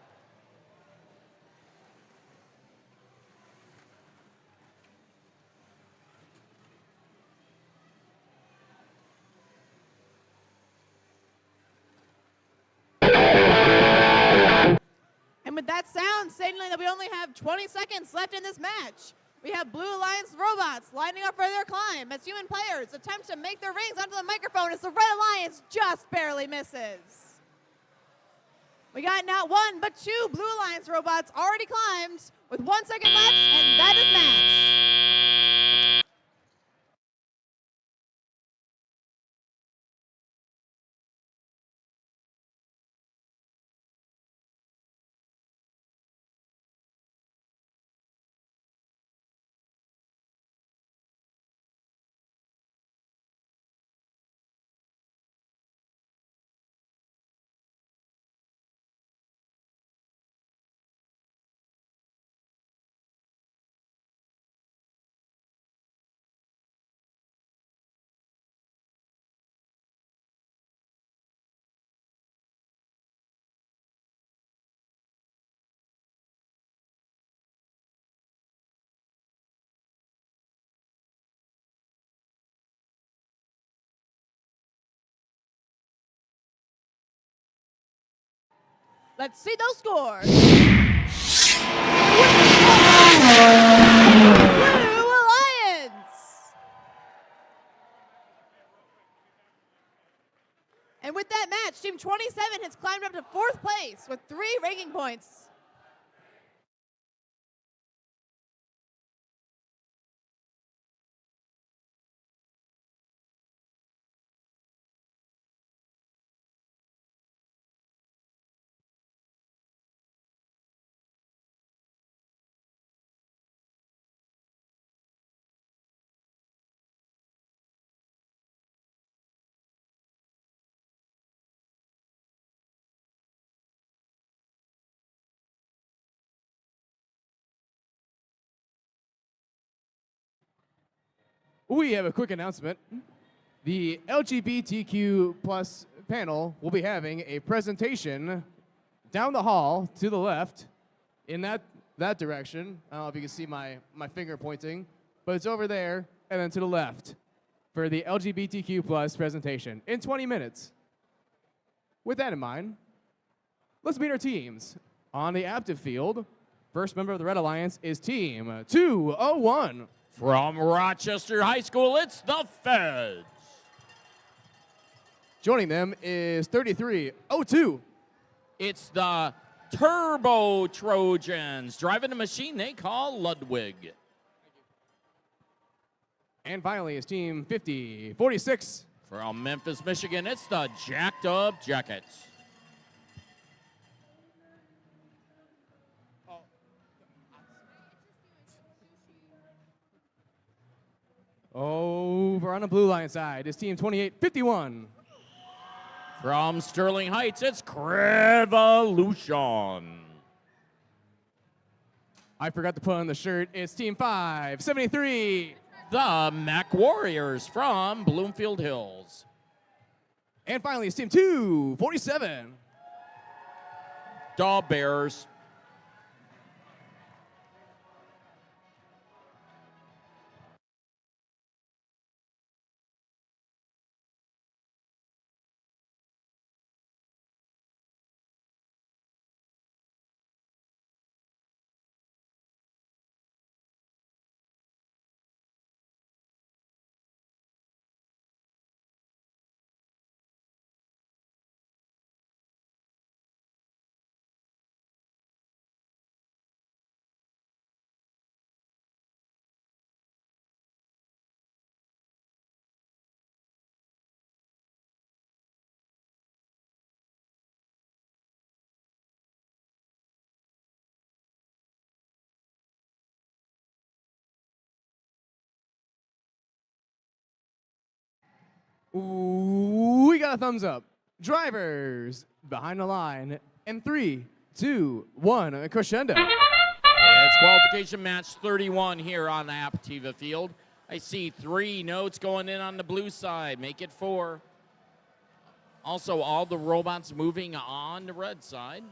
And with that sound signaling that we only have 20 seconds left in this match, we have Blue Alliance robots lining up for their climb as human players attempt to make their rings onto the microphone as the Red Alliance just barely misses. We got not 1, but 2 Blue Alliance robots already climbed with 1 second left, and that is match. Let's see those scores. Blue Alliance. And with that match, Team 27 has climbed up to 4th place with 3 ranking points. We have a quick announcement. The LGBTQ plus panel will be having a presentation down the hall to the left in that direction. I don't know if you can see my finger pointing, but it's over there and then to the left for the LGBTQ plus presentation in 20 minutes. With that in mind, let's meet our teams. On the active field, first member of the Red Alliance is Team 201. From Rochester High School, it's the Feds. Joining them is 3302. It's the Turbo Trojans, driving a machine they call Ludwig. And finally is Team 5046. From Memphis, Michigan, it's the Jacked Up Jackets. Over on the Blue Line side is Team 2851. From Sterling Heights, it's Crevolution. I forgot to put on the shirt. It's Team 573. The Mac Warriors from Bloomfield Hills. And finally, it's Team 247. The Bears. Ooh, we got a thumbs up. Drivers behind the line. And 3, 2, 1, crescendo. It's qualification match 31 here on the Aptiva field. I see 3 notes going in on the blue side. Make it 4. Also, all the robots moving on the red side.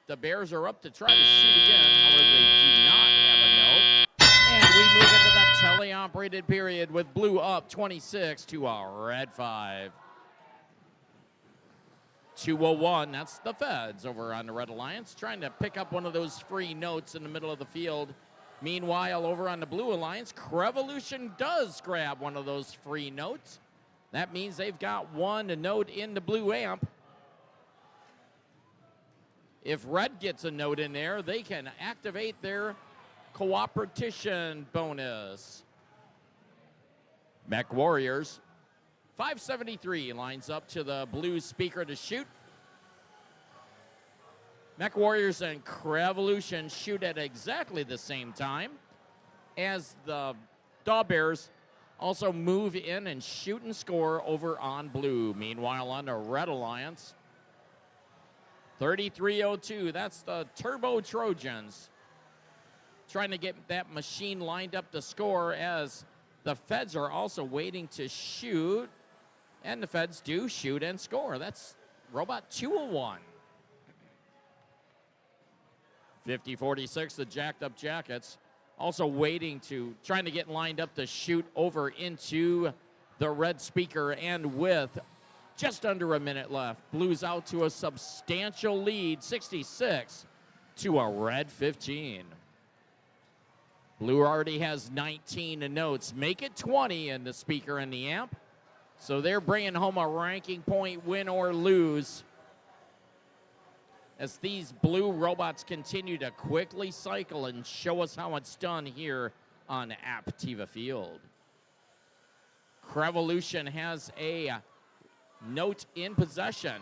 The Bears are up to try to shoot again. However, they do not have a note. And we move into the teleoperated period with blue up 26 to a red 5. 201, that's the Feds over on the Red Alliance, trying to pick up one of those free notes in the middle of the field. Meanwhile, over on the Blue Alliance, Crevolution does grab one of those free notes. That means they've got one note in the blue amp. If Red gets a note in there, they can activate their cooperation bonus. Mech Warriors, 573 lines up to the blue speaker to shoot. Mech Warriors and Crevolution shoot at exactly the same time as the Daw Bears also move in and shoot and score over on blue. Meanwhile, on the Red Alliance, 3302, that's the Turbo Trojans, trying to get that machine lined up to score as the Feds are also waiting to shoot, and the Feds do shoot and score. That's Robot 201. 5046, the Jacked Up Jackets, also waiting to, trying to get lined up to shoot over into the red speaker and with Just under a minute left. Blues out to a substantial lead, 66 to a red 15. Blue already has 19 notes. Make it 20 in the speaker and the amp. So they're bringing home a ranking point, win or lose, as these blue robots continue to quickly cycle and show us how it's done here on Aptiva Field. Crevolution has a note in possession.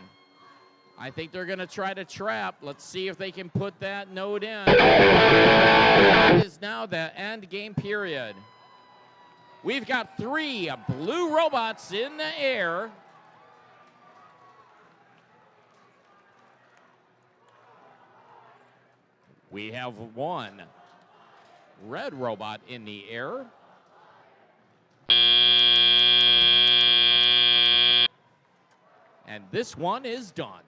I think they're going to try to trap. Let's see if they can put that note in. It is now the end game period. We've got 3 blue robots in the air. We have 1 red robot in the air. And this one is done.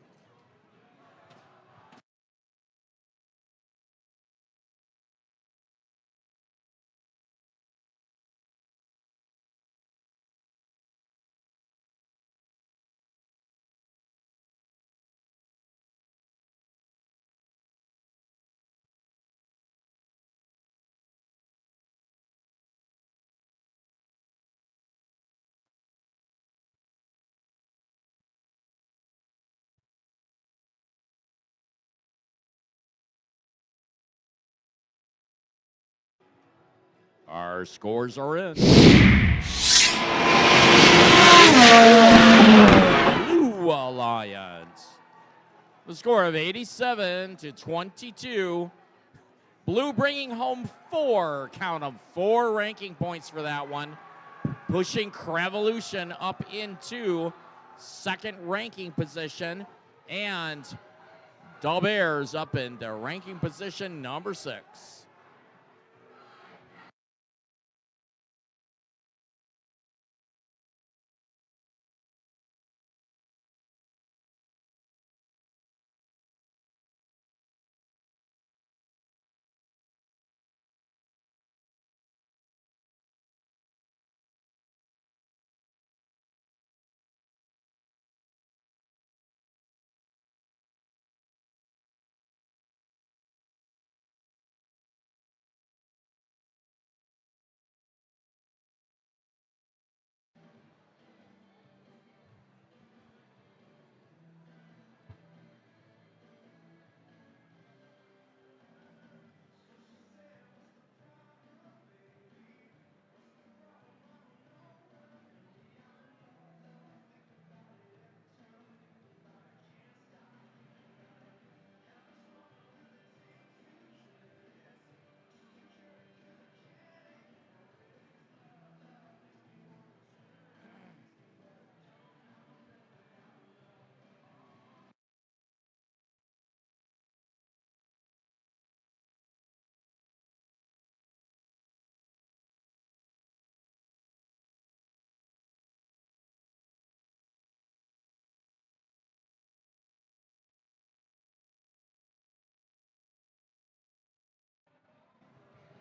Our scores are in. Blue Alliance. The score of 87 to 22. Blue bringing home 4, count them, 4 ranking points for that one. Pushing Crevolution up into 2nd ranking position. And Dalbert's up into ranking position number 6.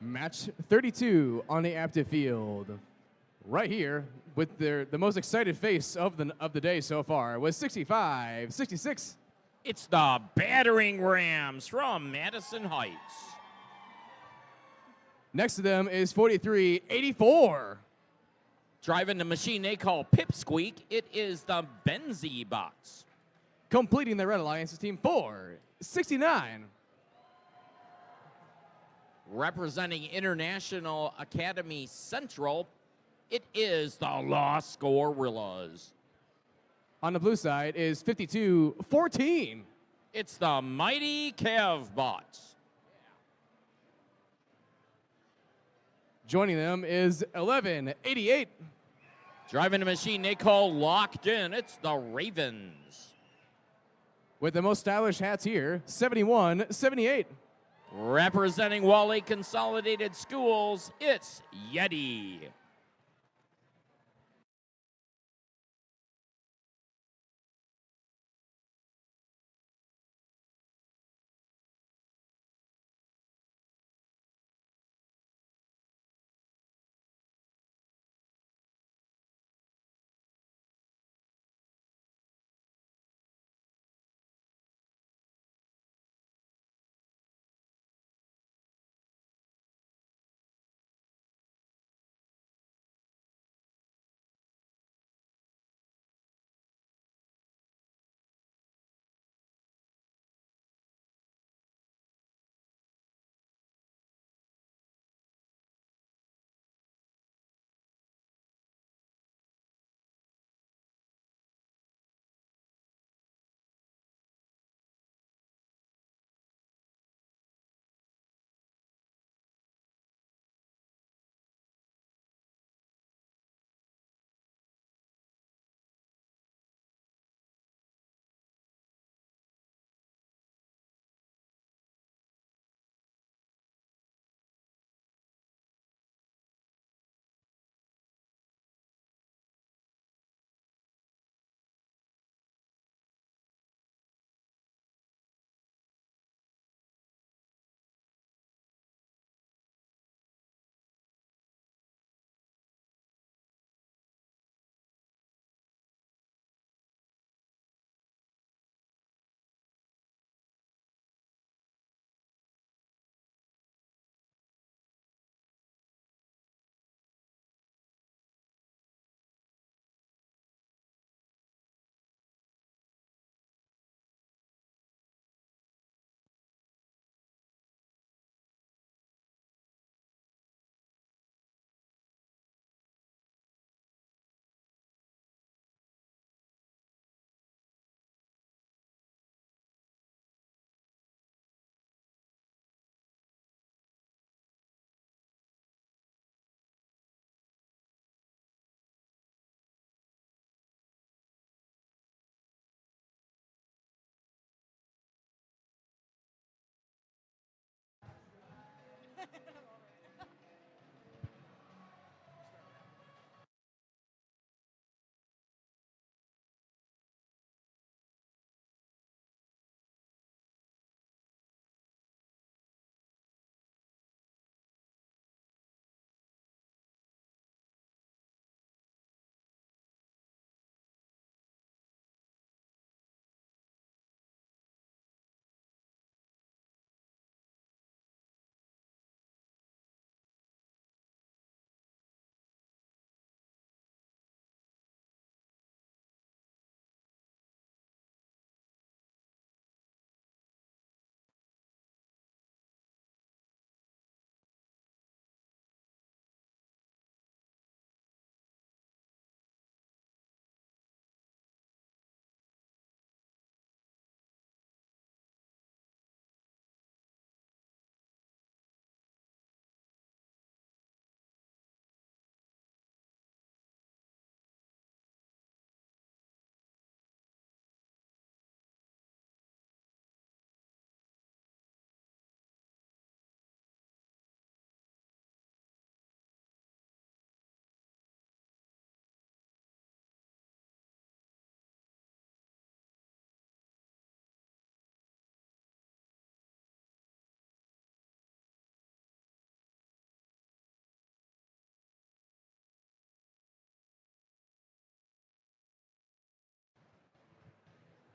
Match 32 on the Aptiva Field. Right here with the most excited face of the day so far was 65-66. It's the Battering Rams from Madison Heights. Next to them is 43-84. Driving the machine they call Pipsqueak, it is the Benzie Bots. Completing the Red Alliance is Team 4-69. Representing International Academy Central, it is the Los Gorillas. On the blue side is 52-14. It's the Mighty Cav Bots. Joining them is 11-88. Driving the machine they call Locked In, it's the Ravens. With the most stylish hats here, 71-78. Representing Wally Consolidated Schools, it's Yeti.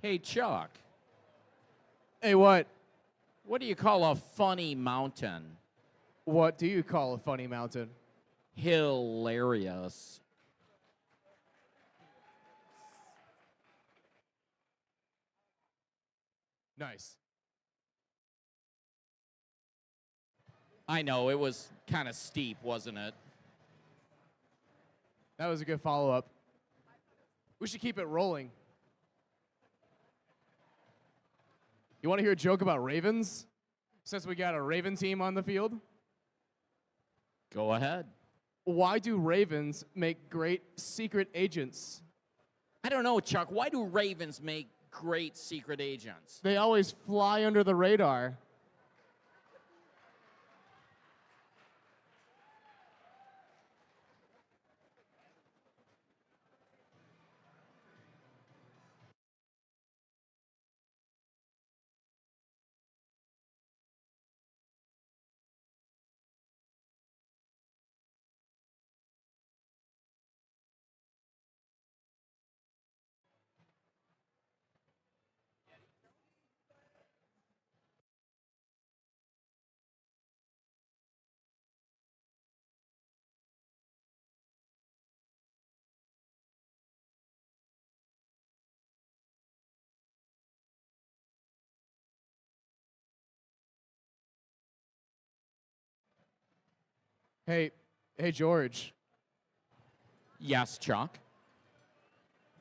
Hey, Chuck, Hey, what? what do you call a funny mountain? What do you call a funny mountain? Hilarious. Nice. I know, it was kind of steep, wasn't it? That was a good follow-up. We should keep it rolling. You want to hear a joke about ravens? Since we got a raven team on the field? Go ahead. Why do ravens make great secret agents? I don't know, Chuck. Why do ravens make great secret agents? They always fly under the radar. Hey, George. Yes, Chuck.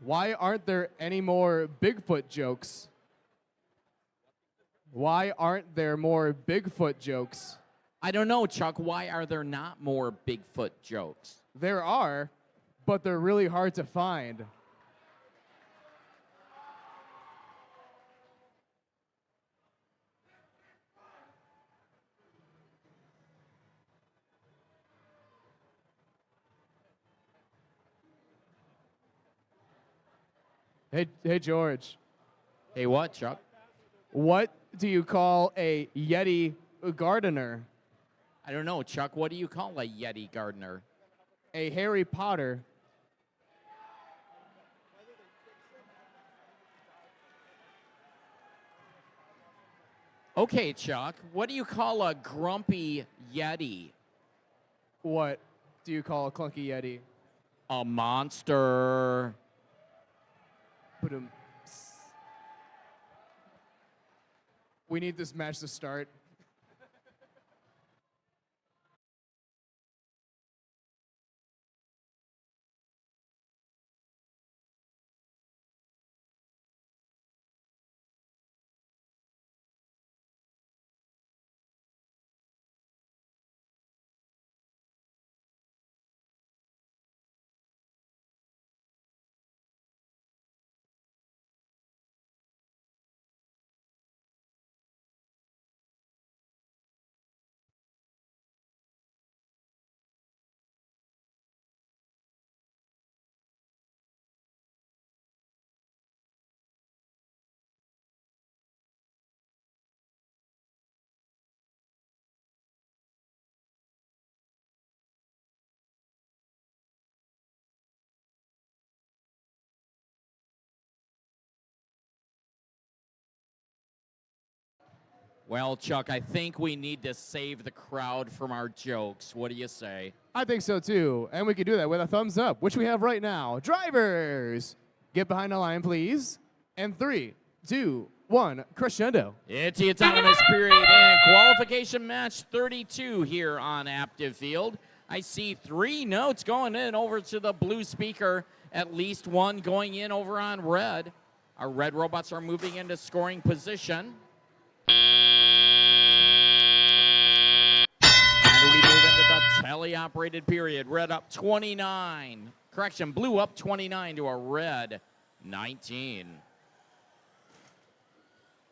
Why aren't there any more Bigfoot jokes? Why aren't there more Bigfoot jokes? I don't know, Chuck. Why are there not more Bigfoot jokes? There are, but they're really hard to find. Hey, George. Hey, what, Chuck? What do you call a Yeti gardener? I don't know, Chuck. What do you call a Yeti gardener? A Harry Potter. Okay, Chuck. What do you call a grumpy Yeti? What do you call a clunky Yeti? A monster. Ba-dum. We need this match to start. Well, Chuck, I think we need to save the crowd from our jokes. What do you say? I think so too. And we can do that with a thumbs up, which we have right now. Drivers, get behind the line, please. And 3, 2, 1, crescendo. It's the autonomous period and qualification match 32 here on Active Field. I see 3 notes going in over to the blue speaker, at least 1 going in over on red. Our red robots are moving into scoring position. And we move into the tele-operated period. Red up 29. Correction, blue up 29 to a red 19.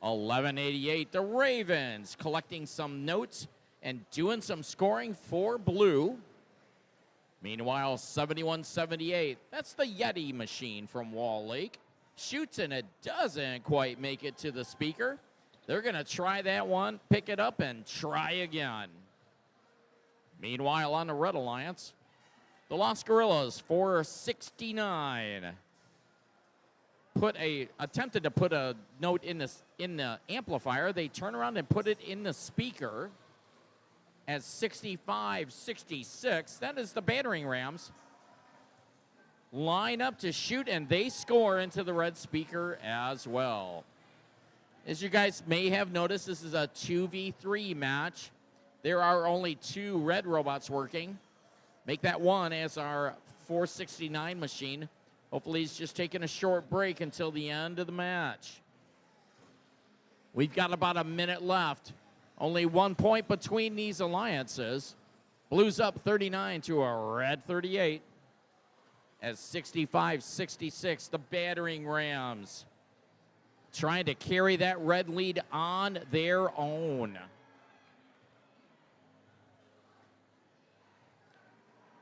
11:88, the Ravens collecting some notes and doing some scoring for blue. Meanwhile, 71-78, that's the Yeti machine from Wall Lake. Shoots and it doesn't quite make it to the speaker. They're going to try that one, pick it up, and try again. Meanwhile, on the Red Alliance, the Los Gorillas 469. attempted to put a note in the amplifier. They turn around and put it in the speaker as 65-66. That is the battering rams. Line up to shoot, and they score into the red speaker as well. As you guys may have noticed, this is a 2v3 match. There are only 2 red robots working. Make that 1 as our 469 machine. Hopefully he's just taking a short break until the end of the match. We've got about a minute left. Only 1 point between these alliances. Blues up 39 to a red 38. As 65-66, the battering rams trying to carry that red lead on their own.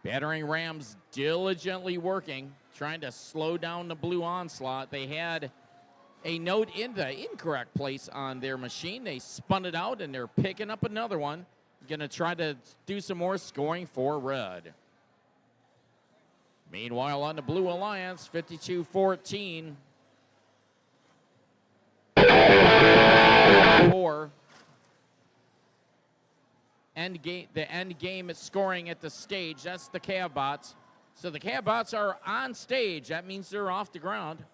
Battering rams diligently working, trying to slow down the blue onslaught. They had a note in the incorrect place on their machine. They spun it out, and they're picking up another one. Gonna try to do some more scoring for red. Meanwhile, on the Blue Alliance, 52-14. 4. The end game is scoring at the stage. That's the Cav bots. So the Cav bots are on stage. That means they're off the ground.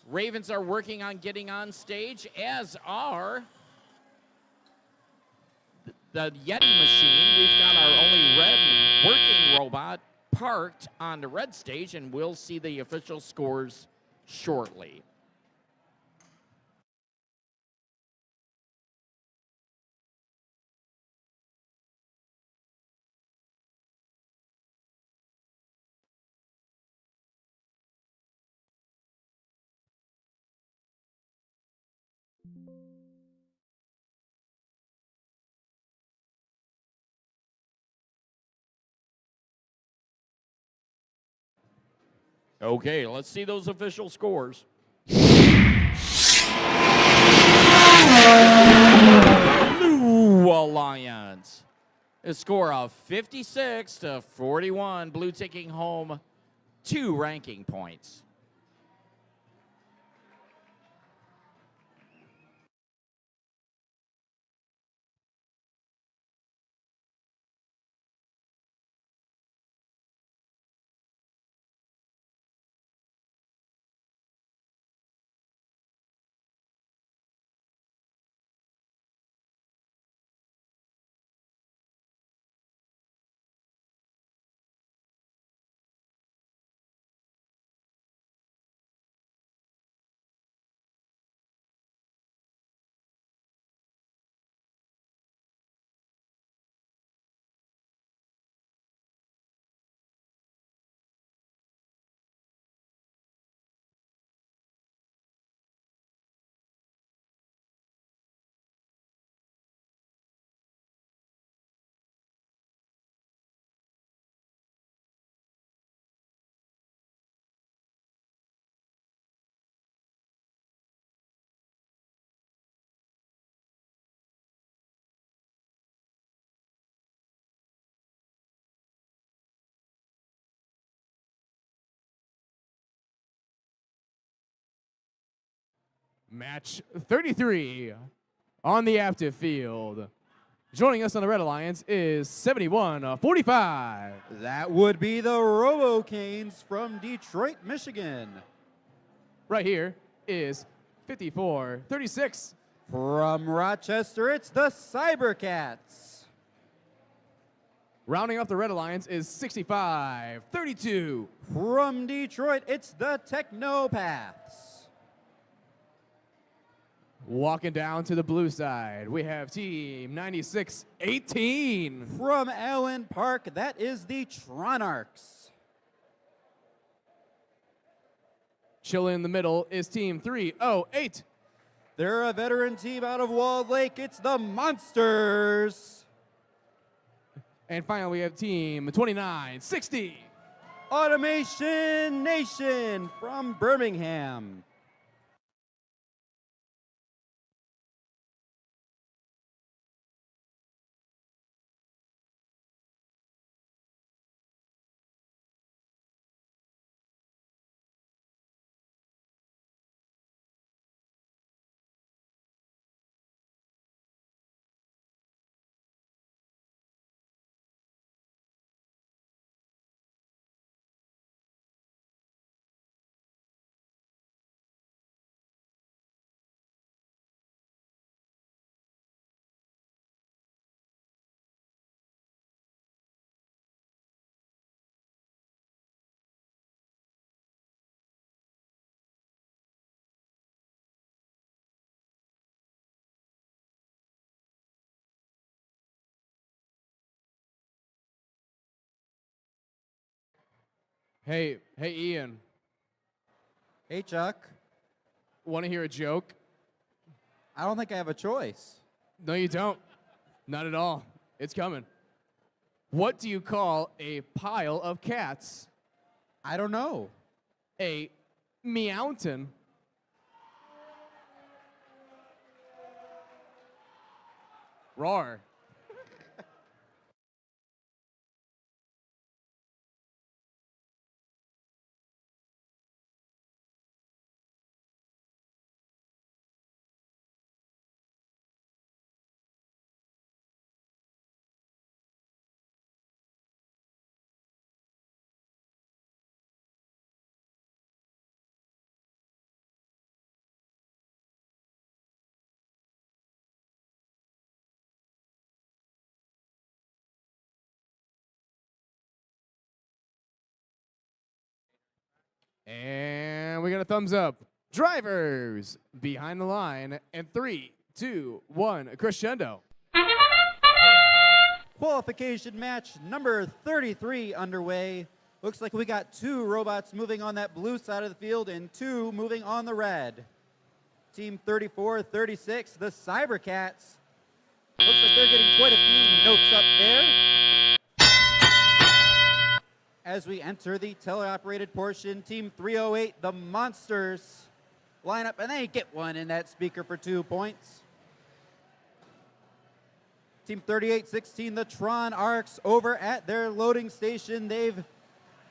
Ravens are working on getting on stage, as are the Yeti machine. We've got our only red working robot parked on the red stage, and we'll see the official scores shortly. Okay, let's see those official scores. Blue Alliance. A score of 56-41. Blue taking home 2 ranking points. Match 33 on the active field. Joining us on the Red Alliance is 71-45. That would be the Robo-Canes from Detroit, Michigan. Right here is 54-36. From Rochester, it's the Cybercats. Rounding off the Red Alliance is 65-32. From Detroit, it's the Technopaths. Walking down to the blue side, we have Team 96-18. From Allen Park, that is the Tronarchs. Chilling in the middle is Team 308. They're a veteran team out of Walled Lake. It's the Monsters. And finally, we have Team 29-60. Automation Nation from Birmingham. Hey, Ian. Hey, Chuck. Want to hear a joke? I don't think I have a choice. No, you don't. Not at all. It's coming. What do you call a pile of cats? I don't know. A meowton. Roar. And we got a thumbs up. Drivers behind the line. And 3, 2, 1, crescendo. Qualification match number 33 underway. Looks like we got 2 robots moving on that blue side of the field and 2 moving on the red. Team 34-36, the Cybercats. Looks like they're getting quite a few notes up there. As we enter the teleoperated portion, Team 308, the Monsters, line up and they get one in that speaker for 2 points. Team 38-16, the Tron Arcs, over at their loading station. They've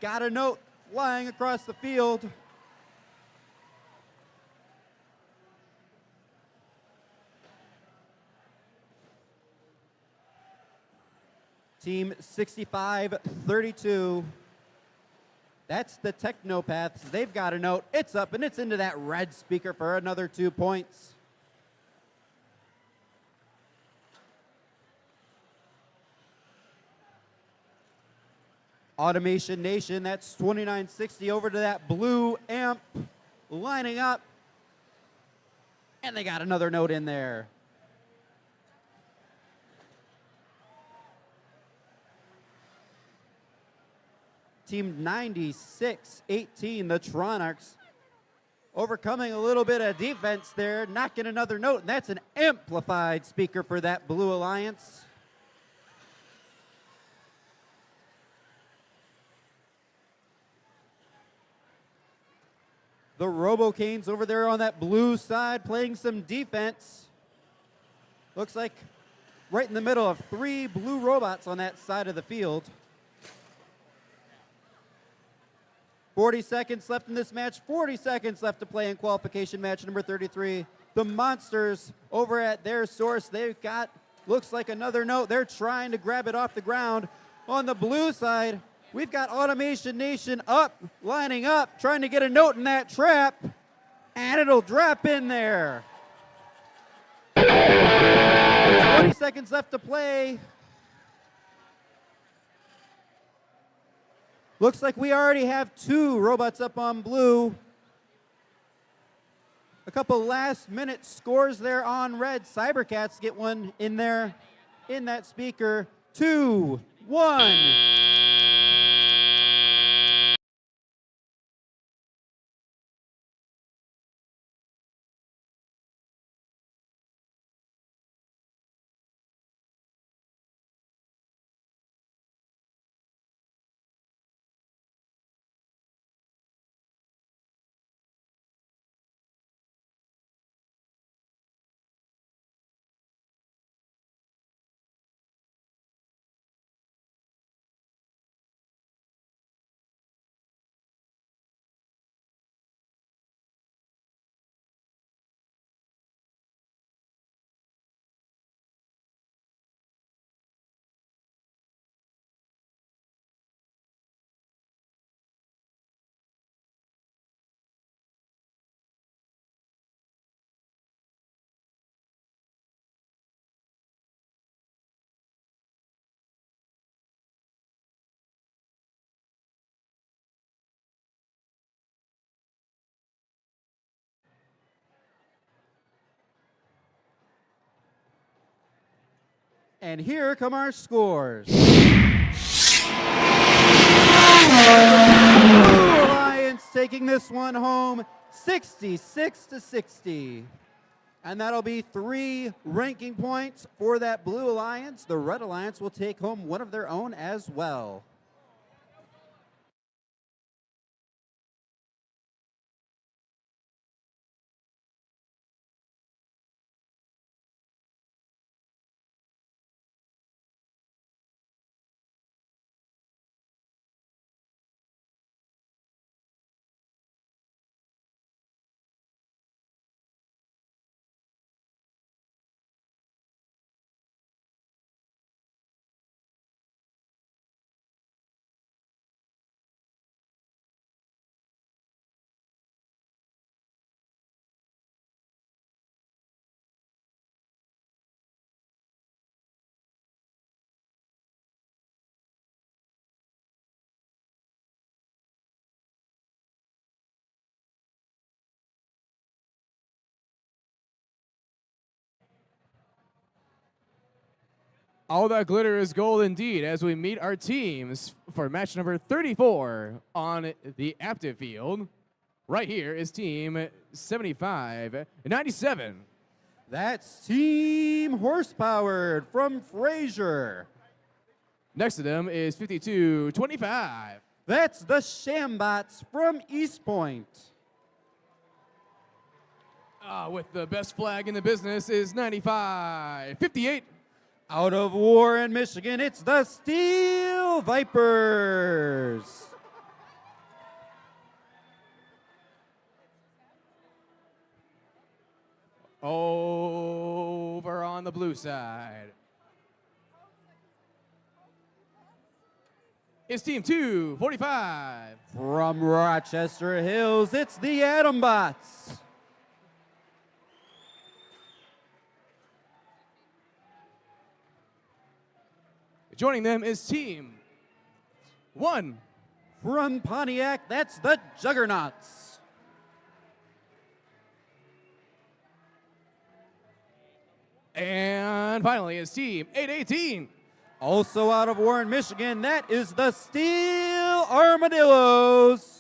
got a note flying across the field. Team 65-32. That's the Technopaths. They've got a note. It's up and it's into that red speaker for another 2 points. Automation Nation, that's 2960 over to that blue amp, lining up. And they got another note in there. Team 96-18, the Tronarchs, overcoming a little bit of defense there, knocking another note, and that's an amplified speaker for that Blue Alliance. The Robocanes over there on that blue side playing some defense. Looks like right in the middle of 3 blue robots on that side of the field. 40 seconds left in this match, 40 seconds left to play in qualification match number 33. The Monsters over at their source, they've got, looks like another note. They're trying to grab it off the ground. On the blue side, we've got Automation Nation up, lining up, trying to get a note in that trap, and it'll drop in there. 20 seconds left to play. Looks like we already have 2 robots up on blue. A couple last minute scores there on red. Cybercats get one in there, in that speaker. 2, 1. And here come our scores. taking this one home 66-60. And that'll be 3 ranking points for that Blue Alliance. The Red Alliance will take home one of their own as well. All that glitter is gold indeed as we meet our teams for match number 34 on the active field. Right here is team 75-97. That's Team Horsepowered from Fraser. Next to them is 52-25. That's the Shambots from East Point. With the best flag in the business is 95-58. Out of Warren, Michigan, it's the Steel Vipers. Over on the blue side, it's team 245. From Rochester Hills, it's the Atombots. Joining them is team 1. From Pontiac, that's the Juggernauts. And finally is team 818. Also out of Warren, Michigan, that is the Steel Armadillos.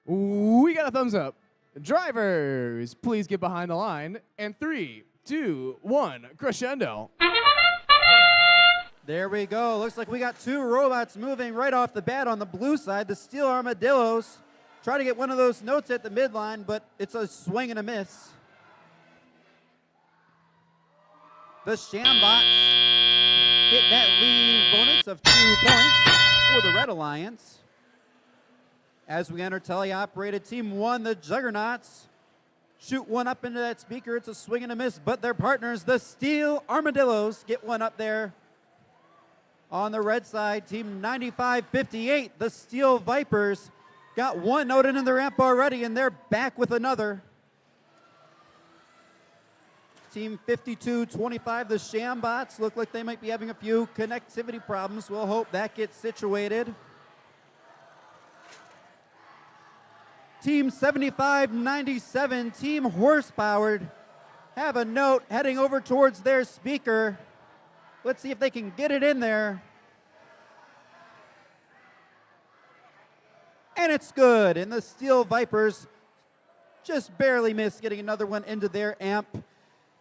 We got a thumbs up. Drivers, please get behind the line. And 3, 2, 1, crescendo. There we go. Looks like we got 2 robots moving right off the bat on the blue side. The Steel Armadillos try to get one of those notes at the midline, but it's a swing and a miss. The Shambots get that lead bonus of 2 points for the Red Alliance. As we enter teleoperated team 1, the Juggernauts shoot one up into that speaker. It's a swing and a miss, but their partners, the Steel Armadillos, get one up there. On the red side, team 95-58, the Steel Vipers got one note into the ramp already, and they're back with another. Team 52-25, the Shambots, look like they might be having a few connectivity problems. We'll hope that gets situated. Team 75-97, Team Horsepowered, have a note heading over towards their speaker. Let's see if they can get it in there. And it's good. And the Steel Vipers just barely missed getting another one into their amp.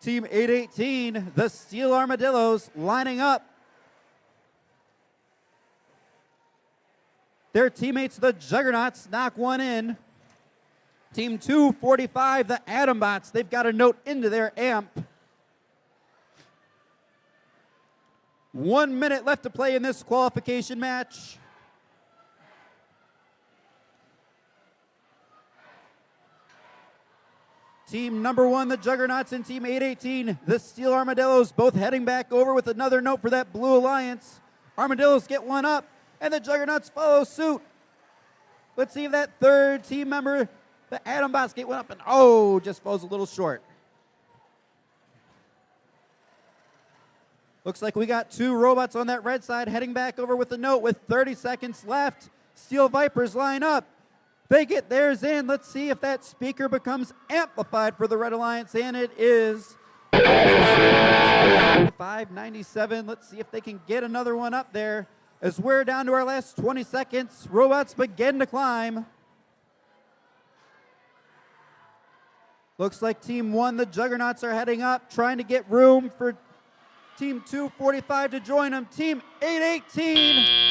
Team 818, the Steel Armadillos, lining up. Their teammates, the Juggernauts, knock one in. Team 245, the Atombots, they've got a note into their amp. 1 minute left to play in this qualification match. Team number 1, the Juggernauts, and Team 818, the Steel Armadillos, both heading back over with another note for that Blue Alliance. Armadillos get one up, and the Juggernauts follow suit. Let's see if that third team member, the Atom Bots, get one up, and oh, just falls a little short. Looks like we got 2 robots on that red side heading back over with a note with 30 seconds left. Steel Vipers line up. They get theirs in. Let's see if that speaker becomes amplified for the Red Alliance, and it is 597. Let's see if they can get another one up there. As we're down to our last 20 seconds, robots begin to climb. Looks like Team 1, the Juggernauts, are heading up, trying to get room for Team 245 to join them. Team 818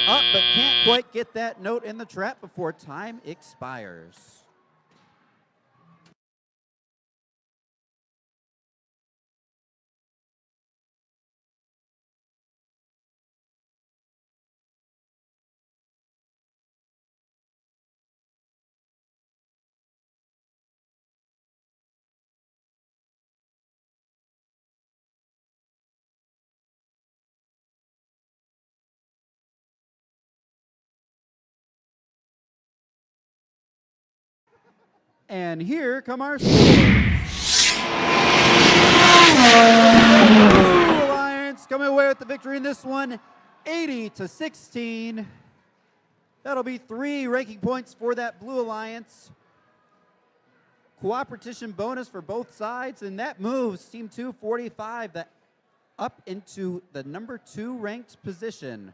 up, but can't quite get that note in the trap before time expires. And here come our scores. Blue Alliance coming away with the victory in this one, 80-16. That'll be 3 ranking points for that Blue Alliance. Cooperation bonus for both sides, and that moves Team 245 up into the number 2 ranked position.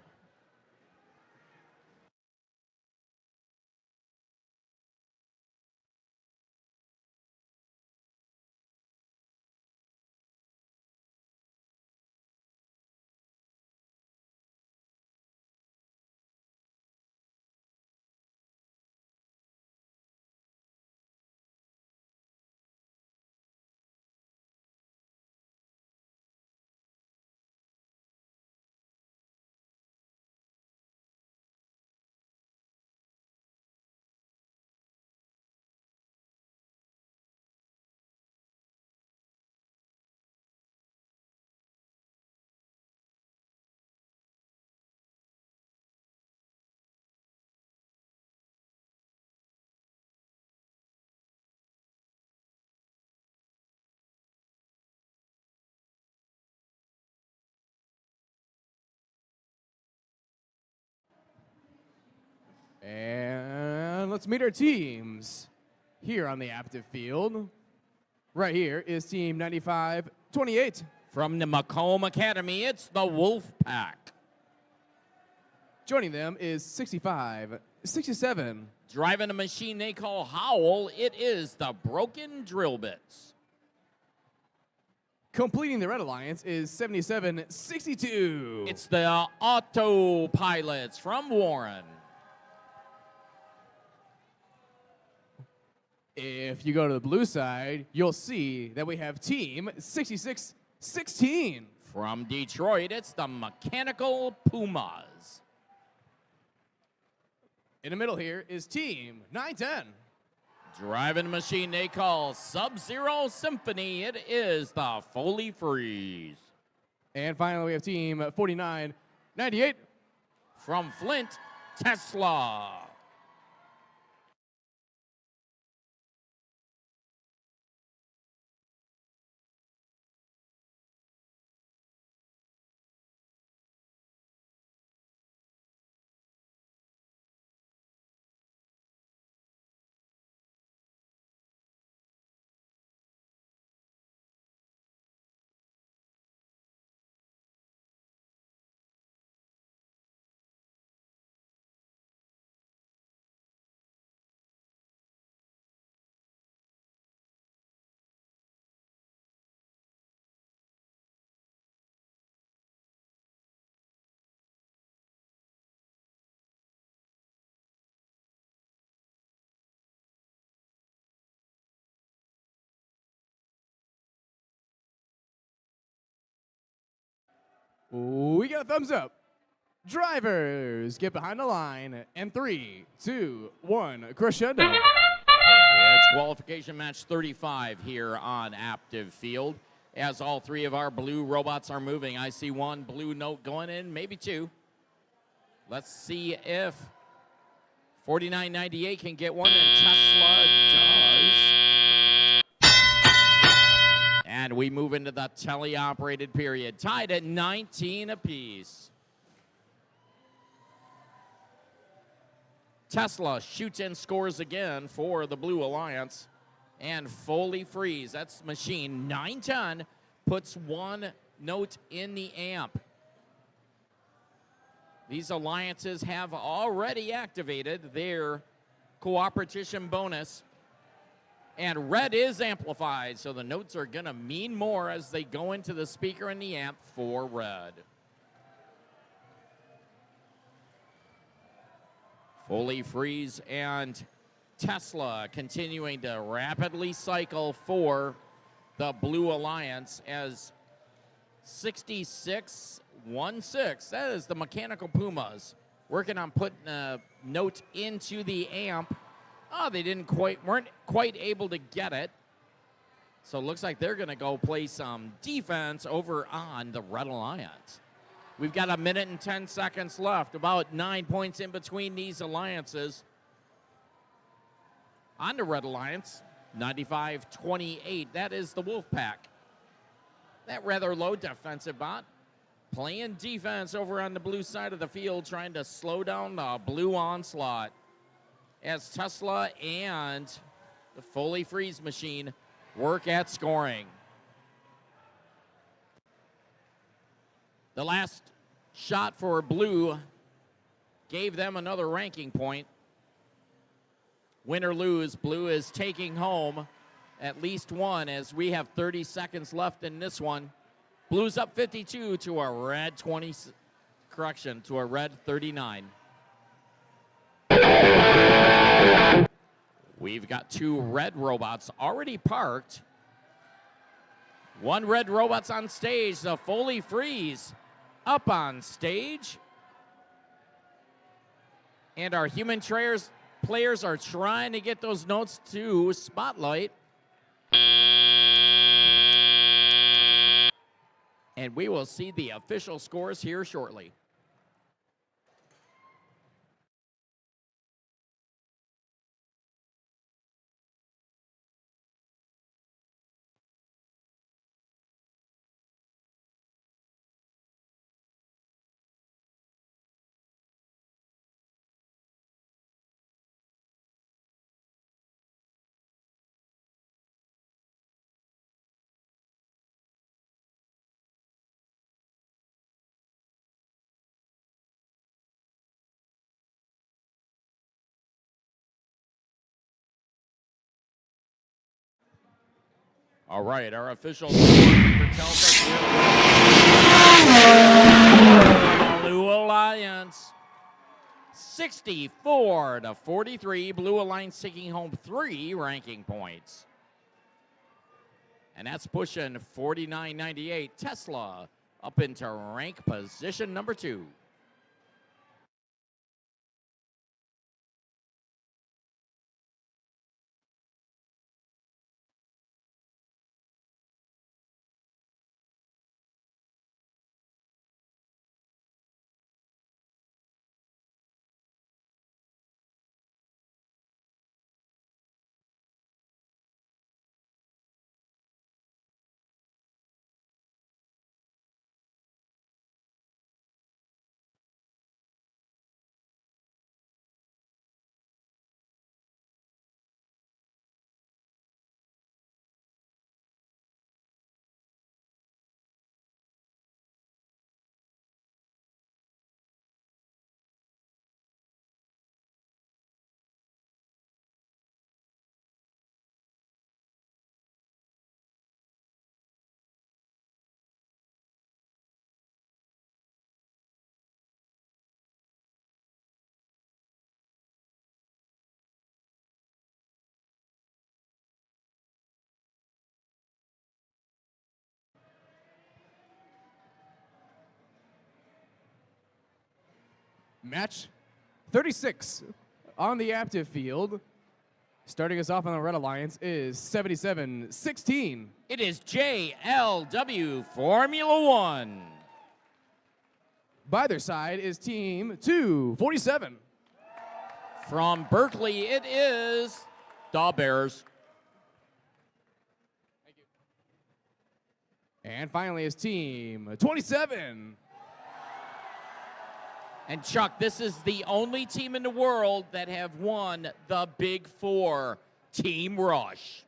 And let's meet our teams here on the active field. Right here is Team 9528. From the Macomb Academy, it's the Wolf Pack. Joining them is 6567. Driving a machine they call Howl, it is the Broken Drill Bits. Completing the Red Alliance is 7762. It's the Autopilots from Warren. If you go to the blue side, you'll see that we have Team 6616. From Detroit, it's the Mechanical Pumas. In the middle here is Team 910. Driving a machine they call Sub-Zero Symphony, it is the Foley Freeze. And finally, we have Team 4998. From Flint, Tesla. we got a thumbs up. Drivers, get behind the line. And 3, 2, 1, crescendo. It's qualification match 35 here on Active Field. As all three of our blue robots are moving, I see one blue note going in, maybe two. Let's see if 4998 can get one, and Tesla does. And we move into the teleoperated period, tied at 19 apiece. Tesla shoots and scores again for the Blue Alliance. And Foley Freeze, that's machine 910, puts one note in the amp. These alliances have already activated their cooperation bonus. And red is amplified, so the notes are gonna mean more as they go into the speaker and the amp for red. Foley Freeze and Tesla continuing to rapidly cycle for the Blue Alliance as 6616, that is the Mechanical Pumas, working on putting a note into the amp. Oh, they weren't quite able to get it. So it looks like they're gonna go play some defense over on the Red Alliance. We've got 1 minute and 10 seconds left, about 9 points in between these alliances. On the Red Alliance, 95-28, that is the Wolfpack. That rather low defensive bot playing defense over on the blue side of the field, trying to slow down the blue onslaught as Tesla and the Foley Freeze machine work at scoring. The last shot for blue gave them another ranking point. Win or lose, blue is taking home at least one as we have 30 seconds left in this one. Blue's up 52 to a red 20, correction, to a red 39. We've got 2 red robots already parked. 1 red robot's on stage, the Foley Freeze up on stage. And our human players are trying to get those notes to Spotlight. And we will see the official scores here shortly. All right, our official scorekeeper tells us Blue Alliance 64-43. Blue Alliance taking home 3 ranking points. And that's pushing 4998 Tesla up into rank position number 2. Match 36 on the active field. Starting us off on the Red Alliance is 77-16. It is JLW Formula One. By their side is Team 247. From Berkeley, it is the Bears. And finally is Team 27. And Chuck, this is the only team in the world that have won the Big Four, Team Rush.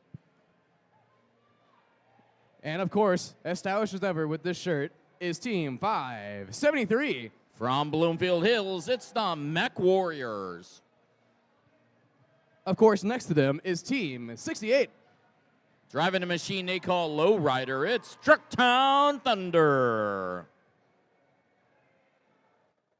And of course, as stylish as ever with this shirt, is Team 573. From Bloomfield Hills, it's the Mech Warriors. Of course, next to them is Team 68. Driving a machine they call Lowrider, it's Trucktown Thunder.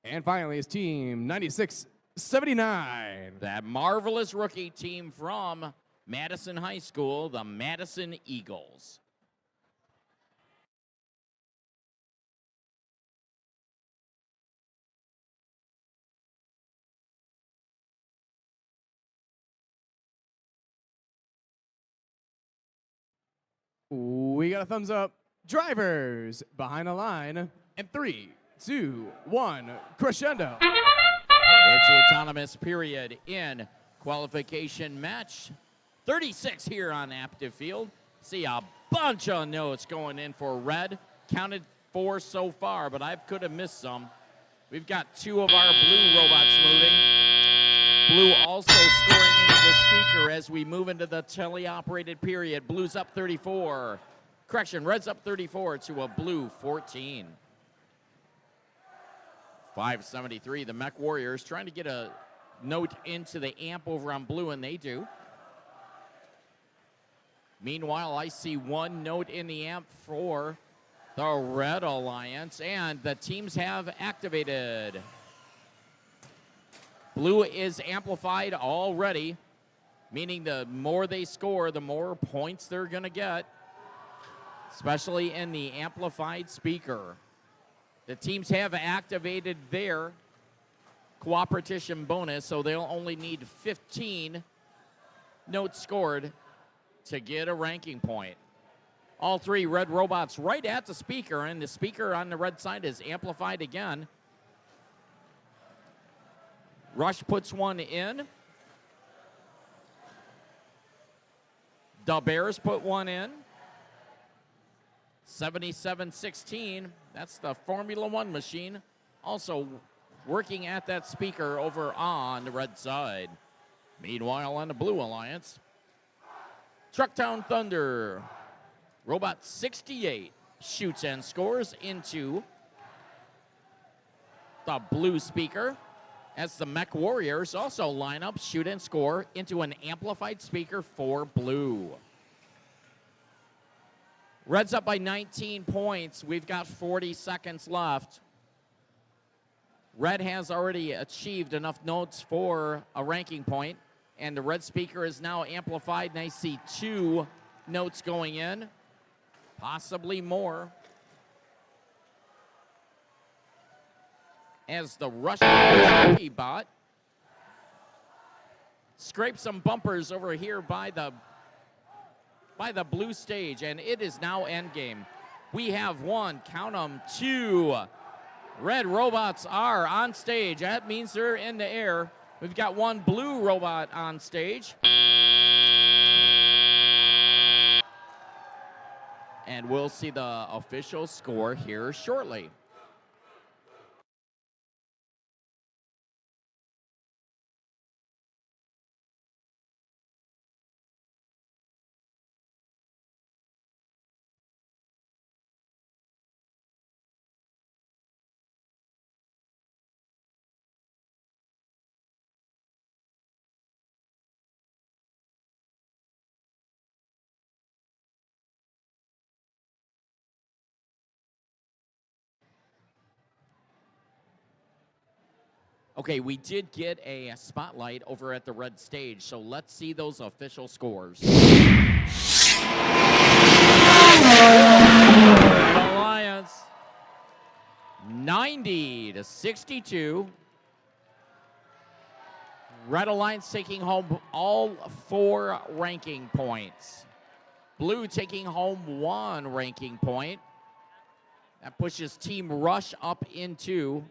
And finally is Team 9679. That marvelous rookie team from Madison High School, the Madison Eagles. We got a thumbs up. Drivers behind the line. And 3, 2, 1, crescendo. It's the autonomous period in qualification match 36 here on active field. See a bunch of notes going in for red. Counted 4 so far, but I could have missed some. We've got 2 of our blue robots moving. Blue also scoring into the speaker as we move into the teleoperated period. Blue's up 34. Correction, red's up 34 to a blue 14. 573, the Mech Warriors trying to get a note into the amp over on blue, and they do. Meanwhile, I see 1 note in the amp for the Red Alliance, and the teams have activated. Blue is amplified already, meaning the more they score, the more points they're going to get, especially in the amplified speaker. The teams have activated their cooperation bonus, so they'll only need 15 notes scored to get a ranking point. All 3 red robots right at the speaker, and the speaker on the red side is amplified again. Rush puts 1 in. The Bears put 1 in. 77-16, that's the Formula One machine, also working at that speaker over on the red side. Meanwhile, on the Blue Alliance, Trucktown Thunder, Robot 68 shoots and scores into the blue speaker, as the Mech Warriors also line up, shoot and score into an amplified speaker for blue. Red's up by 19 points. We've got 40 seconds left. Red has already achieved enough notes for a ranking point, and the red speaker is now amplified, and I see 2 notes going in, possibly more. As the Russian bot scrapes some bumpers over here by the blue stage, and it is now endgame. We have 1, count them, 2 red robots are on stage. That means they're in the air. We've got 1 blue robot on stage. And we'll see the official score here shortly. Okay, we did get a spotlight over at the red stage, so let's see those official scores. Alliance 90-62. Red Alliance taking home all 4 ranking points. Blue taking home 1 ranking point. That pushes Team Rush up into,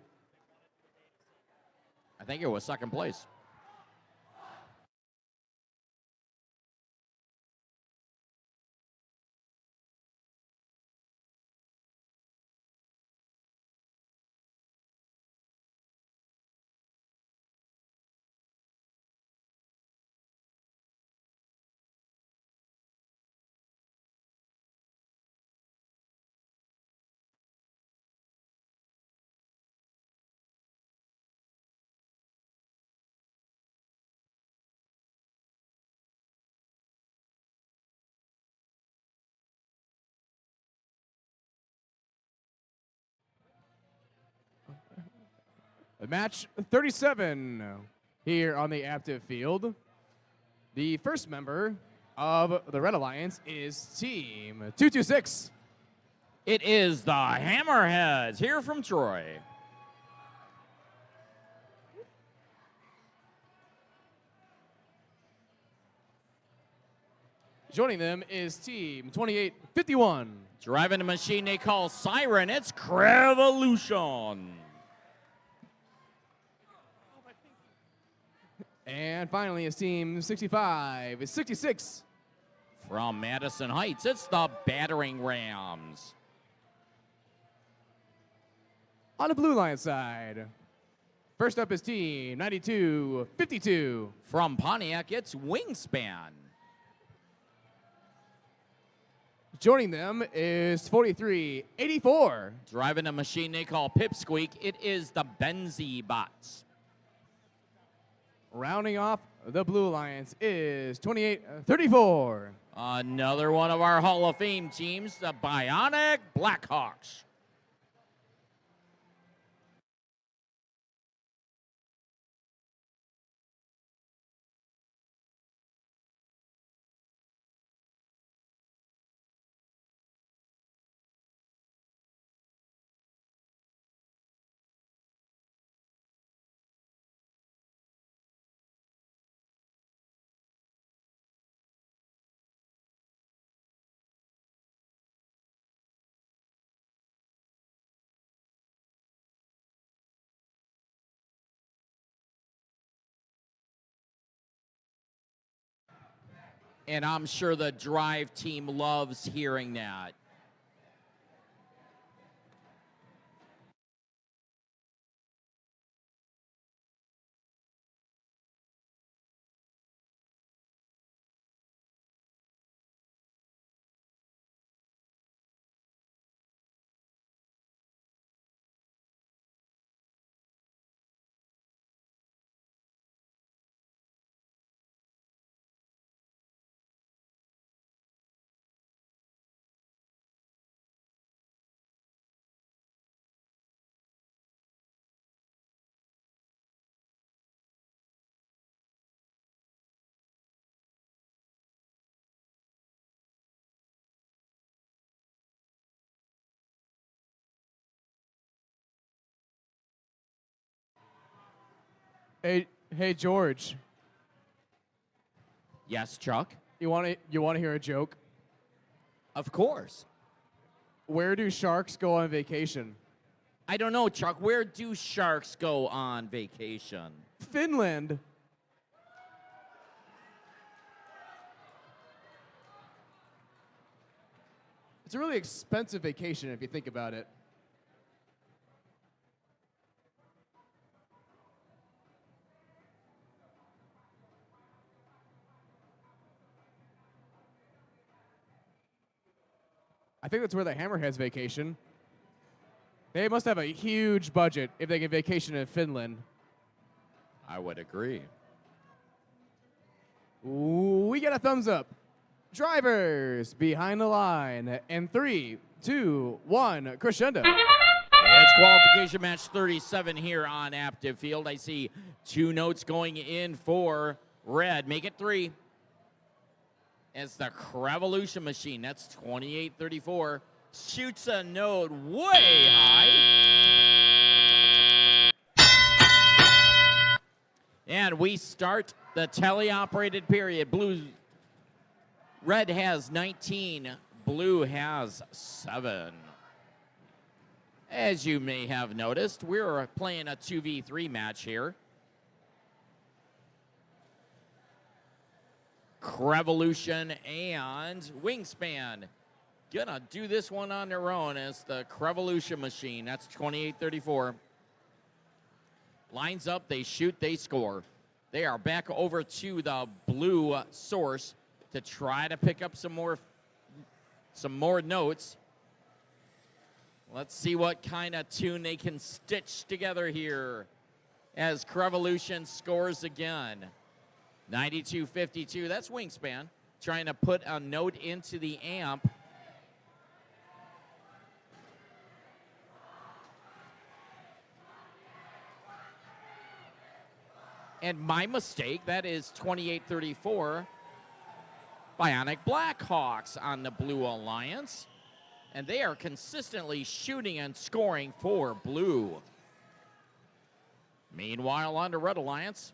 I think it was 2nd place. Match 37 here on the active field. The first member of the Red Alliance is Team 226. It is the Hammerheads here from Troy. Joining them is Team 2851. Driving a machine they call Siren, it's Crevolution. And finally is Team 65. It's 66. From Madison Heights, it's the Battering Rams. On the Blue Line side, first up is Team 9252. From Pontiac, it's Wingspan. Joining them is 4384. Driving a machine they call Pipsqueak, it is the Benzie Bots. Rounding off the Blue Alliance is 2834. Another one of our Hall of Fame teams, the Bionic Blackhawks. And I'm sure the Drive team loves hearing that. Hey George, Yes, Chuck? you want to hear a joke? Of course. Where do sharks go on vacation? I don't know, Chuck. Where do sharks go on vacation? Finland. It's a really expensive vacation if you think about it. I think that's where the Hammerheads vacation. They must have a huge budget if they can vacation in Finland. I would agree. We get a thumbs up. Drivers behind the line. And 3, 2, 1, crescendo. It's qualification match 37 here on Active Field. I see 2 notes going in for red. Make it 3. It's the Crevolution machine. That's 2834. Shoots a note way high. And And we start the teleoperated period. Red has 19, blue has 7. As you may have noticed, we're playing a 2v3 match here. Crevolution and Wingspan gonna do this one on their own as the Crevolution machine. That's 28-34. Lines up, they shoot, they score. They are back over to the blue source to try to pick up some more notes. Let's see what kind of tune they can stitch together here as Crevolution scores again. 92-52, that's Wingspan, trying to put a note into the amp. And my mistake, that is 28-34. Bionic Blackhawks on the Blue Alliance. And they are consistently shooting and scoring for blue. Meanwhile, on the Red Alliance,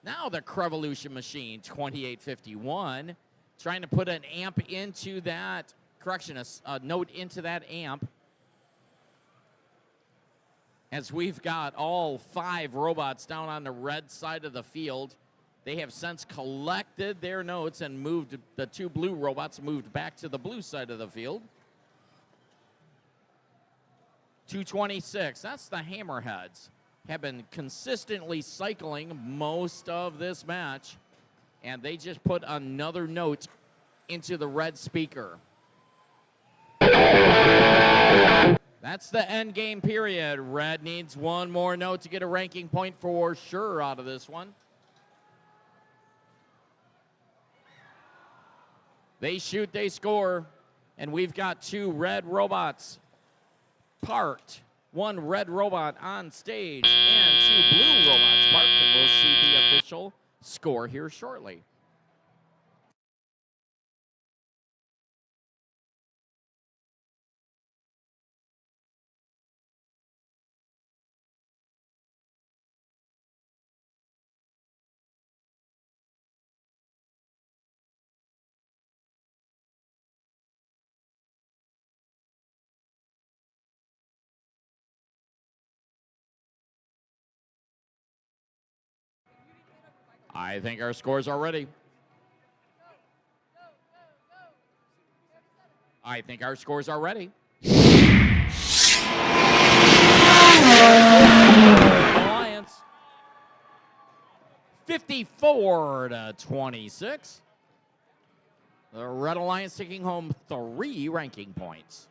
now the Crevolution machine, 28-51, trying to put an amp into that, a note into that amp. As we've got all 5 robots down on the red side of the field. They have since collected their notes and moved, the 2 blue robots moved back to the blue side of the field. 226, that's the Hammerheads. Have been consistently cycling most of this match, and they just put another note into the red speaker. That's the end game period. Red needs one more note to get a ranking point for sure out of this one. They shoot, they score, and we've got 2 red robots parked. 1 red robot on stage and 2 blue robots parked, and we'll see the official score here shortly. I think our scores are ready. I think our scores are ready. Alliance 54-26. The Red Alliance taking home 3 ranking points.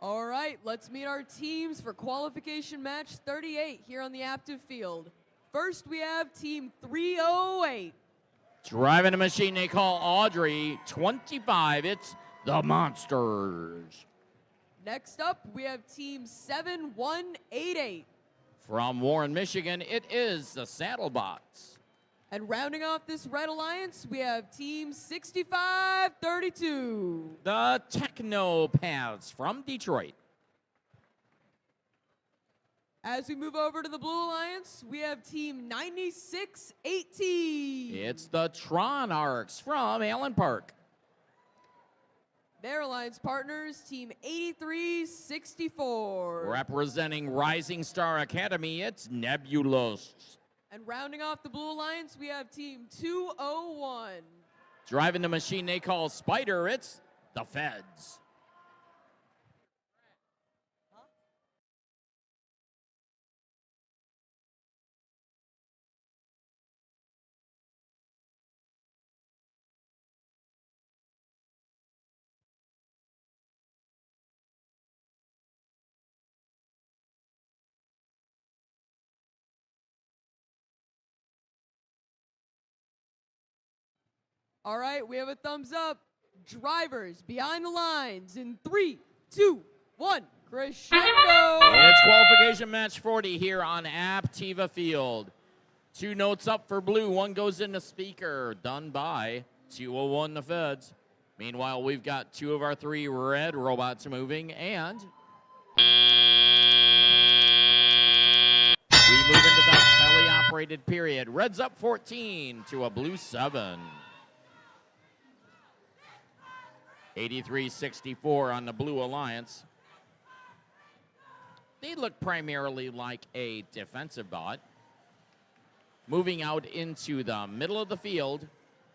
All right, let's meet our teams for qualification match 38 here on the active field. First, we have team 308. Driving the machine they call Audrey, 25. It's the Monsters. Next up, we have team 7188. From Warren, Michigan, it is the Saddlebots. And rounding off this Red Alliance, we have team 6532. The Technopaths from Detroit. As we move over to the Blue Alliance, we have team 9618. It's the Tron Arcs from Allen Park. Their alliance partners, team 8364. Representing Rising Star Academy, it's Nebulos. And rounding off the Blue Alliance, we have team 201. Driving the machine they call Spider, it's the Feds. All right, we have a thumbs up. Drivers behind the lines in 3, 2, 1. Crescendo. It's qualification match 40 here on Aptiva Field. 2 notes up for blue. 1 goes in the speaker. Done by 201 the Feds. Meanwhile, we've got 2 of our 3 red robots moving, and we move into the teleoperated period. Red's up 14 to a blue 7. 83-64 on the Blue Alliance. They look primarily like a defensive bot. Moving out into the middle of the field,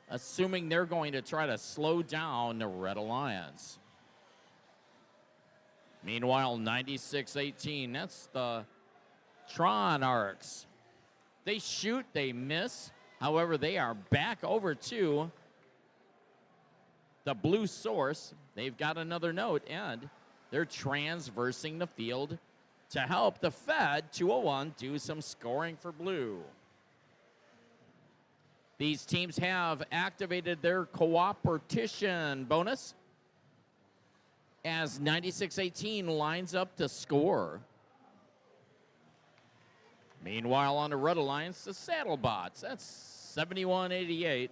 assuming they're going to try to slow down the Red Alliance. Meanwhile, 96-18, that's the Tron Arcs. They shoot, they miss. However, they are back over to the blue source. They've got another note, and they're transversing the field to help the Fed 201 do some scoring for blue. These teams have activated their cooperation bonus as 96-18 lines up to score. Meanwhile, on the Red Alliance, the Saddlebots, that's 71-88.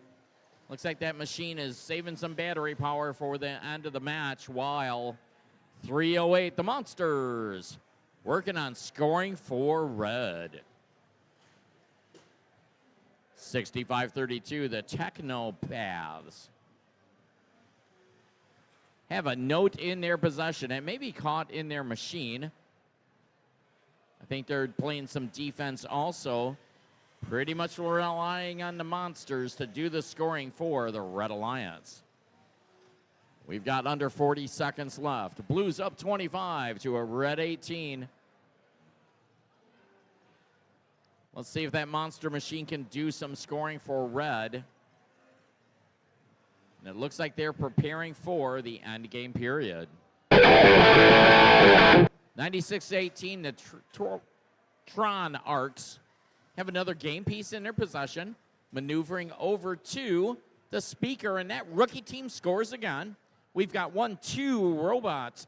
Looks like that machine is saving some battery power for the end of the match, while 308, the Monsters, working on scoring for red. 65-32, the Technopaths have a note in their possession. It may be caught in their machine. I think they're playing some defense also. Pretty much relying on the Monsters to do the scoring for the Red Alliance. We've got under 40 seconds left. Blues up 25 to a red 18. Let's see if that monster machine can do some scoring for red. And it looks like they're preparing for the end game period. 96-18, the Tron Arcs have another game piece in their possession, maneuvering over to the speaker, and that rookie team scores again. We've got 2 robots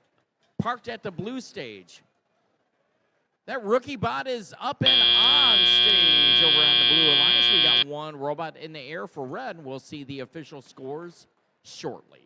parked at the blue stage. That rookie bot is up and on stage over on the Blue Alliance. We got 1 robot in the air for red, and we'll see the official scores shortly.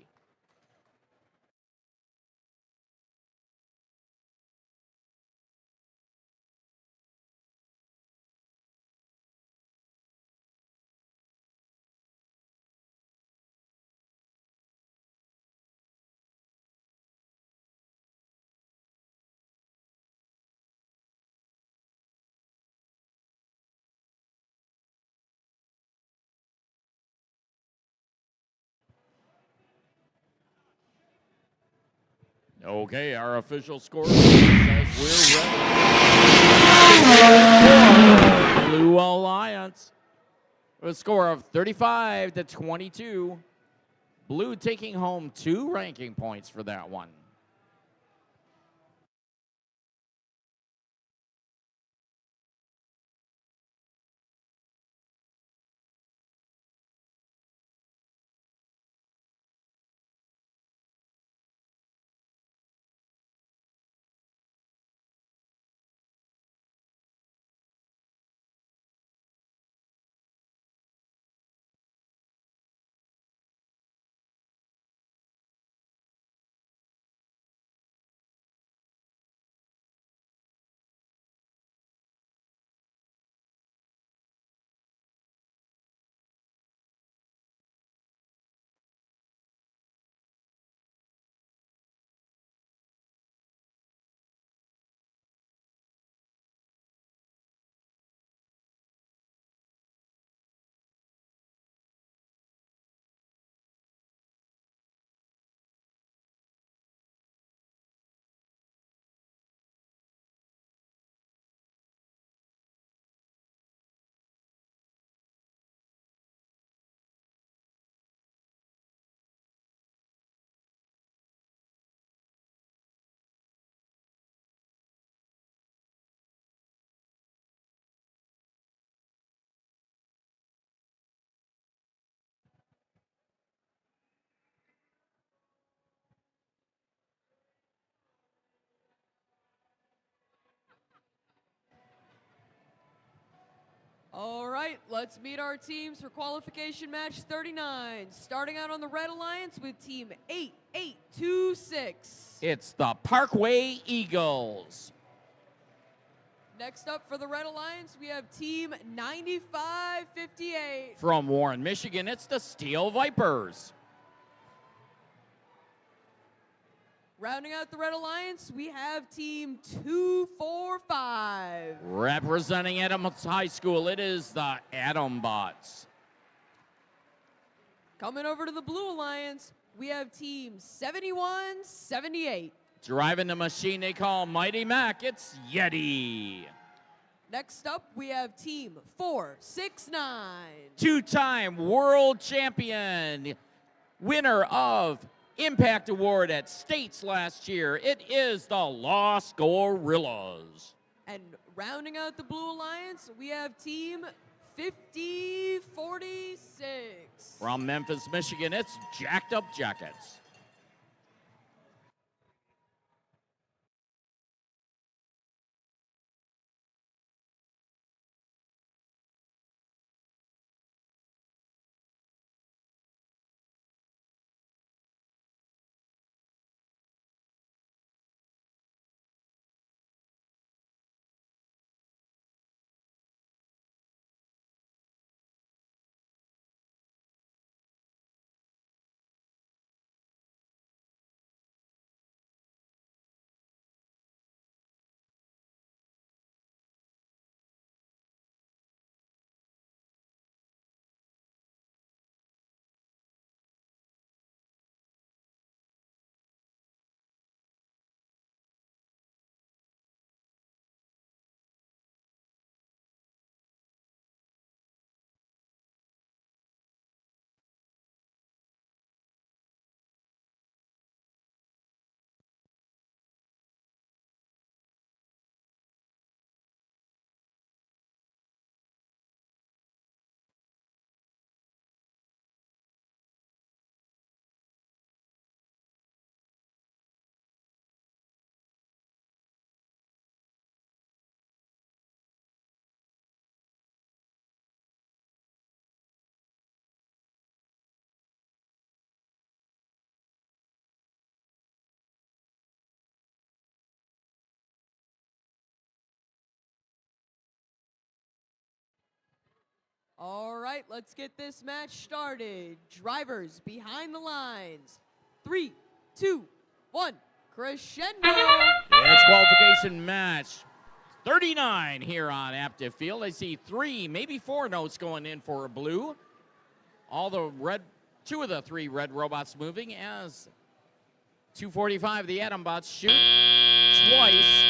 Okay, our official score says we're ready. Blue Alliance with a score of 35-22. Blue taking home 2 ranking points for that one. All right, let's meet our teams for qualification match 39. Starting out on the Red Alliance with team 8826. It's the Parkway Eagles. Next up for the Red Alliance, we have team 9558. From Warren, Michigan, it's the Steel Vipers. Rounding out the Red Alliance, we have team 245. Representing Adams High School, it is the Atom Bots. Coming over to the Blue Alliance, we have team 7178. Driving the machine they call Mighty Mac, it's Yeti. Next up, we have team 469. Two-time world champion, winner of Impact Award at States last year. It is the Los Gorillas. And rounding out the Blue Alliance, we have team 5046. From Memphis, Michigan, it's Jacked Up Jackets. All right, let's get this match started. Drivers behind the lines. 3, 2, 1, crescendo. It's qualification match 39 here on Aptive Field. I see 3, maybe 4 notes going in for a blue. All the red, 2 of the 3 red robots moving as 245, the Atom Bots shoot twice.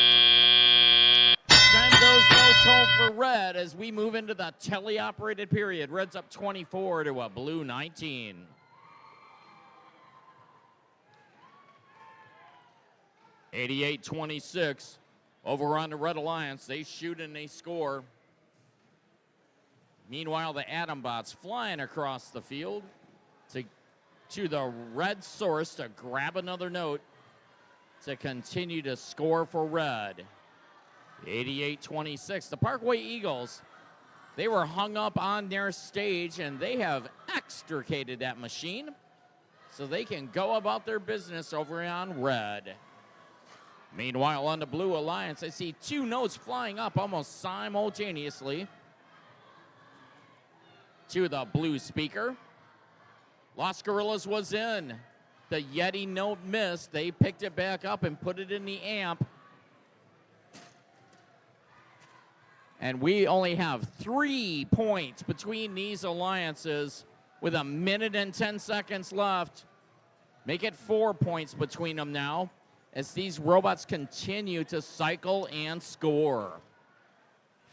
Send those notes home for red as we move into the teleoperated period. Red's up 24 to a blue 19. (88-26) over on the Red Alliance. They shoot and they score. Meanwhile, the Atom Bots flying across the field to the red source to grab another note to continue to score for red. 88-26. The Parkway Eagles, they were hung up on their stage and they have extricated that machine so they can go about their business over on red. Meanwhile, on the Blue Alliance, I see 2 notes flying up almost simultaneously to the blue speaker. Los Gorillas was in. The Yeti note missed. They picked it back up and put it in the amp. And we only have 3 points between these alliances with 1 minute and 10 seconds left. Make it 4 points between them now as these robots continue to cycle and score.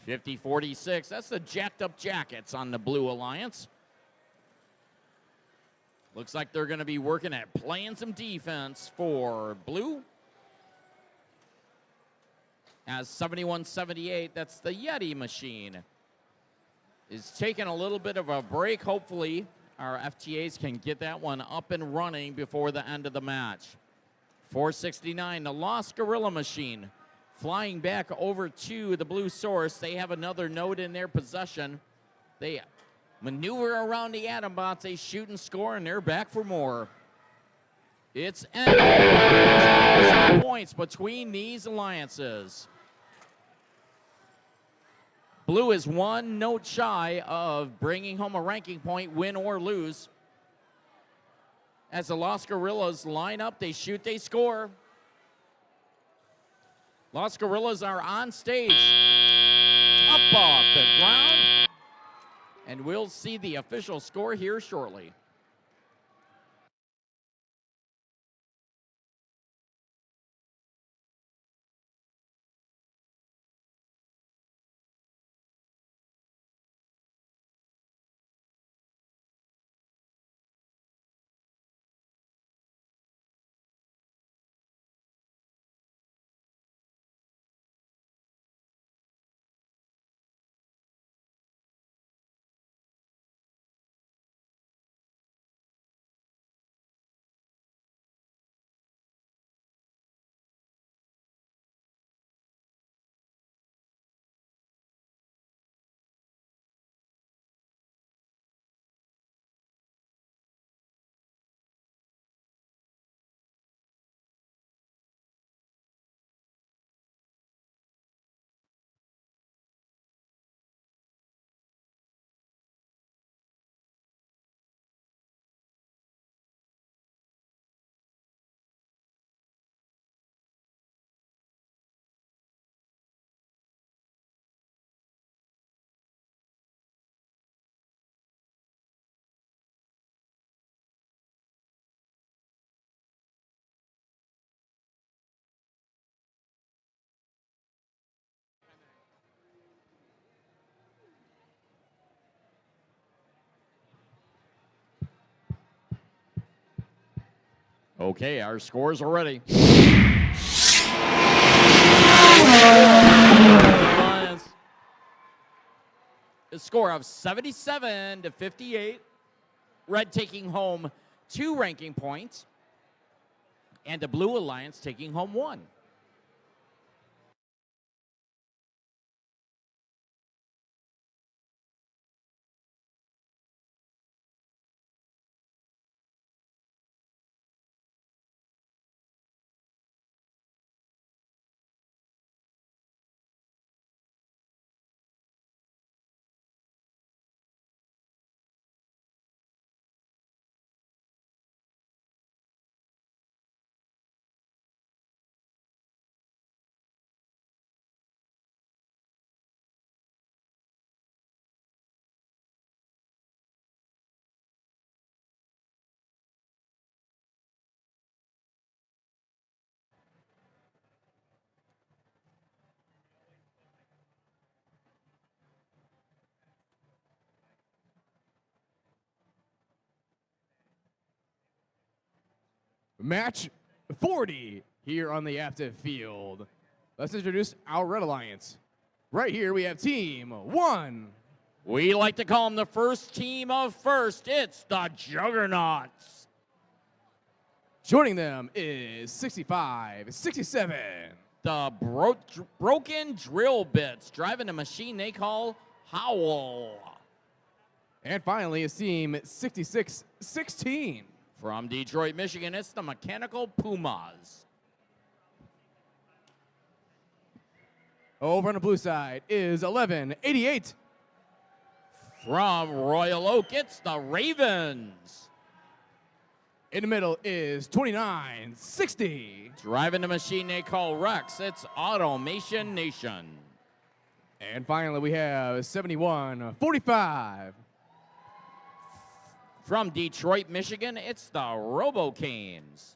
50-46, that's the Jacked Up Jackets on the Blue Alliance. Looks like they're gonna be working at playing some defense for blue. As 71-78, that's the Yeti machine, is taking a little bit of a break. Hopefully, our FTAs can get that one up and running before the end of the match. 469, the Lost Gorilla machine, flying back over to the blue source. They have another node in their possession. They maneuver around the atom bots. They shoot and score, and they're back for more. It's ended. Points between these alliances. Blue is one note shy of bringing home a ranking point, win or lose. As the Los Gorillas line up, they shoot, they score. Los Gorillas are on stage, up off the ground, and we'll see the official score here shortly. Okay, our scores are ready. A score of 77 to 58. Red taking home 2 ranking points, and the Blue Alliance taking home 1. Match 40 here on the active field. Let's introduce our Red Alliance. Right here we have Team 1. We like to call them the first team of first. It's the Juggernauts. Joining them is 65, 67. The broken drill bits driving a machine they call Howl. And finally, is Team 66, 16. From Detroit, Michigan, it's the Mechanical Pumas. Over on the blue side is 1188. From Royal Oak, it's the Ravens. In the middle is 2960. Driving the machine they call Rex, it's Automation Nation. And finally, we have 7145. From Detroit, Michigan, it's the Robocanes.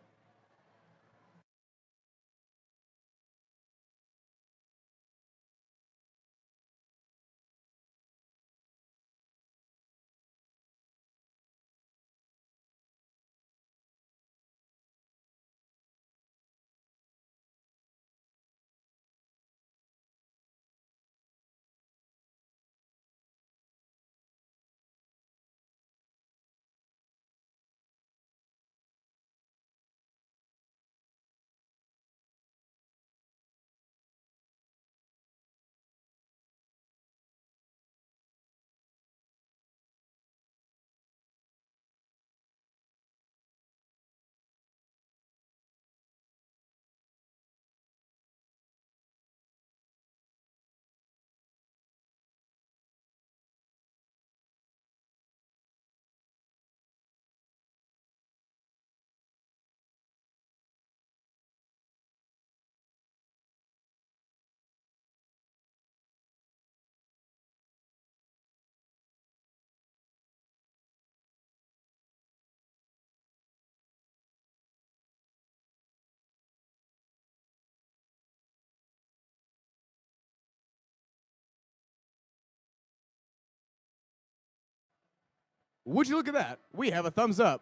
Would you look at that? We have a thumbs up.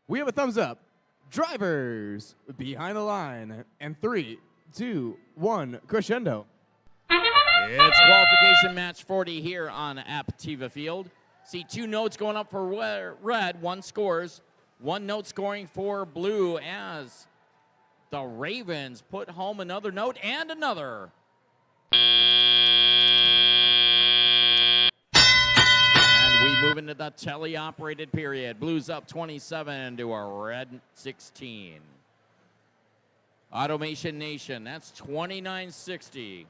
We have a thumbs up. Drivers behind the line. And 3, 2, 1, crescendo. It's qualification match 40 here on Aptiva Field. See 2 notes going up for red, 1 scores, 1 note scoring for blue as the Ravens put home another note and another. And we move into the teleoperated period. Blues up 27 to a red 16. Automation Nation, that's 29-60.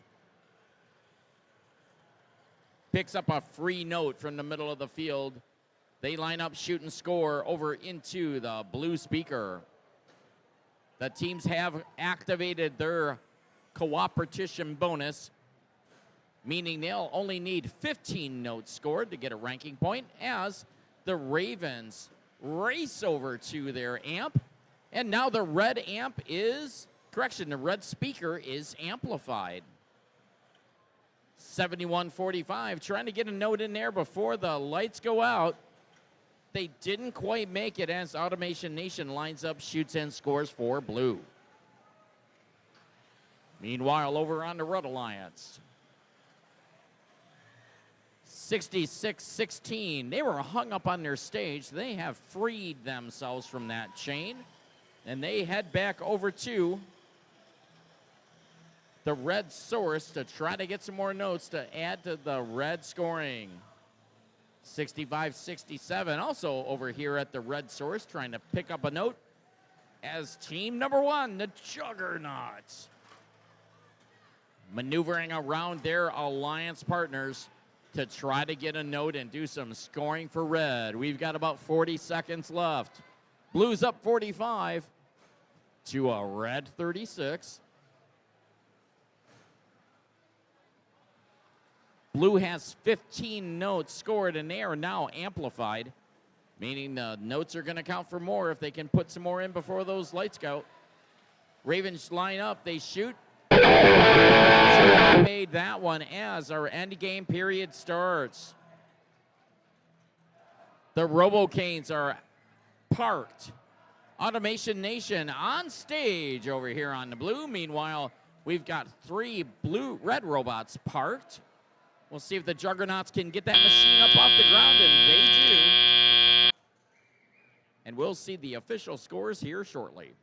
Picks up a free note from the middle of the field. They line up, shoot, and score over into the blue speaker. The teams have activated their cooperation bonus, meaning they'll only need 15 notes scored to get a ranking point as the Ravens race over to their amp. And now the red amp is, the red speaker is amplified. 71-45, trying to get a note in there before the lights go out. They didn't quite make it as Automation Nation lines up, shoots, and scores for blue. Meanwhile, over on the Red Alliance, 66-16. They were hung up on their stage. They have freed themselves from that chain, and they head back over to the red source to try to get some more notes to add to the red scoring. 65-67, also over here at the red source, trying to pick up a note as team number 1, the Juggernauts, maneuvering around their alliance partners to try to get a note and do some scoring for red. We've got about 40 seconds left. Blues up 45 to a red 36. Blue has 15 notes scored, and they are now amplified, meaning the notes are going to count for more if they can put some more in before those lights go. Ravens line up, they shoot. Made that one as our end game period starts. The Robocanes are parked. Automation Nation on stage over here on the blue. Meanwhile, we've got 3 red robots parked. We'll see if the Juggernauts can get that machine up off the ground, and they do. And we'll see the official scores here shortly.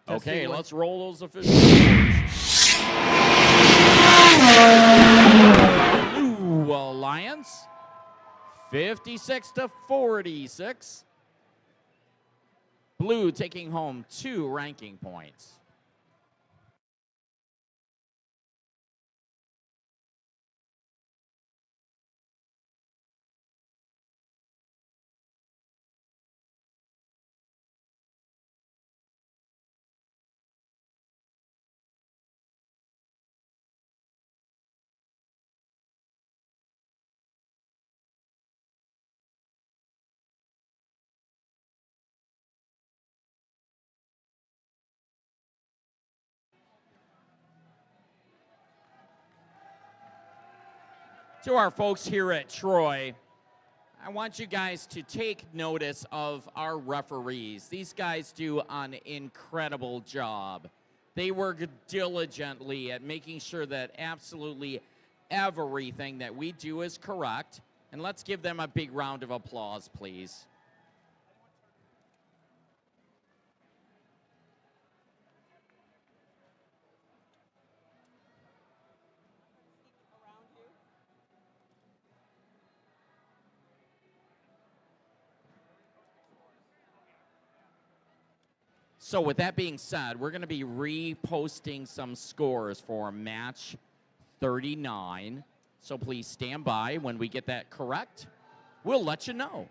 Okay, let's roll those official scores. Blue Alliance, 56-46. Blue taking home 2 ranking points. To our folks here at Troy, I want you guys to take notice of our referees. These guys do an incredible job. They work diligently at making sure that absolutely everything that we do is correct. And let's give them a big round of applause, please. So with that being said, we're going to be reposting some scores for match 39. So please stand by. When we get that correct, we'll let you know.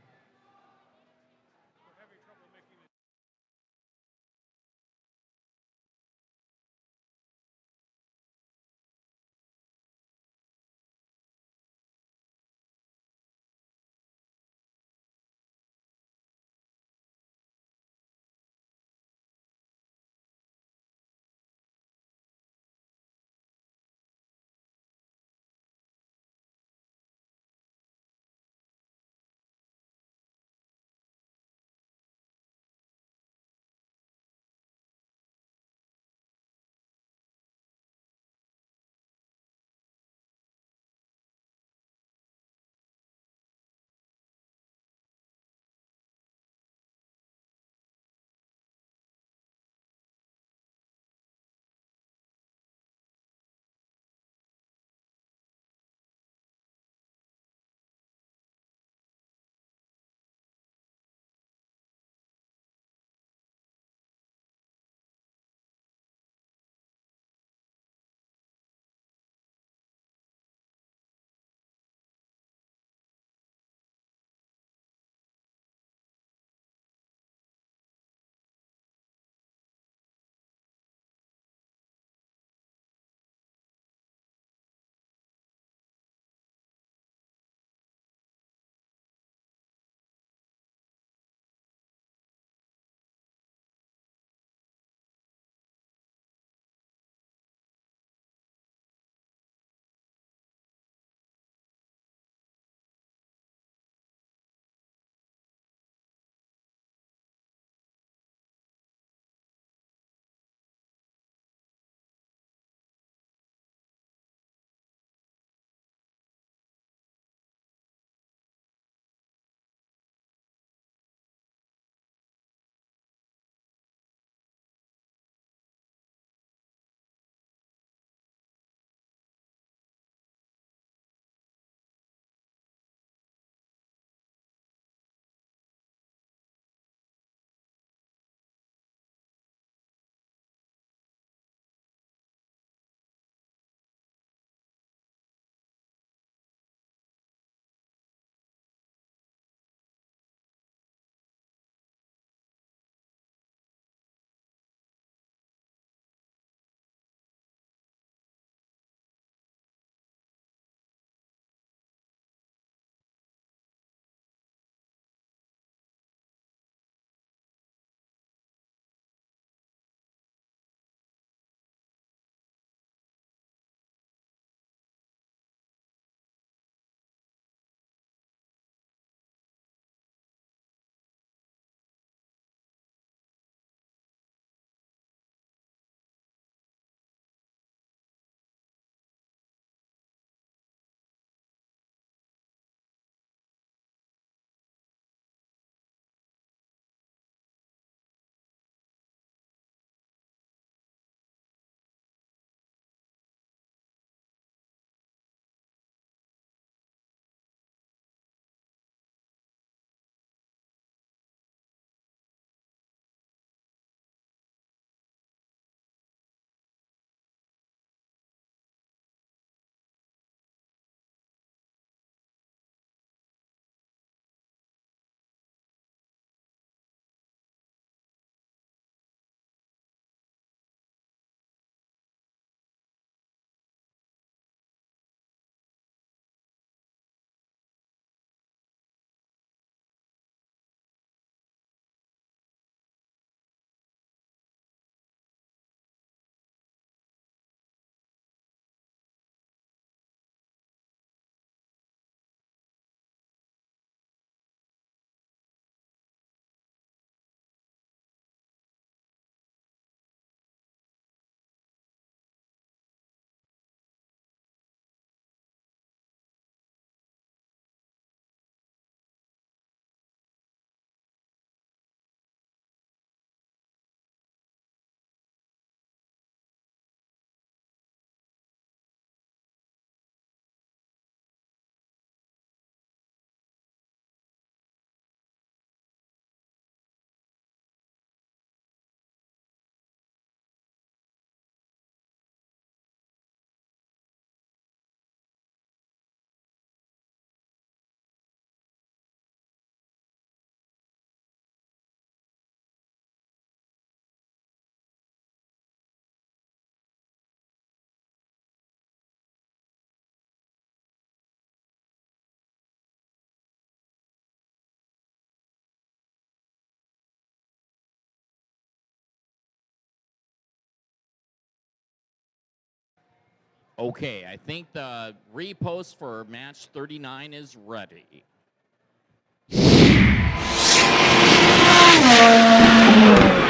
Okay, I think the repost for match 39 is ready.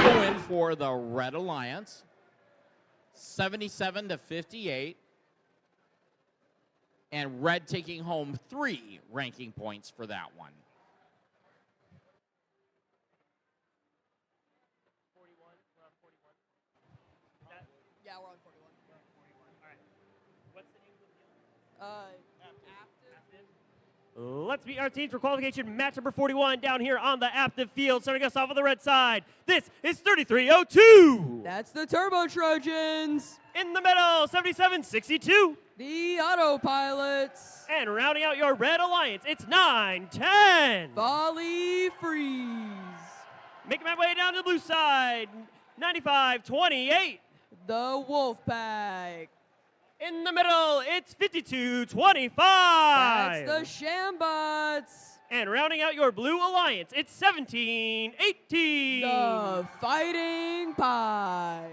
Going for the Red Alliance, 77 to 58. And Red taking home 3 ranking points for that one. Yeah, we're on 41. All right. What's the name of the Let's meet our teams for qualification match number 41 down here on the Active field. Starting us off on the red side, this is 3302. That's the Turbo Trojans. In the middle, 7762. The Autopilots. And rounding out your red alliance, it's 910. Volley Freeze. Making my way down to the blue side, 9528. The Wolfpack. In the middle, it's 5225. That's the Shambots. And rounding out your blue alliance, it's 1718. The Fighting Pie.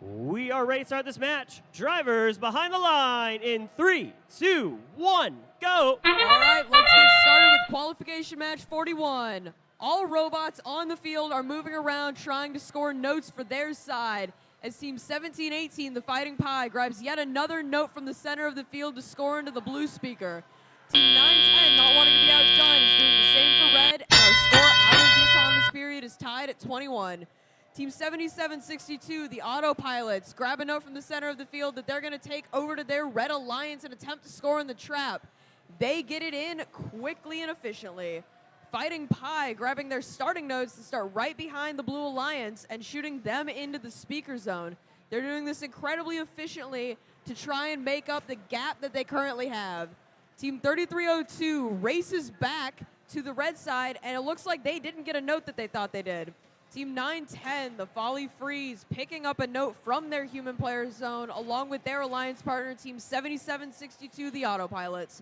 We are ready to start this match. Drivers behind the line in 3, 2, 1, go. All right, let's get started with qualification match 41. All robots on the field are moving around trying to score notes for their side as Team 1718, the Fighting Pie, grabs yet another note from the center of the field to score into the blue speaker. Team 910, not wanting to be outdone, is doing the same for red, and our score out of the autonomous period is tied at 21. Team 7762, the Autopilots, grab a note from the center of the field that they're going to take over to their Red Alliance and attempt to score in the trap. They get it in quickly and efficiently. Fighting Pie grabbing their starting notes to start right behind the Blue Alliance and shooting them into the speaker zone. They're doing this incredibly efficiently to try and make up the gap that they currently have. Team 3302 races back to the red side, and it looks like they didn't get a note that they thought they did. Team 910, the Volley Freeze, picking up a note from their human player zone along with their alliance partner, Team 7762, the Autopilots.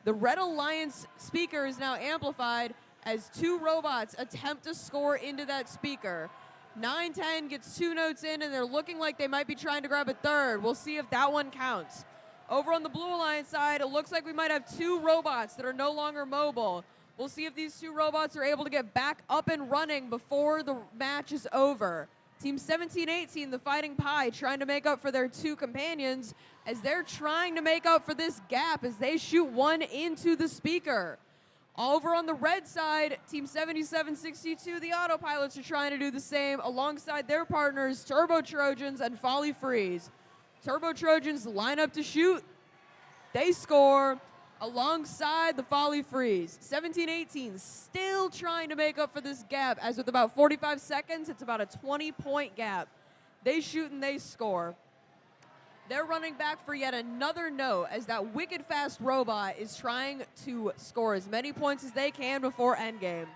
The Red Alliance speaker is now amplified as 2 robots attempt to score into that speaker. 910 gets 2 notes in, and they're looking like they might be trying to grab a third. We'll see if that one counts. Over on the Blue Alliance side, it looks like we might have 2 robots that are no longer mobile. We'll see if these 2 robots are able to get back up and running before the match is over. Team 1718, the Fighting Pie, trying to make up for their 2 companions as they're trying to make up for this gap as they shoot one into the speaker. Over on the red side, Team 7762, the Autopilots, are trying to do the same alongside their partners, Turbo Trojans and Volley Freeze. Turbo Trojans line up to shoot. They score alongside the Volley Freeze. 1718 still trying to make up for this gap, as with about 45 seconds, it's about a 20-point gap. They shoot and they score. They're running back for yet another note as that wicked fast robot is trying to score as many points as they can before endgame.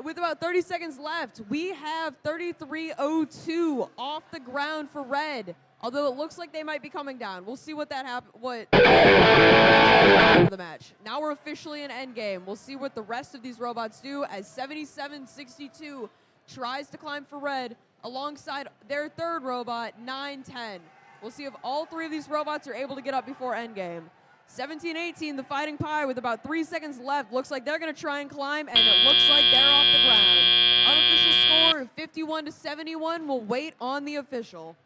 With about 30 seconds left, we have 3302 off the ground for red. Although it looks like they might be coming down. We'll see what that the match. Now we're officially in endgame. We'll see what the rest of these robots do as 7762 tries to climb for red alongside their third robot, 910. We'll see if all 3 of these robots are able to get up before endgame. 1718, the Fighting Pie, with about 3 seconds left, looks like they're going to try and climb, and it looks like they're off the ground. Unofficial score, 51 to 71. We'll wait on the official.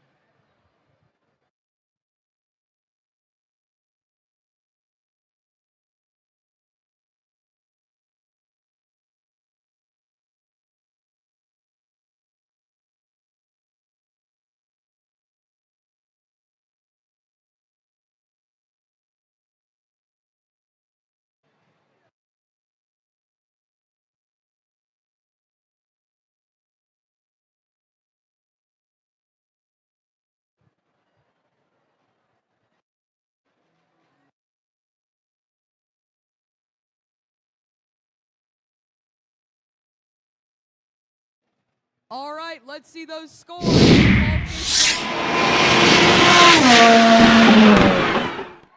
All right, let's see those scores.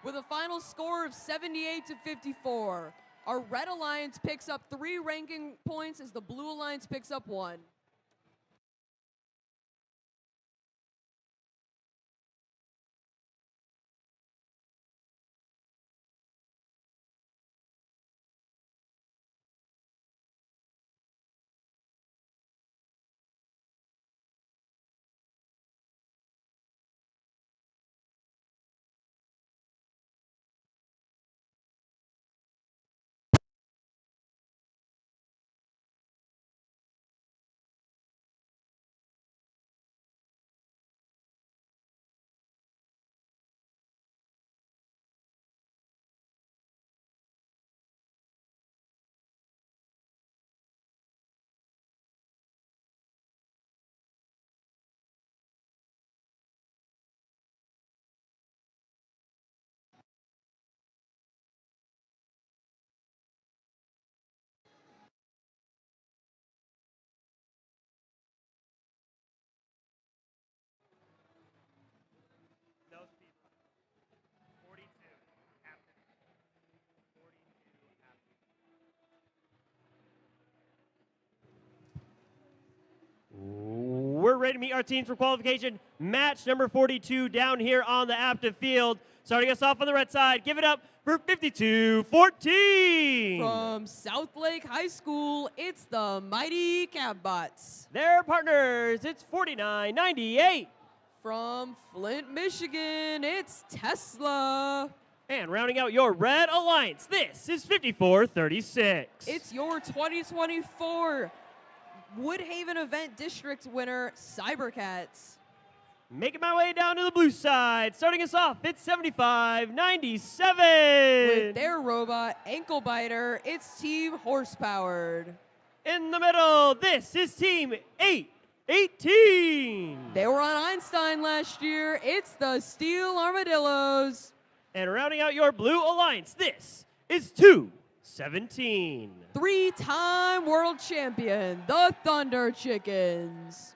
With a final score of 78 to 54. Our Red Alliance picks up 3 ranking points as the Blue Alliance picks up 1. No speed run. 42. Captain. 42. Captain. We're ready to meet our teams for qualification. Match number 42 down here on the active field. Starting us off on the red side, give it up for 52-14. From South Lake High School, it's the Mighty Cabbots. Their partners, it's 49-98. From Flint, Michigan, it's Tesla. And rounding out your Red Alliance, this is 54-36. It's your 2024 Woodhaven Event District winner, Cybercats. Making my way down to the blue side. Starting us off, it's 75-97. With their robot, Ankle Biter, it's Team Horsepowered. In the middle, this is Team 818. They were on Einstein last year. It's the Steel Armadillos. And rounding out your blue alliance, this is 217. 3-time world champion, the Thunder Chickens.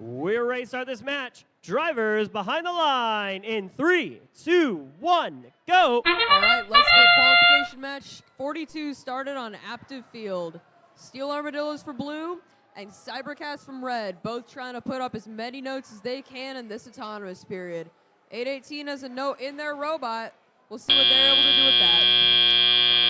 We're ready to start this match. Drivers behind the line in 3, 2, 1, go. All right, let's get qualification match 42 started on Active Field. Steel Armadillos for blue and Cybercats from red, both trying to put up as many notes as they can in this autonomous period. 818 has a note in their robot. We'll see what they're able to do with that.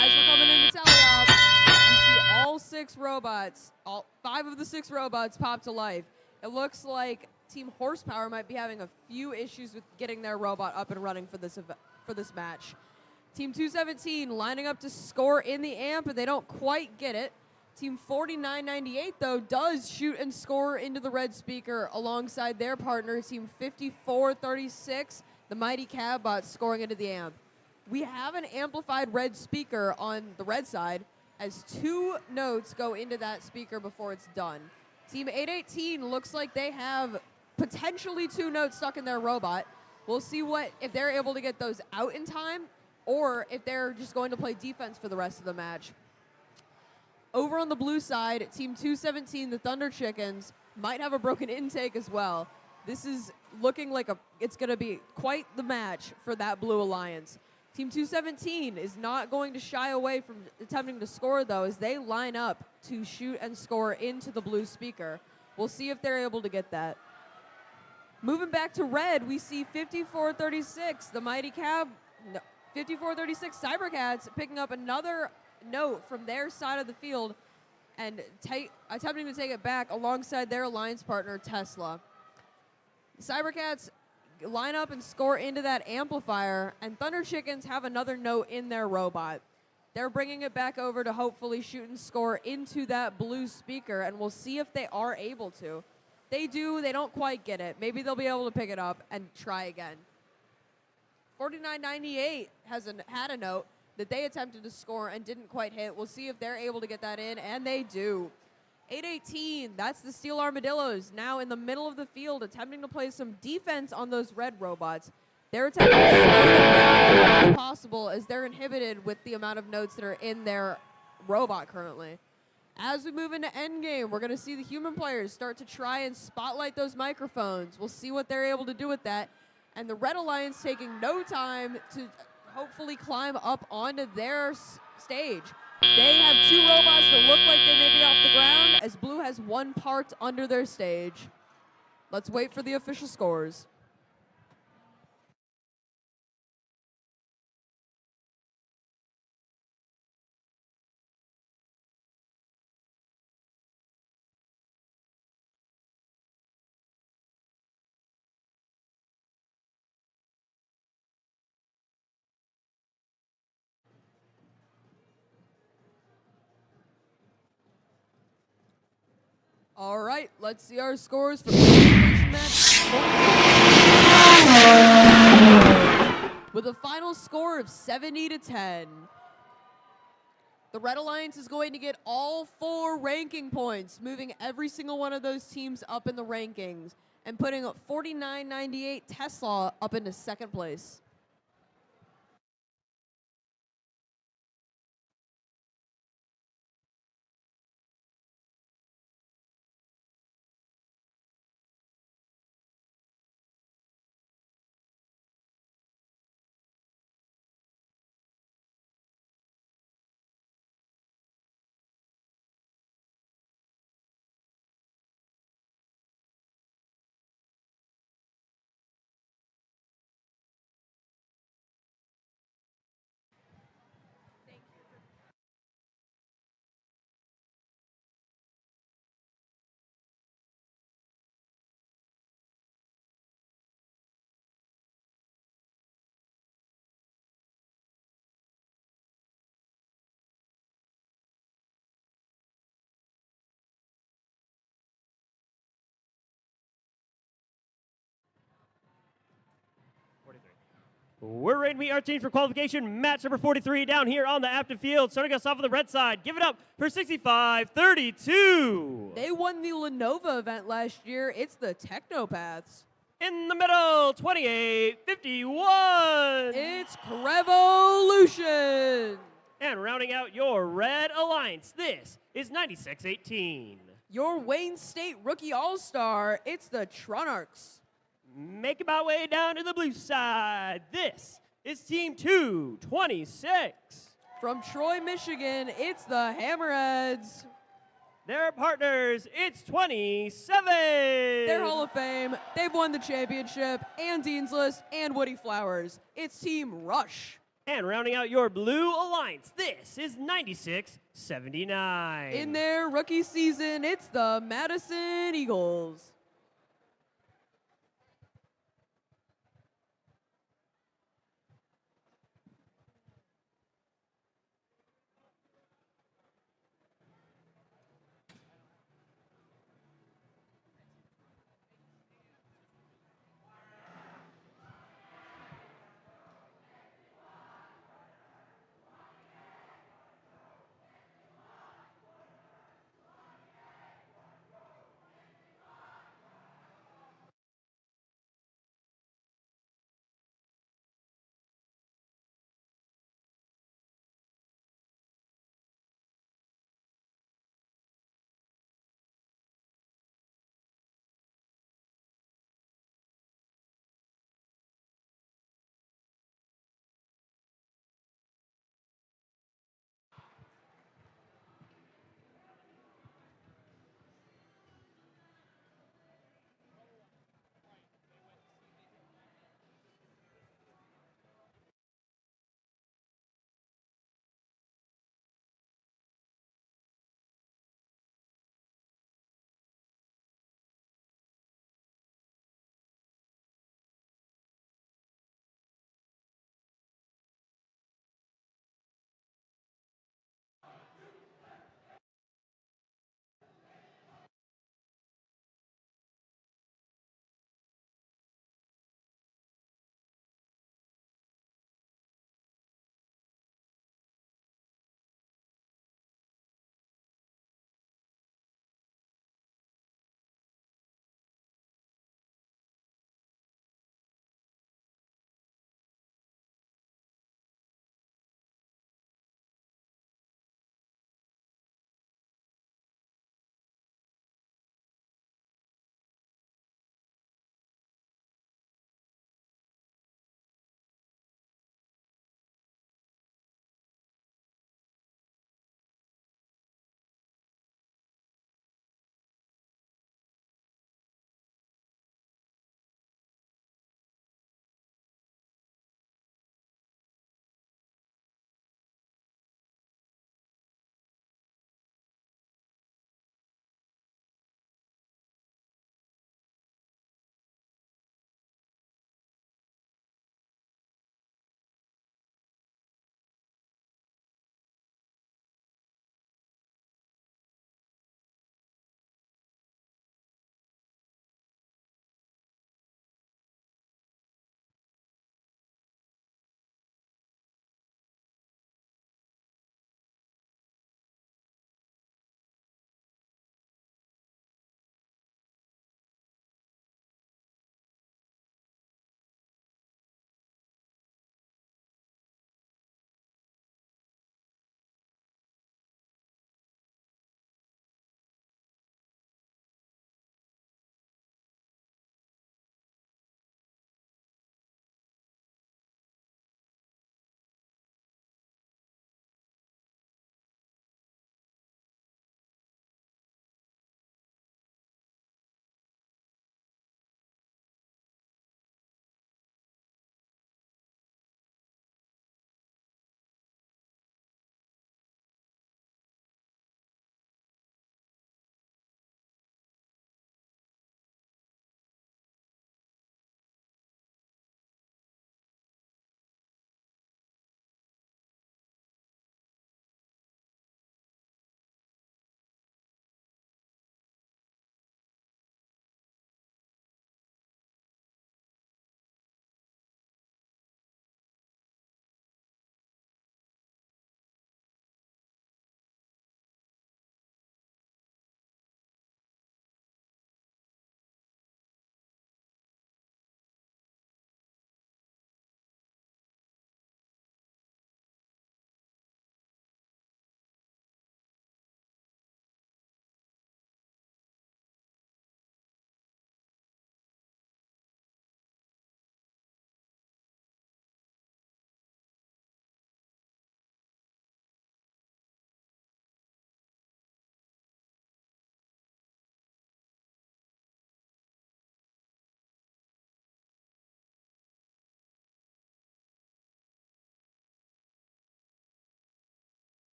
As we're coming into tally-up, we see all 6 robots, all 5 of the 6 robots pop to life. It looks like Team Horsepower might be having a few issues with getting their robot up and running for this match. Team 217 lining up to score in the amp, and they don't quite get it. Team 4998, though, does shoot and score into the red speaker alongside their partner, Team 5436, the Mighty Cabbot, scoring into the amp. We have an amplified red speaker on the red side, as 2 notes go into that speaker before it's done. Team 818 looks like they have potentially 2 notes stuck in their robot. We'll see if they're able to get those out in time, or if they're just going to play defense for the rest of the match. Over on the blue side, Team 217, the Thunder Chickens, might have a broken intake as well. This is looking like it's going to be quite the match for that blue alliance. Team 217 is not going to shy away from attempting to score, though, as they line up to shoot and score into the blue speaker. We'll see if they're able to get that. Moving back to red, we see 5436, the Mighty 5436 Cybercats picking up another note from their side of the field and attempting to take it back alongside their alliance partner, Tesla. The Cybercats line up and score into that amplifier, and Thunder Chickens have another note in their robot. They're bringing it back over to hopefully shoot and score into that blue speaker, and we'll see if they are able to. They do, they don't quite get it. Maybe they'll be able to pick it up and try again. 4998 had a note that they attempted to score and didn't quite hit. We'll see if they're able to get that in, and they do. 818, that's the Steel Armadillos, now in the middle of the field, attempting to play some defense on those red robots. They're attempting to slow them down as much as possible, as they're inhibited with the amount of notes that are in their robot currently. As we move into endgame, we're going to see the human players start to try and spotlight those microphones. We'll see what they're able to do with that. And the Red Alliance taking no time to hopefully climb up onto their stage. They have 2 robots that look like they may be off the ground, as Blue has 1 part under their stage. Let's wait for the official scores. All right, let's see our scores for qualification match 42. With a final score of 70-10. The Red Alliance is going to get all 4 ranking points, moving every single one of those teams up in the rankings and putting 4998 Tesla up into 2nd place. We're ready to meet our teams for qualification. Match number 43 down here on the active field. Starting us off on the red side. Give it up for 65-32. They won the Lenovo event last year. It's the Technopaths. In the middle, 28-51. It's Revolution. And rounding out your red alliance, this is 96-18. Your Wayne State Rookie All-Star, it's the Tronarchs. Making my way down to the blue side. This is Team 226. From Troy, Michigan, it's the Hammerheads. Their partners, it's 27. They're Hall of Fame. They've won the championship and Dean's List and Woody Flowers. It's Team Rush. And rounding out your blue alliance, this is 96-79. In their rookie season, it's the Madison Eagles.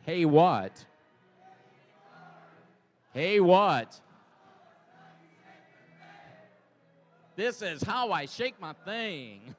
Hey, what? Hey, what? This is how I shake my thing.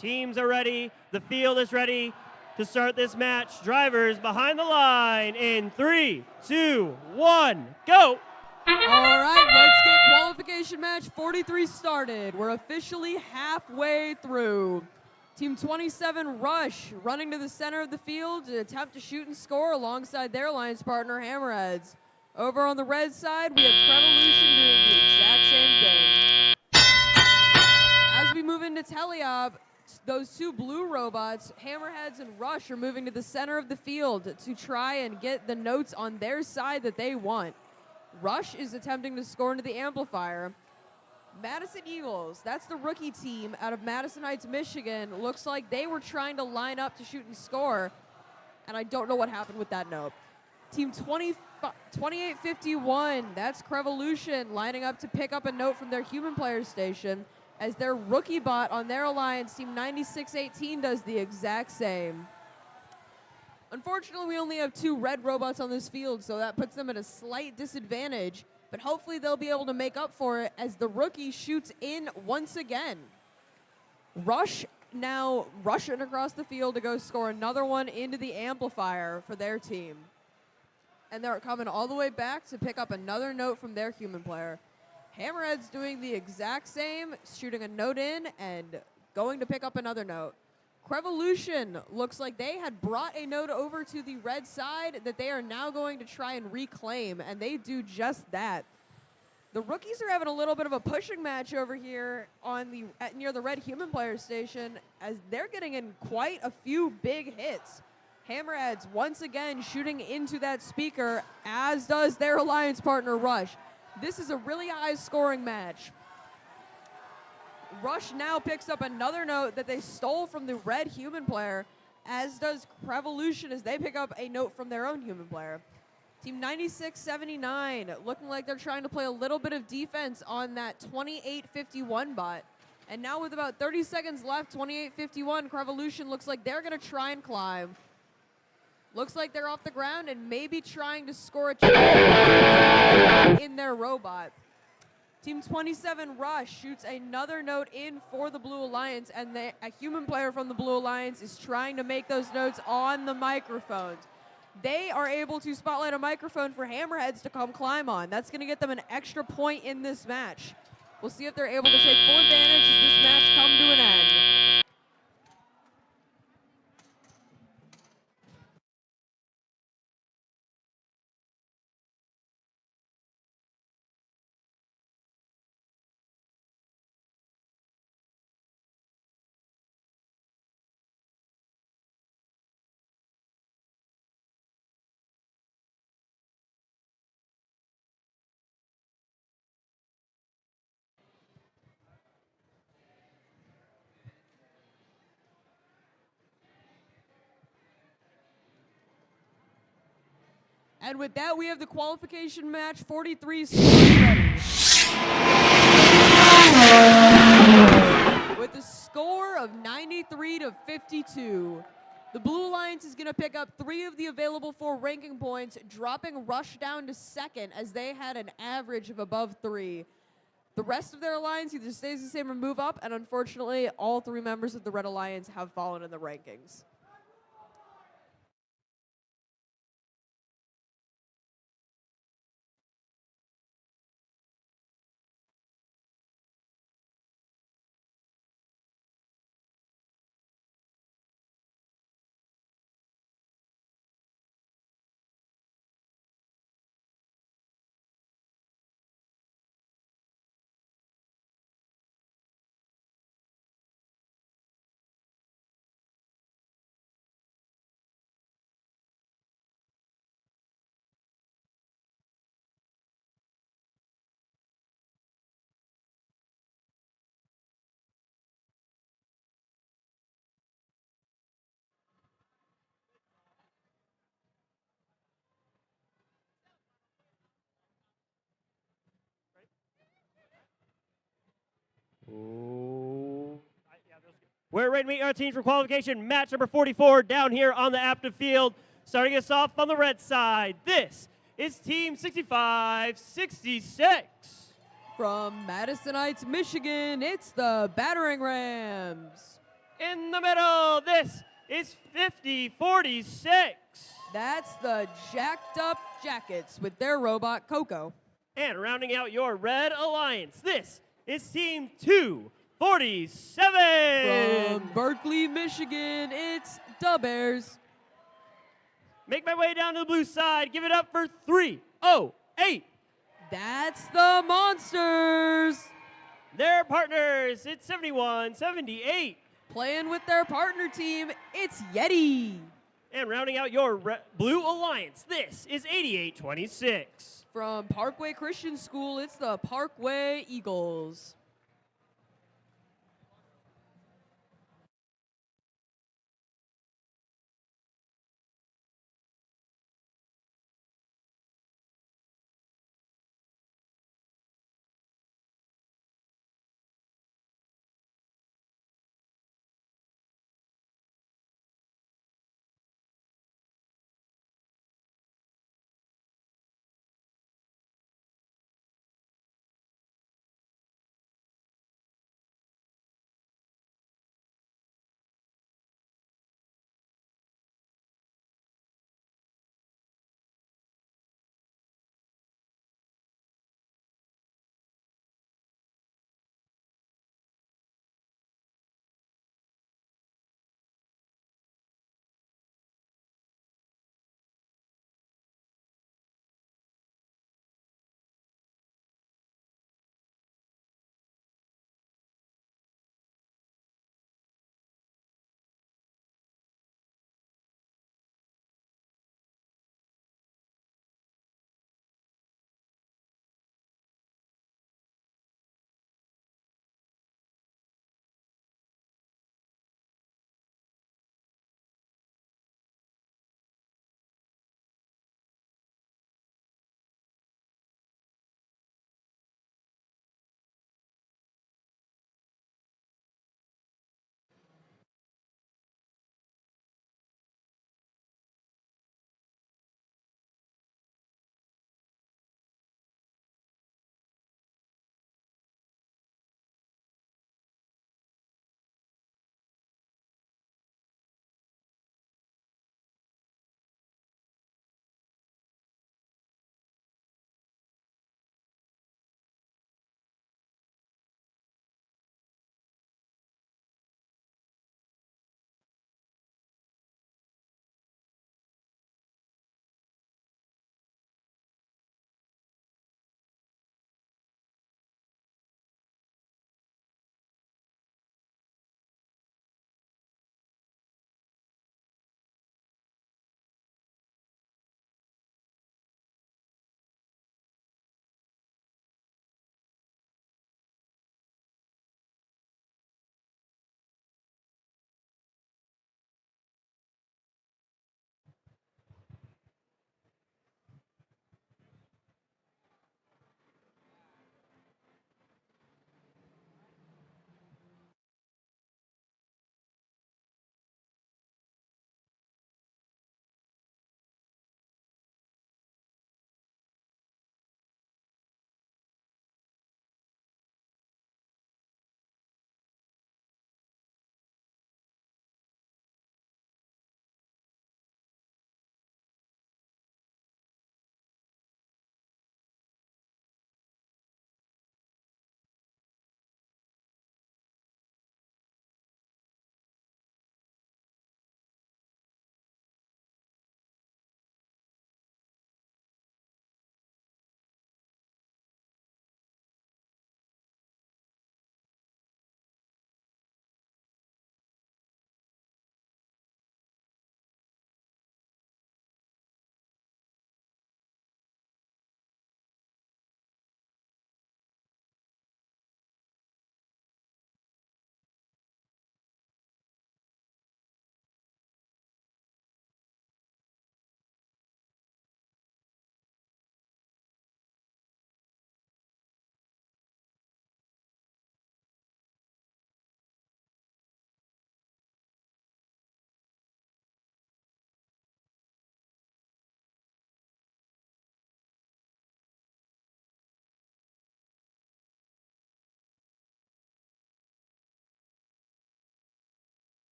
Teams are ready. The field is ready to start this match. Drivers behind the line in 3, 2, 1, go! All right, let's get qualification match 43 started. We're officially halfway through. Team 27 Rush running to the center of the field to attempt to shoot and score alongside their alliance partner Hammerheads. Over on the red side, we have Crevolution doing the exact same thing. As we move into Teleop, those two blue robots, Hammerheads and Rush, are moving to the center of the field to try and get the notes on their side that they want. Rush is attempting to score into the amplifier. Madison Eagles, that's the rookie team out of Madison Heights, Michigan. Looks like they were trying to line up to shoot and score, and I don't know what happened with that note. Team 2851, that's Crevolution lining up to pick up a note from their human player station, as their rookie bot on their alliance, Team 9618, does the exact same. Unfortunately, we only have 2 red robots on this field, so that puts them at a slight disadvantage, but hopefully they'll be able to make up for it as the rookie shoots in once again. Rush now rushing across the field to go score another one into the amplifier for their team. And they're coming all the way back to pick up another note from their human player. Hammerhead's doing the exact same, shooting a note in and going to pick up another note. Crevolution looks like they had brought a note over to the red side that they are now going to try and reclaim, and they do just that. The rookies are having a little bit of a pushing match over here on near the red human player station, as they're getting in quite a few big hits. Hammerheads once again shooting into that speaker, as does their alliance partner Rush. This is a really high scoring match. Rush now picks up another note that they stole from the red human player, as does Revolution as they pick up a note from their own human player. Team 9679 looking like they're trying to play a little bit of defense on that 2851 bot. And now with about 30 seconds left, 2851, Revolution looks like they're going to try and climb. Looks like they're off the ground and maybe trying to score a check in their robot. Team 27 Rush shoots another note in for the Blue Alliance, and a human player from the Blue Alliance is trying to make those notes on the microphones. They are able to spotlight a microphone for Hammerheads to come climb on. That's going to get them an extra point in this match. We'll see if they're able to take full advantage as this match come to an end. And with that, we have the qualification match 43 ready. With a score of 93-52. The Blue Alliance is going to pick up 3 of the available 4 ranking points, dropping Rush down to second as they had an average of above 3. The rest of their alliance either stays the same or move up, and unfortunately, all 3 members of the Red Alliance have fallen in the rankings. We're ready to meet our teams for qualification. Match number 44 down here on the active field. Starting us off on the red side, this is Team 6566. From Madison Heights, Michigan, it's the Battering Rams. In the middle, this is 5046. That's the Jacked Up Jackets with their robot, Coco. And rounding out your red alliance, this is Team 247. From Berkeley, Michigan, it's the Bears. Make my way down to the blue side. Give it up for 308. That's the Monsters. Their partners, it's 7178. Playing with their partner team, it's Yeti. And rounding out your blue alliance, this is 8826. From Parkway Christian School, it's the Parkway Eagles.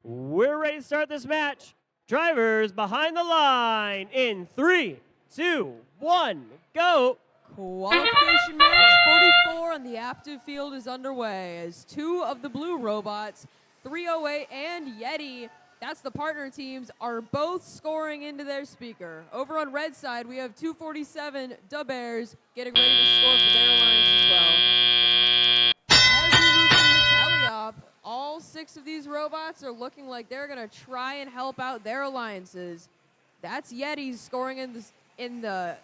We're ready to start this match. Drivers behind the line in 3, 2, 1, go. Qualification match 44 on the active field is underway as two of the blue robots, 308 and Yeti, that's the partner teams, are both scoring into their speaker. Over on red side, we have 247 Bears getting ready to score for their alliance as well. As we move into teleop, all 6 of these robots are looking like they're going to try and help out their alliances. That's Yeti's scoring in the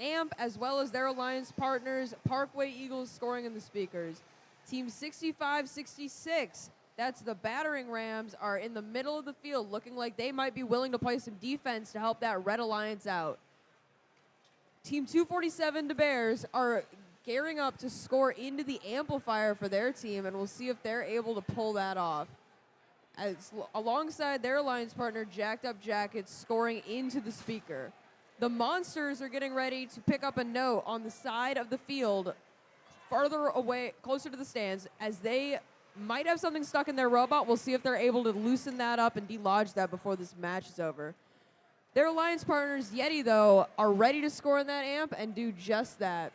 AMP, as well as their alliance partners, Parkway Eagles scoring in the speakers. Team 65-66, that's the battering Rams, are in the middle of the field, looking like they might be willing to play some defense to help that red alliance out. Team 247 Bears are gearing up to score into the amplifier for their team, and we'll see if they're able to pull that off. Alongside their alliance partner, Jacked Up Jackets, scoring into the speaker. The Monsters are getting ready to pick up a note on the side of the field, farther away, closer to the stands, as they might have something stuck in their robot. We'll see if they're able to loosen that up and delodge that before this match is over. Their alliance partners, Yeti, though, are ready to score in that amp and do just that.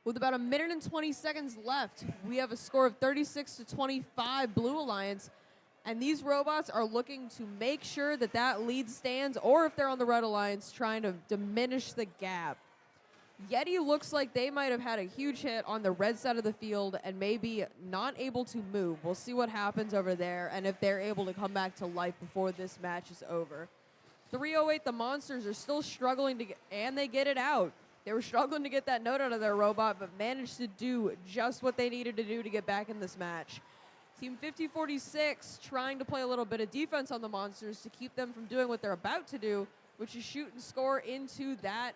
With about 1 minute and 20 seconds left, we have a score of 36-25 Blue Alliance. And these robots are looking to make sure that that lead stands, or if they're on the Red Alliance, trying to diminish the gap. Yeti looks like they might have had a huge hit on the red side of the field and maybe not able to move. We'll see what happens over there and if they're able to come back to life before this match is over. 308, the Monsters, are still struggling to get, and they get it out. They were struggling to get that note out of their robot, but managed to do just what they needed to do to get back in this match. Team 5046 trying to play a little bit of defense on the Monsters to keep them from doing what they're about to do, which is shoot and score into that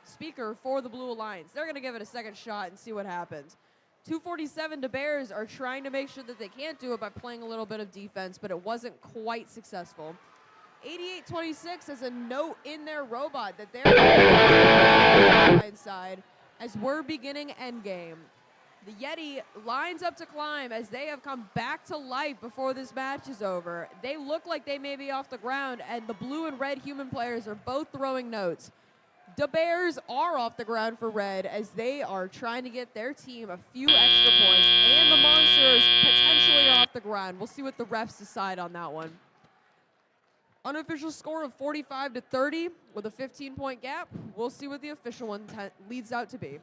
speaker for the Blue Alliance. They're going to give it a second shot and see what happens. 247 Bears are trying to make sure that they can't do it by playing a little bit of defense, but it wasn't quite successful. 8826 has a note in their robot that they're on the side as we're beginning endgame. The Yeti lines up to climb as they have come back to life before this match is over. They look like they may be off the ground, and the blue and red human players are both throwing notes. The Bears are off the ground for red as they are trying to get their team a few extra points, and the Monsters potentially are off the ground. We'll see what the refs decide on that one. Unofficial score of 45-30 with a 15-point gap. We'll see what the official one leads out to be.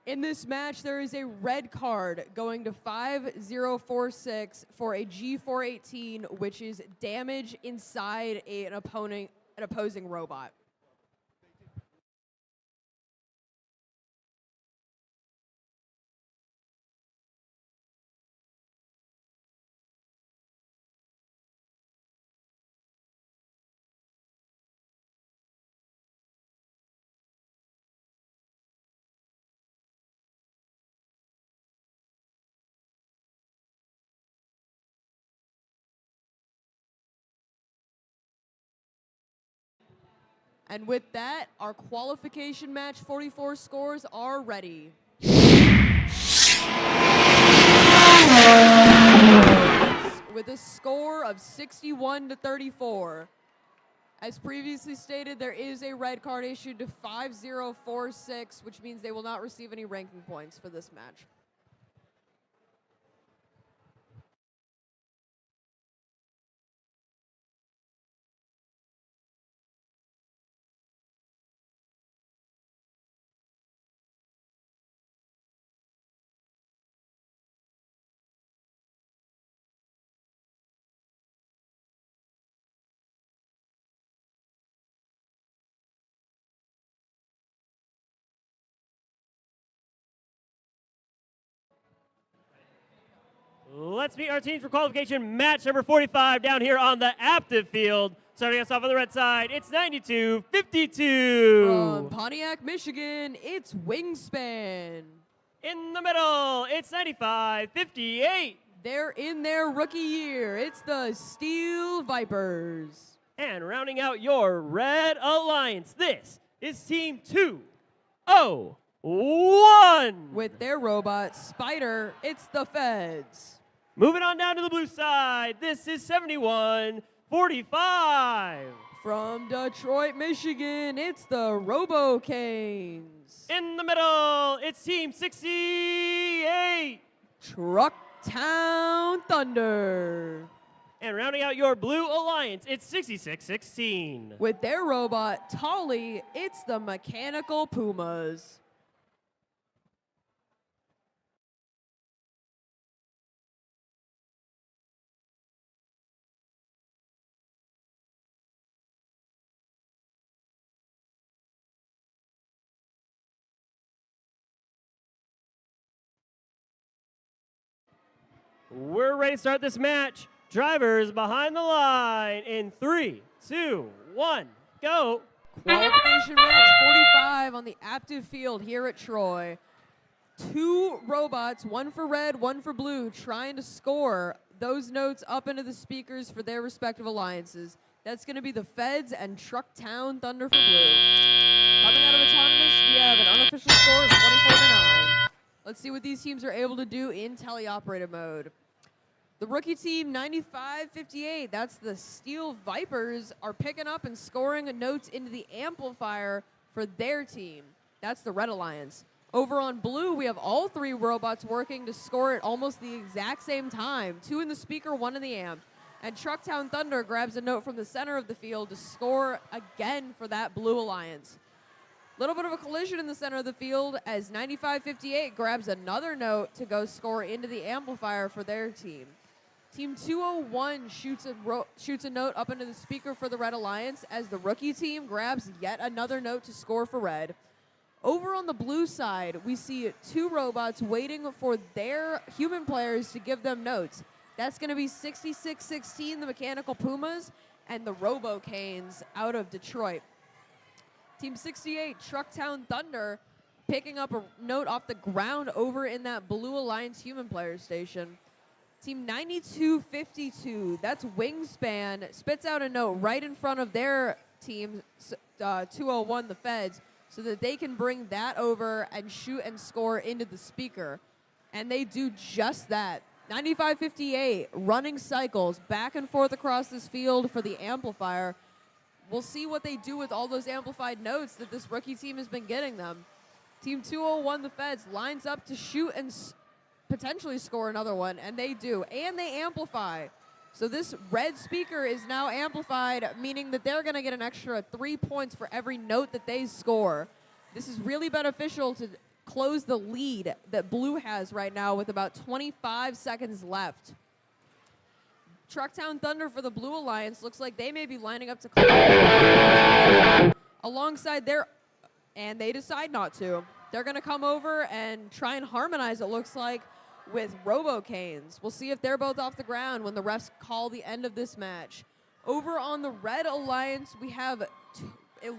In this match, there is a red card going to 5046 for a G418, which is damage inside an opposing robot. And with that, our qualification match 44 scores are ready. With a score of 61-34. As previously stated, there is a red card issued to 5046, which means they will not receive any ranking points for this match. Let's meet our teams for qualification match number 45 down here on the active field. Starting us off on the red side, it's 92-52. From Pontiac, Michigan, it's Wingspan. In the middle, it's 95-58. They're in their rookie year. It's the Steel Vipers. And rounding out your red alliance, this is Team 201. With their robot, Spider, it's the Feds. Moving on down to the blue side, this is 71-45. From Detroit, Michigan, it's the Robo Canes. In the middle, it's Team 68. Trucktown Thunder. And rounding out your blue alliance, it's 66-16. With their robot, Tolly, it's the Mechanical Pumas. We're ready to start this match. Drivers behind the line in 3, 2, 1, go. Qualification match 45 on the active field here at Troy. 2 robots, one for red, one for blue, trying to score those notes up into the speakers for their respective alliances. That's going to be the Feds and Trucktown Thunder for blue. Coming out of autonomous, we have an unofficial score of 24-9. Let's see what these teams are able to do in teleoperated mode. The rookie team, 95-58, that's the Steel Vipers, are picking up and scoring notes into the amplifier for their team. That's the Red Alliance. Over on blue, we have all 3 robots working to score at almost the exact same time. 2 in the speaker, 1 in the amp. And Trucktown Thunder grabs a note from the center of the field to score again for that blue alliance. Little bit of a collision in the center of the field as 95-58 grabs another note to go score into the amplifier for their team. Team 201 shoots a note up into the speaker for the Red Alliance as the rookie team grabs yet another note to score for red. Over on the blue side, we see 2 robots waiting for their human players to give them notes. That's going to be 66-16, the Mechanical Pumas, and the Robo Canes out of Detroit. Team 68, Trucktown Thunder, picking up a note off the ground over in that Blue Alliance human player station. Team 92-52, that's Wingspan, spits out a note right in front of their team, 201, the Feds, so that they can bring that over and shoot and score into the speaker. And they do just that. 95-58, running cycles back and forth across this field for the amplifier. We'll see what they do with all those amplified notes that this rookie team has been getting them. Team 201, the Feds, lines up to shoot and potentially score another one, and they do. And they amplify. So this red speaker is now amplified, meaning that they're going to get an extra 3 points for every note that they score. This is really beneficial to close the lead that blue has right now with about 25 seconds left. Trucktown Thunder for the Blue Alliance looks like they may be lining up to close alongside their, and they decide not to. They're going to come over and try and harmonize, it looks like, with Robo-Canes. We'll see if they're both off the ground when the refs call the end of this match. Over on the Red Alliance, we have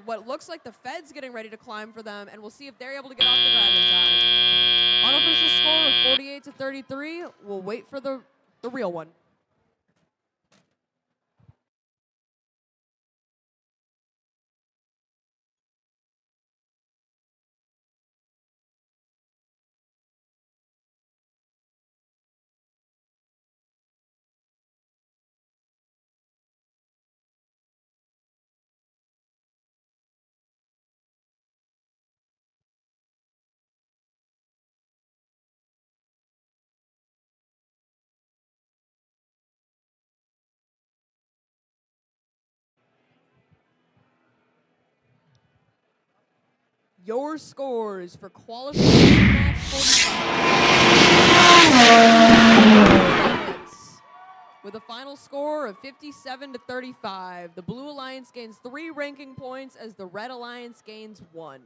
what looks like the Feds getting ready to climb for them, and we'll see if they're able to get off the ground in time. Unofficial score of 48-33. We'll wait for the real one. Your scores for qualification match 45. With a final score of 57-35, the Blue Alliance gains 3 ranking points as the Red Alliance gains 1.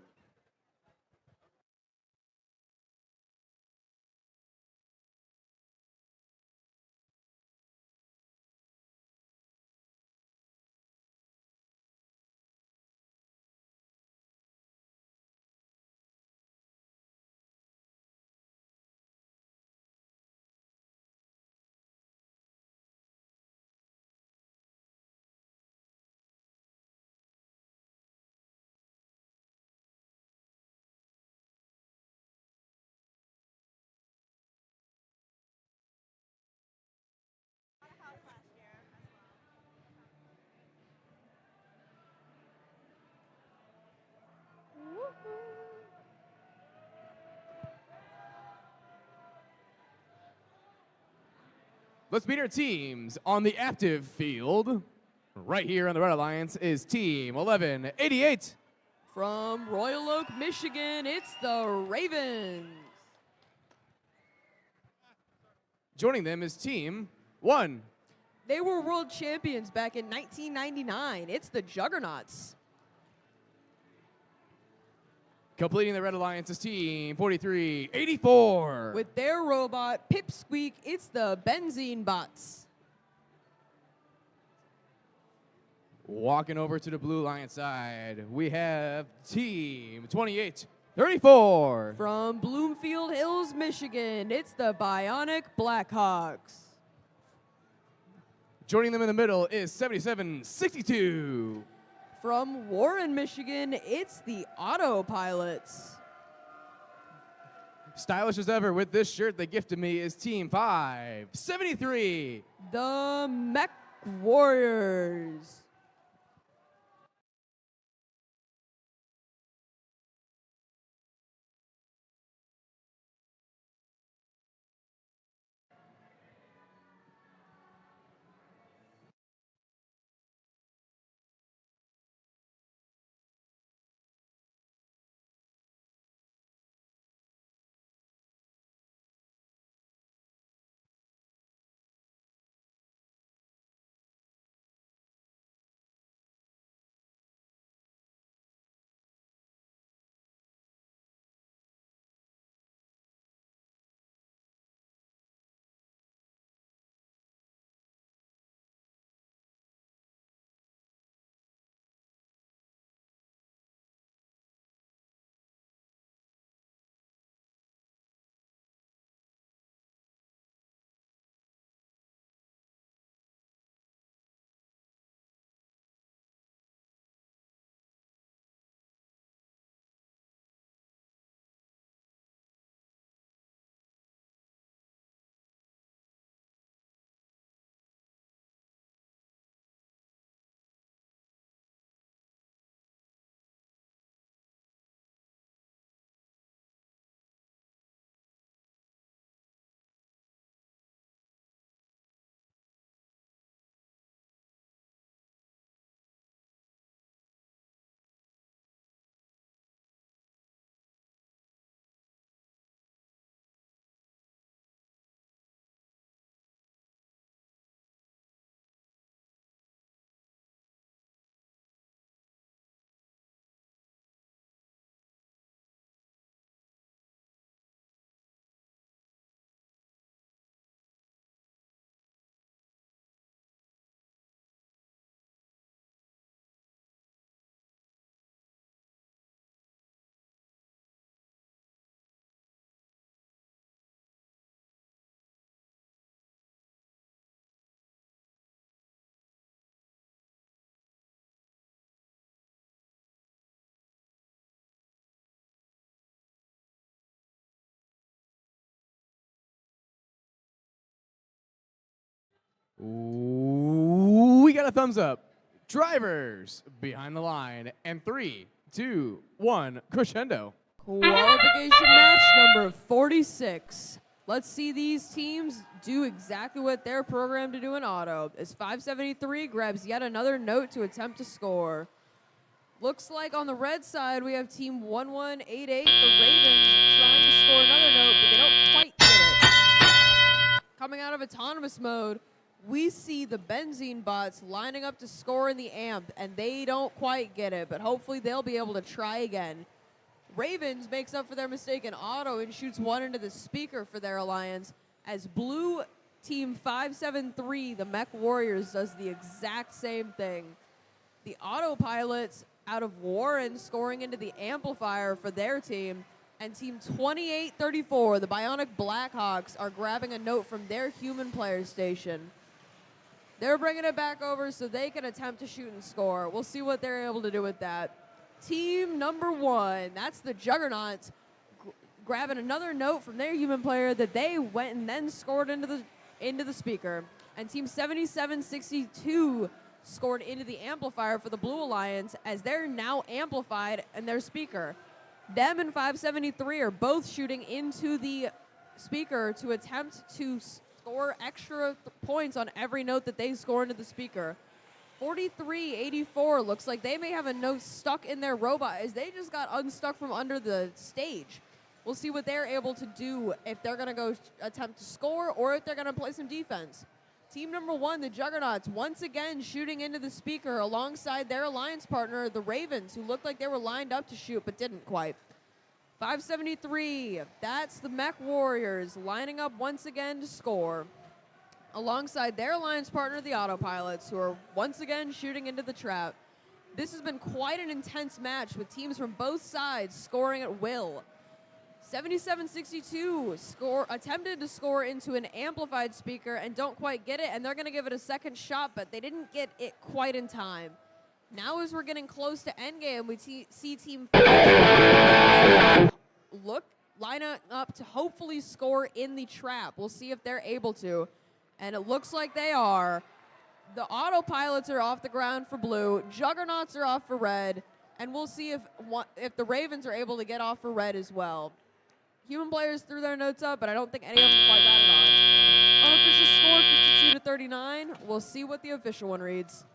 Let's meet our teams on the active field. Right here on the Red Alliance is Team 1188. From Royal Oak, Michigan, it's the Ravens. Joining them is Team 1. They were world champions back in 1999. It's the Juggernauts. Completing the Red Alliance is Team 4384. With their robot, Pipsqueak, it's the Benzene Bots. Walking over to the Blue Alliance side, we have Team 2834. From Bloomfield Hills, Michigan, it's the Bionic Blackhawks. Joining them in the middle is 7762. From Warren, Michigan, it's the Autopilots. Stylish as ever with this shirt they gifted me is Team 573. The Mech Warriors. We got a thumbs up. Drivers behind the line. And 3, 2, 1, crescendo. Qualification match number 46. Let's see these teams do exactly what they're programmed to do in auto. As 573 grabs yet another note to attempt to score. Looks like on the red side we have team 1188, the Ravens, trying to score another note, but they don't quite get it. Coming out of autonomous mode, we see the benzene bots lining up to score in the amp, and they don't quite get it, but hopefully they'll be able to try again. Ravens makes up for their mistake in auto and shoots one into the speaker for their alliance, as blue team 573, the Mech Warriors, does the exact same thing. The autopilots out of Warren scoring into the amplifier for their team, and team 2834, the Bionic Blackhawks, are grabbing a note from their human player station. They're bringing it back over so they can attempt to shoot and score. We'll see what they're able to do with that. Team number 1, that's the Juggernauts, grabbing another note from their human player that they went and then scored into the speaker. And team 7762 scored into the amplifier for the Blue Alliance, as they're now amplified in their speaker. Them and 573 are both shooting into the speaker to attempt to score extra points on every note that they score into the speaker. 4384 looks like they may have a note stuck in their robot, as they just got unstuck from under the stage. We'll see what they're able to do, if they're going to go attempt to score or if they're going to play some defense. Team number 1, the Juggernauts, once again shooting into the speaker alongside their alliance partner, the Ravens, who looked like they were lined up to shoot but didn't quite. 573, that's the Mech Warriors, lining up once again to score, alongside their alliance partner, the Autopilots, who are once again shooting into the trap. This has been quite an intense match, with teams from both sides scoring at will. 7762 attempted to score into an amplified speaker and don't quite get it, and they're going to give it a second shot, but they didn't get it quite in time. Now as we're getting close to endgame, we see Team 5 line up to hopefully score in the trap. We'll see if they're able to, and it looks like they are. The Autopilots are off the ground for blue, Juggernauts are off for red, and we'll see if the Ravens are able to get off for red as well. Human players threw their notes up, but I don't think any of them quite got it on. Unofficial score 52-39. We'll see what the official one reads.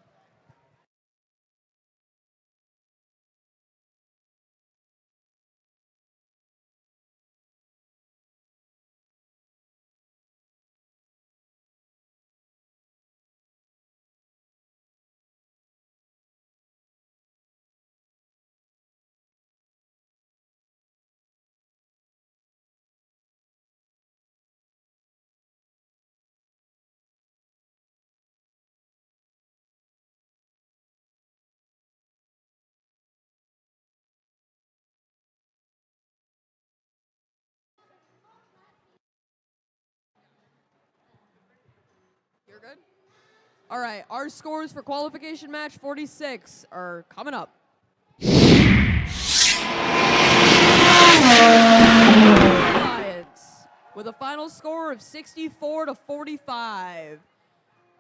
You're good? All right, our scores for qualification match 46 are coming up. Alliance, with a final score of 64-45.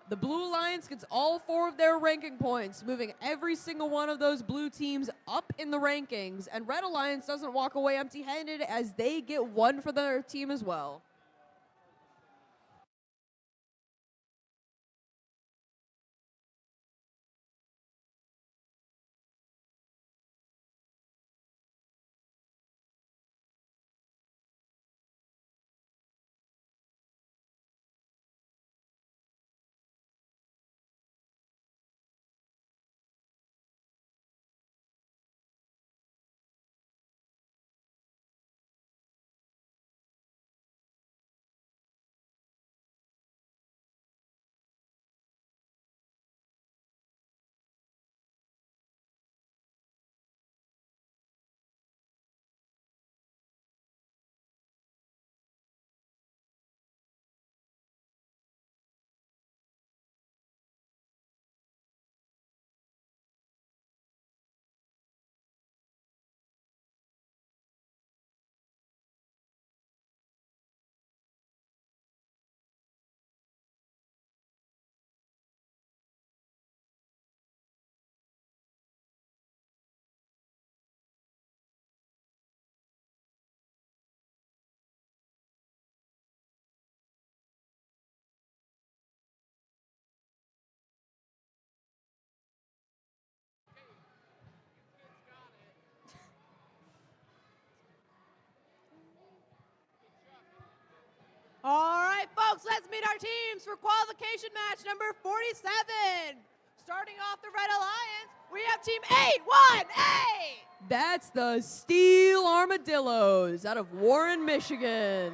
The Blue Alliance gets all 4 of their ranking points, moving every single one of those blue teams up in the rankings, and Red Alliance doesn't walk away empty-handed, as they get 1 for their team as well. folks, let's meet our teams for qualification match number 47. Starting off the Red Alliance, we have Team 818. That's the Steel Armadillos out of Warren, Michigan.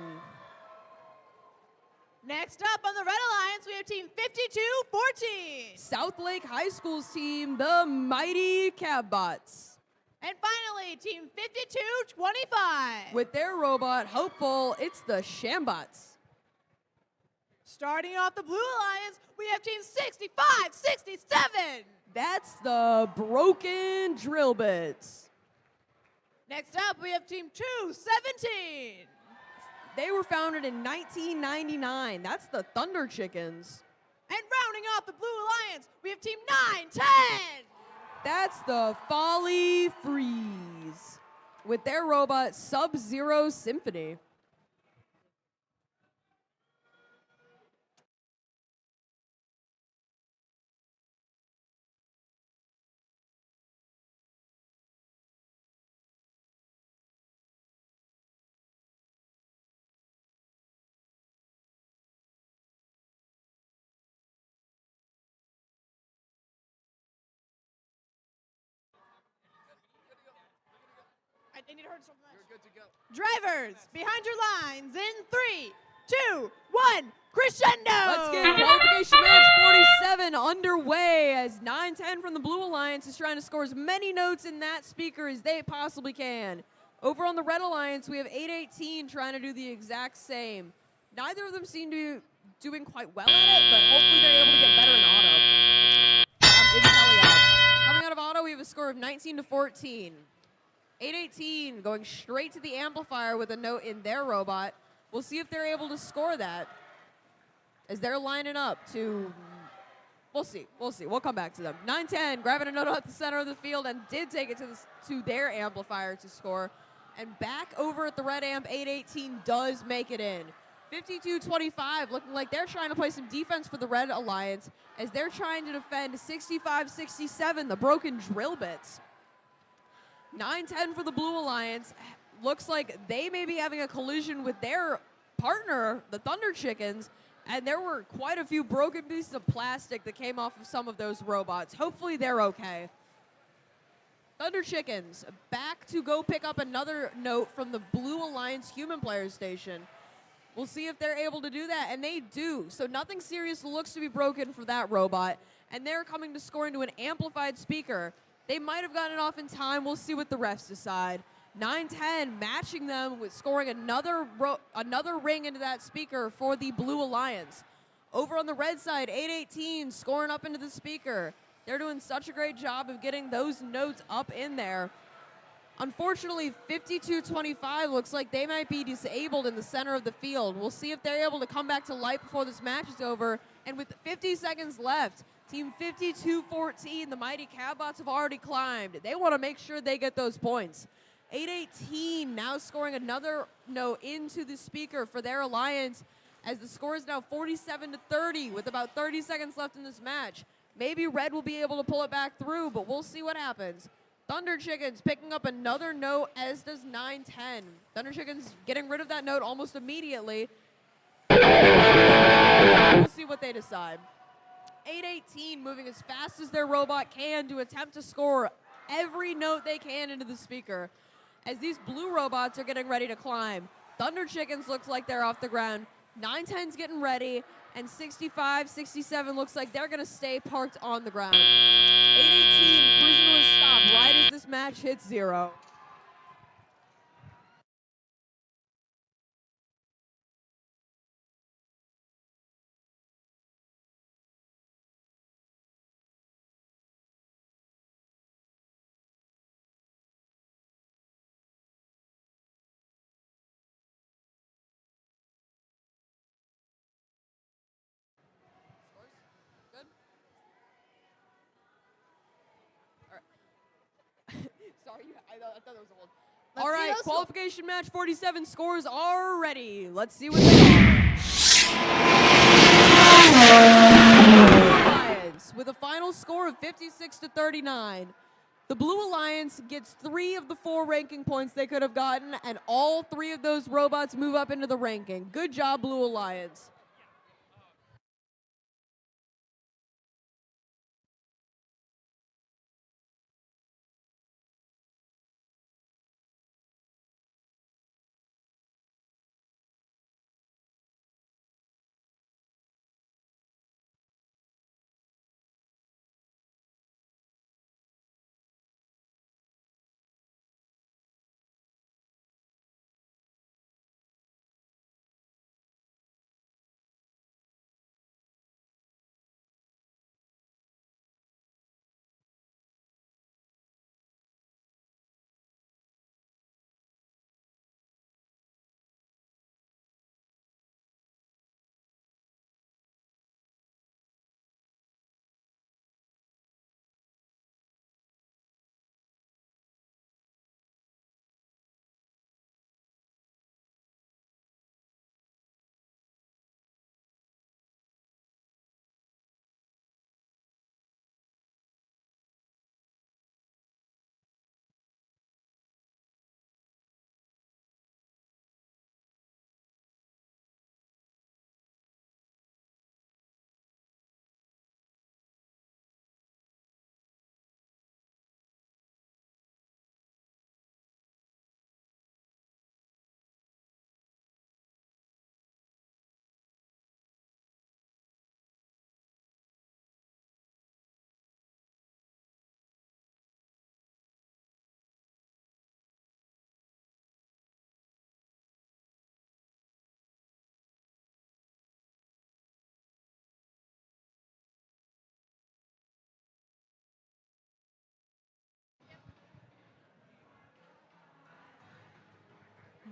Next up on the Red Alliance, we have Team 5214. South Lake High School's team, the Mighty Cabbots. And finally, Team 5225. With their robot, Hopeful, it's the Shambots. Starting off the Blue Alliance, we have Team 6567. That's the Broken Drill Bits. Next up, we have Team 217. They were founded in 1999. That's the Thunder Chickens. And rounding off the Blue Alliance, we have Team 910. That's the Folly Freeze with their robot Sub-Zero Symphony. I need to heard something else. You're good to go. Drivers, behind your lines in 3, 2, 1, crescendo! Let's get qualification match 47 underway as 910 from the Blue Alliance is trying to score as many notes in that speaker as they possibly can. Over on the Red Alliance, we have 818 trying to do the exact same. Neither of them seem to be doing quite well at it, but hopefully they're able to get better in auto. In teleop. Coming out of auto, we have a score of 19-14. 818 going straight to the amplifier with a note in their robot. We'll see if they're able to score that as they're lining up to, we'll see. We'll come back to them. 910 grabbing a note at the center of the field and did take it to their amplifier to score. And back over at the red amp, 818 does make it in. 52-25 looking like they're trying to play some defense for the Red Alliance as they're trying to defend 65-67, the Broken Drill Bits. 910 for the Blue Alliance. Looks like they may be having a collision with their partner, the Thunder Chickens, and there were quite a few broken pieces of plastic that came off of some of those robots. Hopefully they're okay. Thunder Chickens back to go pick up another note from the Blue Alliance human player station. We'll see if they're able to do that, and they do. So nothing serious looks to be broken for that robot, and they're coming to score into an amplified speaker. They might have gotten it off in time. We'll see what the refs decide. 910 matching them with scoring another ring into that speaker for the Blue Alliance. Over on the red side, 818 scoring up into the speaker. They're doing such a great job of getting those notes up in there. Unfortunately, 52-25 looks like they might be disabled in the center of the field. We'll see if they're able to come back to life before this match is over. And with 50 seconds left, Team 52-14, the Mighty Cabbots have already climbed. They want to make sure they get those points. 818 now scoring another note into the speaker for their alliance as the score is now 47-30 with about 30 seconds left in this match. Maybe Red will be able to pull it back through, but we'll see what happens. Thunder Chickens picking up another note, as does 910. Thunder Chickens getting rid of that note almost immediately. We'll see what they decide. 818 moving as fast as their robot can to attempt to score every note they can into the speaker. As these blue robots are getting ready to climb, Thunder Chickens looks like they're off the ground. 910's getting ready, and 65-67 looks like they're going to stay parked on the ground. 818 cruising to a stop right as this match hits 0. Sorry, I thought that was old. All right, qualification match 47 scores are ready. Let's see what they are. Alliance with a final score of 56-39. The Blue Alliance gets 3 of the 4 ranking points they could have gotten, and all 3 of those robots move up into the ranking. Good job, Blue Alliance.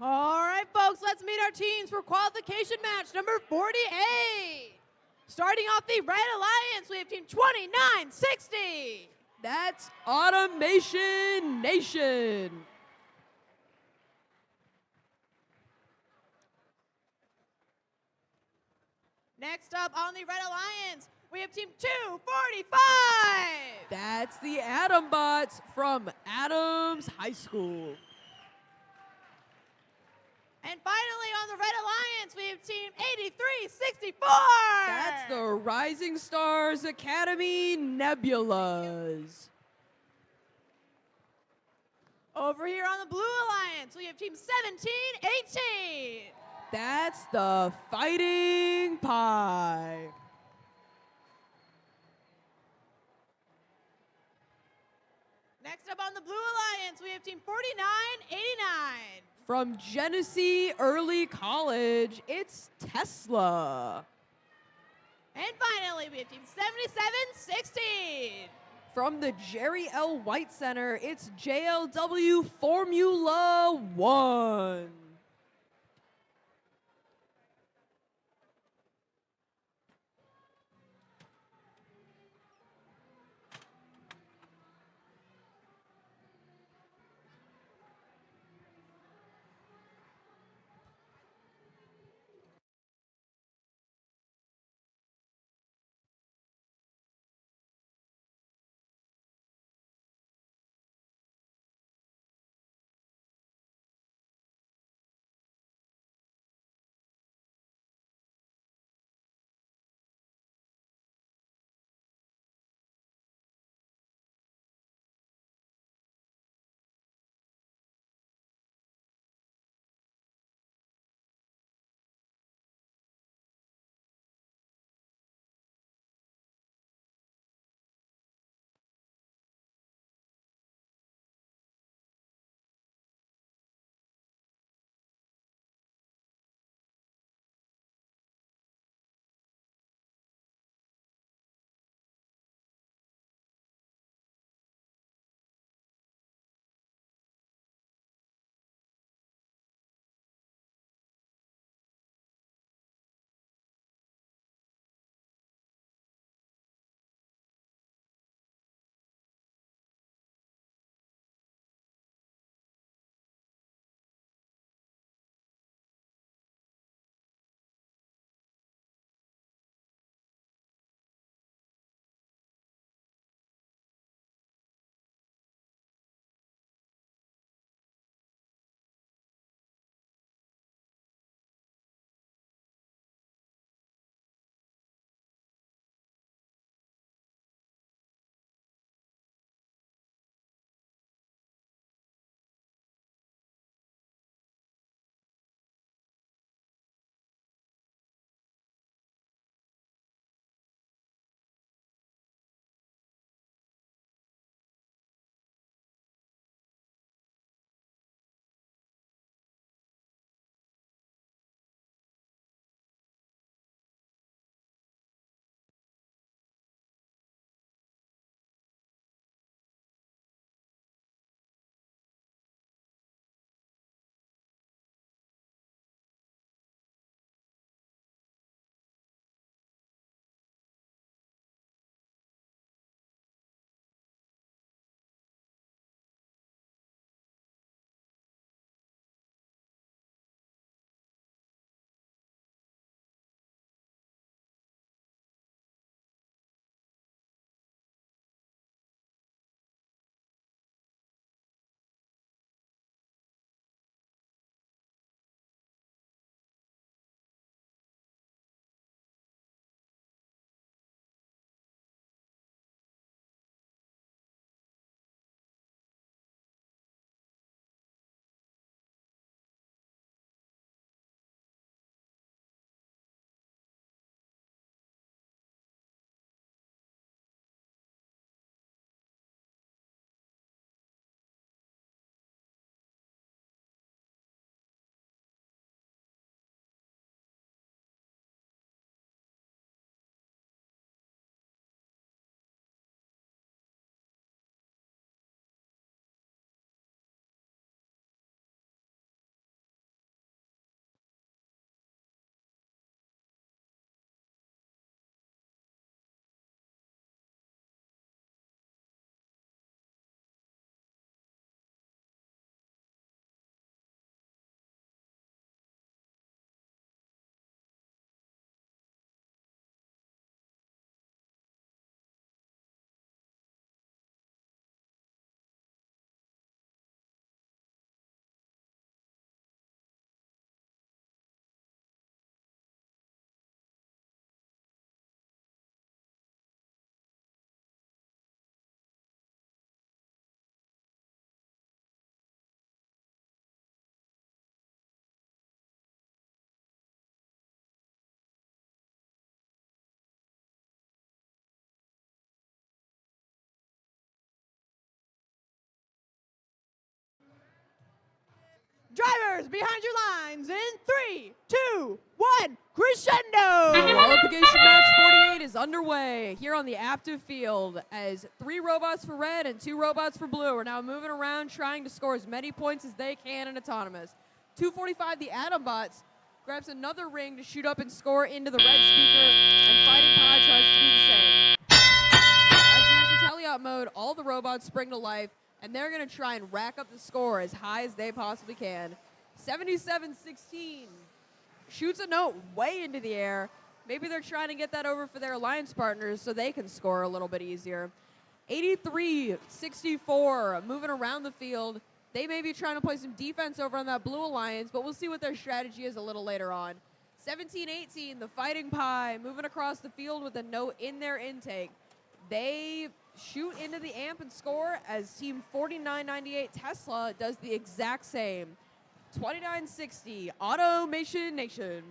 All right, folks, let's meet our teams for qualification match number 48. Starting off the Red Alliance, we have team 2960. That's Automation Nation. Next up on the Red Alliance, we have team 245. That's the Atombots from Adams High School. And finally on the Red Alliance, we have team 8364. That's the Rising Stars Academy Nebulas. Over here on the Blue Alliance, we have team 1718. That's the Fighting Pie. Next up on the Blue Alliance, we have team 4989. From Genesee Early College, it's Tesla. And finally, we have team 7716. From the Jerry L. White Center, it's JLW Formula One. players behind your lines in 3, 2, 1, crescendo! Qualification match 48 is underway here on the Aptive field as 3 robots for red and 2 robots for blue are now moving around trying to score as many points as they can in autonomous. 245, the Atom Bots grabs another ring to shoot up and score into the red speaker, and Fighting Pie tries to do the same. As we enter teleop mode, all the robots spring to life, and they're going to try and rack up the score as high as they possibly can. 77-16 shoots a note way into the air. Maybe they're trying to get that over for their alliance partners so they can score a little bit easier. 83-64, moving around the field. They may be trying to play some defense over on that blue alliance, but we'll see what their strategy is a little later on. 17-18, the Fighting Pie moving across the field with a note in their intake. They shoot into the amp and score as Team 4998 Tesla does the exact same. 29-60, Automation Nation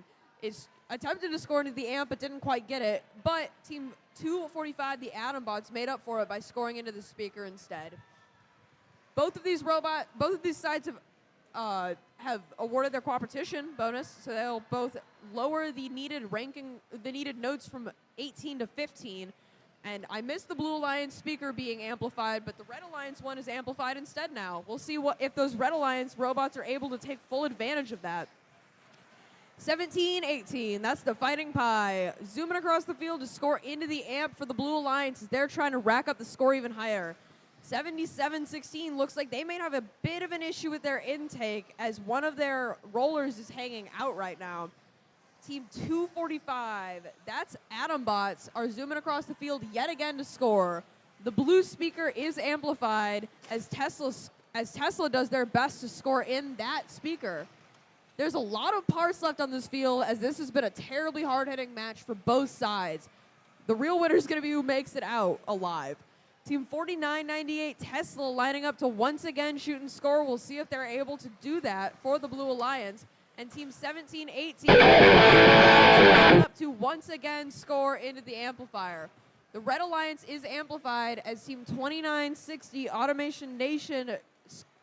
is attempted to score into the amp but didn't quite get it, but Team 245, the Atom Bots, made up for it by scoring into the speaker instead. Both of these sides have awarded their competition bonus, so they'll both lower the needed notes from 18 to 15. And I missed the Blue Alliance speaker being amplified, but the Red Alliance one is amplified instead now. We'll see if those Red Alliance robots are able to take full advantage of that. 17-18, that's the Fighting Pie zooming across the field to score into the amp for the Blue Alliance as they're trying to rack up the score even higher. 77-16, looks like they may have a bit of an issue with their intake as one of their rollers is hanging out right now. Team 245, that's Atom Bots, are zooming across the field yet again to score. The blue speaker is amplified as Tesla does their best to score in that speaker. There's a lot of parts left on this field as this has been a terribly hard-hitting match for both sides. The real winner is going to be who makes it out alive. Team 4998 Tesla lining up to once again shoot and score. We'll see if they're able to do that for the Blue Alliance. And Team 1718 lining up to once again score into the amplifier. The Red Alliance is amplified as Team 2960 Automation Nation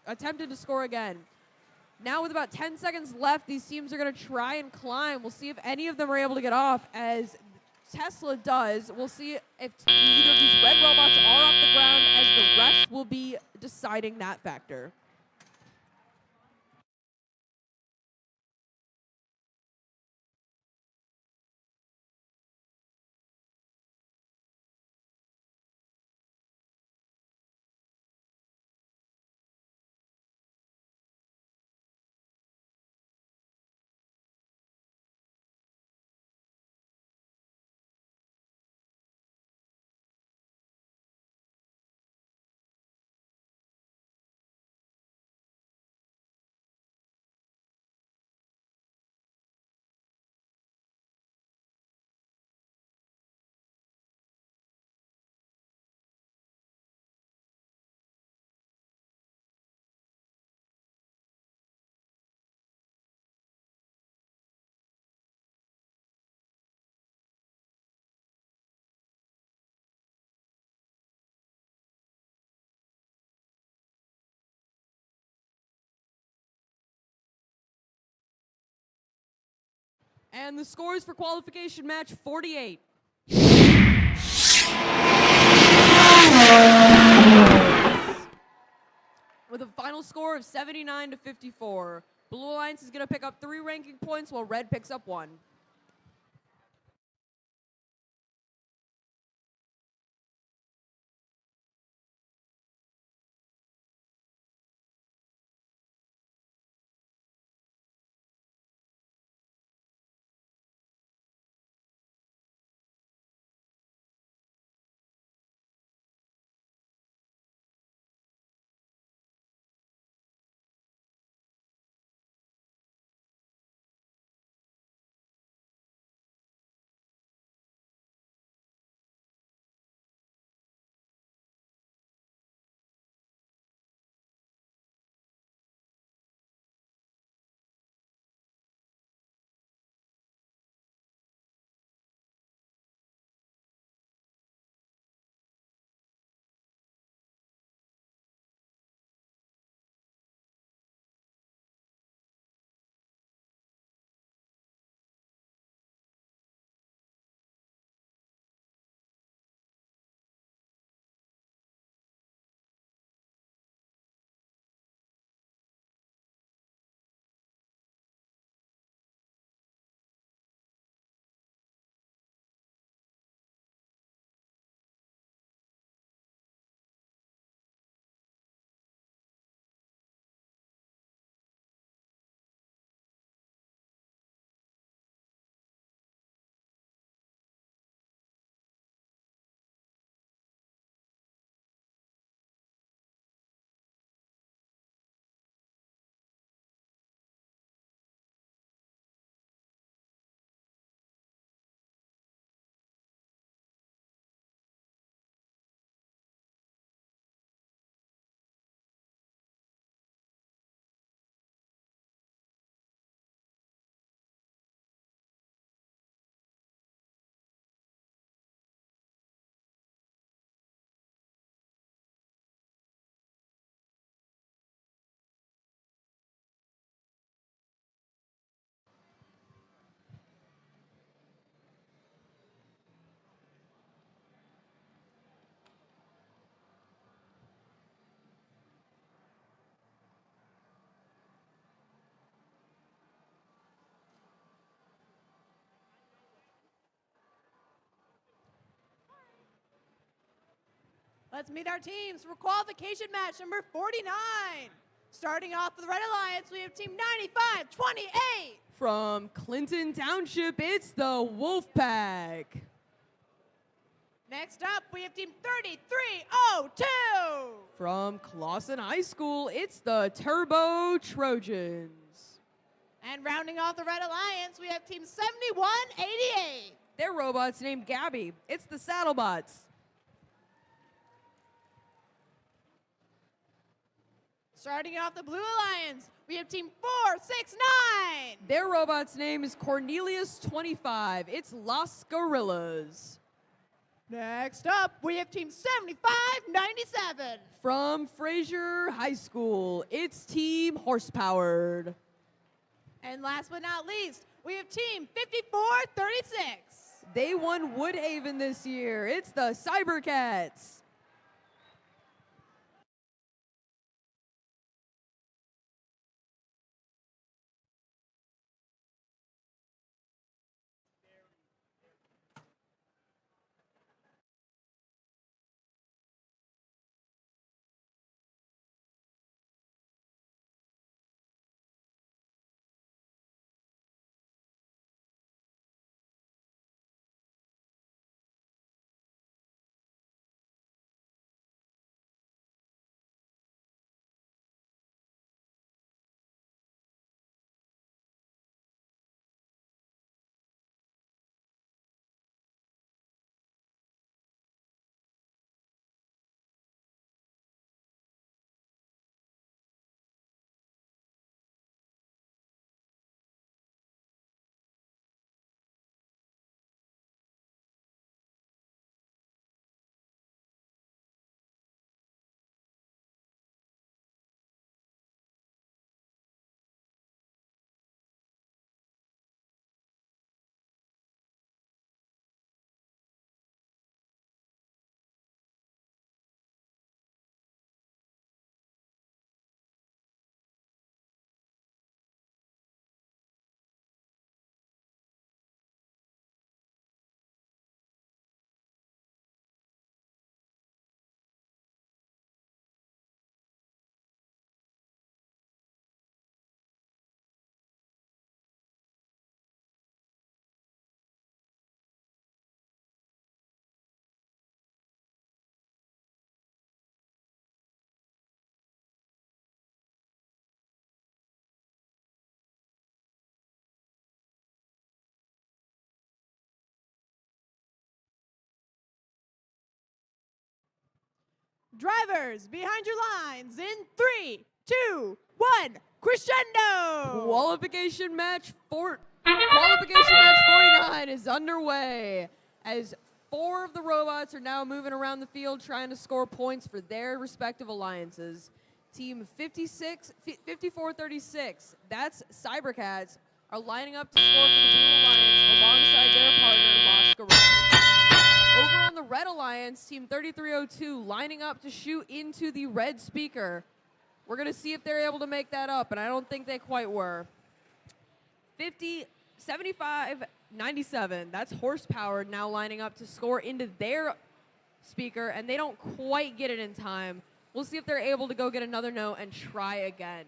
attempted to score again. Now with about 10 seconds left, these teams are going to try and climb. We'll see if any of them are able to get off as Tesla does. We'll see if either of these red robots are off the ground as the refs will be deciding that factor. And the scores for qualification match 48. With a final score of 79-54. Blue Alliance is going to pick up 3 ranking points while Red picks up 1. Let's meet our teams for qualification match number 49. Starting off with the Red Alliance, we have team 9528. From Clinton Township, it's the Wolfpack. Next up, we have team 3302. From Clawson High School, it's the Turbo Trojans. And rounding off the Red Alliance, we have team 7188. Their robot's named Gabby. It's the Saddlebots. Starting off the Blue Alliance, we have team 469. Their robot's name is Cornelius25. It's Las Gorillas. Next up, we have team 7597. From Fraser High School, it's Team Horsepowered. And last but not least, we have team 5436. They won Woodhaven this year. It's the Cybercats. Drivers, behind your lines in 3, 2, 1, crescendo! Qualification match 49 is underway as 4 of the robots are now moving around the field trying to score points for their respective alliances. Team 5436, that's Cybercats, are lining up to score for the Blue Alliance alongside their partner, Las Gorillas. Over on the Red Alliance, Team 3302 lining up to shoot into the red speaker. We're going to see if they're able to make that up, and I don't think they quite were. 7597, that's Horsepower now lining up to score into their speaker, and they don't quite get it in time. We'll see if they're able to go get another note and try again.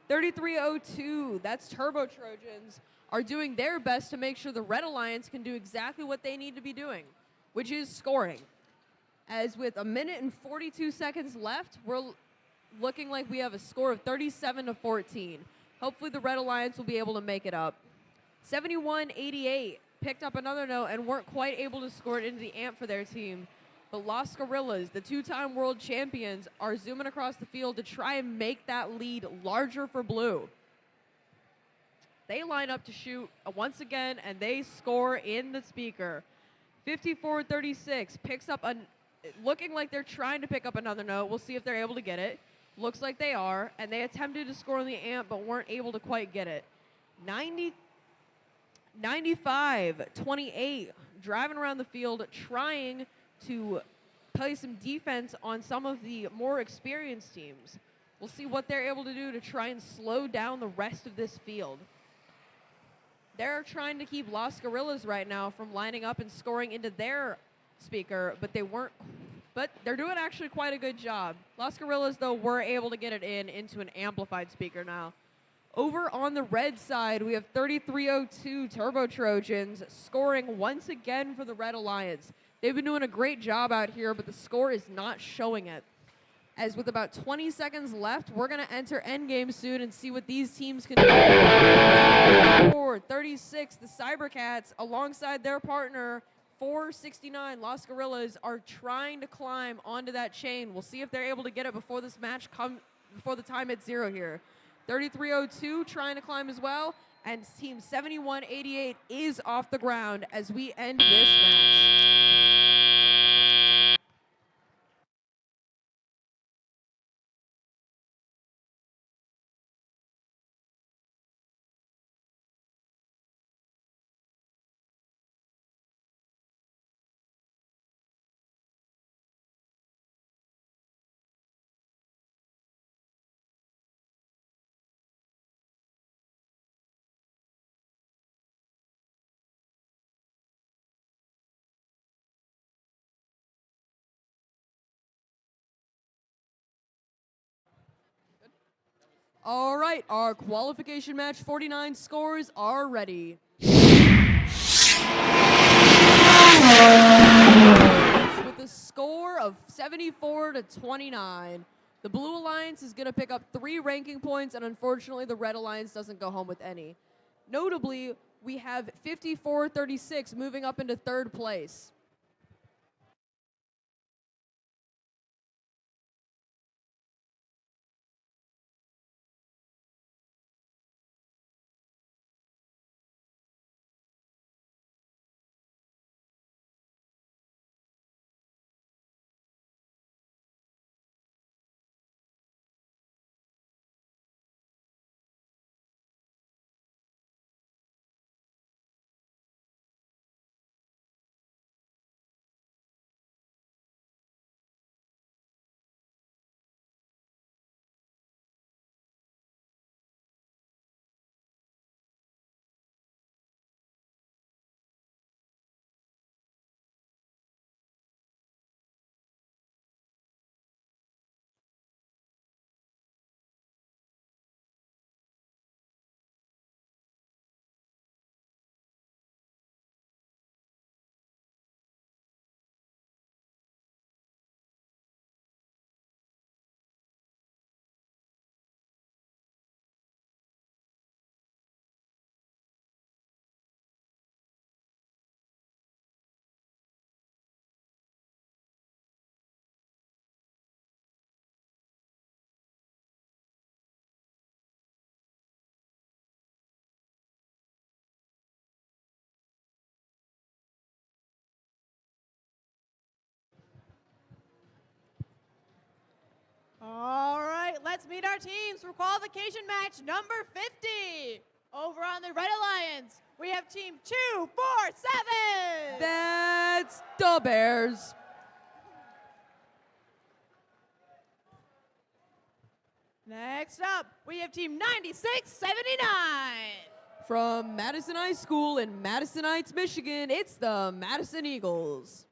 3302, that's Turbo Trojans, are doing their best to make sure the Red Alliance can do exactly what they need to be doing, which is scoring. As with 1 minute and 42 seconds left, we're looking like we have a score of 37-14. Hopefully the Red Alliance will be able to make it up. 7188 picked up another note and weren't quite able to score it into the amp for their team. But Las Gorillas, the 2-time world champions, are zooming across the field to try and make that lead larger for Blue. They line up to shoot once again, and they score in the speaker. 5436 picks up looking like they're trying to pick up another note. We'll see if they're able to get it. Looks like they are, and they attempted to score on the amp, but weren't able to quite get it. 9528 driving around the field, trying to play some defense on some of the more experienced teams. We'll see what they're able to do to try and slow down the rest of this field. They're trying to keep Las Gorillas right now from lining up and scoring into their speaker, but but they're doing actually quite a good job. Las Gorillas, though, were able to get it into an amplified speaker now. Over on the red side, we have 3302 Turbo Trojans scoring once again for the Red Alliance. They've been doing a great job out here, but the score is not showing it. As with about 20 seconds left, we're going to enter endgame soon and see what these teams can do. 36, the Cybercats, alongside their partner, 469, Las Gorillas, are trying to climb onto that chain. We'll see if they're able to get it before this match before the time hits 0 here. 3302 trying to climb as well, and Team 7188 is off the ground as we end this match. All right, our qualification match 49 scores are ready. With a score of 74-29, the Blue Alliance is going to pick up 3 ranking points, and unfortunately, the Red Alliance doesn't go home with any. Notably, we have 54-36 moving up into 3rd place. All right, let's meet our teams for qualification match number 50. Over on the Red Alliance, we have team 247. That's the Bears. Next up, we have team 9679. From Madison High School in Madison Heights, Michigan, it's the Madison Eagles.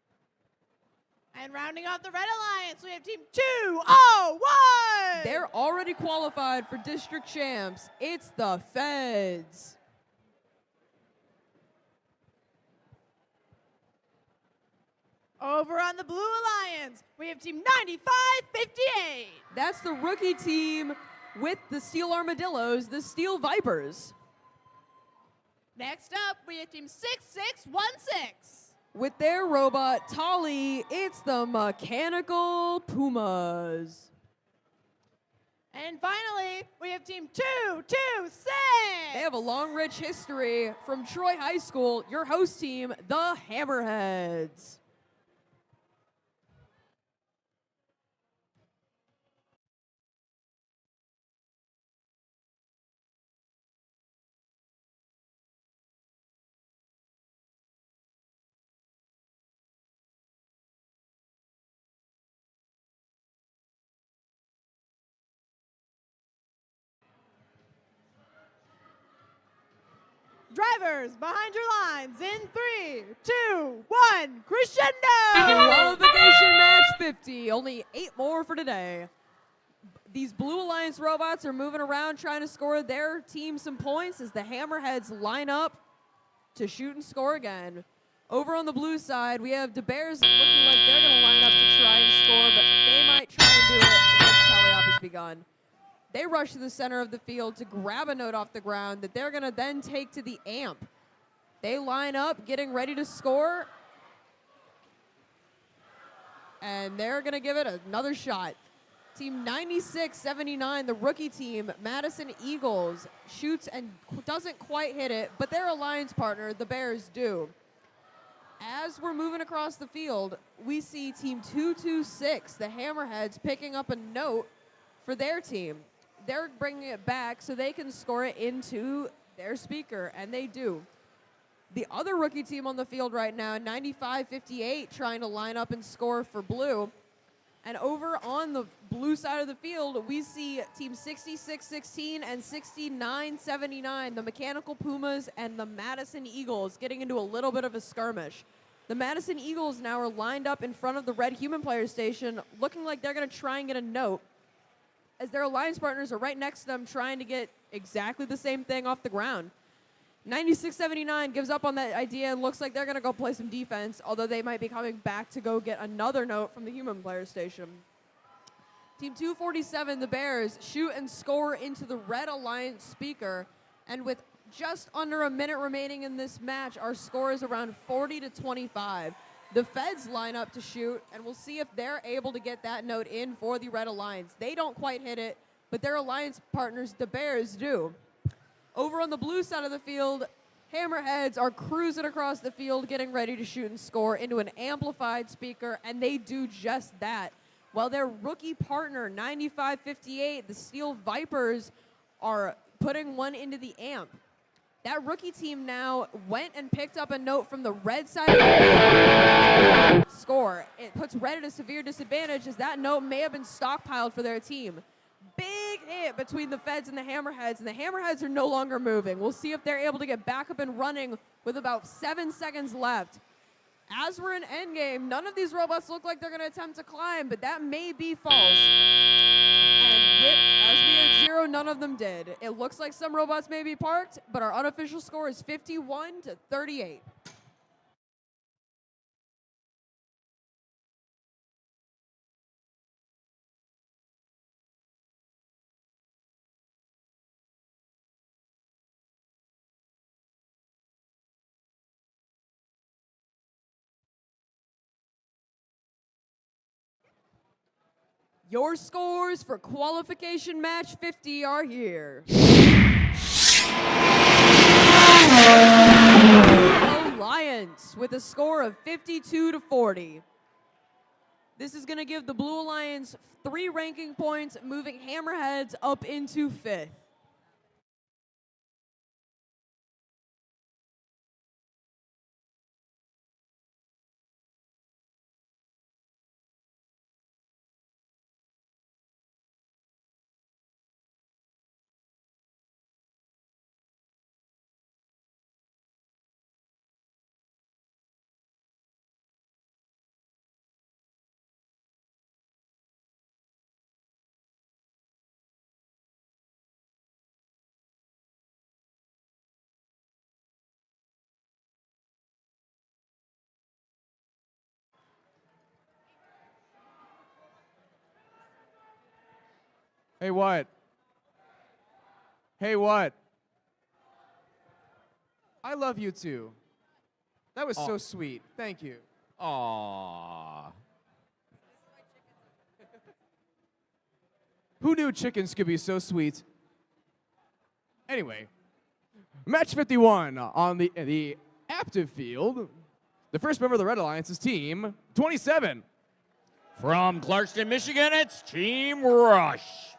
And rounding off the Red Alliance, we have team 201. They're already qualified for district champs. It's the Feds. Over on the Blue Alliance, we have team 9558. That's the rookie team with the Steel Armadillos, the Steel Vipers. Next up, we have team 6616. With their robot, Tolly, it's the Mechanical Pumas. And finally, we have team 226. They have a long, rich history from Troy High School, your host team, the Hammerheads. Drivers, behind your lines in 3, 2, 1, crescendo! Qualification match 50. Only 8 more for today. These Blue Alliance robots are moving around trying to score their team some points as the Hammerheads line up to shoot and score again. Over on the blue side, we have the Bears looking like they're going to line up to try and score, but they might try and do it once teleop has begun. They rush to the center of the field to grab a note off the ground that they're going to then take to the amp. They line up, getting ready to score, and they're going to give it another shot. Team 9679, the rookie team, Madison Eagles, shoots and doesn't quite hit it, but their alliance partner, the Bears, do. As we're moving across the field, we see Team 226, the Hammerheads, picking up a note for their team. They're bringing it back so they can score it into their speaker, and they do. The other rookie team on the field right now, 9558, trying to line up and score for blue. And over on the blue side of the field, we see Team 6616 and 6979, the Mechanical Pumas and the Madison Eagles, getting into a little bit of a skirmish. The Madison Eagles now are lined up in front of the red human player station, looking like they're going to try and get a note, as their alliance partners are right next to them trying to get exactly the same thing off the ground. 9679 gives up on that idea and looks like they're going to go play some defense, although they might be coming back to go get another note from the human player station. Team 247, the Bears, shoot and score into the Red Alliance speaker, and with just under a minute remaining in this match, our score is around 40-25. The Feds line up to shoot, and we'll see if they're able to get that note in for the Red Alliance. They don't quite hit it, but their alliance partners, the Bears, do. Over on the blue side of the field, Hammerheads are cruising across the field, getting ready to shoot and score into an amplified speaker, and they do just that. While their rookie partner, 9558, the Steel Vipers, are putting one into the amp. That rookie team now went and picked up a note from the red side of the field. Score. It puts red at a severe disadvantage as that note may have been stockpiled for their team. Big hit between the Feds and the Hammerheads are no longer moving. We'll see if they're able to get back up and running with about 7 seconds left. As we're in endgame, none of these robots look like they're going to attempt to climb, but that may be false. And as we had 0, none of them did. It looks like some robots may be parked, but our unofficial score is 51-38. Your scores for qualification match 50 are here. Alliance with a score of 52-40. This is going to give the Blue Alliance 3 ranking points, moving Hammerheads up into 5th. Hey, what? Hey, what? I love you too. That was so sweet. Thank you. Aww. Who knew chickens could be so sweet? Anyway, match 51 on the active field. The first member of the Red Alliance is Team 27. From Clarkston, Michigan, it's Team Rush.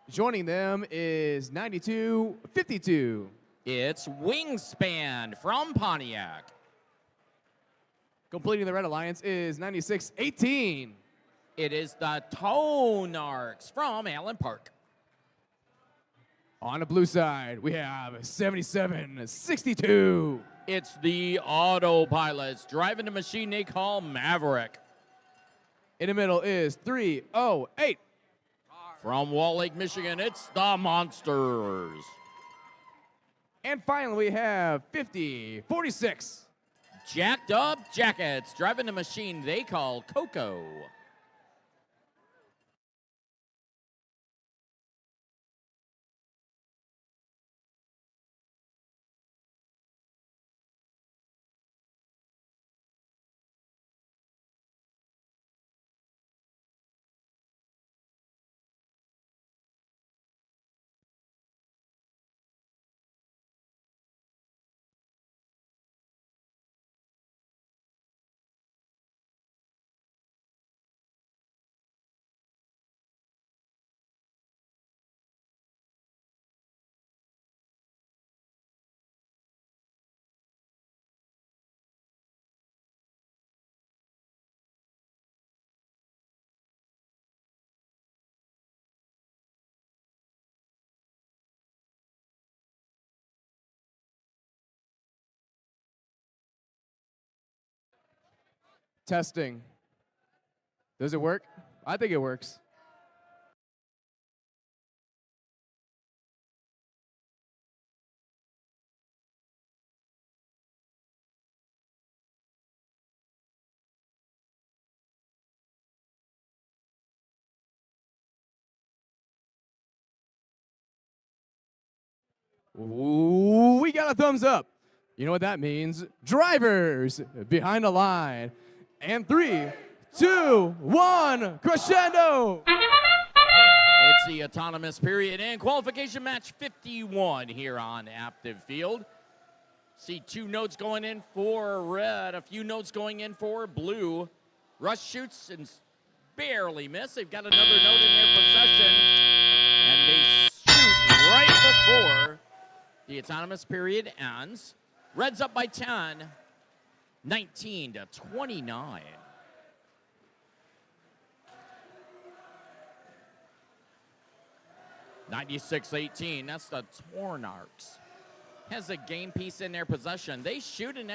Joining them is 9252. It's Wingspan from Pontiac. Completing the Red Alliance is 9618. It is the Tonarchs from Allen Park. On the blue side, we have 77-62. It's the autopilots driving the machine they call Maverick. In the middle is 308. From Wall Lake, Michigan, it's the Monsters. And finally, we have 50-46. Jacked Up Jackets driving the machine they call Coco. Testing. Does it work? I think it works. Ooh, we got a thumbs up. You know what that means? Drivers behind the line. And 3, 2, 1, crescendo. It's the autonomous period and qualification match 51 here on Active Field. See 2 notes going in for red, a few notes going in for blue. Rush shoots and barely miss. They've got another note in their possession. And they shoot right before the autonomous period ends. Red's up by 10, 19-29. (96-18). That's the Tornarks. Has a game piece in their possession. They shoot and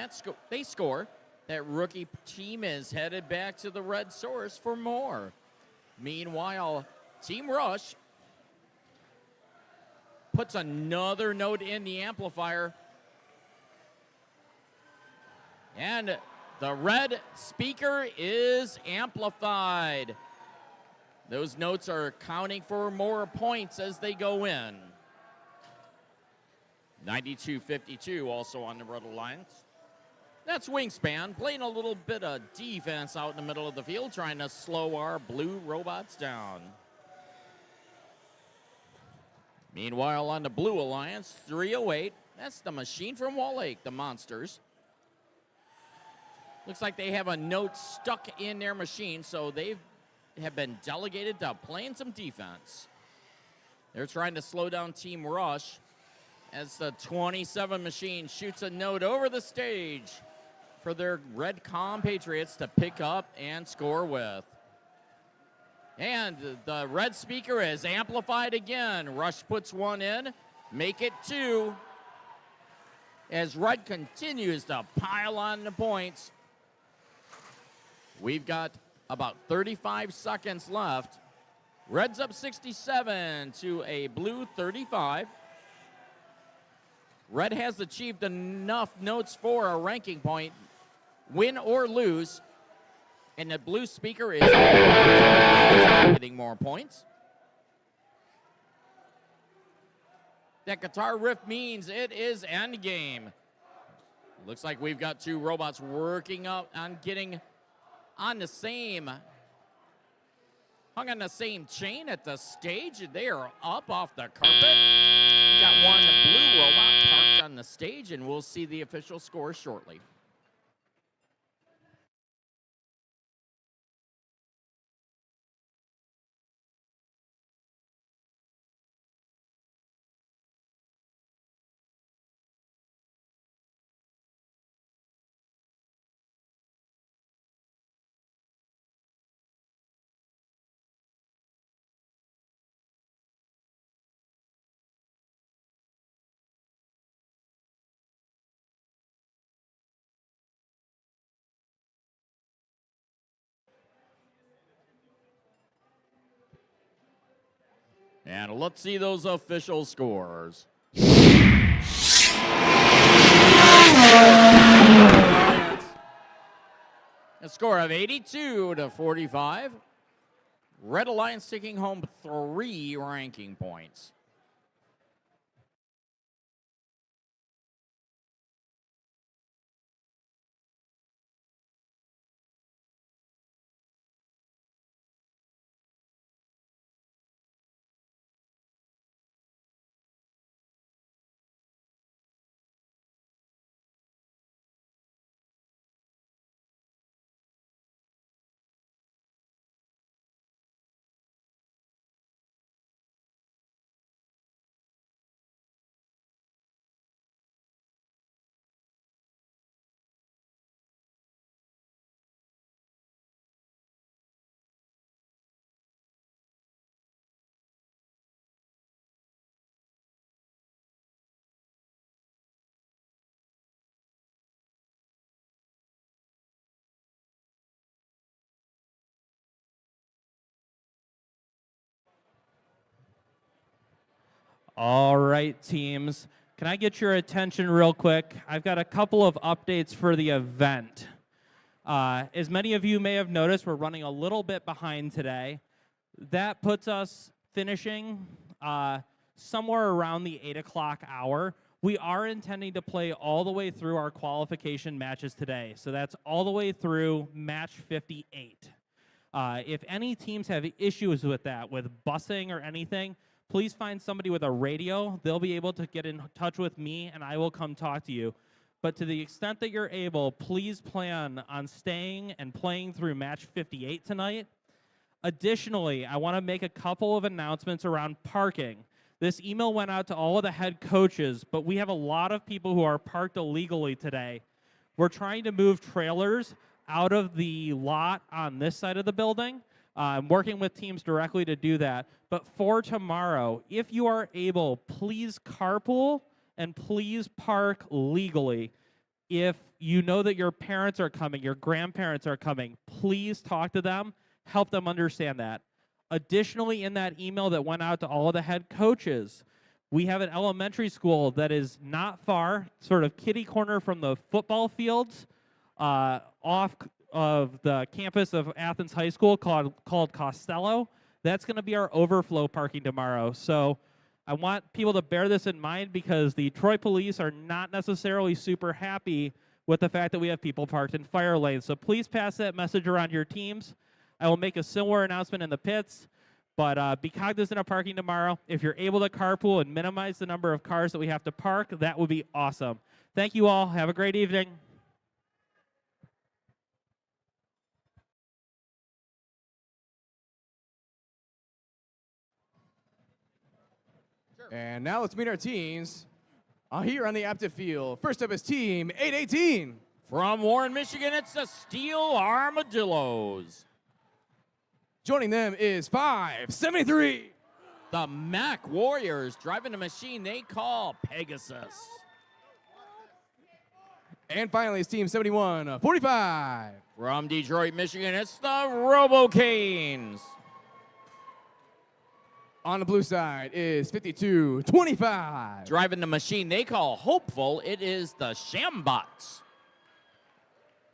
they score. That rookie team is headed back to the red source for more. Meanwhile, Team Rush puts another note in the amplifier. And the red speaker is amplified. Those notes are counting for more points as they go in. 92-52 also on the Red Alliance. That's Wingspan playing a little bit of defense out in the middle of the field, trying to slow our blue robots down. Meanwhile, on the Blue Alliance, 308. That's the machine from Wall Lake, the Monsters. Looks like they have a note stuck in their machine, so they have been delegated to playing some defense. They're trying to slow down Team Rush as the 27 machine shoots a note over the stage for their red compatriots to pick up and score with. And the red speaker is amplified again. Rush puts one in, make it 2. As Red continues to pile on the points. We've got about 35 seconds left. Red's up 67 to a blue 35. Red has achieved enough notes for a ranking point, win or lose. And the blue speaker is getting more points. That guitar riff means it is endgame. Looks like we've got 2 robots working up on getting on the same, hung on the same chain at the stage. They are up off the carpet. Got one blue robot parked on the stage, and we'll see the official score shortly. And let's see those official scores. A score of 82-45. Red Alliance taking home 3 ranking points. All right, teams. Can I get your attention real quick? I've got a couple of updates for the event. As many of you may have noticed, we're running a little bit behind today. That puts us finishing somewhere around the 8 o'clock hour. We are intending to play all the way through our qualification matches today. So that's all the way through match 58. If any teams have issues with that, with busing or anything, please find somebody with a radio. They'll be able to get in touch with me, and I will come talk to you. But to the extent that you're able, please plan on staying and playing through match 58 tonight. Additionally, I want to make a couple of announcements around parking. This email went out to all of the head coaches, but we have a lot of people who are parked illegally today. We're trying to move trailers out of the lot on this side of the building. I'm working with teams directly to do that. But for tomorrow, if you are able, please carpool and please park legally. If you know that your parents are coming, your grandparents are coming, please talk to them, help them understand that. Additionally, in that email that went out to all of the head coaches, we have an elementary school that is not far, sort of kitty corner from the football fields, off of the campus of Athens High School called Costello. That's going to be our overflow parking tomorrow. So I want people to bear this in mind because the Troy police are not necessarily super happy with the fact that we have people parked in fire lanes. So please pass that message around your teams. I will make a similar announcement in the pits, but be cognizant of parking tomorrow. If you're able to carpool and minimize the number of cars that we have to park, that would be awesome. Thank you all. Have a great evening. And now let's meet our teams here on the active field. First up is team 818. From Warren, Michigan, it's the Steel Armadillos. Joining them is 573. The Mac Warriors driving a machine they call Pegasus. And finally, it's team 7145. From Detroit, Michigan, it's the Robo-Canes. On the blue side is 5225. Driving the machine they call Hopeful, it is the Shambots.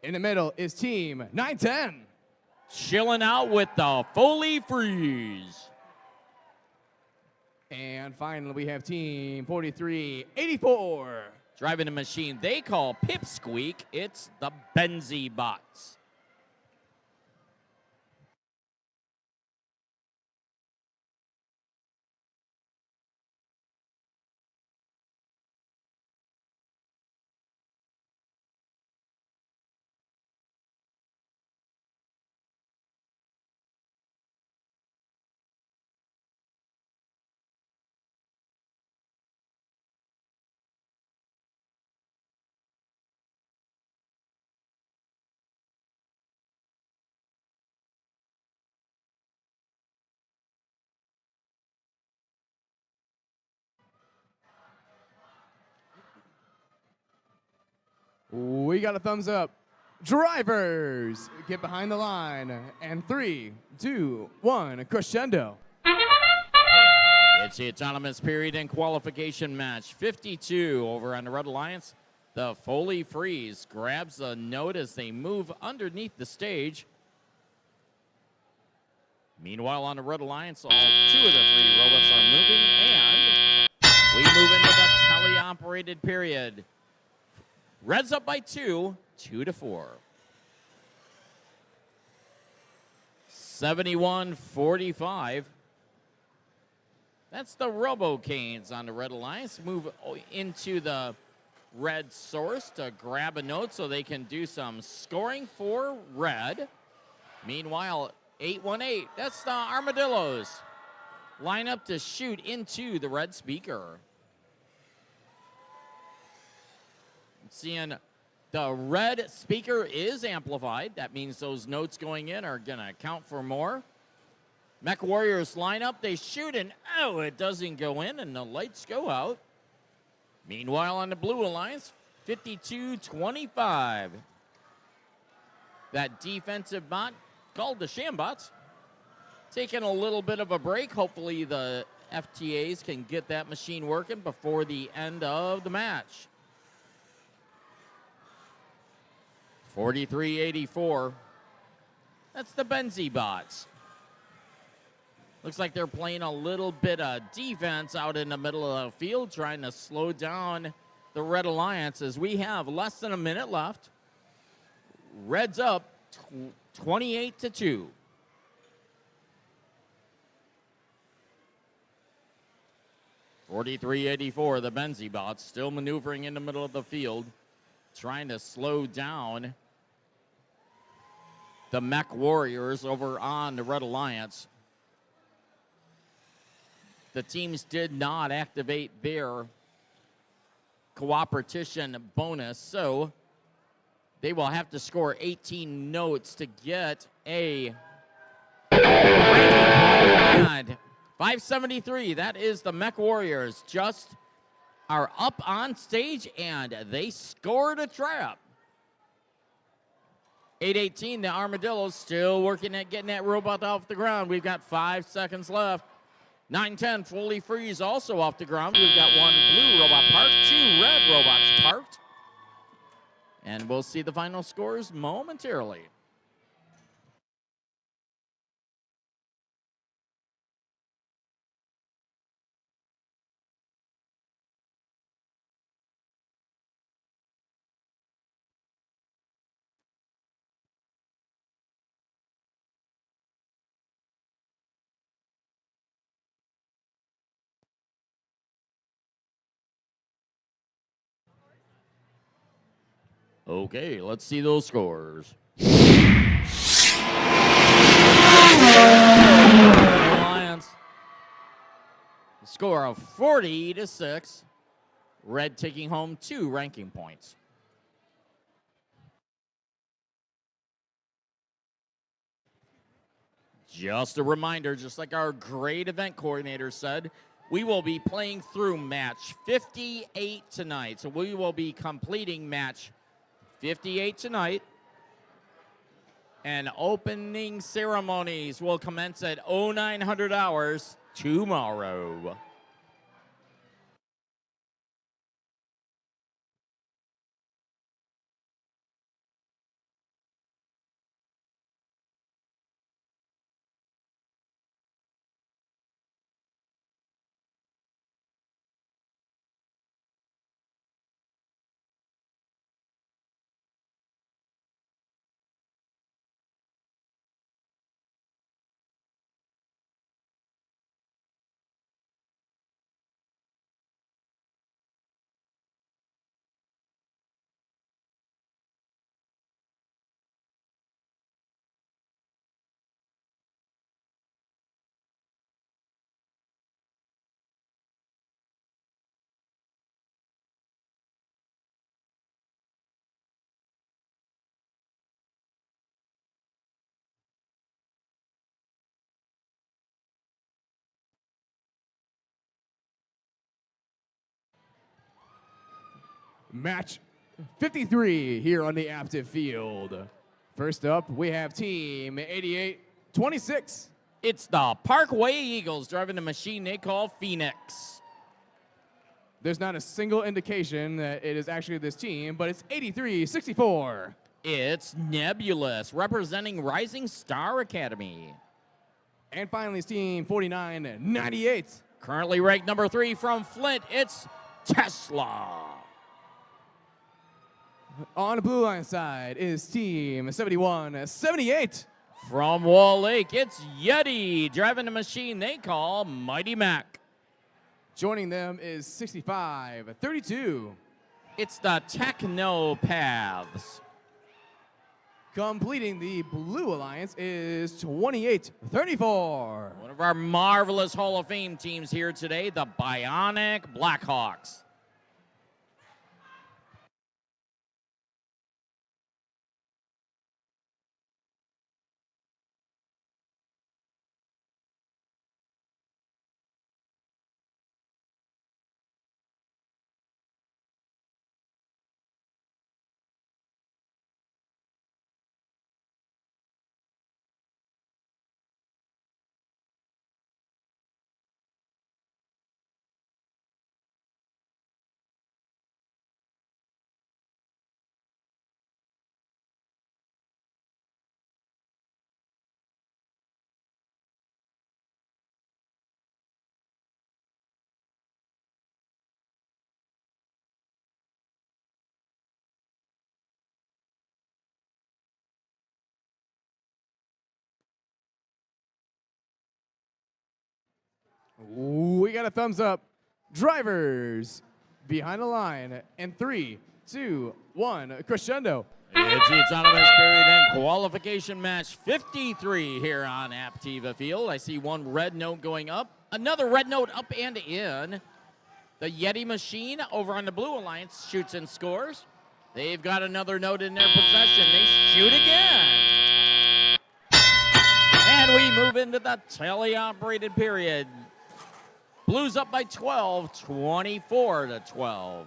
In the middle is team 910. Chilling out with the Foley Freeze. And finally, we have team 4384. Driving the machine they call Pipsqueak, it's the Benzie Bots. We got a thumbs up. Drivers, get behind the line. And 3, 2, 1, crescendo. It's the autonomous period and qualification match. 52 over on the Red Alliance. The Foley Freeze grabs a note as they move underneath the stage. Meanwhile, on the Red Alliance, all 2 of the 3 robots are moving, and we move into the teleoperated period. Reds up by 2, 2-4. 71-45. That's the Robo-Canes on the Red Alliance. Move into the Red Source to grab a note so they can do some scoring for Red. Meanwhile, 818, that's the Armadillos. Line up to shoot into the Red Speaker. Seeing the Red Speaker is amplified. That means those notes going in are going to count for more. Mech Warriors line up, they shoot, and oh, it doesn't go in, and the lights go out. Meanwhile, on the Blue Alliance, 52-25. That defensive bot, called the Shambots, taking a little bit of a break. Hopefully the FTAs can get that machine working before the end of the match. 43-84. That's the Benzie bots. Looks like they're playing a little bit of defense out in the middle of the field, trying to slow down the Red Alliance as we have less than a minute left. Reds up 28-2. (43-84), the Benzie bots still maneuvering in the middle of the field, trying to slow down the Mech Warriors over on the Red Alliance. The teams did not activate their cooperation bonus, so they will have to score 18 notes to get a ranking point. 573, that is the Mech Warriors, just are up on stage, and they scored a trap. 818, the Armadillos still working at getting that robot off the ground. We've got 5 seconds left. 910, Foley Freeze also off the ground. We've got 1 blue robot parked, 2 red robots parked. And we'll see the final scores momentarily. Okay, let's see those scores. Alliance. Score of 40-6. Red taking home 2 ranking points. Just a reminder, just like our great event coordinator said, we will be playing through match 58 tonight. So we will be completing match 58 tonight. And opening ceremonies will commence at 0900 hours tomorrow. Match 53 here on the active field. First up, we have Team 88-26 It's the Parkway Eagles driving the machine they call Phoenix. There's not a single indication that it is actually this team, but it's 83-64. It's Nebulous representing Rising Star Academy. And finally, it's team 49-98. Currently ranked number 3 from Flint, it's Tesla. On the blue line side is team 71-78. From Wall Lake, it's Yeti driving the machine they call Mighty Mac. Joining them is 65-32. It's the Techno Paths. Completing the blue alliance is 28-34. One of our marvelous Hall of Fame teams here today, the Bionic Blackhawks. We got a thumbs up. Drivers behind the line in 3, 2, 1, crescendo. It's the autonomous period and qualification match 53 here on Aptiva Field. I see one red note going up, another red note up and in. The Yeti machine over on the Blue Alliance shoots and scores. They've got another note in their possession. They shoot again. And we move into the teleoperated period. Blues up by 12, 24-12.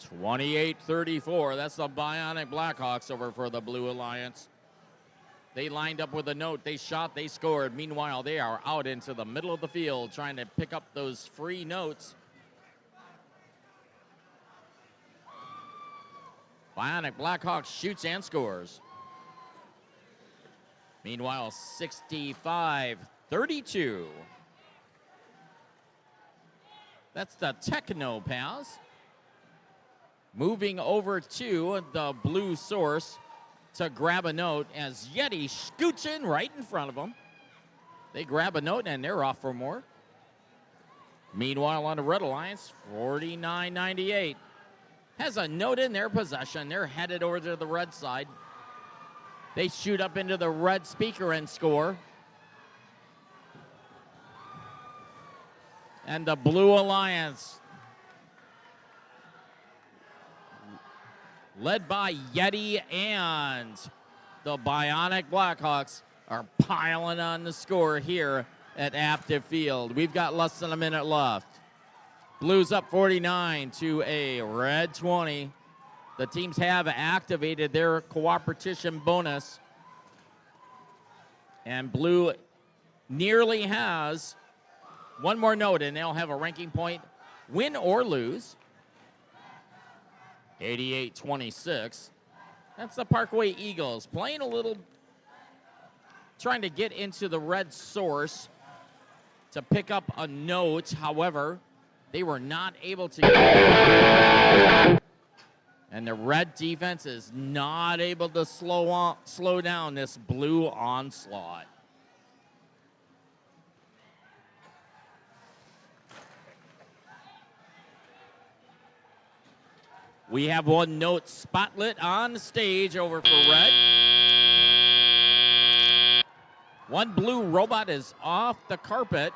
28-34. That's the Bionic Blackhawks over for the Blue Alliance. They lined up with a note. They shot, they scored. Meanwhile, they are out into the middle of the field trying to pick up those free notes. Bionic Blackhawks shoots and scores. Meanwhile, 65-32. That's the Techno Pass. Moving over to the blue source to grab a note as Yeti scoots in right in front of them. They grab a note and they're off for more. Meanwhile, on the Red Alliance, 49-98 has a note in their possession. They're headed over to the red side. They shoot up into the red speaker and score. And the Blue Alliance, led by Yeti and the Bionic Blackhawks, are piling on the score here at Aptive Field. We've got less than a minute left. Blues up 49 to a red 20. The teams have activated their cooperation bonus. And Blue nearly has one more note, and they'll have a ranking point, win or lose. 88-26. That's the Parkway Eagles playing a little, trying to get into the red source to pick up a note. However, they were not able to get. And the red defense is not able to slow down this blue onslaught. We have one note spotlit on the stage over for red. One blue robot is off the carpet.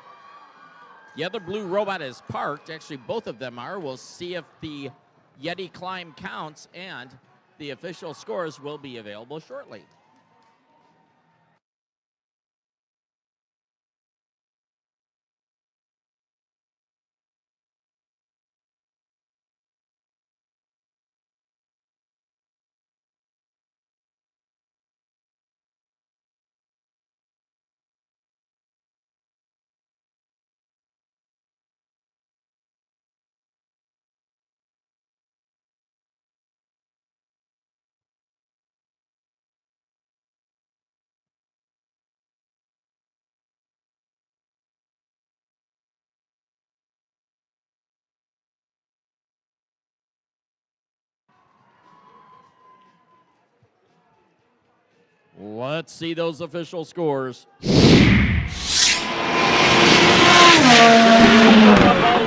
The other blue robot is parked. Actually, both of them are. We'll see if the Yeti climb counts, and the official scores will be available shortly. Let's see those official scores.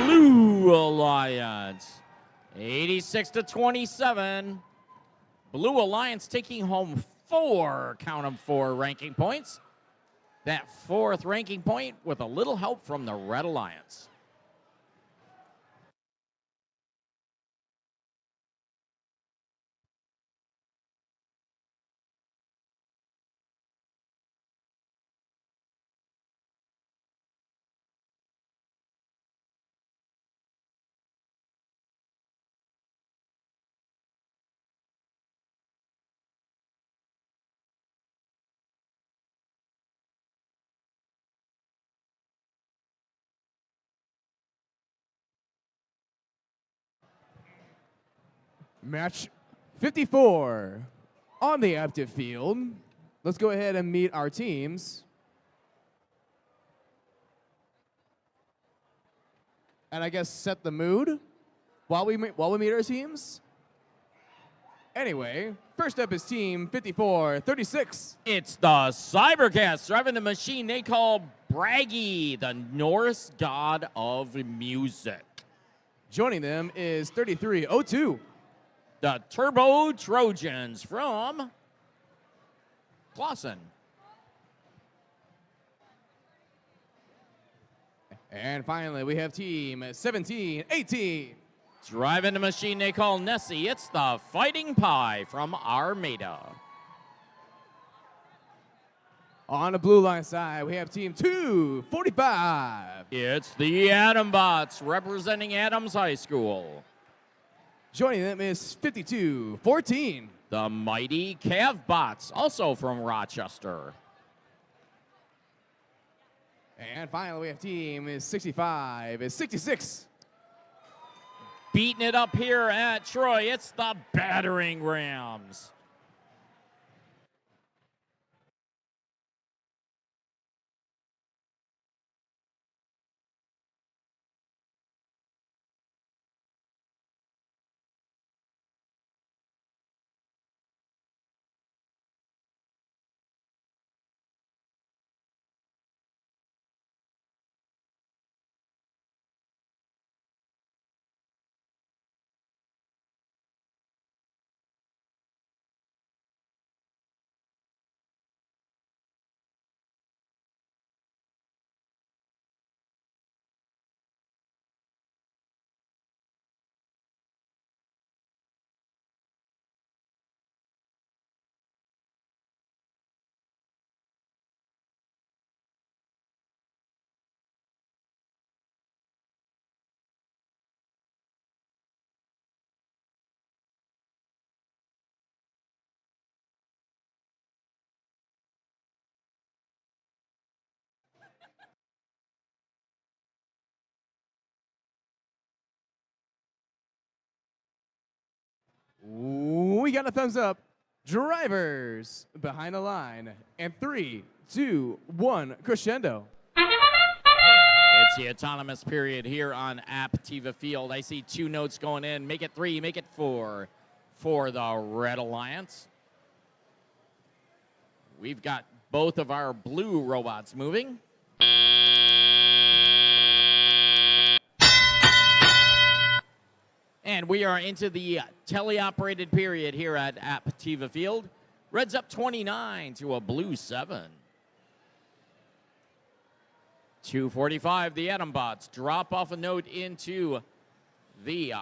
Blue Alliance, 86-27. Blue Alliance taking home 4, count 'em 4 ranking points. That 4th ranking point with a little help from the Red Alliance. Match 54 on the active field. Let's go ahead and meet our teams. And I guess set the mood while we meet our teams. Anyway, first up is team 54-36. It's the Cybercats driving the machine they call Bragi, the Norse god of music. Joining them is 3302. The Turbo Trojans from Clausen. And finally, we have team 1718. Driving the machine they call Nessie, it's the Fighting Pie from Armada. On the blue line side, we have team 245. It's the Atom Bots representing Adams High School. Joining them is 5214. The mighty Cav Bots, also from Rochester. And finally, we have team 66. Beating it up here at Troy, it's the Battering Rams. We got a thumbs up. Drivers behind the line. And 3, 2, 1, crescendo. It's the autonomous period here on Aptiva Field. I see 2 notes going in. Make it 3, make it 4 for the Red Alliance. We've got both of our blue robots moving. And we are into the teleoperated period here at Aptiva Field. Reds up 29 to a blue 7. 2:45, the Atom Bots drop off a note into the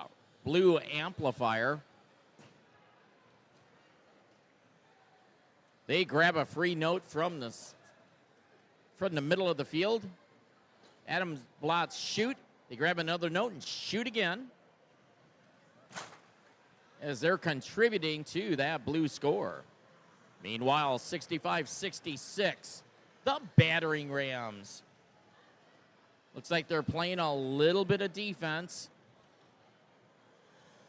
blue amplifier. They grab a free note from the middle of the field. Atom Bots shoot. They grab another note and shoot again, as they're contributing to that blue score. Meanwhile, 65-66, the Battering Rams. Looks like they're playing a little bit of defense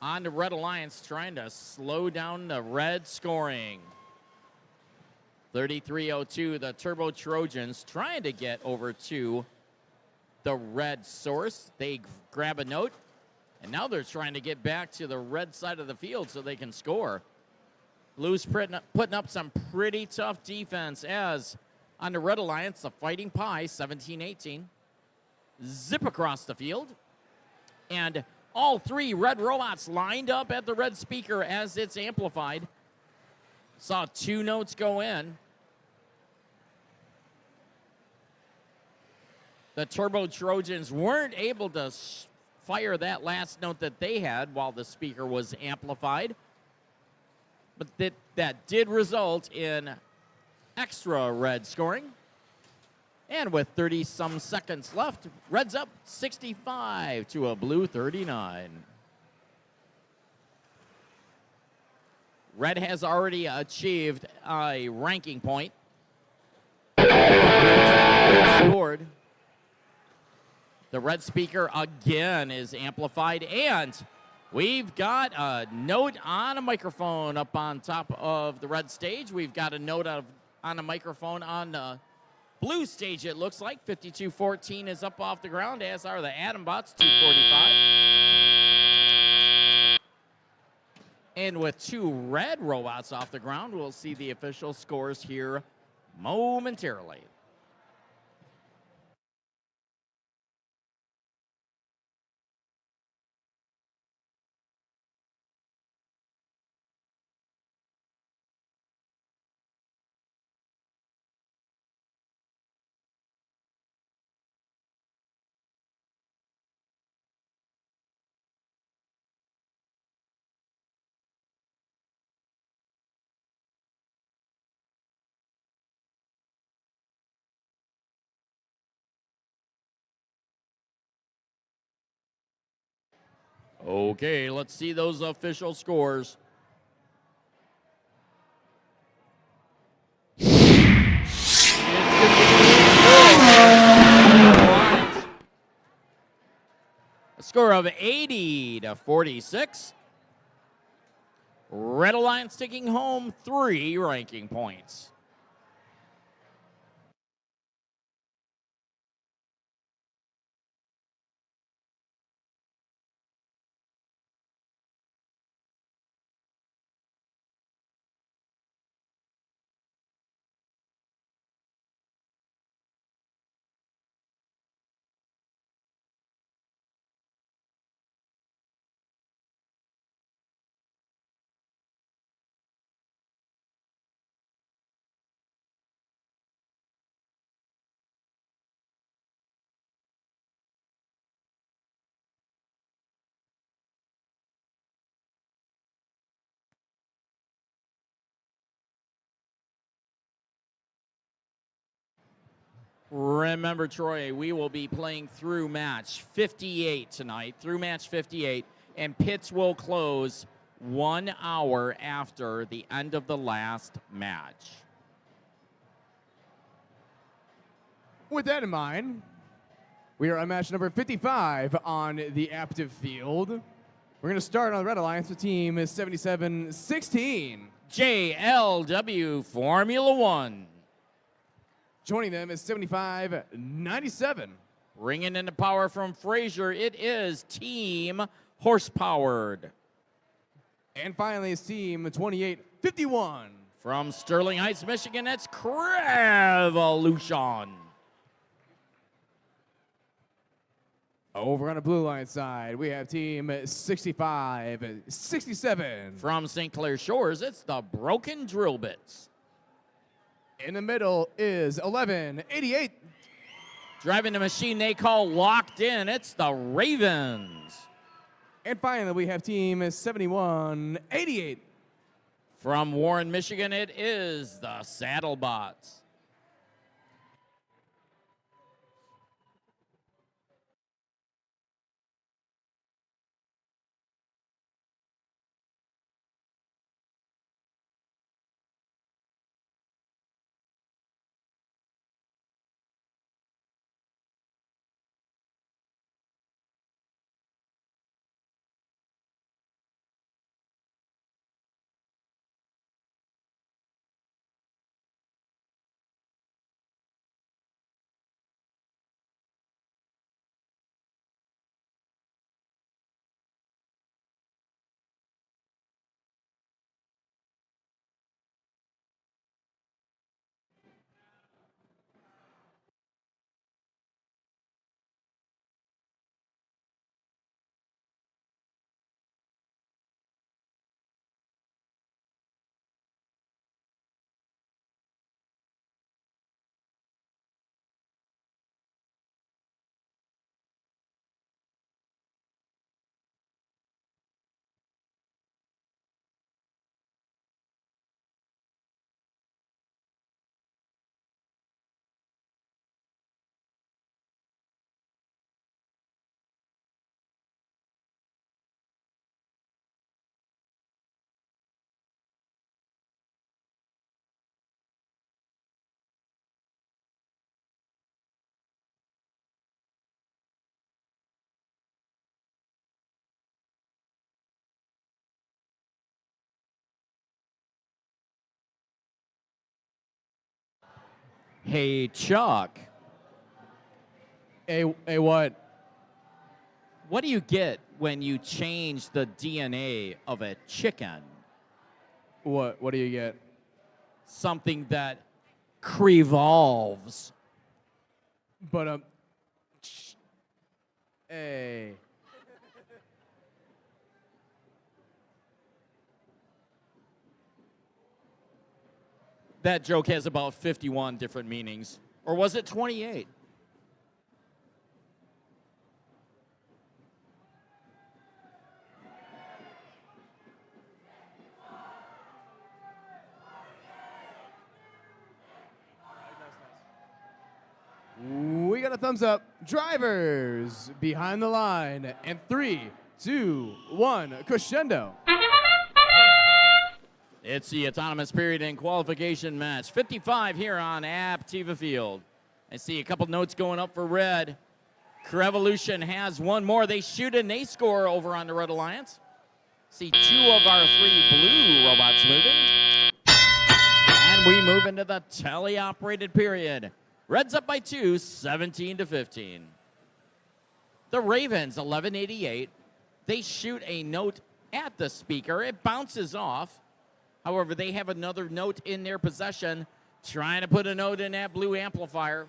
on the Red Alliance, trying to slow down the Red scoring. 33-02, the Turbo Trojans trying to get over to the Red source. They grab a note, and now they're trying to get back to the Red side of the field so they can score. Blues putting up some pretty tough defense as on the Red Alliance, the Fighting Pie, 17-18. Zip across the field. And all three red robots lined up at the red speaker as it's amplified. Saw two notes go in. The Turbo Trojans weren't able to fire that last note that they had while the speaker was amplified. But that did result in extra red scoring. And with 30-some seconds left, Reds up 65 to a blue 39. Red has already achieved a ranking point. Scored. The red speaker again is amplified, and we've got a note on a microphone up on top of the red stage. We've got a note on a microphone on the blue stage, it looks like. 5214 is up off the ground, as are the Atom Bots, 245. And with two red robots off the ground, we'll see the official scores here momentarily. Okay, let's see those official scores. A score of 80-46. Red Alliance taking home 3 ranking points. Remember, Troy, we will be playing through match 58 tonight, through match 58, and pits will close 1 hour after the end of the last match. With that in mind, we are on match number 55 on the active field. We're going to start on the Red Alliance with team 77-16. JLW Formula One. Joining them is 75-97. Bringing in the power from Fraser, it is Team Horsepowered. And finally, it's team 28-51. From Sterling Heights, Michigan, it's Crevolution. Over on the blue line side, we have team 65-67. From St. Clair Shores, it's the Broken Drill Bits. In the middle is 11-88. Driving the machine they call Locked In, it's the Ravens. And finally, we have team 71-88. From Warren, Michigan, it is the Saddlebots. Hey, Chuck, A what? what do you get when you change the DNA of a chicken? What do you get? Something that crevolves. But hey. That joke has about 51 different meanings. Or was it 28? We got a thumbs up. Drivers behind the line. And 3, 2, 1, crescendo. It's the autonomous period and qualification match. 55 here on Aptiva Field. I see a couple notes going up for red. Crevolution has one more. They shoot and they score over on the Red Alliance. See 2 of our 3 blue robots moving. And we move into the teleoperated period. Reds up by 2, 17-15. The Ravens, 1188. They shoot a note at the speaker. It bounces off. However, they have another note in their possession, trying to put a note in that blue amplifier.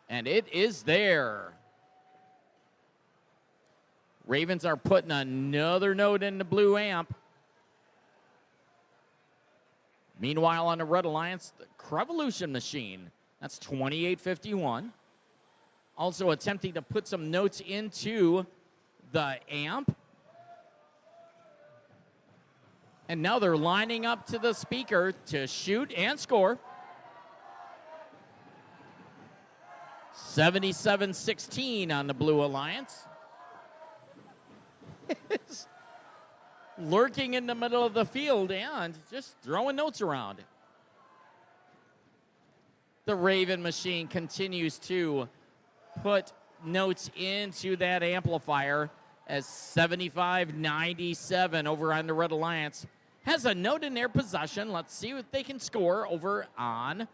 And it is there. Ravens are putting another note in the blue amp. Meanwhile, on the Red Alliance, the Crevolution machine, that's 2851. Also attempting to put some notes into the amp. And now they're lining up to the speaker to shoot and score. 77-16 on the Blue Alliance. It's lurking in the middle of the field and just throwing notes around. The Raven machine continues to put notes into that amplifier as 75-97 over on the Red Alliance has a note in their possession. Let's see what they can score over on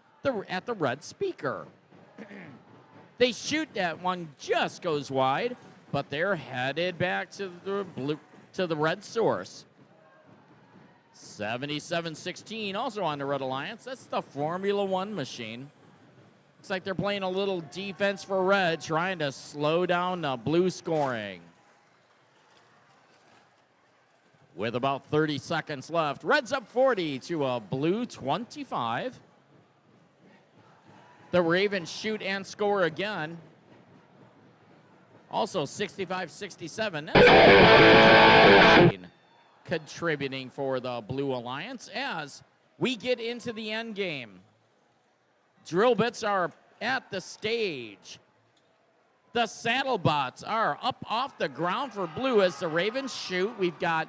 at the red speaker. They shoot that one, just goes wide, but they're headed back to the red source. 77-16 also on the Red Alliance. That's the Formula One machine. Looks like they're playing a little defense for red, trying to slow down the blue scoring. With about 30 seconds left, Reds up 40 to a blue 25. The Ravens shoot and score again. Also 65-67. That's contributing for the Blue Alliance as we get into the end game. Drill bits are at the stage. The saddle bots are up off the ground for blue as the Ravens shoot. We've got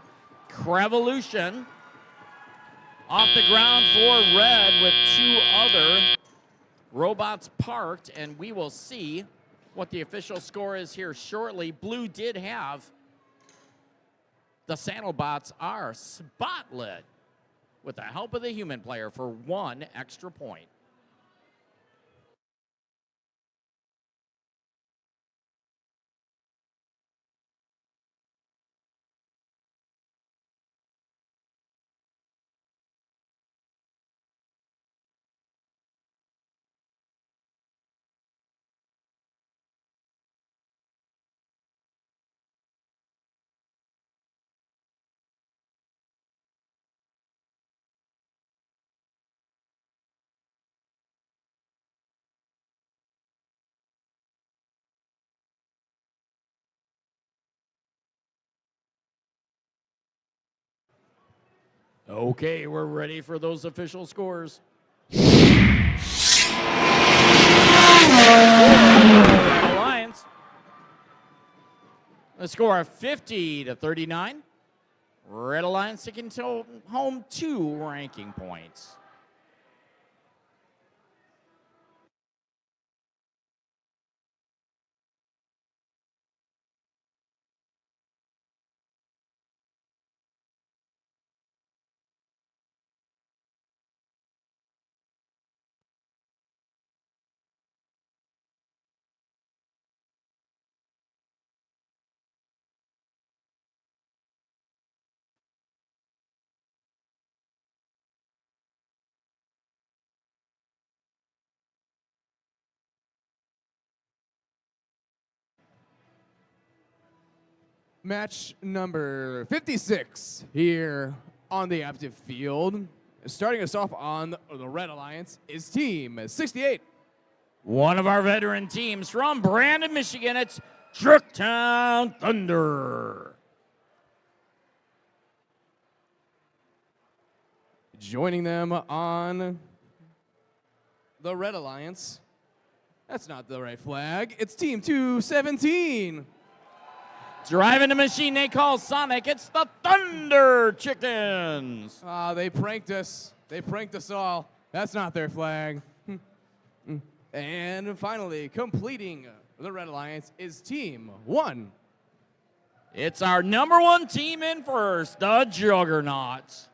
Crevolution off the ground for red with 2 other robots parked, and we will see what the official score is here shortly. Blue did have the saddle bots are spotlit with the help of the human player for 1 extra point. Okay, we're ready for those official scores. Alliance. The score of 50-39. Red Alliance taking home 2 ranking points. Match number 56 here on the active field. Starting us off on the Red Alliance is Team 68. One of our veteran teams from Brandon, Michigan. It's Trucktown Thunder. Joining them on the Red Alliance. That's not the right flag. It's Team 217. Driving the machine they call Sonic. It's the Thunder Chickens. They pranked us. They pranked us all. That's not their flag. And finally, completing the Red Alliance is Team 1. It's our number one team in first, the Juggernauts.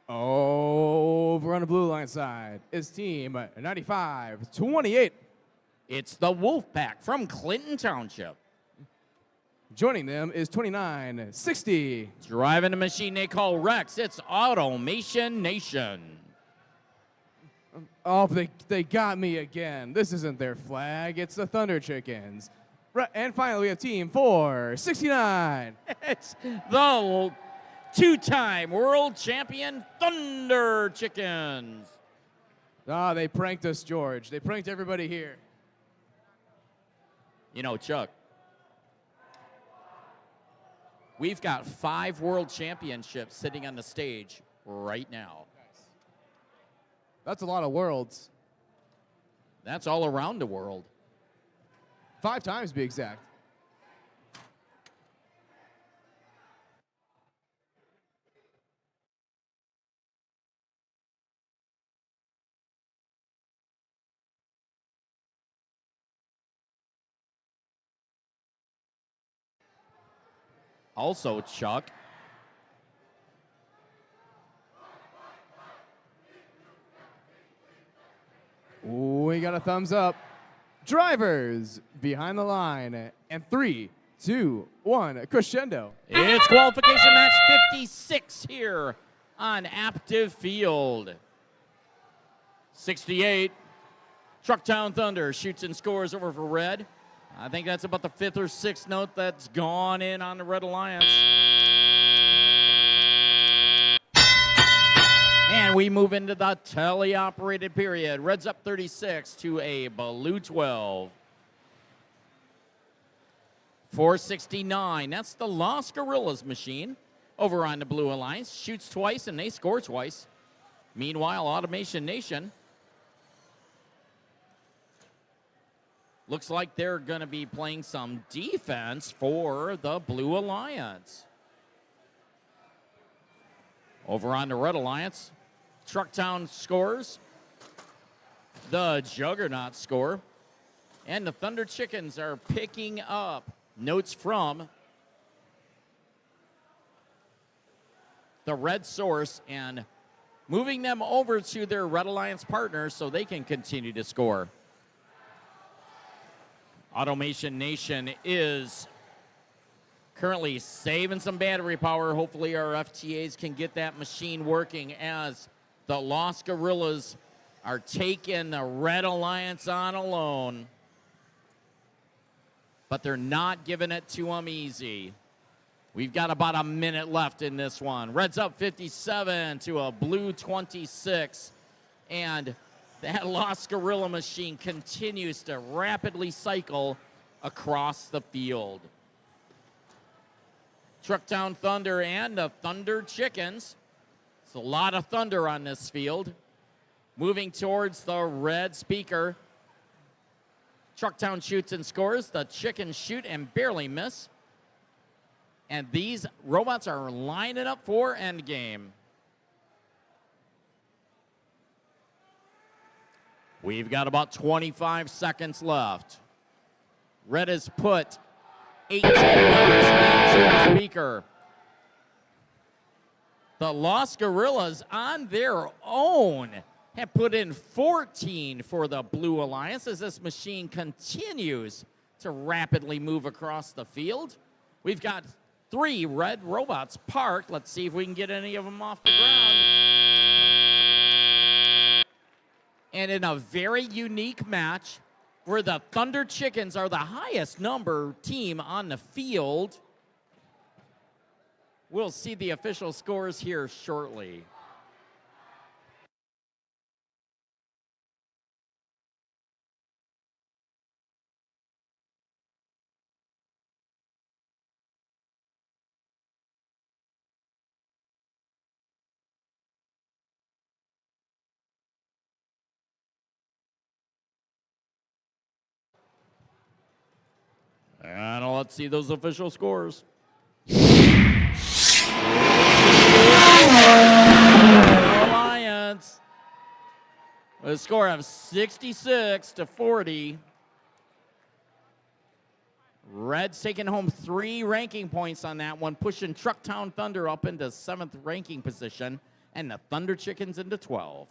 Over on the Blue Line side is Team 95-28. It's the Wolfpack from Clinton Township. Joining them is 29-60. Driving the machine they call Rex. It's Automation Nation. Oh, they got me again. This isn't their flag. It's the Thunder Chickens. And finally, we have Team 469. It's the two-time world champion Thunder Chickens. They pranked us, George. They pranked everybody here. You know, Chuck, we've got 5 world championships sitting on the stage right now. That's a lot of worlds. That's all around the world. 5 times, to be exact. Also, Chuck, We got a thumbs up. Drivers behind the line. And 3, 2, 1, crescendo. it's qualification match 56 here on Active Field. 68, Trucktown Thunder shoots and scores over for Red. I think that's about the 5th or 6th note that's gone in on the Red Alliance. And we move into the teleoperated period. Red's up 36 to a blue 12. 469, that's the Lost Gorillas machine over on the Blue Alliance. Shoots twice and they score twice. Meanwhile, Automation Nation looks like they're going to be playing some defense for the Blue Alliance. Over on the Red Alliance, Trucktown scores. The Juggernauts score. And the Thunder Chickens are picking up notes from the Red source and moving them over to their Red Alliance partners so they can continue to score. Automation Nation is currently saving some battery power. Hopefully our FTAs can get that machine working as the Lost Gorillas are taking the Red Alliance on alone. But they're not giving it to them easy. We've got about a minute left in this one. Red's up 57 to a blue 26. And that Lost Gorilla machine continues to rapidly cycle across the field. Trucktown Thunder and the Thunder Chickens. It's a lot of thunder on this field. Moving towards the red speaker. Trucktown shoots and scores. The Chickens shoot and barely miss. And these robots are lining up for endgame. We've got about 25 seconds left. Red has put 18 notes into the speaker. The Lost Gorillas on their own have put in 14 for the Blue Alliance as this machine continues to rapidly move across the field. We've got 3 red robots parked. Let's see if we can get any of them off the ground. And in a very unique match, where the Thunder Chickens are the highest number team on the field. We'll see the official scores here shortly. And let's see those official scores. Alliance with a score of 66-40. Reds taking home 3 ranking points on that one, pushing Trucktown Thunder up into 7th ranking position and the Thunder Chickens into 12.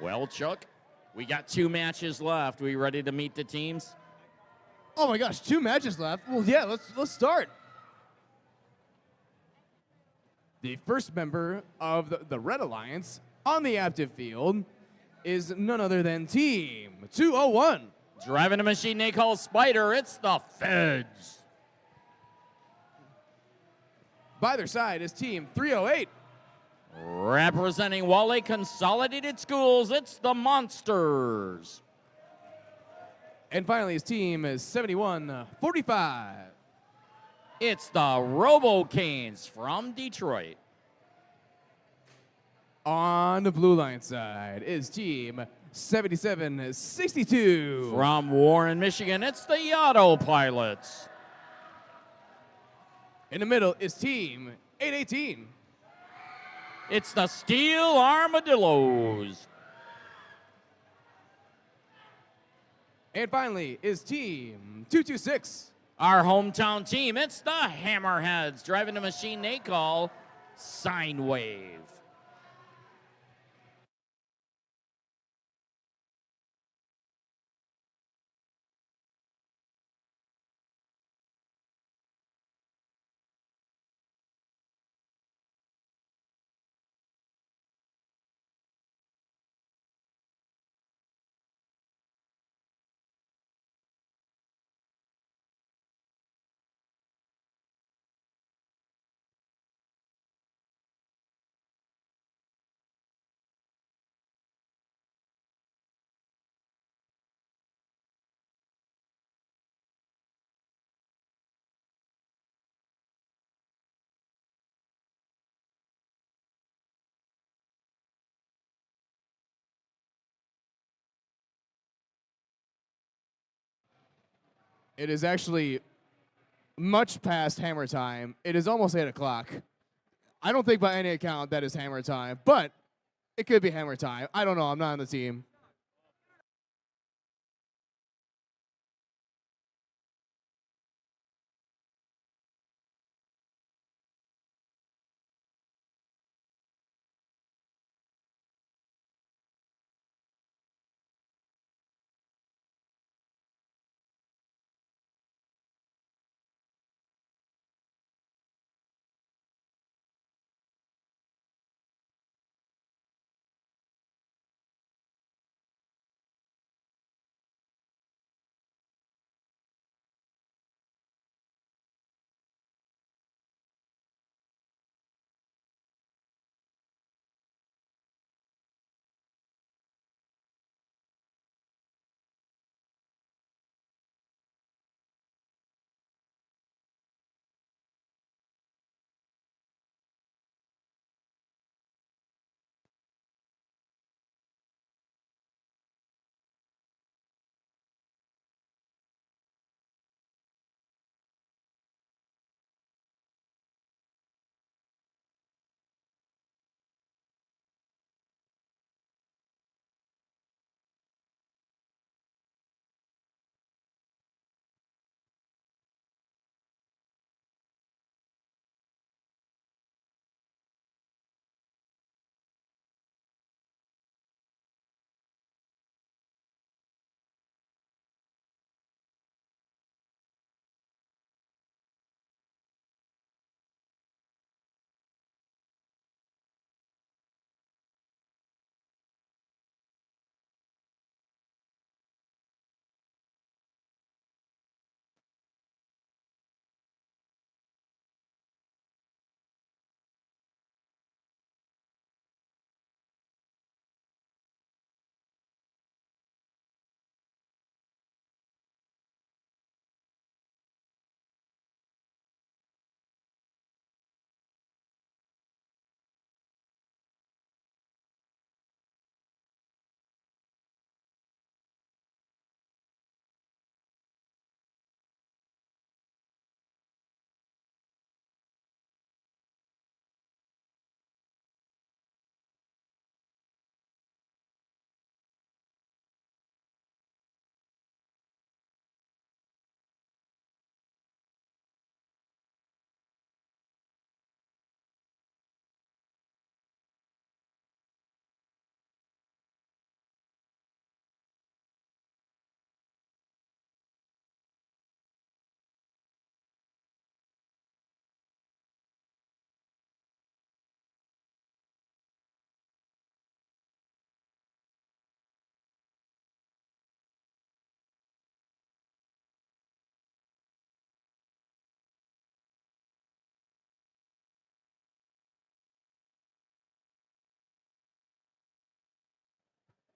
Well, Chuck, we got 2 matches left. We ready to meet the teams? Oh my gosh, 2 matches left. Well, yeah, let's start. The first member of the Red Alliance on the active field is none other than Team 201. Driving a machine they call Spider, it's the Feds. By their side is Team 308. Representing Wale Consolidated Schools, it's the Monsters. And finally, his team is 7145. It's the Robo Canes from Detroit. On the blue line side is team 7762. From Warren, Michigan, it's the Auto Pilots. In the middle is team 818. It's the Steel Armadillos. And finally is team 226. Our hometown team, it's the Hammerheads, driving a machine they call Sine Wave. It is actually much past hammer time. It is almost 8 o'clock. I don't think by any account that is hammer time, but it could be hammer time. I don't know. I'm not on the team.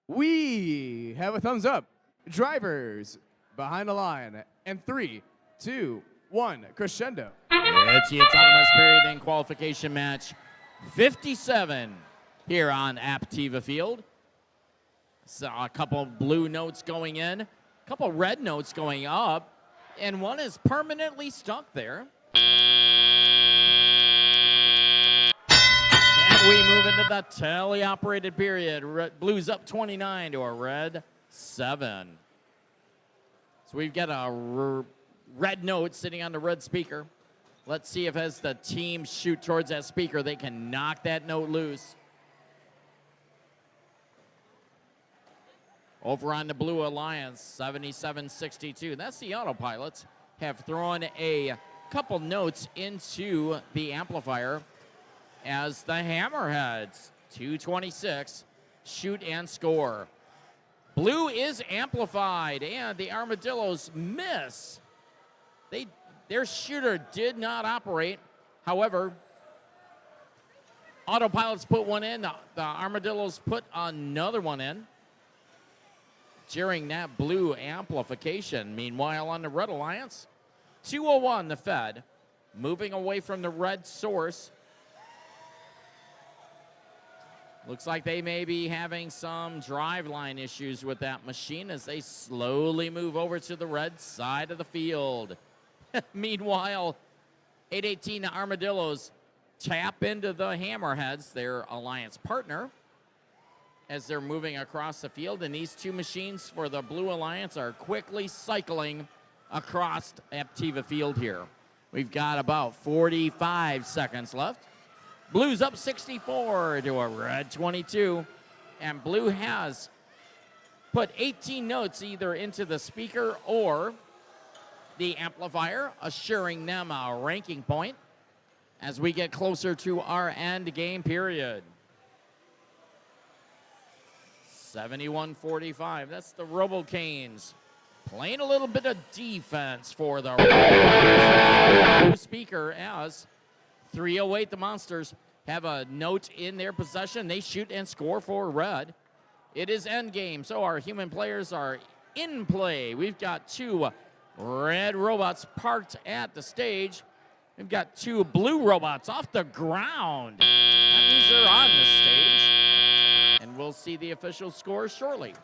We have a thumbs up. Drivers behind the line. And 3, 2, 1, crescendo. It's the autonomous period in qualification match 57 here on Aptiva Field. Saw a couple blue notes going in, a couple red notes going up, and one is permanently stuck there. And we move into the teleoperated period. Blues up 29 to a red 7. So we've got a red note sitting on the red speaker. Let's see if as the team shoot towards that speaker, they can knock that note loose. Over on the Blue Alliance, 7762. That's the autopilots have thrown a couple notes into the amplifier as the Hammerheads, 226, shoot and score. Blue is amplified, and the Armadillos miss. Their shooter did not operate. However, autopilots put one in. The Armadillos put another one in during that blue amplification. Meanwhile, on the Red Alliance, 201, the Fed, moving away from the red source. Looks like they may be having some driveline issues with that machine as they slowly move over to the red side of the field. Meanwhile, 818 Armadillos tap into the Hammerheads, their alliance partner, as they're moving across the field. And these two machines for the Blue Alliance are quickly cycling across Aptiva Field here. We've got about 45 seconds left. Blue's up 64 to a red 22. And Blue has put 18 notes either into the speaker or the amplifier, assuring them a ranking point as we get closer to our end game period. 71-45. That's the Robocanes playing a little bit of defense for the blue speaker as 308 the Monsters have a note in their possession. They shoot and score for red. It is end game, so our human players are in play. We've got two red robots parked at the stage. We've got two blue robots off the ground. That means they're on the stage. And we'll see the official score shortly.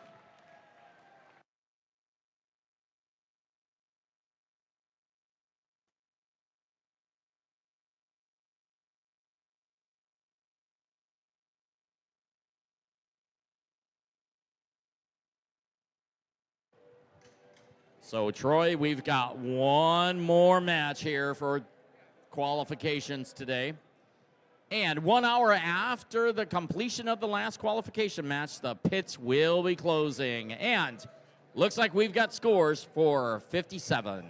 So, Troy, we've got one more match here for qualifications today. And 1 hour after the completion of the last qualification match, the pits will be closing. And looks like we've got scores for 57.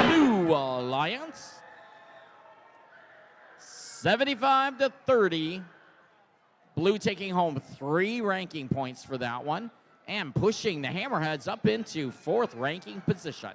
Blue Alliance, 75-30. Blue taking home 3 ranking points for that one and pushing the Hammerheads up into 4th ranking position.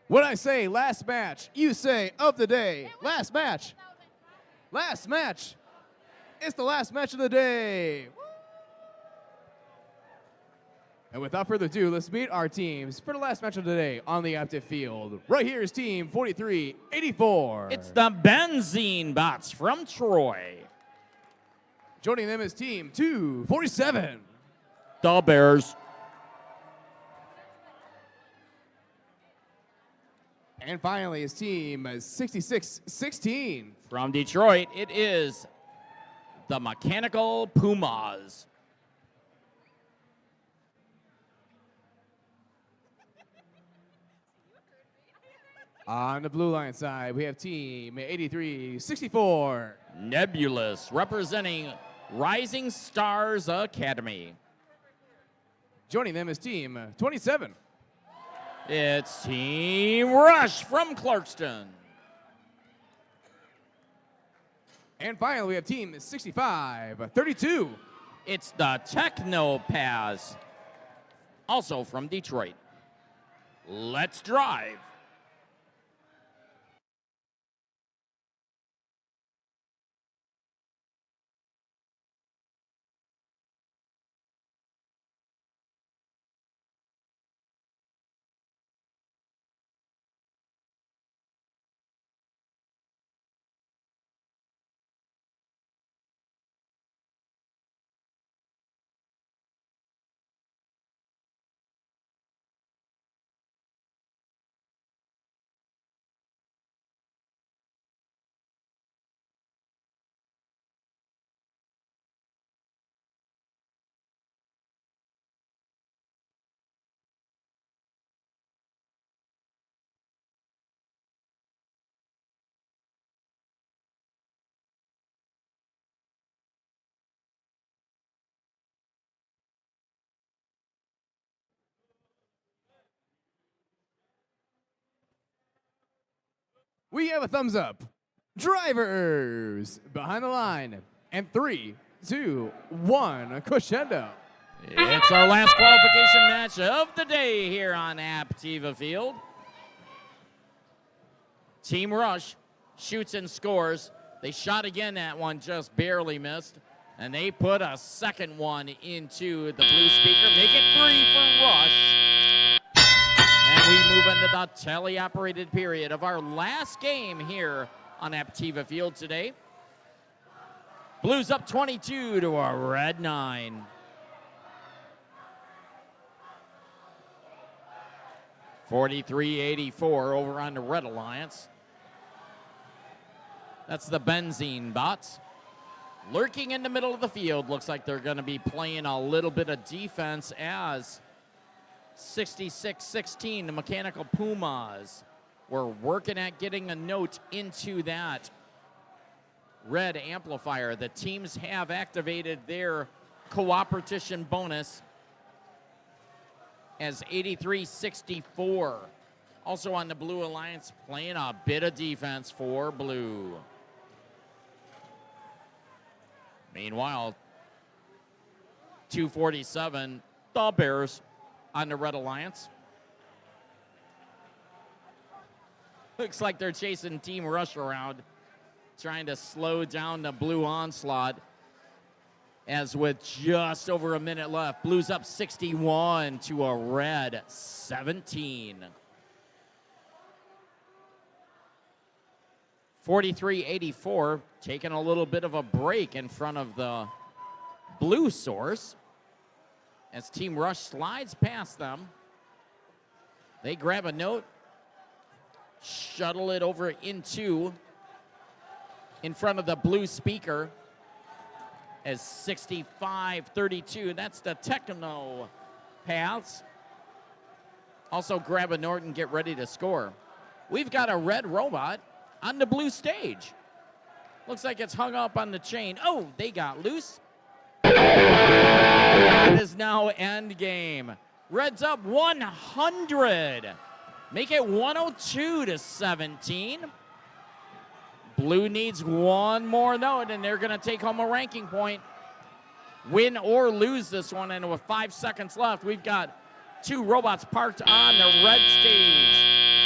When I say last match, you say of the day. Last match. Last match. It's the last match of the day. And without further ado, let's meet our teams for the last match of the day on the active field. Right here is Team 4384. It's the Benzene Bots from Troy. Joining them is Team 247. The Bears. And finally, is team 6616. From Detroit, it is the Mechanical Pumas. On the blue line side, we have team 8364. Nebulous, representing Rising Stars Academy. Joining them is team 27. It's Team Rush from Clarkston. And finally, we have team 6532. It's the Technopaths, also from Detroit. Let's drive. We have a thumbs up. Drivers behind the line. And 3, 2, 1, crescendo. It's our last qualification match of the day here on Aptiva Field. Team Rush shoots and scores. They shot again, that one just barely missed. And they put a second one into the blue speaker. Make it 3 for Rush. And we move into the tele-operated period of our last game here on Aptiva Field today. Blues up 22 to a red 9. $43.84 over on the Red Alliance. That's the Benzene bots. Lurking in the middle of the field. Looks like they're going to be playing a little bit of defense as 66-16, the Mechanical Pumas. We're working at getting a note into that red amplifier. The teams have activated their cooperation bonus as 83-64. Also on the Blue Alliance, playing a bit of defense for Blue. Meanwhile, 247, the Bears on the Red Alliance. Looks like they're chasing Team Rush around, trying to slow down the Blue onslaught. As with just over a minute left, Blues up 61 to a red 17. 43-84, taking a little bit of a break in front of the blue source. As Team Rush slides past them, they grab a note, shuttle it over into in front of the blue speaker as 65-32. That's the Techno Paths. Also grab a note and get ready to score. We've got a red robot on the blue stage. Looks like it's hung up on the chain. Oh, they got loose. And it is now end game. Reds up 100. Make it 102-17. Blue needs one more note, and they're going to take home a ranking point. Win or lose this one, and with 5 seconds left, we've got 2 robots parked on the red stage.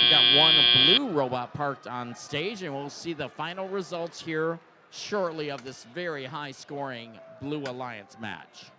We've got 1 blue robot parked on stage, and we'll see the final results here shortly of this very high-scoring Blue Alliance match.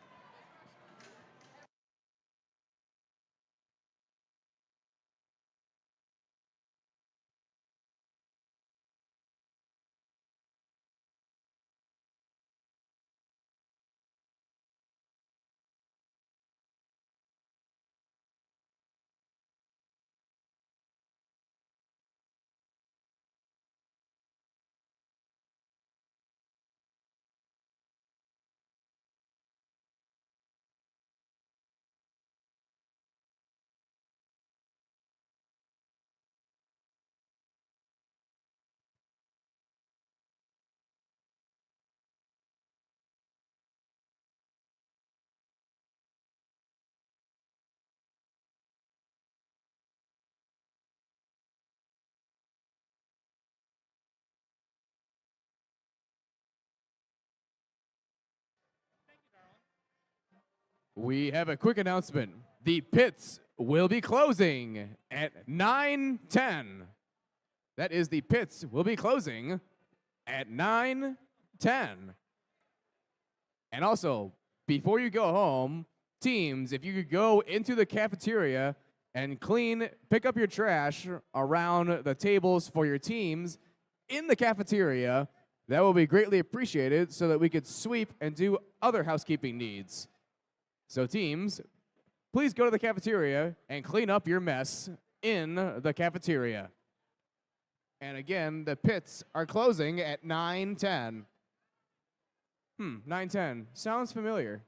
We have a quick announcement. The pits will be closing at 9:10. That is, the pits will be closing at 9:10. And also, before you go home, teams, if you could go into the cafeteria and pick up your trash around the tables for your teams in the cafeteria, that will be greatly appreciated so that we could sweep and do other housekeeping needs. So teams, please go to the cafeteria and clean up your mess in the cafeteria. And again, the pits are closing at 9:10. 9:10. Sounds familiar.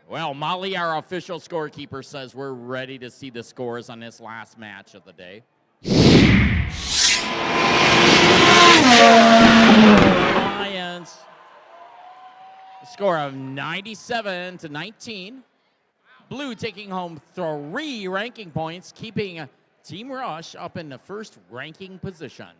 Well, Molly, our official scorekeeper, says we're ready to see the scores on this last match of the day. Lions, a score of 97-19. Blue taking home 3 ranking points, keeping Team Rush up in the first ranking position.